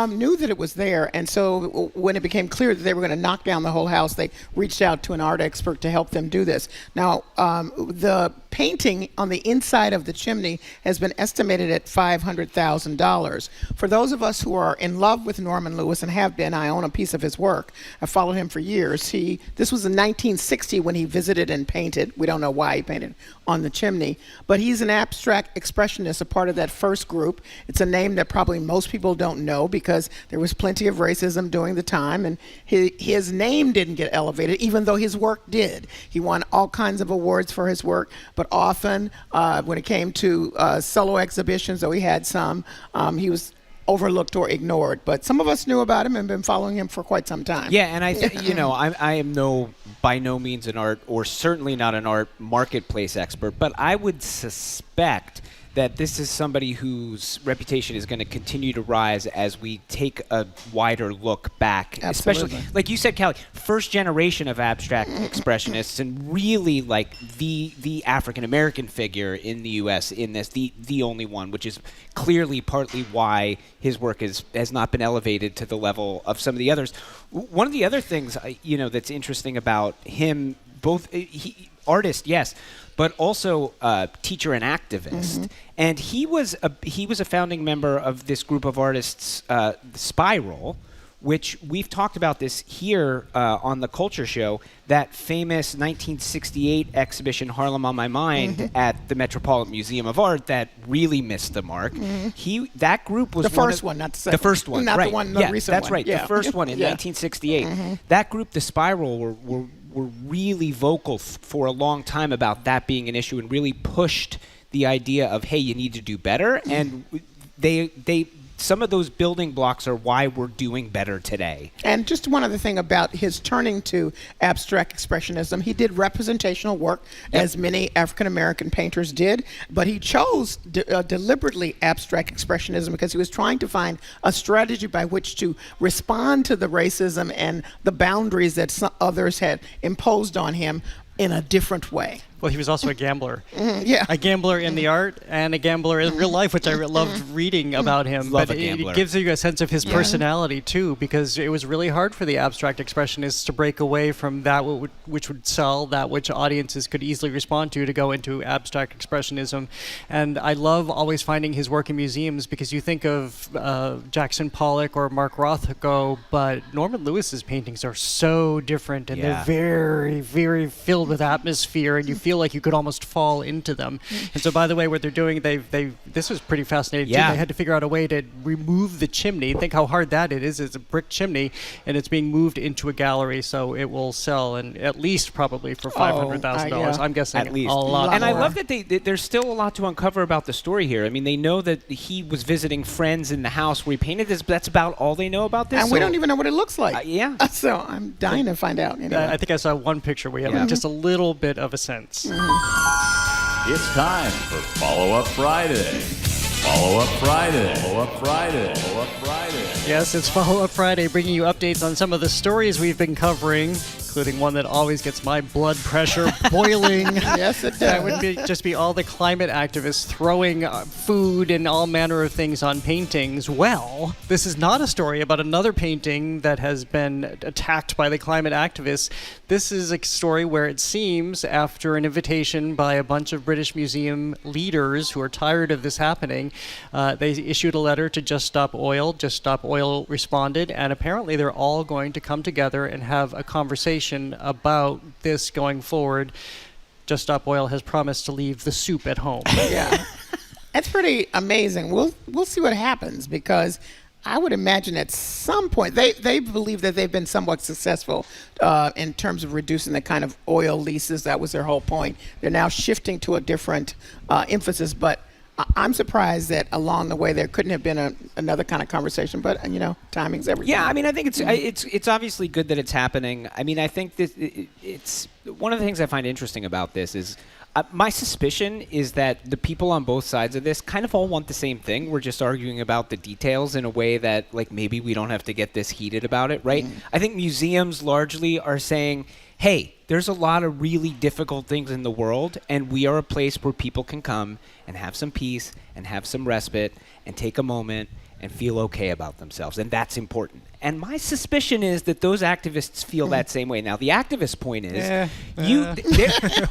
Speaker 7: Knew that it was there. And so when it became clear that they were going to knock down the whole house, they reached out to an art expert to help them do this. Now, the painting on the inside of the chimney has been estimated at $500,000. For those of us who are in love with Norman Lewis and have been, I own a piece of his work. I followed him for years. This was in 1960 when he visited and painted. We don't know why he painted on the chimney, but he's an abstract expressionist, a part of that first group. It's a name that probably most people don't know because there was plenty of racism during the time, and his name didn't get elevated, even though his work did. He won all kinds of awards for his work, but often when it came to solo exhibitions, though he had some, he was overlooked or ignored. But some of us knew about him and been following him for quite some time.
Speaker 22: Yeah, and I am by no means an art, or certainly not an art marketplace expert, but I would suspect that this is somebody whose reputation is going to continue to rise as we take a wider look back.
Speaker 7: Absolutely.
Speaker 22: Especially, like you said, Callie, first generation of abstract expressionists, and really like the African-American figure in the U.S. in this, the only one, which is clearly partly why his work has not been elevated to the level of some of the others. One of the other things, that's interesting about him, both artist, yes, but also teacher and activist. And he was a founding member of this group of artists, Spiral, which we've talked about this here on the Culture Show, that famous 1968 exhibition, Harlem on My Mind, at the Metropolitan Museum of Art that really missed the mark. That group was
Speaker 7: the first one, not the second.
Speaker 22: The first one,
Speaker 7: not
Speaker 22: right.
Speaker 7: the one, the recent
Speaker 22: that's
Speaker 7: one.
Speaker 22: right.
Speaker 7: Yeah.
Speaker 22: The first one in 1968. That group, the Spiral, were really vocal for a long time about that being an issue, and really pushed the idea of, hey, you need to do better. And they some of those building blocks are why we're doing better today.
Speaker 7: And just one other thing about his turning to abstract expressionism, he did representational work, as many African-American painters did, but he chose deliberately abstract expressionism because he was trying to find a strategy by which to respond to the racism and the boundaries that some others had imposed on him in a different way.
Speaker 17: Well, he was also a gambler.
Speaker 7: Yeah.
Speaker 17: A gambler in the art and a gambler in real lich, which I loved reading about him.
Speaker 22: Love
Speaker 17: but
Speaker 22: a gambler.
Speaker 17: It gives you a sense of his personality, too, because it was really hard for the abstract expressionists to break away from that which would sell, that which audiences could easily respond to go into abstract expressionism. And I love always finding his work in museums, because you think of Jackson Pollock or Mark Rothko, but Norman Lewis's paintings are so different, and they're very, very filled with atmosphere, and you feel feel like you could almost fall into them. And so, by the way, what they're doing, this was pretty fascinating
Speaker 22: Yeah.
Speaker 17: too. They had to figure out a way to remove the chimney. Think how hard that it is. It's a brick chimney, and it's being moved into a gallery, so it will sell, and at least probably for $500,000. I'm guessing
Speaker 22: at least
Speaker 17: a lot
Speaker 22: And
Speaker 17: more.
Speaker 22: I love that there's still a lot to uncover about the story here. I mean, they know that he was visiting friends in the house where he painted this, but that's about all they know about this.
Speaker 7: And we don't even know what it looks like.
Speaker 22: Yeah.
Speaker 7: So I'm dying to find out. Anyway.
Speaker 17: I think I saw one picture where you have just a little bit of a sense.
Speaker 13: It's time for Follow-Up Friday. Follow-Up Friday. Follow-Up Friday. Follow-Up Friday.
Speaker 17: Yes, it's Follow-Up Friday, bringing you updates on some of the stories we've been covering, including one that always gets my blood pressure boiling.
Speaker 7: Yes, it does.
Speaker 17: That would just be all the climate activists throwing food and all manner of things on paintings. Well, this is not a story about another painting that has been attacked by the climate activists. This is a story where it seems, after an invitation by a bunch of British museum leaders who are tired of this happening, they issued a letter to Just Stop Oil. Just Stop Oil responded, and apparently they're all going to come together and have a conversation about this going forward. Just Stop Oil has promised to leave the soup at home.
Speaker 7: Yeah. That's pretty amazing. We'll see what happens, because I would imagine at some point they believe that they've been somewhat successful in terms of reducing the kind of oil leases. That was their whole point. They're now shifting to a different emphasis, but I'm surprised that along the way there couldn't have been another kind of conversation, but timing's everything.
Speaker 22: Yeah, I mean, I think it's obviously good that it's happening. I mean, I think that it's one of the things I find interesting about this is my suspicion is that the people on both sides of this kind of all want the same thing. We're just arguing about the details in a way that, like, maybe we don't have to get this heated about it, right? I think museums largely are saying, hey, there's a lot of really difficult things in the world, and we are a place where people can come and have some peace and have some respite and take a moment and feel okay about themselves, and that's important. And my suspicion is that those activists feel that same way. Now, the activist point is,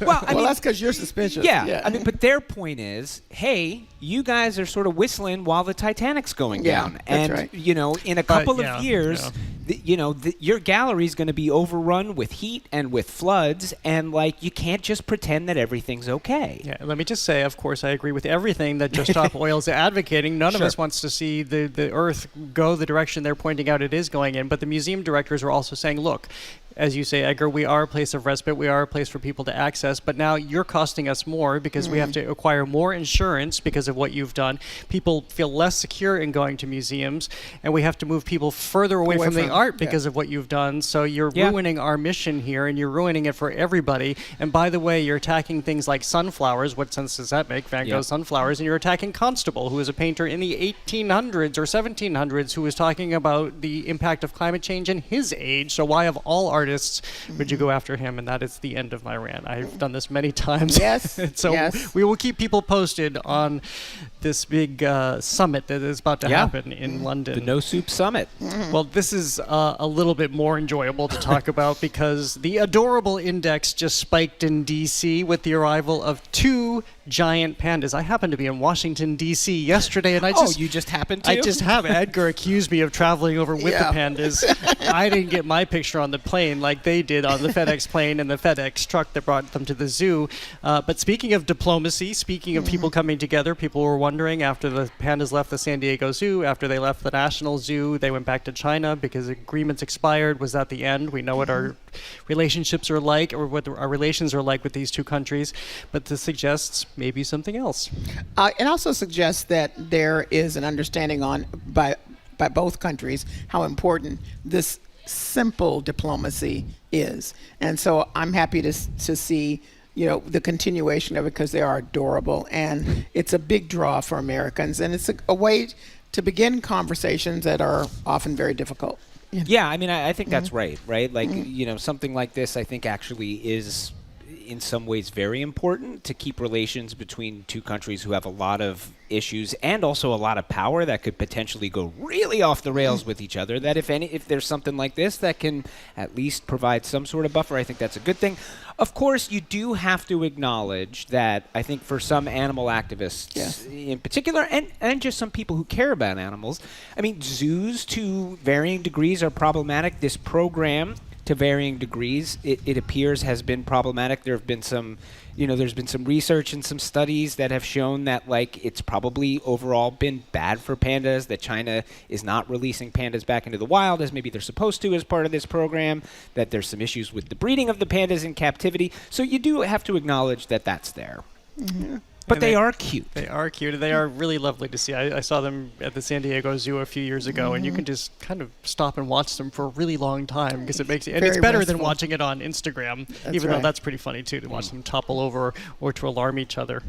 Speaker 22: well,
Speaker 7: that's because you're suspicious.
Speaker 22: Yeah, I mean, but their point is, hey, you guys are sort of whistling while the Titanic's going down, and
Speaker 7: right.
Speaker 22: In a couple of years, your gallery's going to be overrun with heat and with floods, and you can't just pretend that everything's okay.
Speaker 17: Yeah, let me just say, of course, I agree with everything that Just Stop Oil is advocating. None of us wants to see the Earth go the direction they're pointing out it is going in, but the museum directors are also saying, look, as you say, Edgar, we are a place of respite, we are a place for people to access, but now you're costing us more because we have to acquire more insurance because of what you've done. People feel less secure in going to museums, and we have to move people further away from the art because of what you've done. So you're ruining our mission here, and you're ruining it for everybody. And by the way, you're attacking things like sunflowers. What sense does that make? Van Gogh's sunflowers. And you're attacking Constable, who was a painter in the 1800s or 1700s who was talking about the impact of climate change in his age. So why, of all artists, would you go after him? And that is the end of my rant. I've done this many times.
Speaker 7: Yes.
Speaker 22: So
Speaker 17: we will keep people posted on this big summit that is about to happen in London.
Speaker 22: The No Soup Summit.
Speaker 17: Well, this is a little bit more enjoyable to talk about because the adorable index just spiked in D.C. with the arrival of 2 giant pandas. I happened to be in Washington, D.C. yesterday, and
Speaker 22: you just happened to?
Speaker 17: I just happened. Edgar accused me of traveling over with the pandas. I didn't get my picture on the plane like they did on the FedEx plane and the FedEx truck that brought them to the zoo. But speaking of diplomacy, speaking of people coming together, people were wondering after the pandas left the San Diego Zoo, after they left the National Zoo, they went back to China because agreements expired. Was that the end? We know what our relationships are like, or what our relations are like with these two countries, but this suggests maybe something else.
Speaker 7: It also suggests that there is an understanding by both countries how important this simple diplomacy is. And so I'm happy to see the continuation of it because they are adorable, and it's a big draw for Americans, and it's a way to begin conversations that are often very difficult.
Speaker 22: Yeah, I mean, I think that's right? Like, something like this, I think actually is in some ways very important to keep relations between two countries who have a lot of issues and also a lot of power that could potentially go really off the rails with each other. That if there's something like this that can at least provide some sort of buffer, I think that's a good thing. Of course, you do have to acknowledge that I think for some animal activists in particular, and just some people who care about animals, I mean, zoos to varying degrees are problematic. This program to varying degrees, it appears has been problematic. There have been some, there's been some research and some studies that have shown that it's probably overall been bad for pandas, that China is not releasing pandas back into the wild as maybe they're supposed to as part of this program, that there's some issues with the breeding of the pandas in captivity. So you do have to acknowledge that that's there.
Speaker 7: Mm-hmm.
Speaker 22: But they are cute.
Speaker 17: They are cute. They are really lovely to see. I saw them at the San Diego Zoo a few years ago, and you can just kind of stop and watch them for a really long time because it makes it, and it's better than watching it on Instagram, even though that's pretty funny too, to watch them topple over or to alarm each other.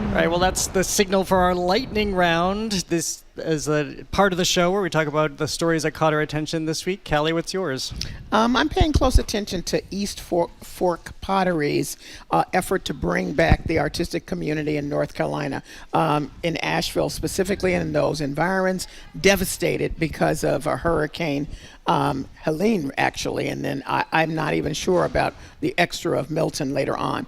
Speaker 17: All right, well, that's the signal for our lightning round. This is a part of the show where we talk about the stories that caught our attention this week. Callie, what's yours?
Speaker 7: I'm paying close attention to East Fork Pottery's effort to bring back the artistic community in North Carolina, in Asheville specifically, and in those environs, devastated because of a hurricane, Helene, actually, and then I'm not even sure about the extra of Milton later on.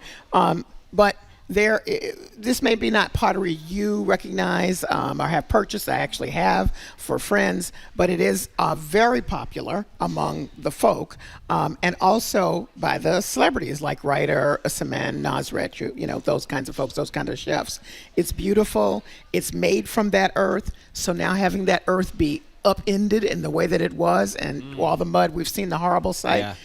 Speaker 7: But this may be not pottery you recognize or have purchased. I actually have for friends, but it is very popular among the folk, and also by the celebrities like writer Saman Nosrat, those kinds of folks, those kinds of chefs. It's beautiful. It's made from that earth. So now having that earth be upended in the way that it was, and all the mud, we've seen the horrible sight.
Speaker 22: Yeah.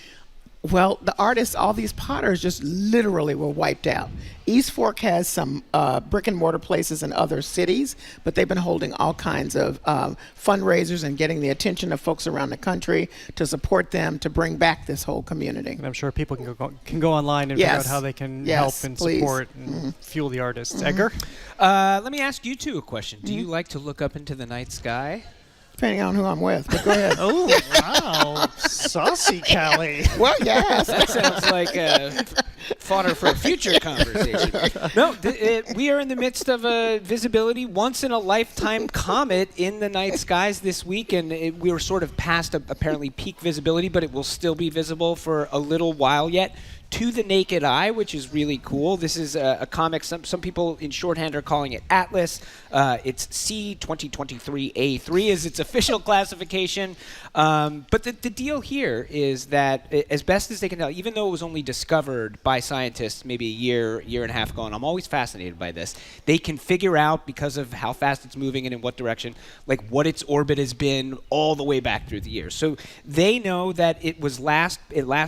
Speaker 7: Well, the artists, all these potters just literally were wiped out. East Fork has some brick and mortar places in other cities, but they've been holding all kinds of fundraisers and getting the attention of folks around the country to support them to bring back this whole community.
Speaker 17: And I'm sure people can go online and figure out how they can help and support and fuel the artists. Edgar?
Speaker 22: Let me ask you two a question. Do you like to look up into the night sky?
Speaker 7: Depending on who I'm with, but go ahead.
Speaker 17: Oh, wow. Saucy, Callie.
Speaker 7: Well, yes.
Speaker 22: That sounds like fodder for a future conversation. No, we are in the midst of a visibility once-in-a-lifetime comet in the night skies this week, and we were sort of past apparently peak visibility, but it will still be visible for a little while yet. To the naked eye, which is really cool. This is a comic. Some people in shorthand are calling it Atlas. It's C2023A3 is its official classification. But the deal here is that, as best as they can tell, even though it was only discovered by scientists maybe a year and a half ago, and I'm always fascinated by this, they can figure out, because of how fast it's moving and in what direction, like what its orbit has been all the way back through the years. So they know that it last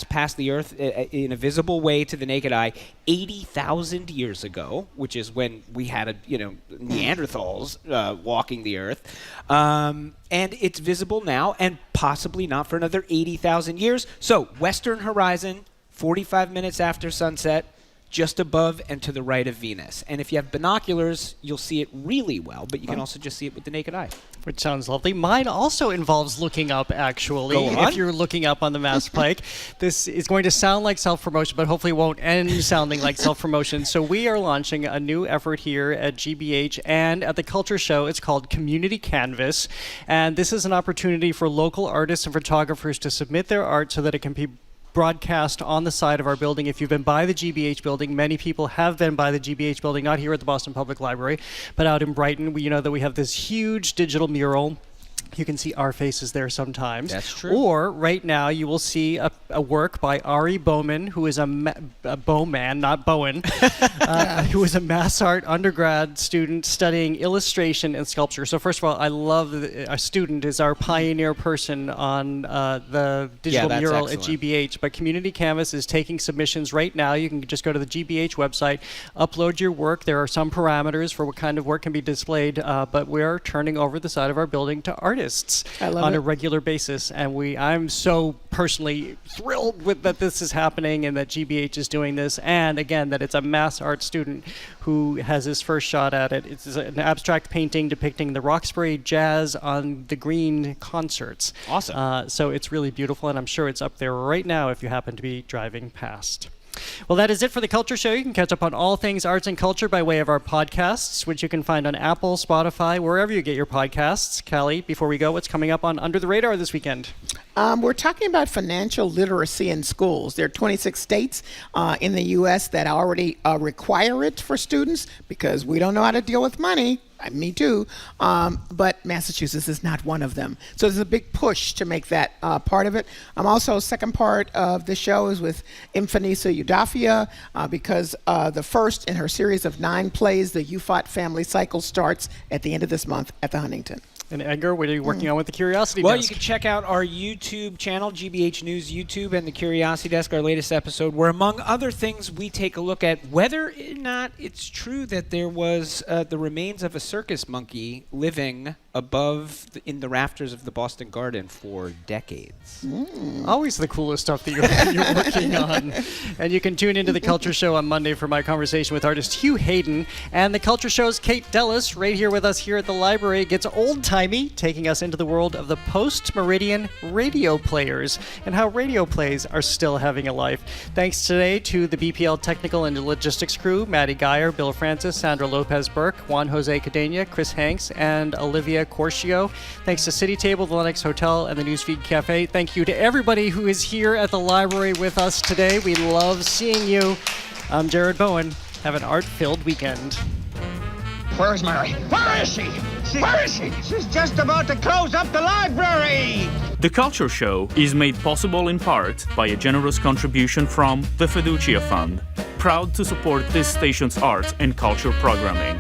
Speaker 22: passed the Earth in a visible way to the naked eye 80,000 years ago, which is when we had Neanderthals walking the Earth, and it's visible now and possibly not for another 80,000 years. So western horizon, 45 minutes after sunset, just above and to the right of Venus. And if you have binoculars, you'll see it really well, but you can also just see it with the naked eye.
Speaker 17: Which sounds lovely. Mine also involves looking up, actually.
Speaker 22: Go on.
Speaker 17: If you're looking up on the Mass Pike. This is going to sound like self-promotion, but hopefully won't end sounding like self-promotion. So we are launching a new effort here at GBH and at the Culture Show. It's called Community Canvas. And this is an opportunity for local artists and photographers to submit their art so that it can be broadcast on the side of our building. If you've been by the GBH building, many people have been by the GBH building, not here at the Boston Public Library, but out in Brighton. You know that we have this huge digital mural. You can see our faces there sometimes.
Speaker 22: That's true.
Speaker 17: Or right now you will see a work by Ari Bowman, who is a Bowman, not Bowen, who is a mass art undergrad student studying illustration and sculpture. So first of all, I love that a student is our pioneer person on the digital mural at GBH. But Community Canvas is taking submissions right now. You can just go to the GBH website, upload your work. There are some parameters for what kind of work can be displayed, but we're turning over the side of our building to artists on a regular basis, and I'm so personally thrilled with that this is happening and that GBH is doing this, and again that it's a mass art student who has his first shot at it. It's an abstract painting depicting the Roxbury Jazz on the Green concerts.
Speaker 22: Awesome.
Speaker 17: So it's really beautiful, and I'm sure it's up there right now if you happen to be driving past. Well, that is it for the Culture Show. You can catch up on all things arts and culture by way of our podcasts, which you can find on Apple, Spotify, wherever you get your podcasts. Callie, before we go, what's coming up on Under the Radar this weekend?
Speaker 7: We're talking about financial literacy in schools. There are 26 states in the U.S. that already require it for students because we don't know how to deal with money. Me too, but Massachusetts is not one of them. So there's a big push to make that part of it. Also, second part of the show is with Infanisa Udafia, because the first in her series of 9 plays, the Ufot family cycle, starts at the end of this month at the Huntington.
Speaker 17: And Edgar, what are you working on with the Curiosity
Speaker 22: Well,
Speaker 17: Desk?
Speaker 22: you can check out our YouTube channel, GBH News YouTube, and the Curiosity Desk, our latest episode, where, among other things, we take a look at whether or not it's true that there was the remains of a circus monkey living in the rafters of the Boston Garden for decades.
Speaker 17: Always the coolest stuff that you're working on. And you can tune into The Culture Show on Monday for my conversation with artist Hugh Hayden. And The Culture Show's Kate Dellis, right here with us here at the library, gets old-timey, taking us into the world of the post-Meridian radio players and how radio plays are still having a life. Thanks today to the BPL technical and logistics crew, Maddie Geyer, Bill Francis, Sandra Lopez-Burke, Juan Jose Cadena, Chris Hanks, and Olivia Corcio. Thanks to City Table, the Lennox Hotel, and the Newsfeed Cafe. Thank you to everybody who is here at the library with us today. We love seeing you. I'm Jared Bowen. Have an art-filled weekend.
Speaker 16: Where is Mary? Where is she? Where is she? She's just about to close up the library!
Speaker 3: The Culture Show is made possible in part by a generous contribution from the Fiducia Fund, proud to support this station's arts and culture programming.